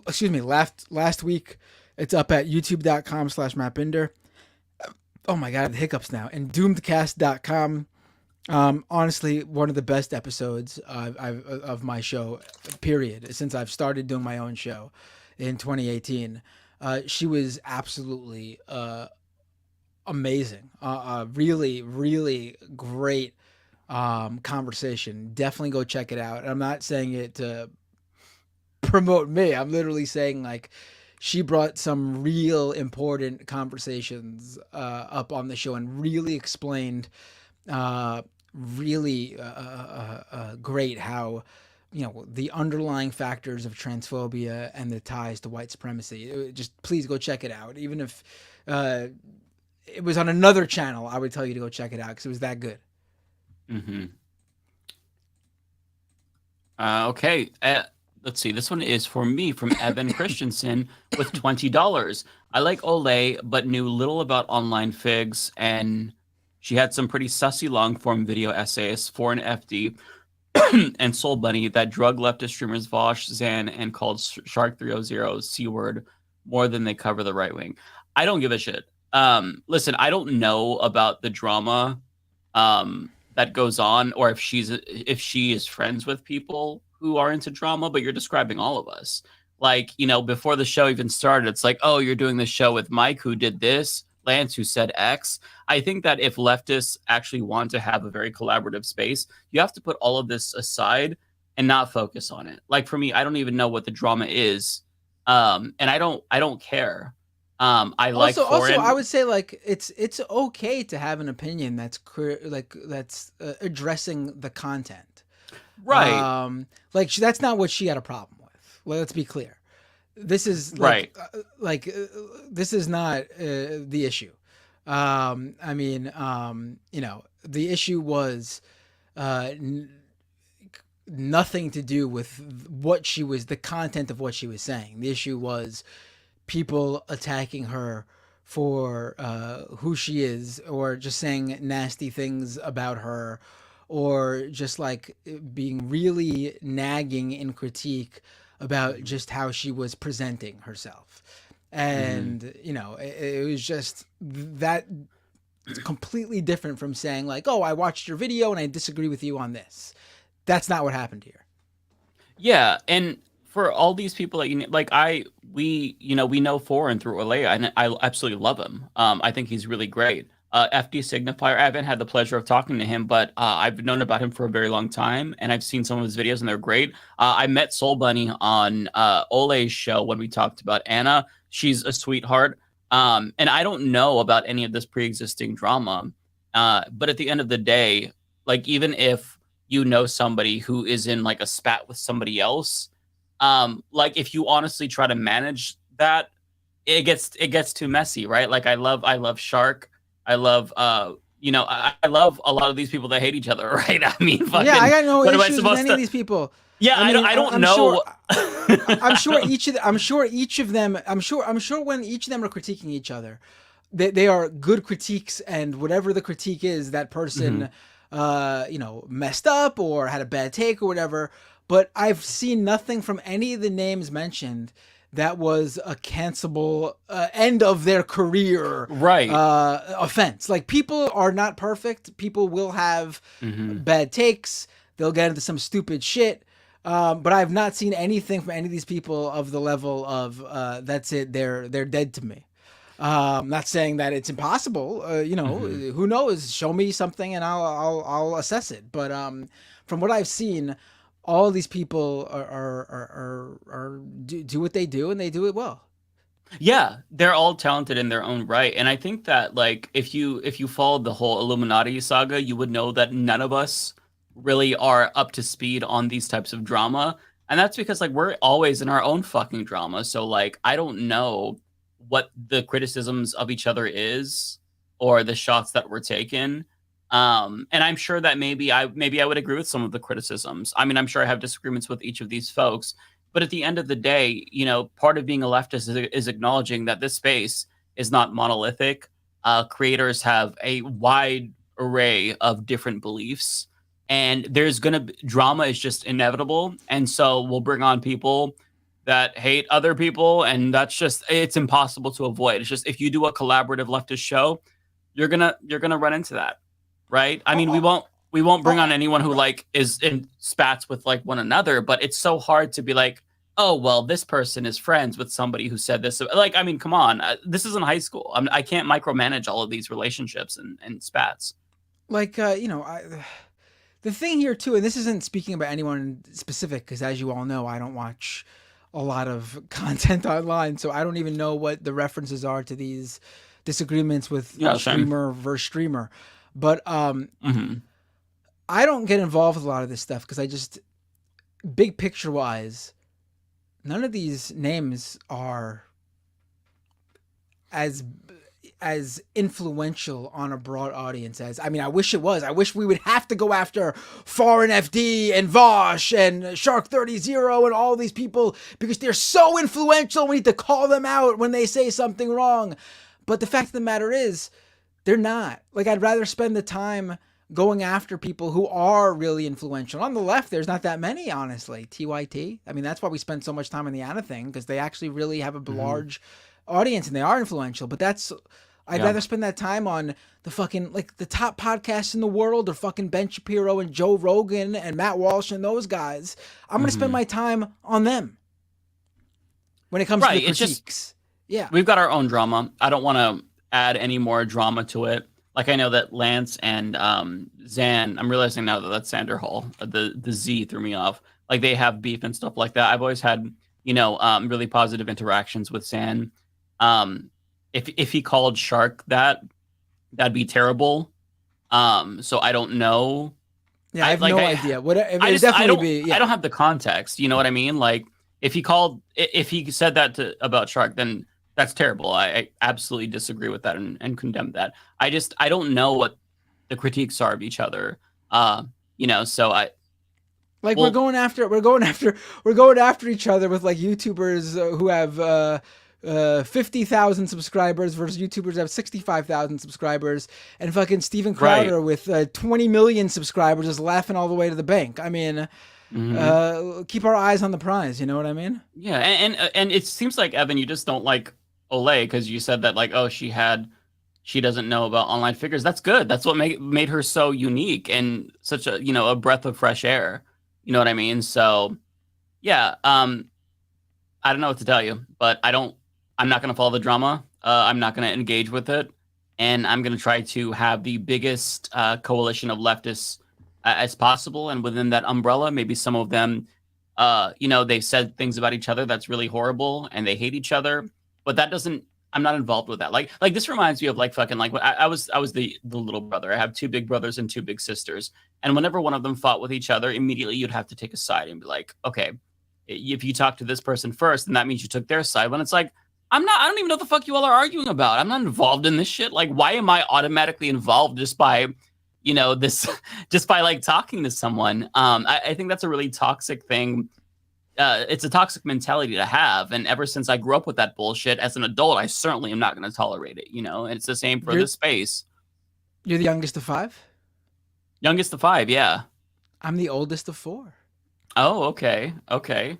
F: excuse me, last week. It's up at youtube.com/mattbinder. Oh my God, I have the hiccups now. And doomedcast.com. Honestly, one of the best episodes of my show, period, since I've started doing my own show in 2018. She was absolutely amazing. Really, really great conversation. Definitely go check it out. I'm not saying it to promote me. I'm literally saying like she brought some real important conversations up on the show and really explained really great how, you know, the underlying factors of transphobia and the ties to white supremacy. Just please go check it out. Even if it was on another channel, I would tell you to go check it out because it was that good.
N: Mm-hmm. Okay. Let's see. This one is for me from Evan Christensen with $20. I like Olay, but knew little about online figs, and she had some pretty sussy long-form video essays for an FD and Soul Bunny that drug leftist streamers Vosh, Zan, and called Shark 300 C-word more than they cover the right wing. I don't give a shit. Listen, I don't know about the drama that goes on, or if she is friends with people who are into drama, but you're describing all of us. Like, you know, before the show even started, it's like, oh, you're doing this show with Mike who did this, Lance who said X. I think that if leftists actually want to have a very collaborative space, you have to put all of this aside and not focus on it. Like for me, I don't even know what the drama is. And I don't care. I like
F: also I would say like it's okay to have an opinion that's addressing the content,
N: right?
F: Like that's not what she had a problem with. Let's be clear. This is like, right. This is not the issue. I mean, you know, the issue was nothing to do with what she was, the content of what she was saying. The issue was people attacking her for who she is, or just saying nasty things about her, or just like being really nagging in critique about just how she was presenting herself. And, you know, it was just that completely different from saying like, oh, I watched your video and I disagree with you on this. That's not what happened here.
N: Yeah. And for all these people that you like, we know Foreign through Olea, and I absolutely love him. I think he's really great. FD Signifier, I haven't had the pleasure of talking to him, but I've known about him for a very long time, and I've seen some of his videos, and they're great. I met Soul Bunny on Ole's show when we talked about Anna. She's a sweetheart. And I don't know about any of this pre-existing drama. But at the end of the day, like, even if you know somebody who is in like a spat with somebody else, like if you honestly try to manage that, it gets too messy, right? Like I love Shark. I love I love a lot of these people that hate each other, right? I mean, fucking,
F: yeah, I got no issues with any of these people.
N: Yeah, I don't know.
F: I'm sure each of them when each of them are critiquing each other, they are good critiques, and whatever the critique is, that person messed up or had a bad take or whatever. But I've seen nothing from any of the names mentioned that was a cancelable end of their career offense. Like, people are not perfect. People will have bad takes. They'll get into some stupid shit. But I've not seen anything from any of these people of the level of that's it. They're dead to me. I'm not saying that it's impossible. Who knows? Show me something and I'll assess it. But from what I've seen, all these people are do what they do, and they do it well.
N: Yeah, they're all talented in their own right, and I think that like if you followed the whole Illuminati saga, you would know that none of us really are up to speed on these types of drama. And that's because like we're always in our own fucking drama. So like I don't know what the criticisms of each other is or the shots that were taken. And I'm sure that maybe I would agree with some of the criticisms. I mean, I'm sure I have disagreements with each of these folks, but at the end of the day, you know, part of being a leftist is acknowledging that this space is not monolithic. Creators have a wide array of different beliefs, and there's gonna be drama is just inevitable, and so we'll bring on people that hate other people, and that's just it's impossible to avoid. It's just if you do a collaborative leftist show, you're gonna run into that, right? I mean, we won't bring on anyone who like is in spats with like one another, but it's so hard to be like, oh well, this person is friends with somebody who said this. Like, I mean, come on, this isn't high school. I can't micromanage all of these relationships and spats.
F: Like, you know, the thing here too, and this isn't speaking about anyone specific, because as you all know, I don't watch a lot of content online, so I don't even know what the references are to these disagreements with streamer versus streamer. But I don't get involved with a lot of this stuff because I just, big picture wise, none of these names are as influential on a broad audience as, I mean, I wish it was. I wish we would have to go after Foreign FD and Vosh and Shark 30 and all these people because they're so influential. We need to call them out when they say something wrong. But the fact of the matter is, they're not. Like, I'd rather spend the time going after people who are really influential. On the left, there's not that many, honestly. TYT. I mean, that's why we spend so much time on the Anna thing, because they actually really have a large audience and they are influential. But that's, I'd rather spend that time on the fucking, like, the top podcasts in the world or fucking Ben Shapiro and Joe Rogan and Matt Walsh and those guys. I'm going to spend my time on them when it comes to the critiques.
N: We've got our own drama. I don't want to add any more drama to it. Like, I know that Lance and Zan, I'm realizing now that that's Sander Hall. The Z threw me off. Like, they have beef and stuff like that. I've always had, you know, really positive interactions with Zan. If he called Shark that'd be terrible. So I don't know.
F: Yeah, I have no idea. What it definitely be.
N: I don't have the context. You know what I mean? Like, if he said that about Shark, then that's terrible. I absolutely disagree with that and condemn that. I don't know what the critiques are of each other. You know, so
F: we're going after each other with like YouTubers who have 50,000 subscribers versus YouTubers who have 65,000 subscribers, and fucking Steven Crowder with 20 million subscribers is laughing all the way to the bank. I mean, keep our eyes on the prize. You know what I mean?
N: Yeah, and it seems like, Evan, you just don't like Olay because you said that, like, oh, she doesn't know about online figures. That's good. That's what made her so unique and such a, you know, a breath of fresh air. You know what I mean? So yeah, I don't know what to tell you, but I'm not going to follow the drama. I'm not going to engage with it, and I'm going to try to have the biggest coalition of leftists as possible. And within that umbrella, maybe some of them, you know, they've said things about each other that's really horrible and they hate each other. But that doesn't, I'm not involved with that. Like this reminds me of like fucking, like, I was the little brother. I have two big brothers and two big sisters. And whenever one of them fought with each other, immediately you'd have to take a side and be like, okay, if you talk to this person first, then that means you took their side. When it's like, I don't even know what the fuck you all are arguing about. I'm not involved in this shit. Like, why am I automatically involved just by, you know, just by like talking to someone? I think that's a really toxic thing. It's a toxic mentality to have. And ever since I grew up with that bullshit as an adult, I certainly am not going to tolerate it, you know? And it's the same for this space.
F: You're the youngest of 5?
N: Youngest of 5, yeah.
F: I'm the oldest of 4.
N: Oh, okay. Okay.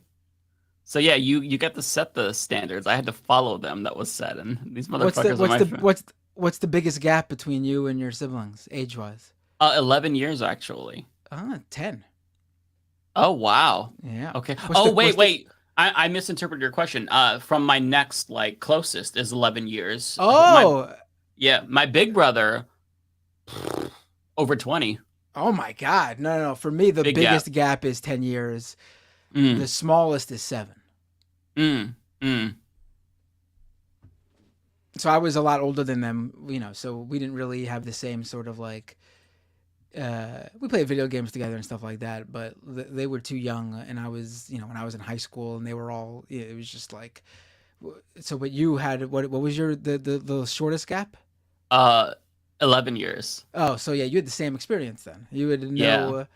N: So yeah, you get to set the standards. I had to follow them that was set. And these motherfuckers
F: what's the biggest gap between you and your siblings, age-wise?
N: 11 years, actually.
F: 10.
N: Oh, wow.
F: Yeah.
N: Okay. Wait. I misinterpreted your question. From my next, like, closest is 11 years.
F: Oh.
N: My big brother, over 20.
F: Oh, my God. No. For me, the biggest gap is 10 years. The smallest is 7. So I was a lot older than them, you know, so we didn't really have the same sort of, like, we played video games together and stuff like that, but they were too young, and I was, when I was in high school, and they were all. It was just like, so. But you had what was your the shortest gap?
N: 11 years.
F: Oh, so yeah, you had the same experience then. You would know.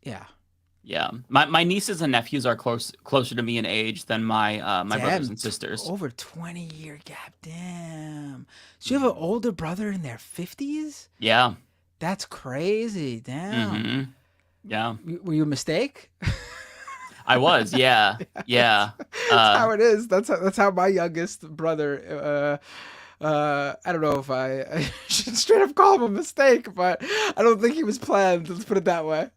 F: Yeah.
N: Yeah. My nieces and nephews are closer to me in age than my my brothers and sisters.
F: Over 20-year gap. Damn. So you have an older brother in their 50s?
N: Yeah.
F: That's crazy. Damn.
N: Mm-hmm. Yeah.
F: Were you a mistake?
N: I was. Yeah. Yeah.
F: That's how it is. That's how my youngest brother. I don't know if I should straight up call him a mistake, but I don't think he was planned. Let's put it that way.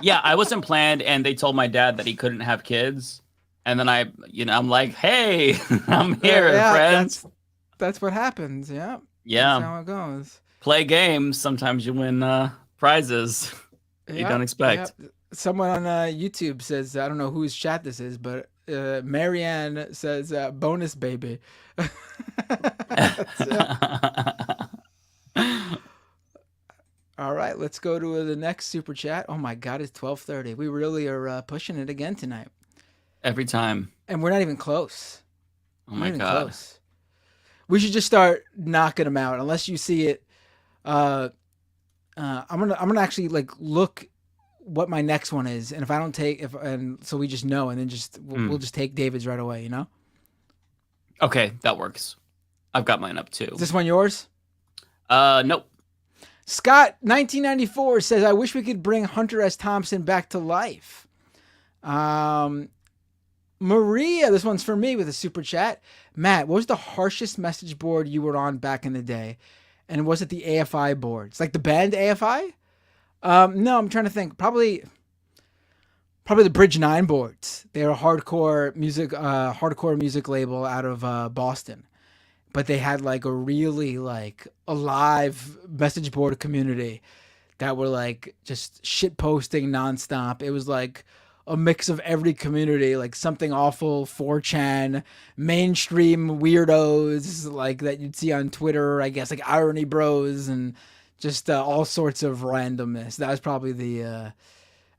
N: Yeah, I wasn't planned, and they told my dad that he couldn't have kids, and then I'm like, hey, I'm here, friends.
F: That's what happens. Yeah.
N: Yeah.
F: That's how it goes.
N: Play games. Sometimes you win prizes you don't expect.
F: Yep. Someone on YouTube says, I don't know whose chat this is, but Marianne says, bonus baby. All right, let's go to the next super chat. Oh my God, it's 12:30. We really are pushing it again tonight.
N: Every time.
F: And we're not even close.
N: Oh my God.
F: Close. We should just start knocking them out. Unless you see it. I'm gonna actually look what my next one is, and if I don't take so we just know, and then we'll just take David's right away.
N: Okay, that works. I've got mine up too.
F: Is this one yours?
N: Nope.
F: Scott 1994 says, I wish we could bring Hunter S. Thompson back to life. Maria, this one's for me with a super chat. Matt, what was the harshest message board you were on back in the day? And was it the AFI boards? Like the band AFI? No, I'm trying to think. Probably the Bridge 9 boards. They're a hardcore music label out of Boston. But they had a really alive message board community that were just shit posting nonstop. It was a mix of every community, Something Awful, 4chan, mainstream weirdos that you'd see on Twitter, I guess, Irony Bros, and just all sorts of randomness. That was probably the.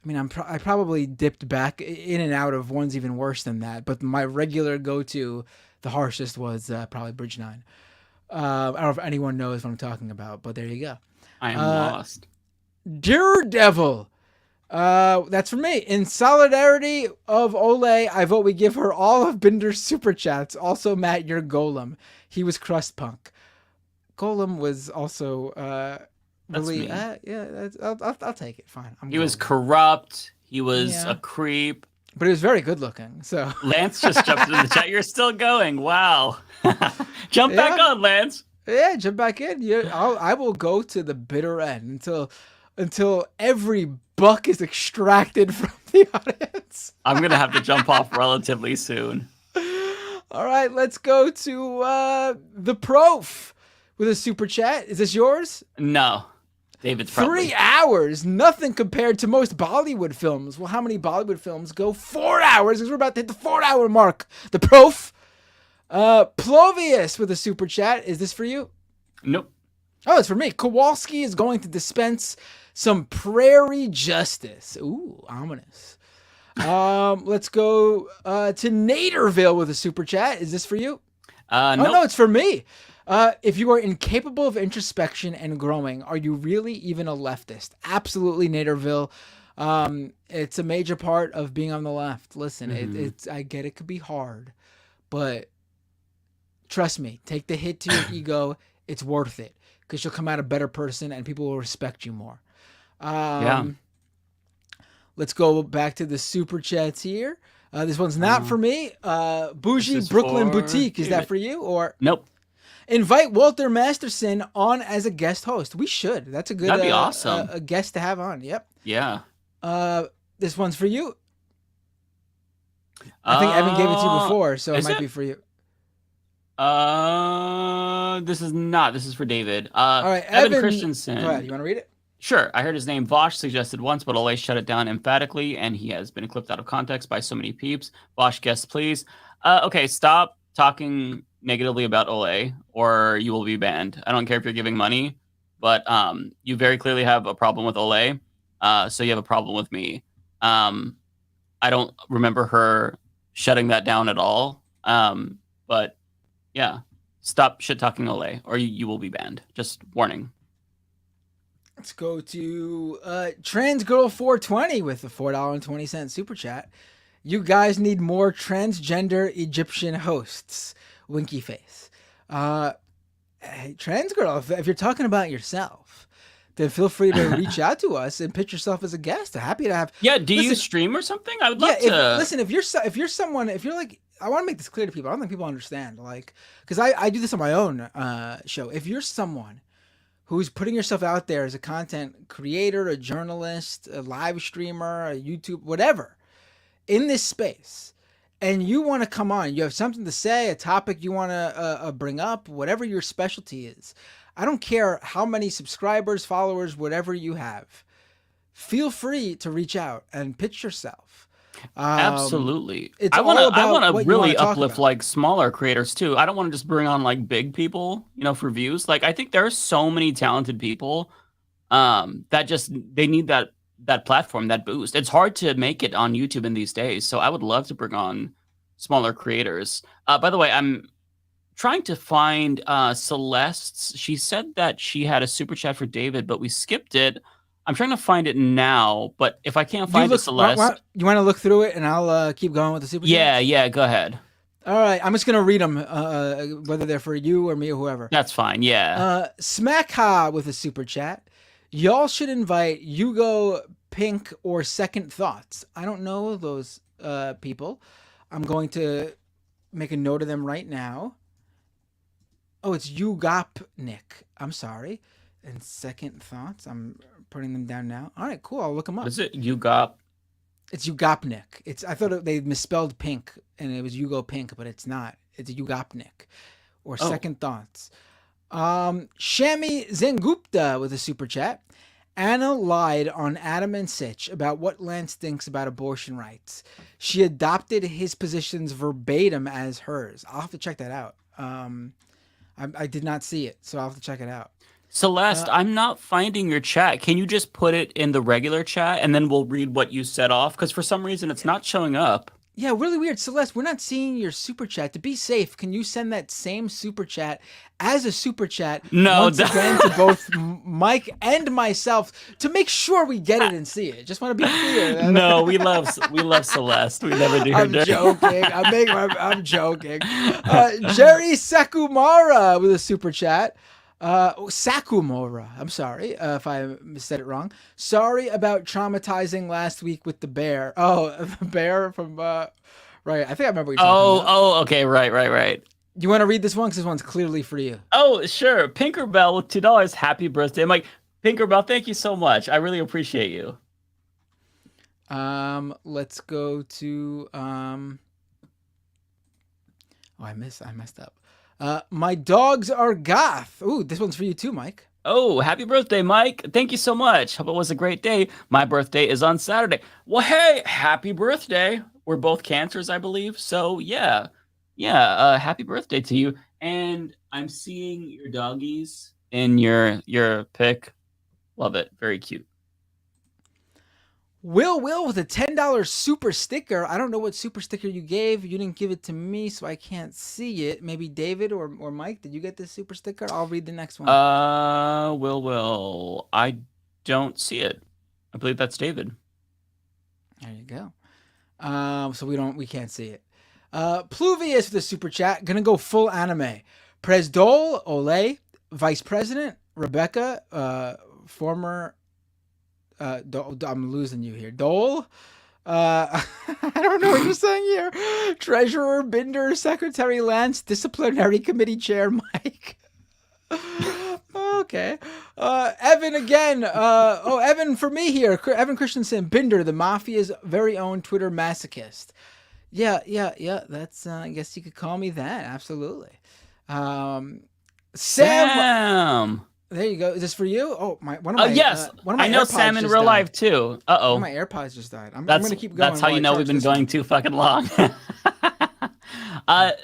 F: I probably dipped back in and out of ones even worse than that, but my regular go-to, the harshest, was probably Bridge 9. I don't know if anyone knows what I'm talking about, but there you go.
N: I am lost.
F: Daredevil. That's for me. In solidarity of Ole, I vote we give her all of Binder's super chats. Also, Matt, you're Golem. He was crust punk. Golem was also really. I'll take it. Fine.
N: He was corrupt. He was a creep.
F: But he was very good looking. So
N: Lance just jumped into the chat. You're still going. Wow. Jump back on, Lance.
F: Yeah, jump back in. I will go to the bitter end until every buck is extracted from the audience.
N: I'm going to have to jump off relatively soon.
F: All right, let's go to the Prof with a super chat. Is this yours?
N: No. David's probably.
F: 3 hours, nothing compared to most Bollywood films. Well, how many Bollywood films go 4 hours? Because we're about to hit the 4-hour mark. The Prof. Plovius with a super chat. Is this for you?
N: Nope.
F: Oh, it's for me. Kowalski is going to dispense some prairie justice. Ooh, ominous. Let's go to Naderville with a super chat. Is this for you?
N: Nope.
F: Oh, no, it's for me. If you are incapable of introspection and growing, are you really even a leftist? Absolutely, Naderville. It's a major part of being on the left. Listen, I get it could be hard, but trust me, take the hit to your ego. It's worth it because you'll come out a better person and people will respect you more. Let's go back to the super chats here. This one's not for me. Bougie Brooklyn Boutique. Is that for you or
N: nope?
F: Invite Walter Masterson on as a guest host. We should. That's a good.
N: That'd be awesome.
F: A guest to have on. Yep.
N: Yeah.
F: This one's for you. I think Evan gave it to you before, so it might be for you.
N: This is not. This is for David.
F: All right,
N: Evan Christensen.
F: Go ahead. You want to read it?
N: Sure. I heard his name Vosh suggested once, but Ole shut it down emphatically, and he has been clipped out of context by so many peeps. Vosh, guest, please. Okay, stop talking negatively about Ole, or you will be banned. I don't care if you're giving money. but you very clearly have a problem with Ole, so you have a problem with me. I don't remember her shutting that down at all. But yeah, stop shit talking Ole, or you will be banned. Just warning.
F: Let's go to Trans Girl 420 with the $4.20 super chat. You guys need more transgender Egyptian hosts. Winky face. Hey, Trans Girl, if you're talking about yourself, then feel free to reach out to us and pitch yourself as a guest. Happy to have.
N: Yeah, do you stream or something? I would love to.
F: If you're someone, if you're like, I want to make this clear to people. I don't think people understand, like, because I do this on my own show. If you're someone who's putting yourself out there as a content creator, a journalist, a live streamer, a YouTube, whatever, in this space, and you want to come on, you have something to say, a topic you want to bring up, whatever your specialty is. I don't care how many subscribers, followers, whatever you have. Feel free to reach out and pitch yourself.
N: Absolutely.
F: It's
N: I want to really
F: talk
N: uplift
F: about.
N: like smaller creators too. I don't want to just bring on like big people, for views. Like I think there are so many talented people that just they need that platform, that boost. It's hard to make it on YouTube in these days. So I would love to bring on smaller creators. By the way, I'm trying to find Celeste's. She said that she had a super chat for David, but we skipped it. I'm trying to find it now, but if I can't find it, Celeste,
F: you want to look through it, and I'll keep going with the super chats?
N: Yeah, go ahead.
F: All right, I'm just gonna read them, whether they're for you or me or whoever.
N: That's fine. Yeah.
F: Smackha with a super chat. Y'all should invite Hugo, Pink, or Second Thoughts. I don't know those people. I'm going to make a note of them right now. Oh, it's Ugopnik. I'm sorry. And Second Thoughts. I'm putting them down now. All right, cool. I'll look them up.
N: What is it? Ugop?
F: It's Ugopnik. I thought they misspelled Pink, and it was Hugo Pink, but it's not. It's Ugopnik. Or Second Thoughts. Shami Zengupta with a super chat. Anna lied on Adam and Sitch about what Lance thinks about abortion rights. She adopted his positions verbatim as hers. I'll have to check that out. I did not see it, so I'll have to check it out.
N: Celeste, I'm not finding your chat. Can you just put it in the regular chat, and then we'll read what you set off? Because for some reason, it's not showing up.
F: Yeah, really weird. Celeste, we're not seeing your super chat. To be safe, can you send that same super chat as a super chat once again to both Mike and myself to make sure we get it and see it? Just want to be clear.
N: No, we love Celeste. We never do her
F: I'm
N: dirty.
F: joking. I'm joking. Jerry Sakumara with a super chat. Sakumura. I'm sorry if I said it wrong. Sorry about traumatizing last week with the bear. Oh, the bear from right. I think I remember what you're talking about.
N: Oh, okay, right.
F: You want to read this one because this one's clearly for you.
N: Oh, sure. Pinkerbell with $2. Happy birthday. I'm like, Pinkerbell, thank you so much. I really appreciate you.
F: Let's go to Oh, I messed up. My dogs are goth. Ooh, this one's for you too, Mike.
N: Oh, happy birthday, Mike. Thank you so much. Hope it was a great day. My birthday is on Saturday. Well, hey, happy birthday. We're both Cancers, I believe. So, yeah, happy birthday to you. And I'm seeing your doggies in your pic. Love it. Very cute.
F: Will with a $10 super sticker. I don't know what super sticker you gave. You didn't give it to me, so I can't see it. Maybe David or Mike, did you get this super sticker? I'll read the next one.
N: Will. I don't see it. I believe that's David.
F: There you go. So we can't see it. Pluvius with the super chat. Gonna go full anime. Presdol, Ole, Vice President, Rebecca, former I'm losing you here. Dole? I don't know what you're saying here. Treasurer, Binder, Secretary Lance, Disciplinary Committee Chair Mike. Okay. Evan again. Evan for me here. Evan Christensen, Binder, the Mafia's very own Twitter masochist. Yeah. That's, I guess you could call me that. Absolutely. Sam. There you go. Is this for you? Oh, one of my.
N: Yes.
F: One of my
N: I know
F: AirPods
N: Sam in
F: just
N: real
F: died.
N: life too. Uh-oh.
F: One of my AirPods just died. I'm going to keep going.
N: That's how you know we've been going too fucking long.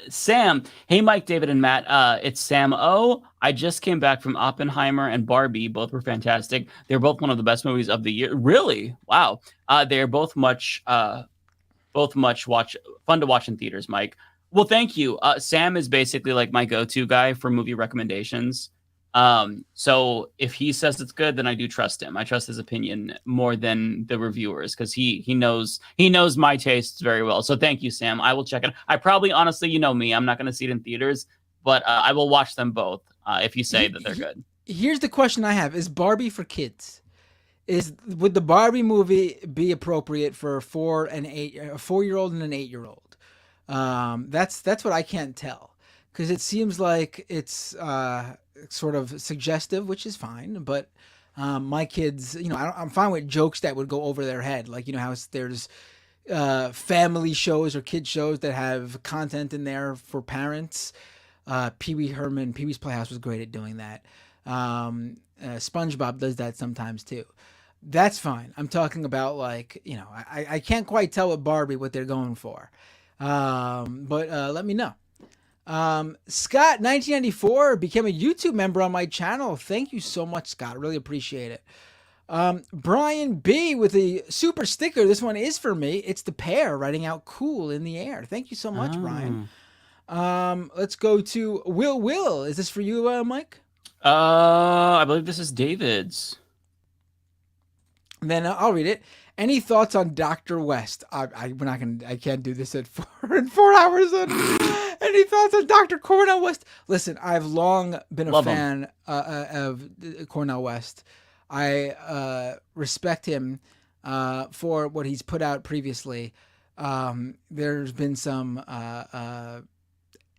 N: Sam, hey Mike, David, and Matt. It's Sam O. I just came back from Oppenheimer and Barbie. Both were fantastic. They're both one of the best movies of the year. Really? Wow. They're both much fun to watch in theaters, Mike. Well, thank you. Sam is basically like my go-to guy for movie recommendations. So if he says it's good, then I do trust him. I trust his opinion more than the reviewers because he knows my tastes very well. So thank you, Sam. I will check it. I probably, honestly, you know me, I'm not going to see it in theaters, but I will watch them both if you say that they're good.
F: Here's the question I have: is Barbie for kids? Would the Barbie movie be appropriate for a 4-year-old and an 8-year-old? That's what I can't tell, because it seems like it's sort of suggestive, which is fine. But my kids, I'm fine with jokes that would go over their head, like how there's family shows or kid shows that have content in there for parents. Pee-wee Herman, Pee-wee's Playhouse was great at doing that. SpongeBob does that sometimes too. That's fine. I'm talking about I can't quite tell with Barbie what they're going for. But let me know. Scott 1994 became a YouTube member on my channel. Thank you so much, Scott. Really appreciate it. Brian B with a super sticker. This one is for me. It's the pear writing out cool in the air. Thank you so much, Brian. Let's go to Will. Is this for you, Mike?
N: I believe this is David's.
F: Then I'll read it. Any thoughts on Dr. West? I can't do this in 4 hours. Any thoughts on Dr. Cornel West? Listen, I've long been a fan of Cornel West. I respect him for what he's put out previously. There's been some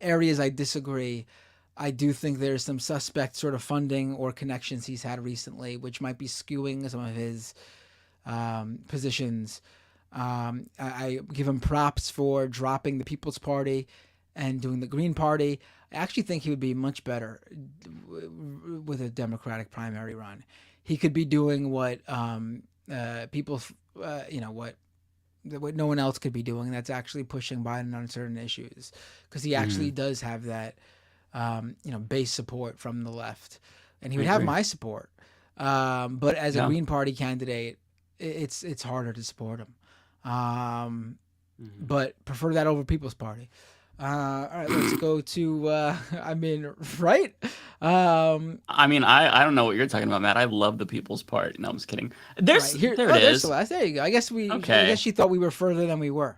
F: areas I disagree. I do think there's some suspect sort of funding or connections he's had recently, which might be skewing some of his positions. I give him props for dropping the People's Party and doing the Green Party. I actually think he would be much better with a Democratic primary run. He could be doing what what no one else could be doing. That's actually pushing Biden on certain issues, because he actually does have that base support from the left, and he would have my support. But as a Green Party candidate, it's harder to support him. But prefer that over People's Party. All right, let's go to. Right?
N: I don't know what you're talking about, Matt. I love the People's Party. No, I'm just kidding. There it is.
F: Celeste. There you go. I guess I guess she thought we were further than we were.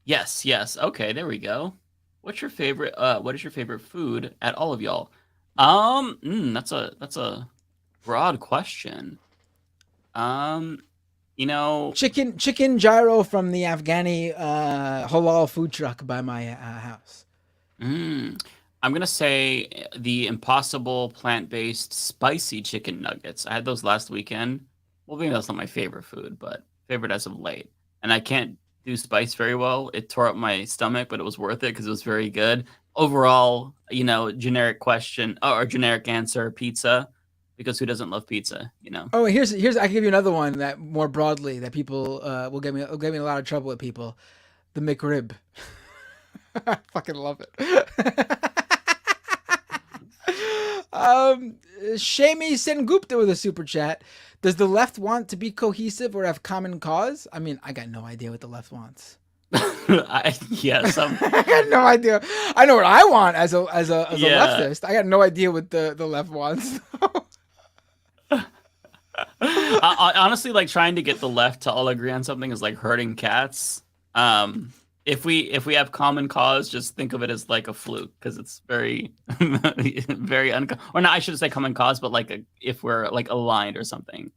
N: Yes. Okay, there we go. What's your favorite? What is your favorite food at all of y'all? That's a broad question.
F: Chicken gyro from the Afghani halal food truck by my house.
N: I'm gonna say the Impossible plant-based spicy chicken nuggets. I had those last weekend. Well, maybe that's not my favorite food, but favorite as of late. And I can't do spice very well. It tore up my stomach, but it was worth it because it was very good. Overall, generic question or generic answer: pizza. Because who doesn't love pizza,
F: Oh, here's I can give you another one that more broadly that people will get me in a lot of trouble with people. The McRib. I fucking love it. Shami Sengupta with a super chat. Does the left want to be cohesive or have common cause? I got no idea what the left wants.
N: Yes,
F: I got no idea. I know what I want as a leftist. I got no idea what the left wants.
N: Honestly, trying to get the left to all agree on something is like herding cats. If we have common cause, just think of it as like a fluke, because it's very very or not. I should say common cause, but if we're aligned or something.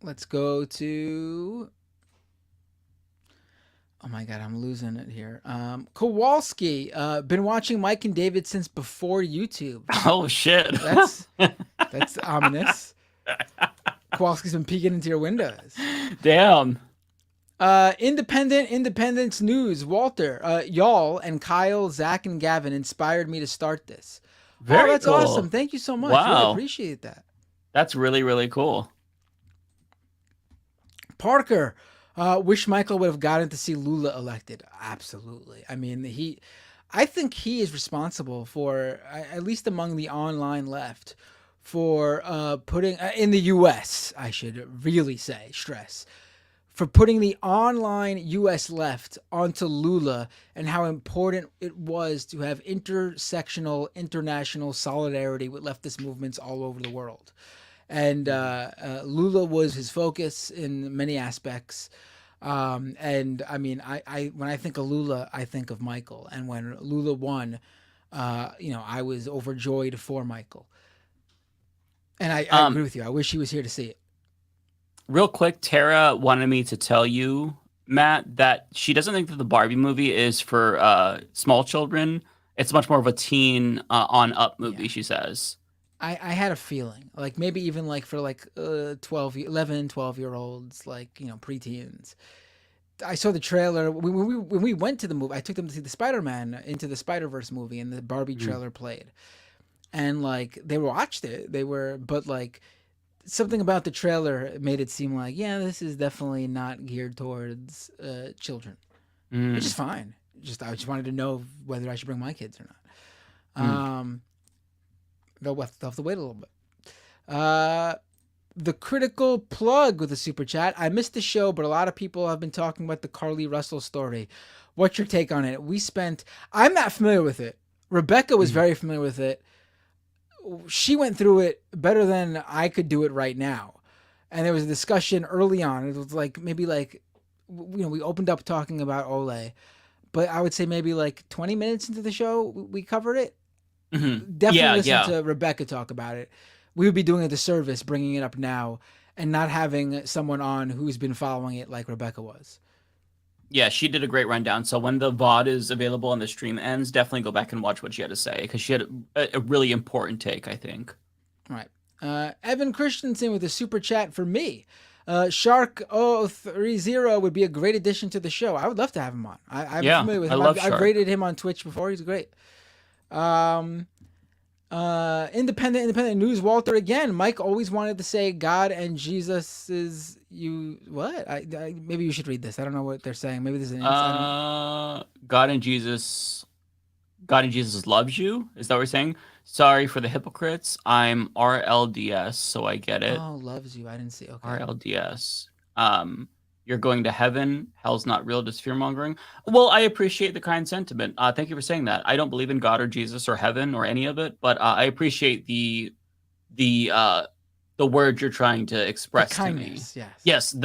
F: Let's go to. Oh my God, I'm losing it here. Kowalski, been watching Mike and David since before YouTube.
N: Oh shit,
F: that's ominous. Kowalski's been peeking into your windows.
N: Damn.
F: Independence News. Walter, y'all and Kyle, Zach, and Gavin inspired me to start this. That's
N: cool.
F: Awesome. Thank you so much.
N: Wow.
F: Really appreciate that.
N: That's really, really cool.
F: Parker, Wish Michael would have gotten to see Lula elected. Absolutely. I mean, I think he is responsible for, at least among the online left, for putting, in the U.S., I should really stress, for putting the online U.S. left onto Lula and how important it was to have intersectional, international solidarity with leftist movements all over the world. And Lula was his focus in many aspects. And I mean, I when I think of Lula, I think of Michael. And when Lula won, I was overjoyed for Michael. And I agree with you. I wish he was here to see it.
N: Real quick, Tara wanted me to tell you, Matt, that she doesn't think that the Barbie movie is for small children. It's much more of a teen on up movie, she says.
F: I had a feeling, like maybe even like for like 11, 12-year-olds, like, preteens. I saw the trailer. When we went to the movie, I took them to see the Spider-Man Into the Spider-Verse movie, and the Barbie trailer played. And like they watched it. But like something about the trailer made it seem like, yeah, this is definitely not geared towards children. Which is fine. I just wanted to know whether I should bring my kids or not. They'll have to wait a little bit. The Critical Plug with a super chat. I missed the show, but a lot of people have been talking about the Carly Russell story. What's your take on it? I'm not familiar with it. Rebecca was very familiar with it. She went through it better than I could do it right now. And there was a discussion early on. It was like, maybe like, we opened up talking about Ole, but I would say maybe like 20 minutes into the show, we covered it. Definitely listen to Rebecca talk about it. We would be doing a disservice bringing it up now and not having someone on who's been following it like Rebecca was.
N: Yeah, she did a great rundown. So when the VOD is available and the stream ends, definitely go back and watch what she had to say, because she had a really important take, I think.
F: All right. Evan Christensen with a super chat for me. Shark030 would be a great addition to the show. I would love to have him on. I'm familiar with him. I've rated him on Twitch before. He's great. Independent news. Walter again. Mike always wanted to say God and Jesus is you. What? Maybe you should read this. I don't know what they're saying. Maybe there's an
N: God and Jesus loves you. Is that what we're saying? Sorry for the hypocrites. I'm RLDS, so I get it.
F: Oh, loves you. I didn't see. Okay.
N: RLDS. You're going to heaven. Hell's not real, just fear mongering. Well, I appreciate the kind sentiment. Thank you for saying that. I don't believe in God or Jesus or heaven or any of it, but I appreciate the word you're trying to express to me. Yes.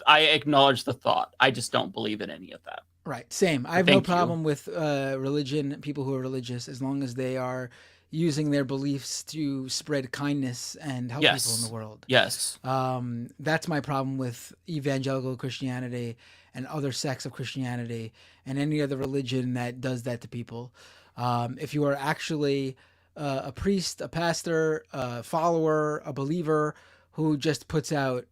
N: I acknowledge the thought. I just don't believe in any of that.
F: Right. Same. I have no problem with religion, people who are religious, as long as they are using their beliefs to spread kindness and help people in the world.
N: Yes.
F: That's my problem with evangelical Christianity and other sects of Christianity and any other religion that does that to people. If you are actually a priest, a pastor, a follower, a believer who just puts out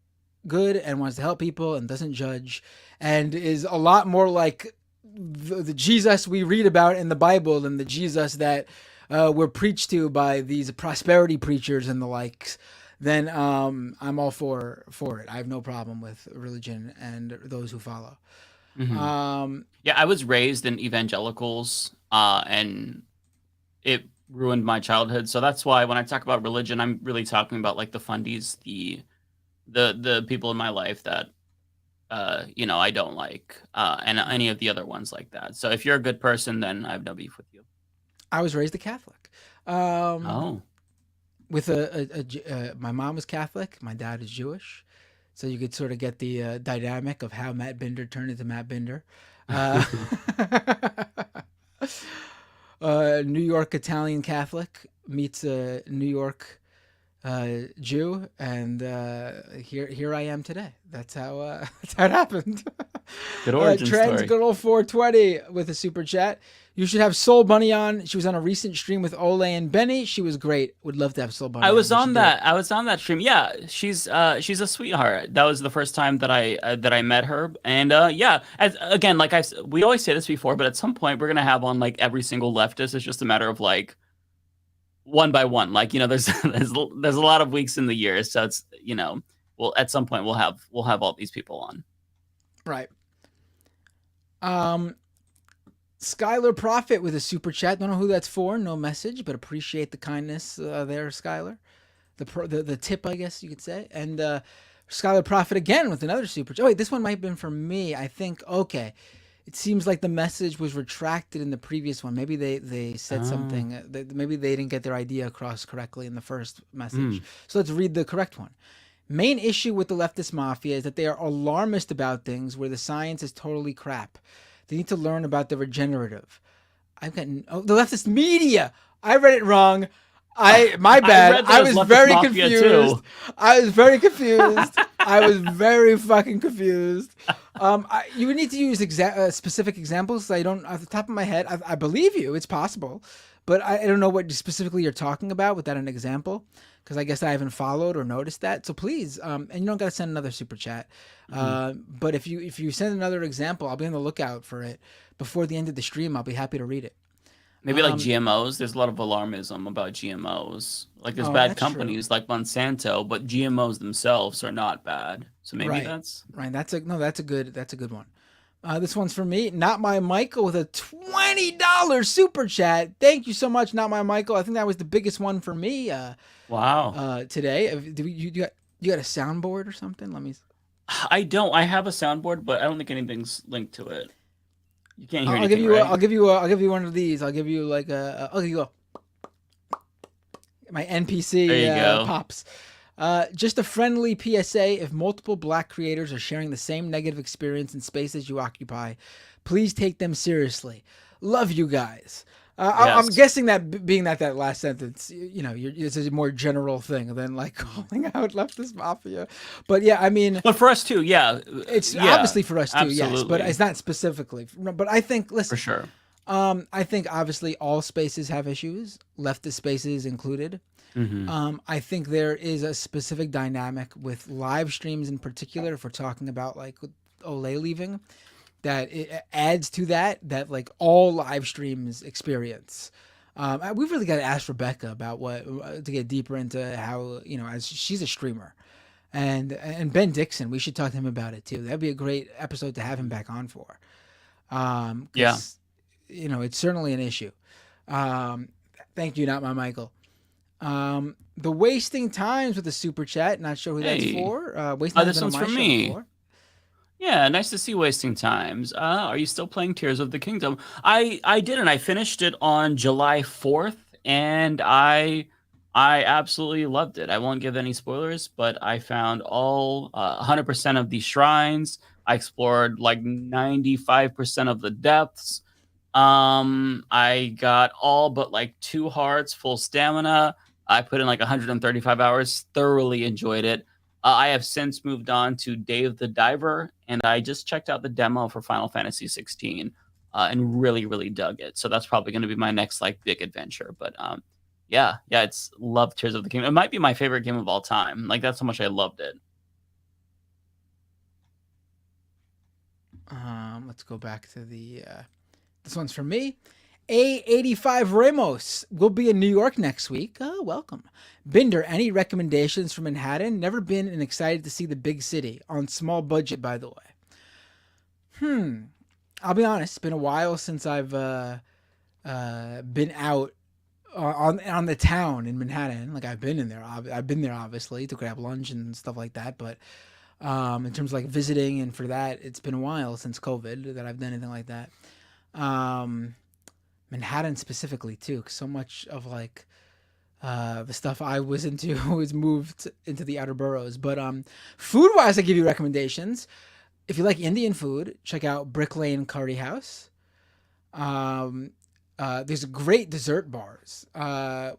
F: good and wants to help people and doesn't judge and is a lot more like the Jesus we read about in the Bible than the Jesus that we're preached to by these prosperity preachers and the likes, then I'm all for it. I have no problem with religion and those who follow.
N: Yeah, I was raised in evangelicals, and it ruined my childhood. So that's why when I talk about religion, I'm really talking about like the fundies, the people in my life that I don't like, and any of the other ones like that. So if you're a good person, then I have no beef with you.
F: I was raised a Catholic. With my mom was Catholic, my dad is Jewish, so you could sort of get the dynamic of how Matt Binder turned into Matt Binder. New York Italian Catholic meets a New York Jew, and here I am today. That's how it happened.
N: Good origin story.
F: Good old 420 with a super chat. You should have Soul Bunny on. She was on a recent stream with Ole and Benny. She was great. Would love to have Soul Bunny.
N: I was on that stream. Yeah, she's a sweetheart. That was the first time that I met her, and we always say this before, but at some point we're gonna have on like every single leftist. It's just a matter of like one by one. Like there's a lot of weeks in the year, so it's at some point we'll have all these people on.
F: Right. Skylar Prophet with a super chat. Don't know who that's for. No message, but appreciate the kindness there, Skylar. The tip, I guess you could say. And Skylar Prophet again with another super chat. Oh, wait, this one might have been for me. I think, okay. It seems like the message was retracted in the previous one. Maybe they said something. Maybe they didn't get their idea across correctly in the first message. So let's read the correct one. Main issue with the leftist mafia is that they are alarmist about things where the science is totally crap. They need to learn about the regenerative. I've gotten the leftist media. I read it wrong. My bad. I was very confused. I was very confused. I was very fucking confused. You would need to use specific examples. I don't, off the top of my head. I believe you. It's possible, but I don't know what specifically you're talking about without an example, because I guess I haven't followed or noticed that. So please, and you don't got to send another super chat. But if you send another example, I'll be on the lookout for it before the end of the stream. I'll be happy to read it.
N: Maybe like GMOs. There's a lot of alarmism about GMOs. Like there's bad companies like Monsanto, but GMOs themselves are not bad. So maybe that's
F: right. That's a good one. This one's for me. Not My Michael with a $20 super chat. Thank you so much, Not My Michael. I think that was the biggest one for me.
N: Wow.
F: Today, you got a soundboard or something? Let me.
N: I don't. I have a soundboard, but I don't think anything's linked to it. You can't hear
F: I'll
N: anything,
F: give you.
N: right?
F: I'll give you one of these. I'll give you like a. Oh, here you go. My NPC
N: There you go.
F: pops. Just a friendly PSA: if multiple Black creators are sharing the same negative experience in spaces you occupy, please take them seriously. Love you guys. I'm guessing that being that last sentence, it's a more general thing than like calling out leftist mafia. But yeah, I mean,
N: but for us too,
F: it's obviously for us too,
N: absolutely.
F: yes. But it's not specifically. But I think, listen,
N: for sure.
F: I think obviously all spaces have issues, leftist spaces included. I think there is a specific dynamic with live streams in particular. If we're talking about like Olay leaving, that it adds to that like all live streams experience. We've really got to ask Rebecca about to get deeper into how, as she's a streamer, and Ben Dixon, we should talk to him about it too. That'd be a great episode to have him back on for. It's certainly an issue. Thank you, Not My Michael. The Wasting Times with the super chat. Not sure who that's for. Wasting Times
N: this one's for me. Yeah, nice to see Wasting Times. Are you still playing Tears of the Kingdom? I didn't. I finished it on July 4th, and I absolutely loved it. I won't give any spoilers, but I found all 100% of the shrines. I explored like 95% of the depths. I got all but like 2 hearts, full stamina. I put in like 135 hours, thoroughly enjoyed it. I have since moved on to Dave the Diver, and I just checked out the demo for Final Fantasy 16 and really, really dug it. So that's probably going to be my next like big adventure. But it's love Tears of the Kingdom. It might be my favorite game of all time. Like that's how much I loved it.
F: Let's go back to the. This one's for me. A85 Ramos will be in New York next week. Oh, welcome. Binder, any recommendations from Manhattan? Never been and excited to see the big city. On small budget, by the way. I'll be honest. It's been a while since I've been out on the town in Manhattan. Like I've been there, obviously, to grab lunch and stuff like that. But in terms of like visiting and for that, it's been a while since COVID that I've done anything like that. Manhattan specifically too, because so much of like the stuff I was into was moved into the outer boroughs. But food wise, I give you recommendations. If you like Indian food, check out Brick Lane Curry House. There's great dessert bars,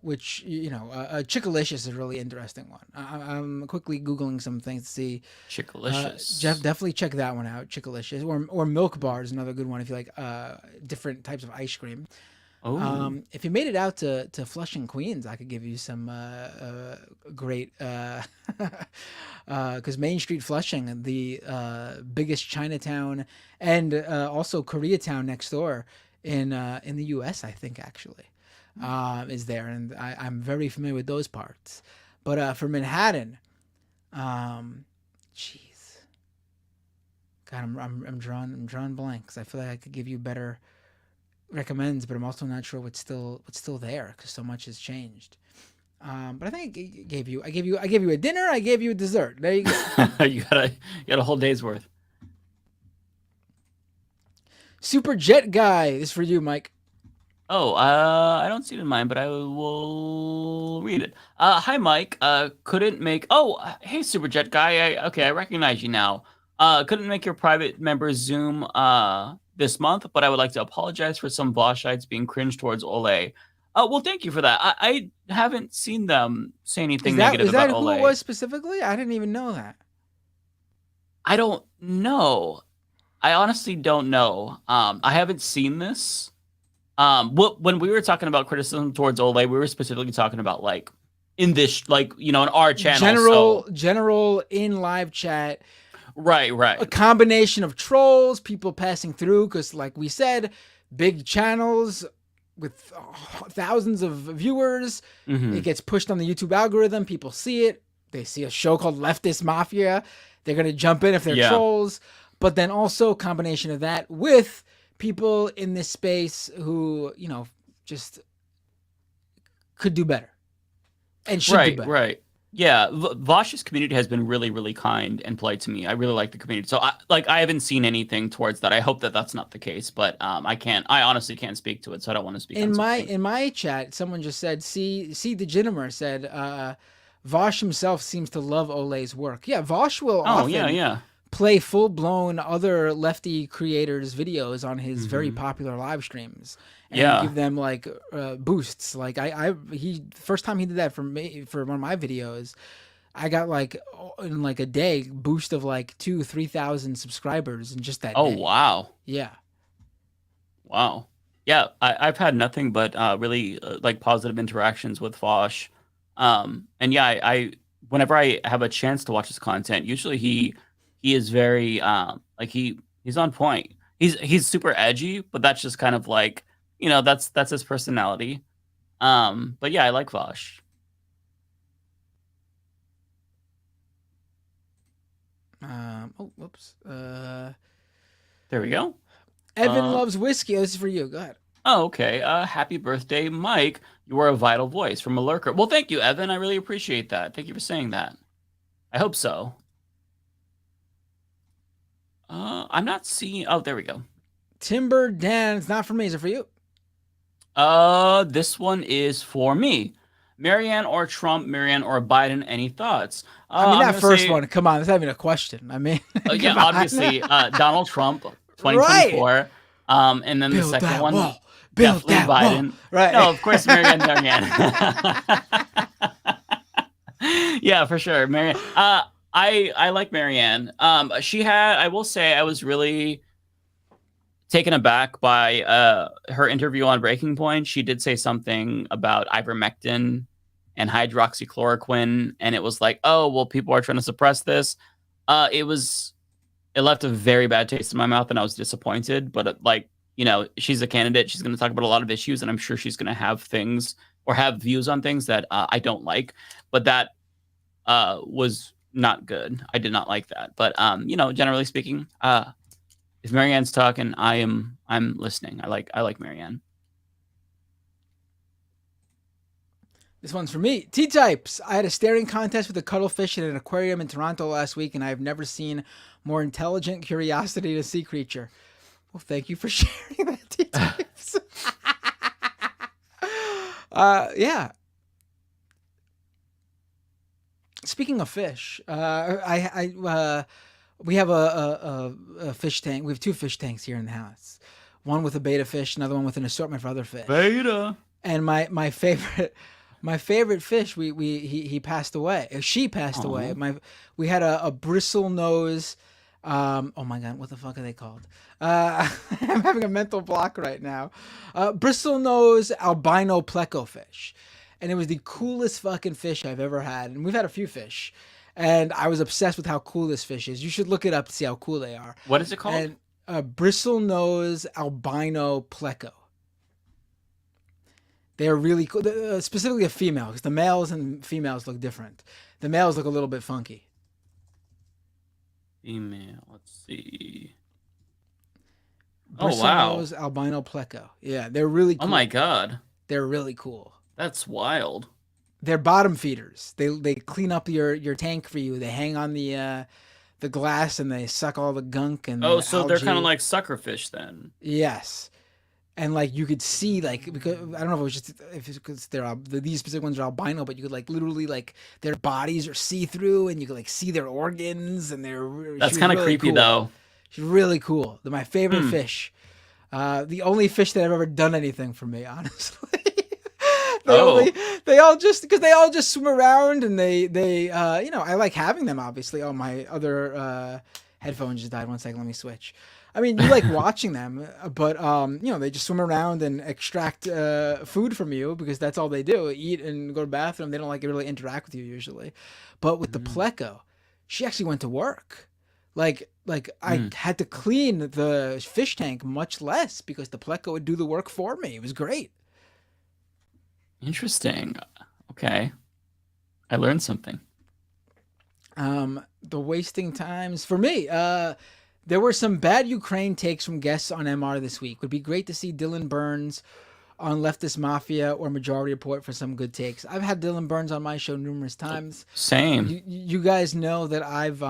F: which Chickalicious is a really interesting one. I'm quickly Googling some things to see.
N: Chickalicious.
F: Jeff, definitely check that one out. Chickalicious or Milk Bar is another good one if you like different types of ice cream. If you made it out to Flushing, Queens, I could give you some great because Main Street Flushing, the biggest Chinatown and also Koreatown next door in the U.S., I think actually is there, and I'm very familiar with those parts. But for Manhattan, God, God, I'm drawing blanks. I feel like I could give you better recommends, but I'm also not sure what's still there because so much has changed. But I think I gave you a dinner. I gave you a dessert. There you go.
N: you got a whole day's worth.
F: Super Jet Guy. This is for you, Mike.
N: Oh, I don't see it in mine, but I will read it. Hi, Mike. Couldn't make. Oh, hey, Super Jet Guy. I recognize you now. Couldn't make your private members Zoom this month, but I would like to apologize for some Voshites being cringe towards Ole. Well, thank you for that. I haven't seen them say anything negative about Ole.
F: Is that who it was specifically? I didn't even know that.
N: I don't know. I honestly don't know. I haven't seen this. When we were talking about criticism towards Ole, we were specifically talking about like in this, like, you know, in our channel.
F: General in live chat.
N: Right.
F: A combination of trolls, people passing through, because like we said, big channels with thousands of viewers.
N: Mm-hmm.
F: It gets pushed on the YouTube algorithm. People see it. They see a show called Leftist Mafia. They're going to jump in if they're trolls. But then also combination of that with people in this space who, you know, just could do better and should do better.
N: Right. Yeah, Vosh's community has been really, really kind and polite to me. I really like the community. So I haven't seen anything towards that. I hope that that's not the case, but I honestly can't speak to it, so I don't want to speak.
F: In my chat, someone just said, see the Ginnimer said, Vosh himself seems to love Ole's work. Yeah, Vosh will often play full-blown other lefty creators' videos on his very popular live streams and give them like boosts. Like he first time he did that for me for one of my videos, I got like in like a day boost of like 2,000-3,000 subscribers in just that.
N: Oh
F: day.
N: wow!
F: Yeah.
N: Wow. Yeah, I've had nothing but really like positive interactions with Vosh, and yeah, I whenever I have a chance to watch his content, usually he is very like he's on point. He's super edgy, but that's just kind of like, you know, that's his personality. But yeah, I like Vosh.
F: Whoops.
N: There we go.
F: Evan loves whiskey. This is for you. Go ahead.
N: Oh, okay. Happy birthday, Mike. You are a vital voice from a lurker. Well, thank you, Evan. I really appreciate that. Thank you for saying that. I hope so. I'm not seeing. Oh, there we go.
F: Timber Dan. It's not for me. Is it for you?
N: This one is for me. Marianne or Trump, Marianne or Biden. Any thoughts?
F: I mean, that first one. Come on, that's not even a question. I mean,
N: yeah, obviously, Donald Trump, 2024. Right. And then the second one, definitely Biden.
F: Wall. Right.
N: No, of course, Marianne. Yeah, for sure, Marianne. I like Marianne. She had, I will say, I was really taken aback by her interview on Breaking Point. She did say something about ivermectin and hydroxychloroquine, and it was like, oh, well, people are trying to suppress this. It left a very bad taste in my mouth, and I was disappointed. But like, you know, she's a candidate. She's going to talk about a lot of issues, and I'm sure she's going to have things or have views on things that I don't like. But that was not good. I did not like that. But you know, generally speaking, if Marianne's talking, I'm listening. I like Marianne.
F: This one's for me. T-Types. I had a staring contest with a cuttlefish in an aquarium in Toronto last week, and I have never seen more intelligent curiosity to sea creature. Well, thank you for sharing that, T-Types. Yeah. Speaking of fish, we have a fish tank. We have two fish tanks here in the house. One with a beta fish, another one with an assortment for other fish.
N: Beta.
F: And my favorite fish, he passed away. She passed away. We had a bristle nose. Oh my God, what the fuck are they called? I'm having a mental block right now. Bristle nose albino pleco fish. And it was the coolest fucking fish I've ever had. And we've had a few fish. And I was obsessed with how cool this fish is. You should look it up to see how cool they are.
N: What is it called?
F: And bristle nose albino pleco. They're really cool. Specifically a female, because the males and females look different. The males look a little bit funky.
N: Email. Let's see.
F: Bristlenose albino pleco. Yeah, they're really cool.
N: Oh my god.
F: They're really cool.
N: That's wild.
F: They're bottom feeders. They clean up your tank for you. They hang on the glass and they suck all the gunk and
N: Oh,
F: the
N: so they're kind of
F: algae.
N: like suckerfish then.
F: Yes. And like you could see like, because I don't know if it was just if it's because these specific ones are albino, but you could like literally like their bodies are see through and you could like see their organs and
N: That's kind of
F: really
N: creepy
F: cool.
N: though.
F: She's really cool. They're my favorite fish. The only fish that have ever done anything for me, honestly. They all just swim around and they you know, I like having them obviously. Oh, my other headphone just died. 1 second, let me switch. I mean, you like watching them, but you know, they just swim around and extract food from you because that's all they do. Eat and go to the bathroom. They don't like really interact with you usually. But with the pleco, she actually went to work. Like I had to clean the fish tank much less because the pleco would do the work for me. It was great.
N: Interesting. Okay. I learned something.
F: The wasting times for me. There were some bad Ukraine takes from guests on MR this week. Would be great to see Dylan Burns on Leftist Mafia or Majority Report for some good takes. I've had Dylan Burns on my show numerous times.
N: Same.
F: You guys know that I've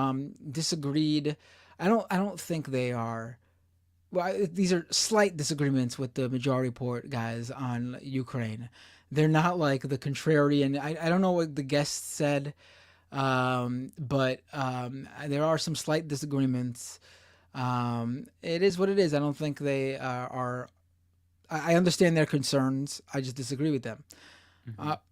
F: disagreed. I don't think they are. Well, these are slight disagreements with the Majority Report guys on Ukraine. They're not like the contrarian. I don't know what the guest said, but there are some slight disagreements. It is what it is. I don't think they are. I understand their concerns. I just disagree with them. But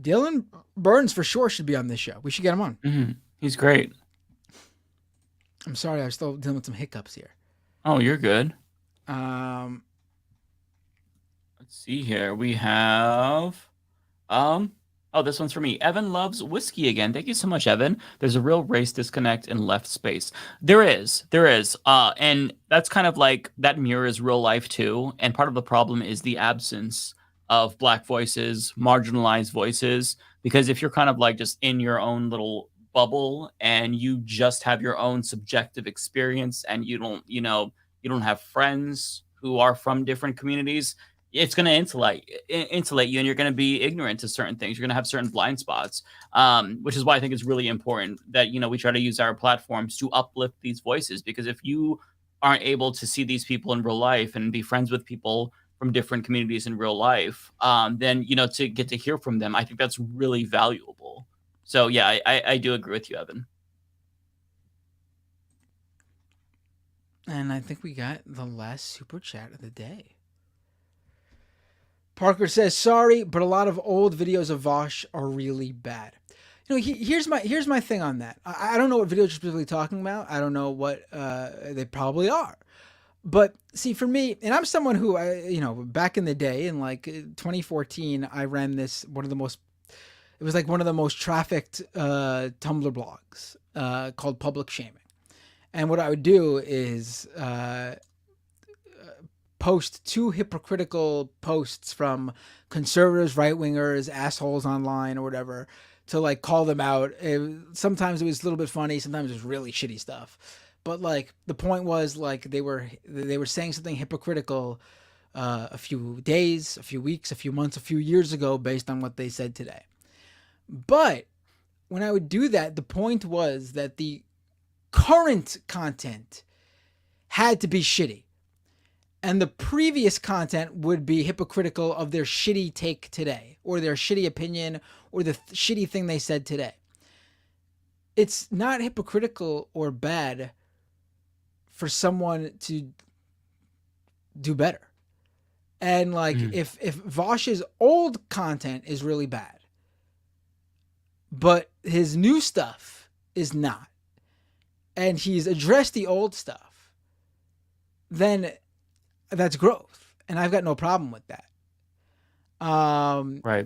F: Dylan Burns for sure should be on this show. We should get him on.
N: He's great.
F: I'm sorry, I'm still dealing with some hiccups here.
N: Oh, you're good. Let's see here. We have oh, this one's for me. Evan loves whiskey again. Thank you so much, Evan. There's a real race disconnect in left space. There is. And that's kind of like that mirrors real life too. And part of the problem is the absence of Black voices, marginalized voices. Because if you're kind of like just in your own little bubble and you just have your own subjective experience and you don't have friends who are from different communities, it's going to insulate you and you're going to be ignorant to certain things. You're going to have certain blind spots, which is why I think it's really important that, we try to use our platforms to uplift these voices, because if you aren't able to see these people in real life and be friends with people from different communities in real life, then, to get to hear from them, I think that's really valuable. So yeah, I do agree with you, Evan.
F: And I think we got the last super chat of the day. Parker says, sorry, but a lot of old videos of Vosh are really bad. Here's my thing on that. I don't know what videos you're specifically talking about. I don't know what they probably are. But see, for me, and I'm someone who, back in the day, in like 2014, I ran one of the most trafficked Tumblr blogs called Public Shaming. And what I would do is post two hypocritical posts from conservatives, right-wingers, assholes online or whatever to like call them out. Sometimes it was a little bit funny. Sometimes it was really shitty stuff. But like the point was like they were saying something hypocritical a few days, a few weeks, a few months, a few years ago based on what they said today. But when I would do that, the point was that the current content had to be shitty. And the previous content would be hypocritical of their shitty take today, or their shitty opinion, or the shitty thing they said today. It's not hypocritical or bad for someone to do better. And like, if Vosh's old content is really bad, but his new stuff is not, and he's addressed the old stuff, then that's growth, and I've got no problem with that.
N: Right.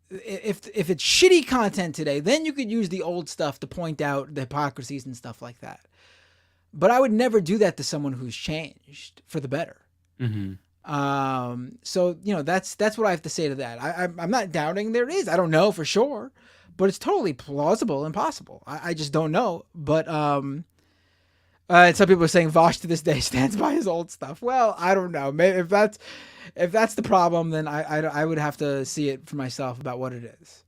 F: If it's shitty content today, then you could use the old stuff to point out the hypocrisies and stuff like that. But I would never do that to someone who's changed for the better. So that's what I have to say to that. I'm not doubting there is. I don't know for sure, but it's totally plausible and possible. I just don't know. But some people are saying Vosh to this day stands by his old stuff. Well, I don't know. Maybe if that's the problem, then I would have to see it for myself about what it is.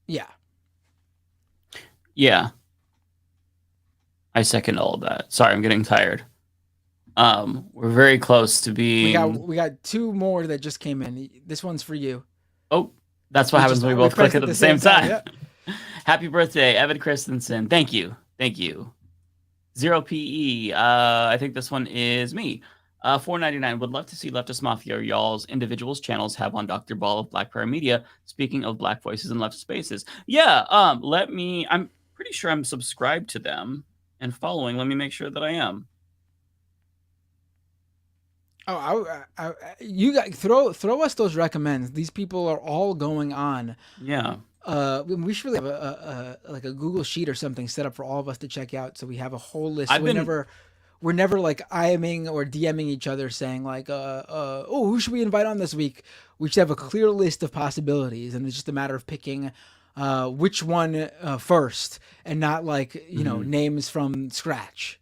F: Yeah.
N: Yeah. I second all of that. Sorry, I'm getting tired. We're very close to being.
F: We got two more that just came in. This one's for you.
N: Oh, that's what happens when we both click it at the same time.
F: Yep.
N: Happy birthday, Evan Christensen. Thank you. 0PE. I think this one is me. $4.99. Would love to see Leftist Mafia or y'all's individuals channels have on Dr. Ball of Black Prayer Media. Speaking of Black voices and left spaces. Yeah. I'm pretty sure I'm subscribed to them and following. Let me make sure that I am.
F: Oh, you guys throw us those recommends. These people are all going on.
N: Yeah.
F: We should really have a Google sheet or something set up for all of us to check out, so we have a whole list. We're never like IMing or DMing each other saying like, oh, who should we invite on this week? We should have a clear list of possibilities, and it's just a matter of picking which one first, and not like names from scratch.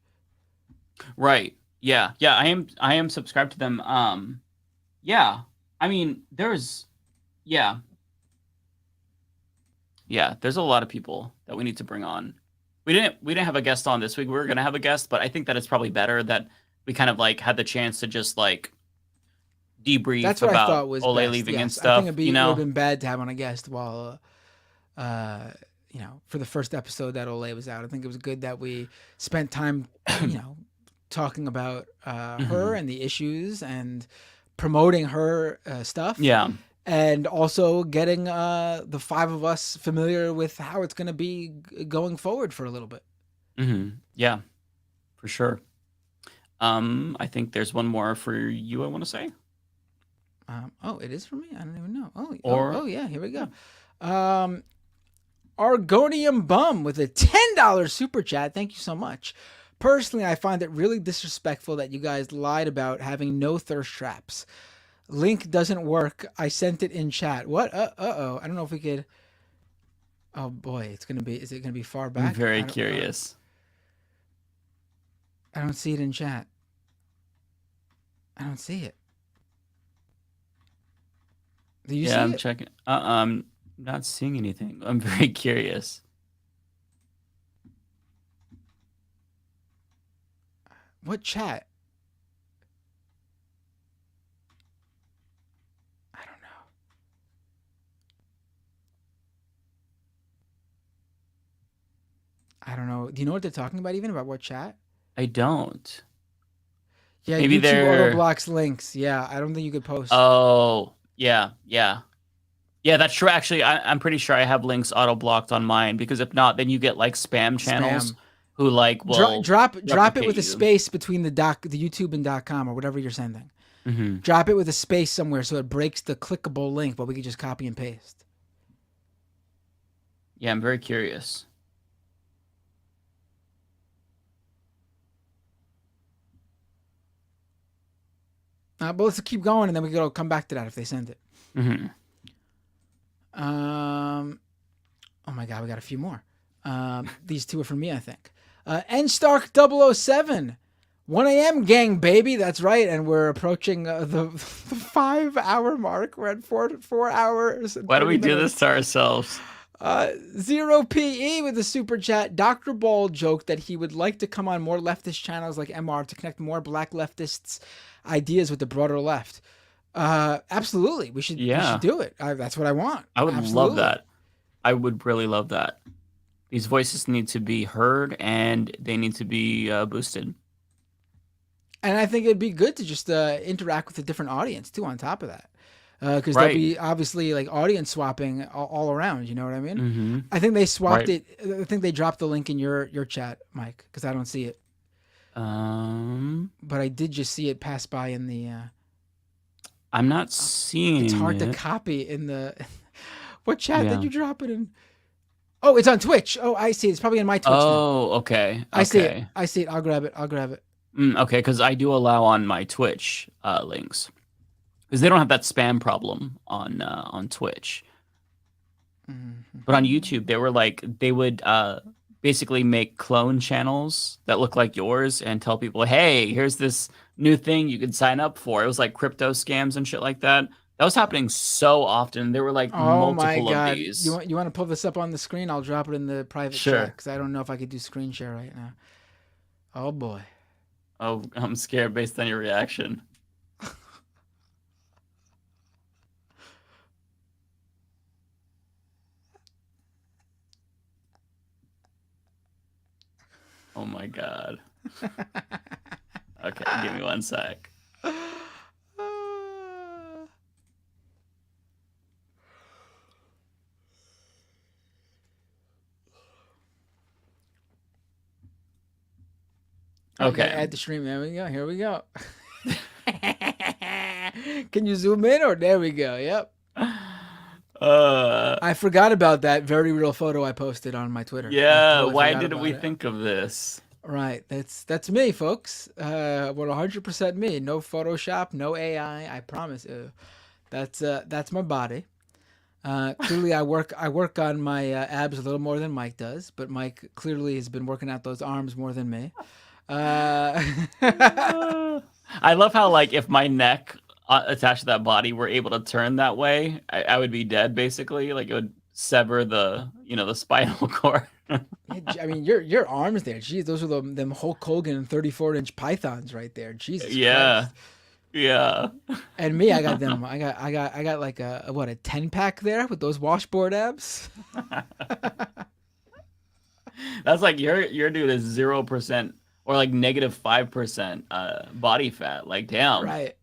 N: Right. Yeah. I am subscribed to them. Yeah. I mean, there's a lot of people that we need to bring on. We didn't have a guest on this week. We were gonna have a guest, but I think that it's probably better that we kind of like had the chance to just like debrief.
F: That's what
N: about
F: I thought was
N: Ole
F: best,
N: leaving
F: yes.
N: and stuff.
F: I think it would have been bad to have on a guest while for the first episode that Ole was out. I think it was good that we spent time talking about her and the issues and promoting her stuff.
N: Yeah.
F: And also getting the five of us familiar with how it's going to be going forward for a little bit.
N: Yeah, for sure. I think there's one more for you I want to say.
F: Oh, it is for me? I don't even know. Oh yeah, here we go. Argonium Bum with a $10 super chat. Thank you so much. Personally, I find it really disrespectful that you guys lied about having no thirst traps. Link doesn't work. I sent it in chat. What? Uh-oh. I don't know if we could... Oh, boy. Is it going to be far back?
N: I'm very curious.
F: I don't see it in chat. I don't see it. Do you see it?
N: Yeah, I'm checking. I'm not seeing anything. I'm very curious.
F: What chat? I don't know. Do you know what they're talking about even? About what chat?
N: I don't.
F: Yeah,
N: maybe
F: YouTube auto blocks links. Yeah, I don't think you could post.
N: Oh, yeah. Yeah, that's true. Actually, I'm pretty sure I have links auto blocked on mine, because if not, then you get like spam channels who like will
F: drop it with a space between the YouTube and .com or whatever you're sending. Drop it with a space somewhere so it breaks the clickable link, but we can just copy and paste.
N: Yeah, I'm very curious.
F: But let's keep going, and then we can come back to that if they send it. Oh my God, we got a few more. These two are for me, I think. N-Stark 007. 1 a.m. gang, baby. That's right. And we're approaching the 5-hour mark. We're at 4 hours.
N: Why do we do this to ourselves?
F: 0PE with a super chat. Dr. Ball joked that he would like to come on more leftist channels like MR to connect more black leftists' ideas with the broader left. Absolutely. We should do it. That's what I want.
N: I would love that. I would really love that. These voices need to be heard and they need to be boosted.
F: And I think it'd be good to just interact with a different audience too on top of that. Because there'll be obviously like audience swapping all around. You know what I mean? I think they swapped it. I think they dropped the link in your chat, Mike, because I don't see it. But I did just see it pass by in the...
N: I'm not seeing
F: It's hard to copy in the... What chat did you drop it in? Oh, it's on Twitch. Oh, I see. It's probably in my Twitch.
N: Okay.
F: I see it. I'll grab it.
N: Okay, because I do allow on my Twitch links. Because they don't have that spam problem on Twitch. But on YouTube, they would basically make clone channels that look like yours and tell people, hey, here's this new thing you could sign up for. It was like crypto scams and shit like that. That was happening so often. There were like
F: Oh my
N: multiple of
F: God!
N: these.
F: You want to pull this up on the screen? I'll drop it in the private
N: Sure.
F: chat because I don't know if I could do screen share right now. Oh boy.
N: Oh, I'm scared based on your reaction. Oh my God. Okay, give me 1 sec.
F: Okay. Add the stream. There we go. Here we go. Can you zoom in or there we go? Yep. I forgot about that very real photo I posted on my Twitter.
N: Yeah,
F: Totally
N: why
F: forgot
N: didn't
F: about
N: we
F: it.
N: think of this?
F: Right, that's me, folks. 100% me. No Photoshop, no AI. I promise you. That's my body. Clearly, I work on my abs a little more than Mike does, but Mike clearly has been working out those arms more than me.
N: I love how, like, if my neck attached to that body were able to turn that way, I would be dead, basically. Like, it would sever the spinal cord.
F: I mean, your arms there. Geez, those are them Hulk Hogan 34-inch pythons right there. Jesus
N: Yeah.
F: Christ.
N: Yeah.
F: And me, I got them. I got like a 10-pack there with those washboard abs.
N: That's like your dude is 0% or like -5% body fat. Like, damn.
F: Right.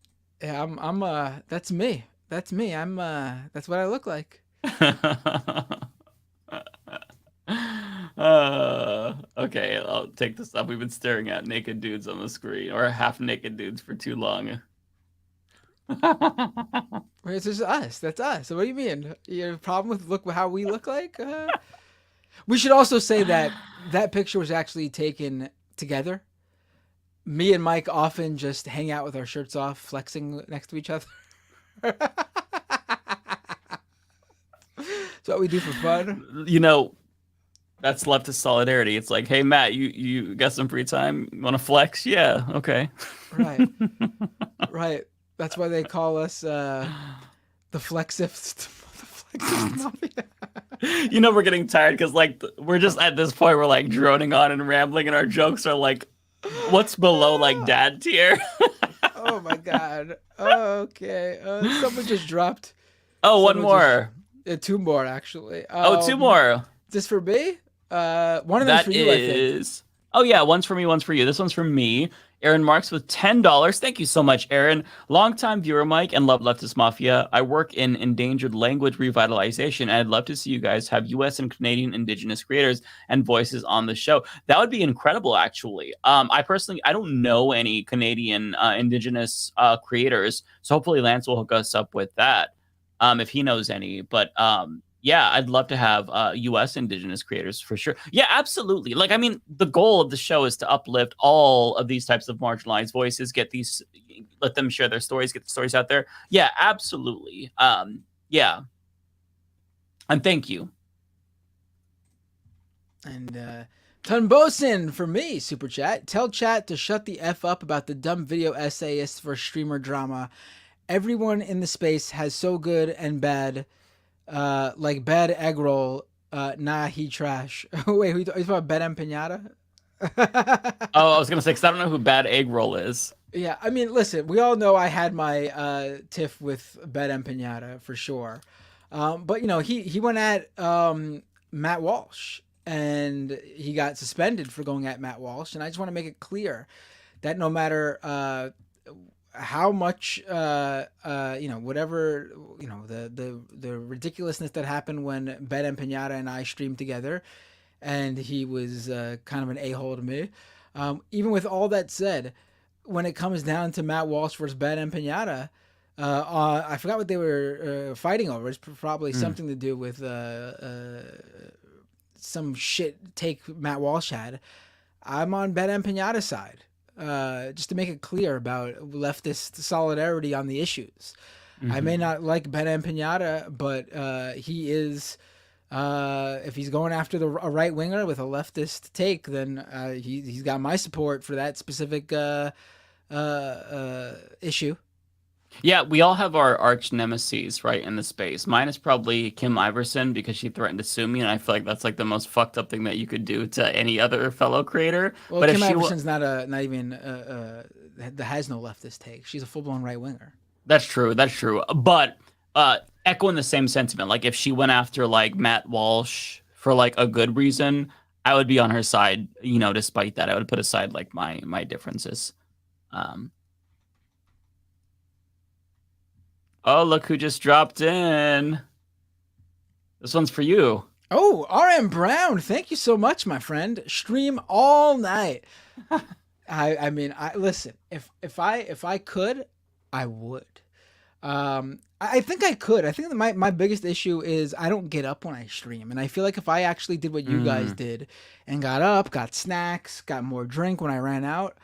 F: Yeah, I'm that's me. That's me. That's what I look like.
N: Okay, I'll take this up. We've been staring at naked dudes on the screen, or half naked dudes, for too long.
F: It's just us. That's us. So what do you mean? You have a problem with how we look like? We should also say that picture was actually taken together. Me and Mike often just hang out with our shirts off, flexing next to each other. It's what we do for fun.
N: You know, that's leftist solidarity. It's like, hey, Matt, you got some free time? You want to flex? Yeah, okay.
F: Right. Right. That's why they call us the Flexist. Mafia.
N: You know, we're getting tired because, like, we're just at this point, we're like droning on and rambling, and our jokes are like, what's below like dad tier?
F: Oh my God. Oh, okay. Someone just dropped.
N: Oh, one more.
F: Two more, actually.
N: Two more.
F: Is this for me? One of them's for you, I think.
N: Oh, yeah. One's for me, one's for you. This one's from me. Aaron Marks with $10. Thank you so much, Aaron. Longtime viewer, Mike, and love Leftist Mafia. I work in endangered language revitalization, and I'd love to see you guys have U.S. and Canadian Indigenous creators and voices on the show. That would be incredible, actually. I don't know any Canadian Indigenous creators, so hopefully Lance will hook us up with that if he knows any. But yeah, I'd love to have U.S. Indigenous creators for sure. Yeah, absolutely. Like, I mean, the goal of the show is to uplift all of these types of marginalized voices, let them share their stories, get the stories out there. Yeah, absolutely. Yeah. And thank you.
F: And Tunbosin for me, super chat. Tell chat to shut the F up about the dumb video essayists for streamer drama. Everyone in the space has so good and bad. Like bad egg roll, nah, he trash. Wait, who you talking about? Bad Empanada?
N: Oh, I was gonna say, because I don't know who Bad Egg Roll is.
F: Yeah, I mean, listen, we all know I had my tiff with Bad Empanada for sure, but you know, he went at Matt Walsh, and he got suspended for going at Matt Walsh, and I just want to make it clear that no matter how much whatever, the ridiculousness that happened when Ben Empanada and I streamed together, and he was kind of an a-hole to me, even with all that said, when it comes down to Matt Walsh versus Ben Empanada, I forgot what they were fighting over. It's probably something to do with some shit take Matt Walsh had. I'm on Ben Empanada's side. Just to make it clear about leftist solidarity on the issues. I may not like Ben Empanada, but he is if he's going after a right winger with a leftist take, then he's got my support for that specific issue.
N: Yeah, we all have our arch nemesis, right, in the space. Mine is probably Kim Iverson because she threatened to sue me, and I feel like that's like the most fucked up thing that you could do to any other fellow creator.
F: Well,
N: but
F: Kim
N: if she
F: Iverson's not even that has no leftist take. She's a full blown right winger.
N: That's true. That's true. But echoing the same sentiment, like if she went after like Matt Walsh for like a good reason, I would be on her side. You know, despite that, I would put aside like my differences. Oh, look who just dropped in. This one's for you.
F: Oh, RM Brown, thank you so much, my friend. Stream all night. I mean, listen. If I could, I would. I think I could. I think that my biggest issue is I don't get up when I stream, and I feel like if I actually did what you guys did and got up, got snacks, got more drink when I ran out,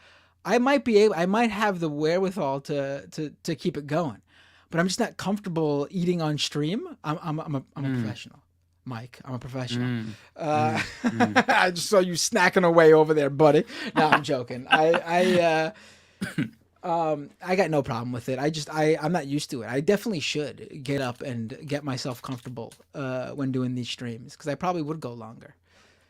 F: I might have the wherewithal to keep it going. But I'm just not comfortable eating on stream. I'm a professional, Mike. I'm a professional. I just saw you snacking away over there, buddy. No, I'm joking. I got no problem with it. I'm not used to it. I definitely should get up and get myself comfortable when doing these streams because I probably would go longer.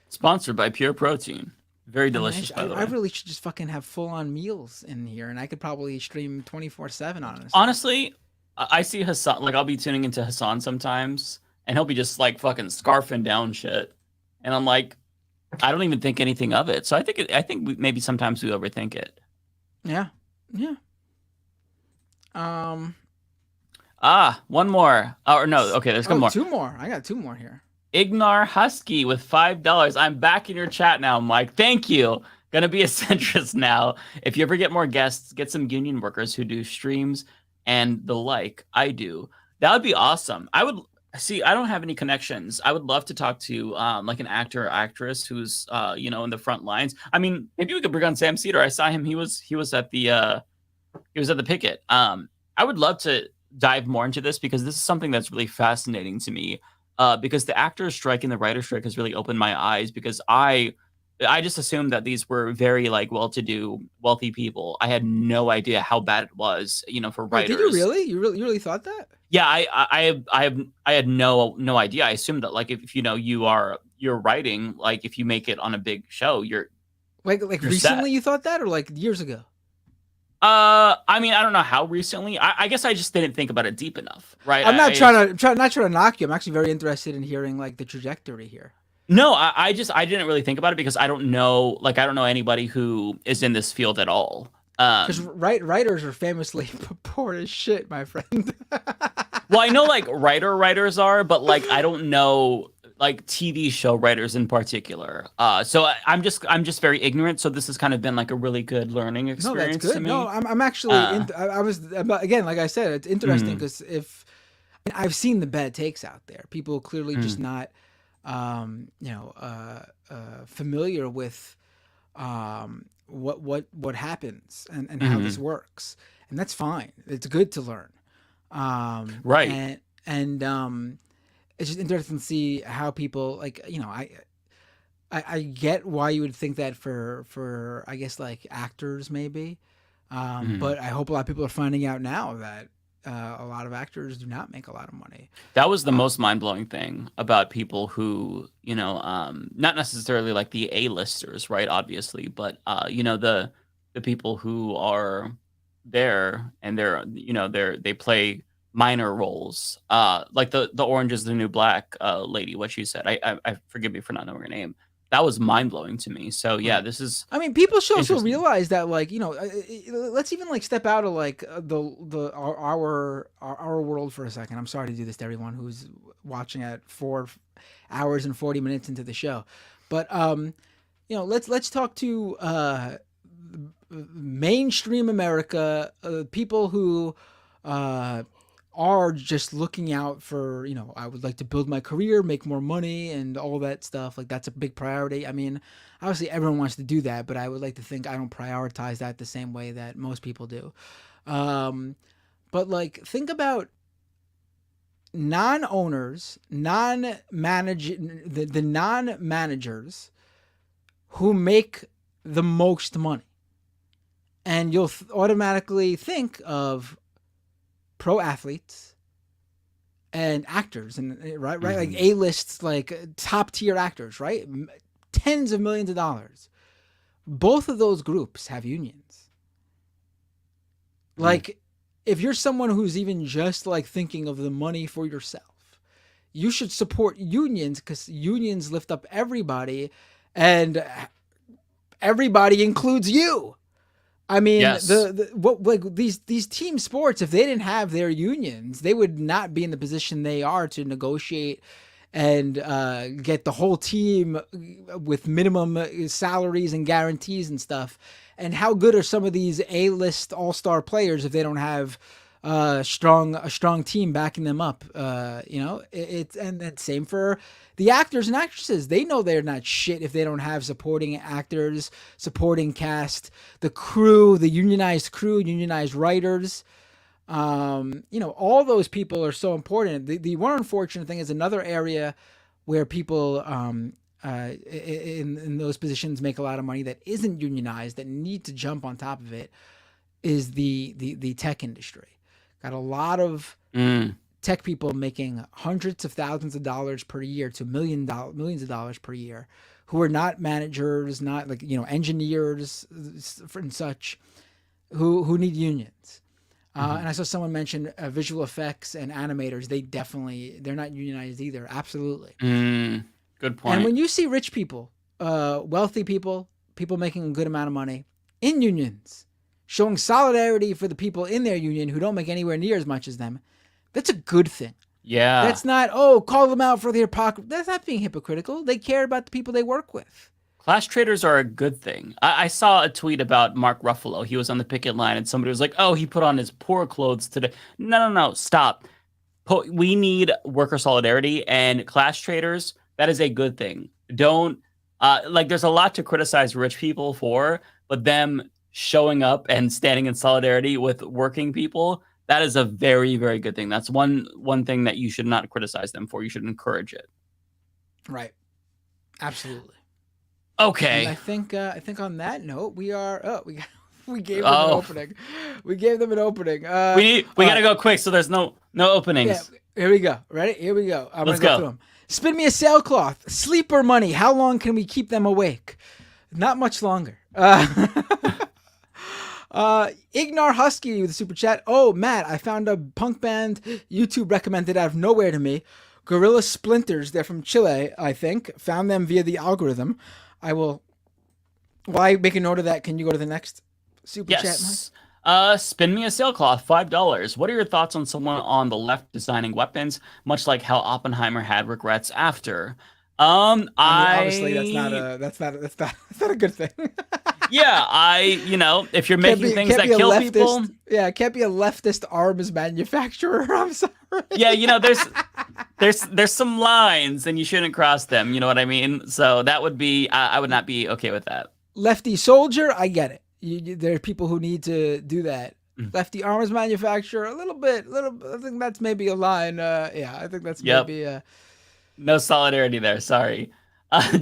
N: Sponsored by Pure Protein. Very delicious, by the way.
F: I really should just fucking have full-on meals in here, and I could probably stream 24/7,
N: honestly. I see Hassan, like I'll be tuning into Hassan sometimes, and he'll be just like fucking scarfing down shit, and I'm like, I don't even think anything of it. So I think maybe sometimes we overthink it.
F: Yeah.
N: One more. Or no, okay, there's one more.
F: Two more. I got two more here.
N: Ignar Husky with $5. I'm back in your chat now, Mike. Thank you. Gonna be a centrist now. If you ever get more guests, get some union workers who do streams and the like. I do. That would be awesome. I would see. I don't have any connections. I would love to talk to like an actor or actress who's in the front lines. I mean, maybe we could bring on Sam Cedar. I saw him. He was at the picket. I would love to dive more into this because this is something that's really fascinating to me. Because the actors strike and the writer strike has really opened my eyes because I just assumed that these were very like well-to-do, wealthy people. I had no idea how bad it was, for writers.
F: Did you really? You really thought that?
N: Yeah, I had no idea. I assumed that like if you're writing, like if you make it on a big show, you're
F: recently
N: set.
F: You thought that or like years ago?
N: I mean, I don't know how recently. I guess I just didn't think about it deep enough, right?
F: I'm not trying to knock you. I'm actually very interested in hearing like the trajectory here.
N: No, I didn't really think about it because I don't know anybody who is in this field at all.
F: Because writers are famously poor as shit, my friend.
N: Well, I know like writers are, but like I don't know like TV show writers in particular. So I'm just very ignorant. So this has kind of been like a really good learning experience.
F: No, that's good.
N: To me.
F: No, I'm actually. I was again, like I said, it's interesting because I've seen the bad takes out there. People clearly just not. Familiar with what happens and how this works, and that's fine. It's good to learn,
N: right?
F: And it's just interesting to see how people I get why you would think that for I guess like actors maybe, but I hope a lot of people are finding out now that. A lot of actors do not make a lot of money.
N: That was the most mind-blowing thing about people who, not necessarily like the A-listers, right? Obviously, but the people who are there and they play minor roles. Like the Orange is the New Black lady, what she said. I forgive me for not knowing her name. That was mind-blowing to me. So yeah, this is.
F: I mean, people should also realize that, like, let's even like step out of like our world for a second. I'm sorry to do this to everyone who's watching at 4 hours and 40 minutes into the show, but let's talk to mainstream America, people who are just looking out for, I would like to build my career, make more money and all that stuff. Like that's a big priority. I mean, obviously everyone wants to do that, but I would like to think I don't prioritize that the same way that most people do. But like, think about non-owners, the non-managers who make the most money. And you'll automatically think of pro athletes and actors, and right, like A-lists, like top tier actors, right? Tens of millions of dollars. Both of those groups have unions. Like, if you're someone who's even just like thinking of the money for yourself, you should support unions, because unions lift up everybody, and everybody includes you. I mean,
N: Yes.
F: these team sports, if they didn't have their unions, they would not be in the position they are to negotiate and get the whole team with minimum salaries and guarantees and stuff. And how good are some of these A-list all-star players if they don't have a strong team backing them up? And then same for the actors and actresses. They know they're not shit if they don't have supporting actors, supporting cast, the crew, the unionized crew, unionized writers. All those people are so important. The one unfortunate thing is another area where people in those positions make a lot of money that isn't unionized, that need to jump on top of it, is the tech industry. Got a lot of tech people making hundreds of thousands of dollars per year to millions of dollars per year, who are not managers, not like, engineers and such, who need unions. And I saw someone mention visual effects and animators. They're not unionized either. Absolutely.
N: Good point.
F: And when you see rich people, wealthy people making a good amount of money in unions, showing solidarity for the people in their union who don't make anywhere near as much as them, that's a good thing.
N: Yeah.
F: That's not, call them out for their hypocrisy. That's not being hypocritical. They care about the people they work with.
N: Class traders are a good thing. I saw a tweet about Mark Ruffalo. He was on the picket line, and somebody was like, "Oh, he put on his poor clothes today." No, stop. We need worker solidarity, and class traders, that is a good thing. Don't, there's a lot to criticize rich people for, but them showing up and standing in solidarity with working people, that is a very, very good thing. That's one thing that you should not criticize them for. You should encourage it.
F: Right. Absolutely.
N: Okay.
F: And I think on that note, we gave them an opening. We gave them an opening.
N: We gotta go quick, so there's no openings.
F: Yeah, here we go. Ready? Here we go.
N: Let's go.
F: Through them. Spin me a sailcloth. Sleeper money. How long can we keep them awake? Not much longer. Ignar Husky with a super chat. Oh, Matt, I found a punk band YouTube recommended out of nowhere to me. Gorilla Splinters. They're from Chile, I think. Found them via the algorithm. While I make a note of that, can you go to the next super chat, Mike?
N: Spin me a sailcloth, $5. What are your thoughts on someone on the left designing weapons, much like how Oppenheimer had regrets after?
F: Obviously that's not a good thing.
N: Yeah, if you're making things that kill people.
F: Yeah, it can't be a leftist arms manufacturer. I'm sorry.
N: Yeah, there's some lines and you shouldn't cross them. You know what I mean? So that would be, I would not be okay with that.
F: Lefty soldier, I get it. There are people who need to do that. Lefty arms manufacturer, a little bit. I think that's maybe a line. I think that's maybe.
N: No solidarity there. Sorry.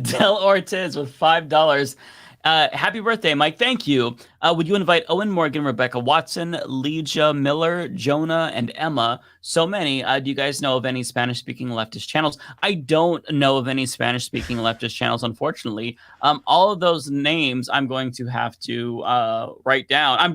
N: Del Ortiz with $5. Happy birthday, Mike. Thank you. Would you invite Owen Morgan, Rebecca Watson, Legia Miller, Jonah, and Emma? So many. Do you guys know of any Spanish-speaking leftist channels? I don't know of any Spanish-speaking leftist channels, unfortunately. All of those names I'm going to have to write down.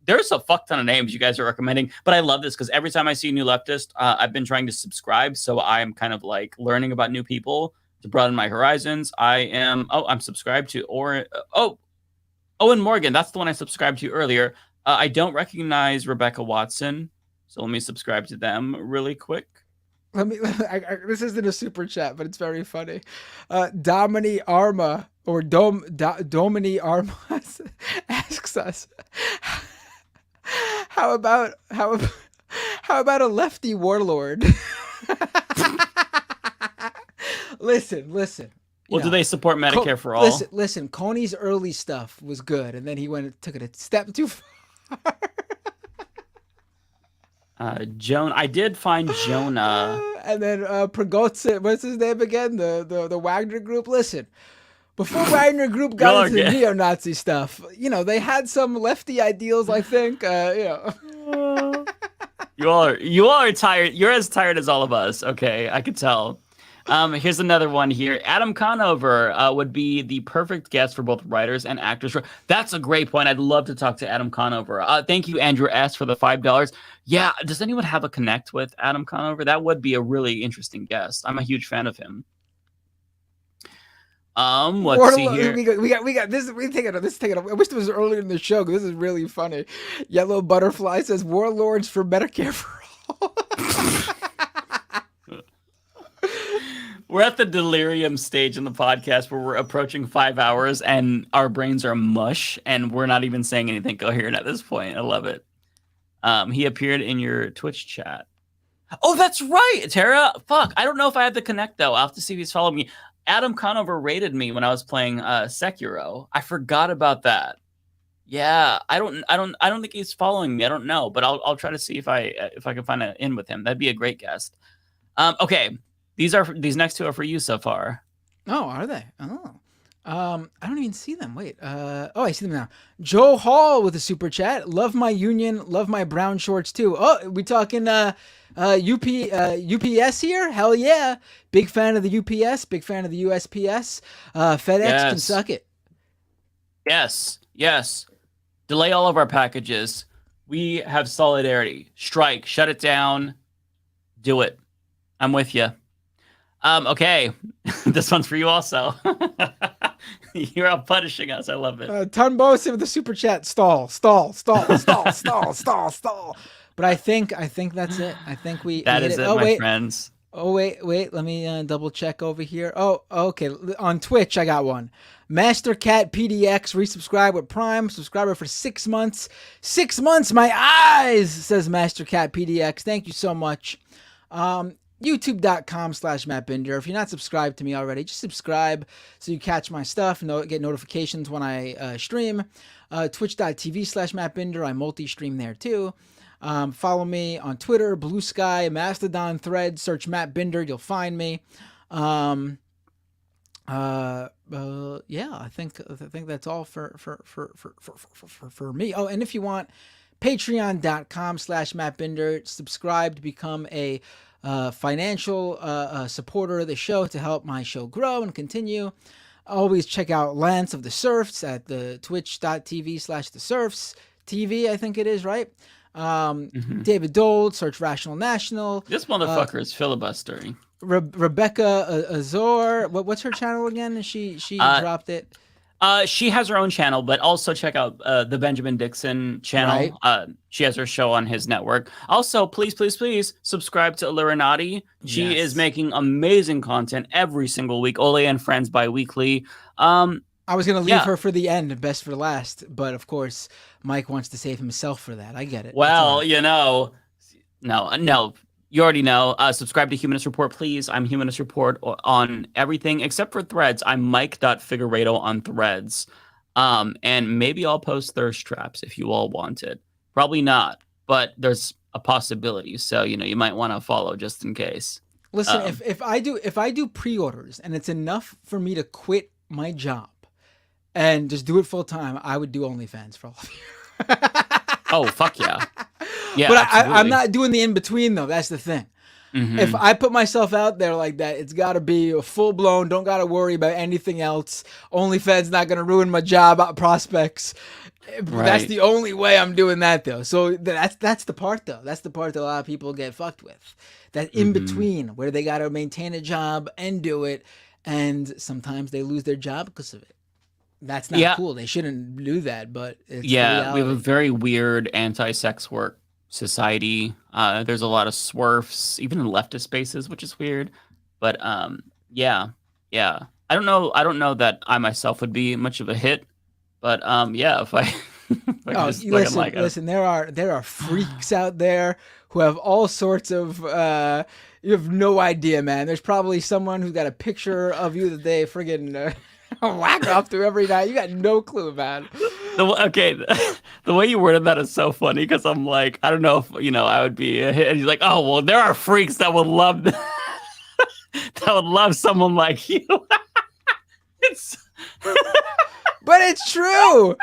N: There's a fuck ton of names you guys are recommending, but I love this because every time I see a new leftist, I've been trying to subscribe, so I'm kind of like learning about new people to broaden my horizons. I'm subscribed to Owen Morgan. That's the one I subscribed to earlier. I don't recognize Rebecca Watson, so let me subscribe to them really quick.
F: This isn't a super chat, but it's very funny. Domini Arma or Domini Arma asks us, how about a lefty warlord? Listen.
N: Well, do they support Medicare for all?
F: Listen. Coney's early stuff was good, and then he took it a step too far.
N: Joan. I did find Jonah.
F: And then Prigozhin, what's his name again? The Wagner Group. Listen, before Wagner Group got into the neo-Nazi stuff, they had some lefty ideals. I think,
N: You all are tired. You're as tired as all of us. Okay, I could tell. Here's another one here. Adam Conover would be the perfect guest for both writers and actors. That's a great point. I'd love to talk to Adam Conover. Thank you, Andrew S., for the $5. Yeah, does anyone have a connect with Adam Conover? That would be a really interesting guest. I'm a huge fan of him. Let's see here.
F: We got this. We take it. This take it. I wish it was earlier in the show. This is really funny. Yellow Butterfly says warlords for Medicare for all.
N: We're at the delirium stage in the podcast where we're approaching 5 hours and our brains are mush and we're not even saying anything coherent at this point. I love it. He appeared in your Twitch chat. Oh, that's right, Tara. Fuck, I don't know if I have to connect though. I'll have to see if he's following me. Adam Conover rated me when I was playing Sekiro. I forgot about that. Yeah, I don't think he's following me. I don't know, but I'll try to see if I can find an in with him. That'd be a great guest. Okay. These next two are for you so far.
F: Oh, are they? Oh. I don't even see them. Wait. I see them now. Joe Hall with a super chat. Love my union. Love my brown shorts too. Oh, we talking UPS here? Hell yeah. Big fan of the UPS. Big fan of the USPS. FedEx can suck it.
N: Yes. Delay all of our packages. We have solidarity. Strike. Shut it down. Do it. I'm with you. Okay. This one's for you also. You're out punishing us. I love it.
F: Tunbo with the super chat. Stall. But I think that's it. I think
N: that is it, my friends.
F: Oh, wait. Let me double check over here. Oh, okay. On Twitch, I got one. Master Cat PDX resubscribe with Prime. Subscriber for 6 months. 6 months, my eyes, says Master Cat PDX. Thank you so much. YouTube.com/MattBinder. If you're not subscribed to me already, just subscribe so you catch my stuff, get notifications when I stream. Twitch.tv/MattBinder. I multi-stream there too. Follow me on Twitter, Blue Sky, Mastodon, Thread. Search Matt Binder, you'll find me. Yeah, I think that's all for me. Oh, and if you want, Patreon.com/MattBinder. Subscribe to become a financial supporter of the show to help my show grow and continue. Always check out Lance of the Surfs at the twitch.tv/the Surfs TV, I think it is, right? David Dole, search Rational National.
N: This motherfucker is filibustering.
F: Rebecca Azor, what's her channel again? She dropped it.
N: She has her own channel, but also check out the Benjamin Dixon channel. Right. She has her show on his network. Also, please subscribe to Illuminati. She is making amazing content every single week. Ole and Friends bi-weekly.
F: I was going to leave her for the end, best for last. But of course, Mike wants to save himself for that. I get it.
N: Well, no. You already know. Subscribe to Humanist Report, please. I'm Humanist Report on everything except for Threads. I'm Mike.Figueredo on Threads. And maybe I'll post thirst traps if you all want it. Probably not, but there's a possibility. So, you might want to follow just in case.
F: Listen, if I do pre-orders and it's enough for me to quit my job and just do it full time, I would do OnlyFans for all of you.
N: Oh, fuck yeah. Yeah,
F: but I'm not doing the in-between, though. That's the thing. Mm-hmm. If I put myself out there like that, it's got to be a full-blown, don't got to worry about anything else. OnlyFans not going to ruin my job prospects. Right. That's the only way I'm doing that, though. So that's the part, though. That's the part that a lot of people get fucked with. That in-between, where they got to maintain a job and do it, and sometimes they lose their job because of it. That's not cool. They shouldn't do that, but it's
N: we have a very weird anti-sex work society. There's a lot of swerfs, even in leftist spaces, which is weird. But yeah. I don't know that I myself would be much of a hit. But if I,
F: listen, there are freaks out there who have all sorts of you have no idea, man. There's probably someone who's got a picture of you that they friggin' Whack off to every night. You got no clue, man.
N: The way you worded that is so funny because I'm like, I don't know if I would be a hit. And he's like, oh well, there are freaks that would love that would love someone like you. It's
F: but it's true.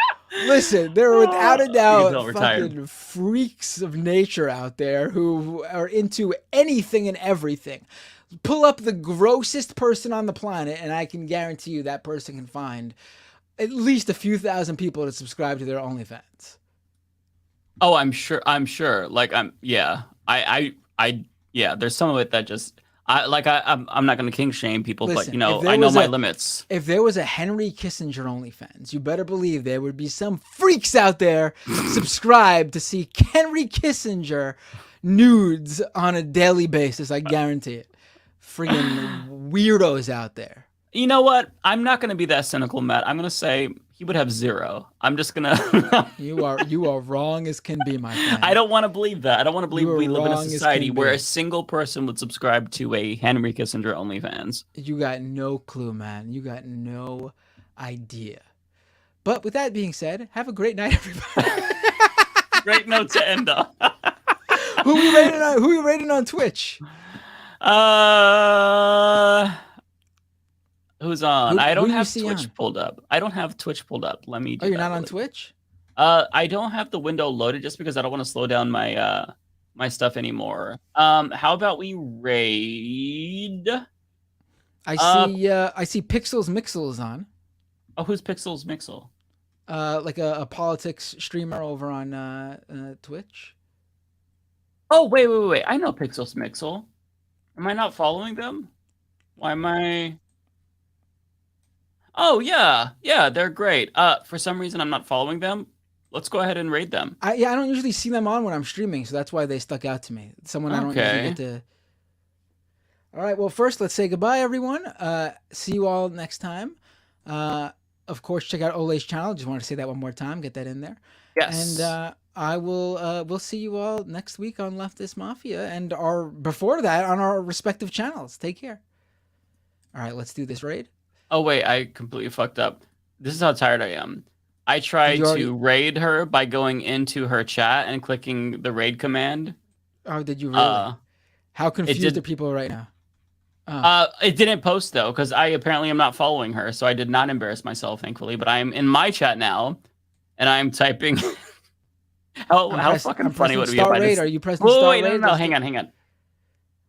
F: Listen, there are without a doubt
N: retired.
F: fucking freaks of nature out there who are into anything and everything. Pull up the grossest person on the planet, and I can guarantee you that person can find at least a few thousand people to subscribe to their OnlyFans.
N: Oh, I'm sure. Like yeah. Yeah. There's some of it that just I'm not gonna king shame people,
F: Listen,
N: but I know my limits.
F: If there was a Henry Kissinger OnlyFans, you better believe there would be some freaks out there subscribed to see Henry Kissinger nudes on a daily basis. I guarantee it. Friggin' weirdos out there.
N: You know what? I'm not gonna be that cynical, Matt. I'm gonna say he would have 0. I'm just gonna.
F: You are wrong as can be, my friend.
N: I don't want to believe that. I don't want to believe
F: You are
N: we live in a
F: wrong as
N: society
F: can
N: where
F: be.
N: a single person would subscribe to a Henry Kissinger OnlyFans.
F: You got no clue, man. You got no idea. But with that being said, have a great night, everybody.
N: Great note to end on.
F: Who we rating on Twitch?
N: Who's on?
F: Who
N: I don't
F: you
N: have
F: see
N: Twitch
F: on?
N: pulled up. I don't have Twitch pulled up. Let me.
F: Oh, you're not on Twitch?
N: I don't have the window loaded just because I don't want to slow down my my stuff anymore. How about we raid?
F: I see Pixels Mixels on.
N: Oh, who's Pixels Mixel?
F: Like a politics streamer over on Twitch.
N: Oh, wait. I know Pixels Mixel. Am I not following them? Why am I? Oh, yeah, they're great. For some reason, I'm not following them. Let's go ahead and raid them.
F: I don't usually see them on when I'm streaming, so that's why they stuck out to me. Someone I don't usually get to. All right, well, first, let's say goodbye, everyone. See you all next time. Of course, check out Ole's channel. Just want to say that one more time. Get that in there.
N: Yes.
F: And I will. We'll see you all next week on Leftist Mafia, and before that on our respective channels. Take care. All right, let's do this raid.
N: Oh wait, I completely fucked up. This is how tired I am. I tried to raid her by going into her chat and clicking the raid command.
F: Oh, did you really? How confused are people right now?
N: It didn't post though, because I apparently am not following her, so I did not embarrass myself, thankfully. But I'm in my chat now, and I'm typing. How fucking funny would it be if I just...
F: Are you pressing start
N: wait,
F: raid?
N: no, hang on.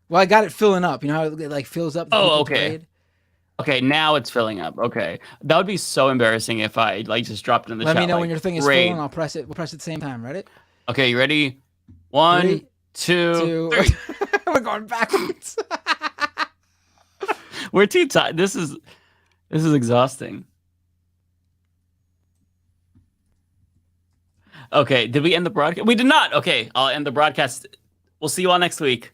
F: Well, I got it filling up. You know how it like fills up?
N: Oh, okay. Okay, now it's filling up. Okay, that would be so embarrassing if I like just dropped it in the chat.
F: Let me know
N: like,
F: when your thing is filling. I'll press it. We'll press it at the same time. Ready?
N: Okay, you ready? 1, 2, 3.
F: We're going backwards.
N: We're too tired. This is exhausting. Okay, did we end the broadcast? We did not. Okay, I'll end the broadcast. We'll see you all next week.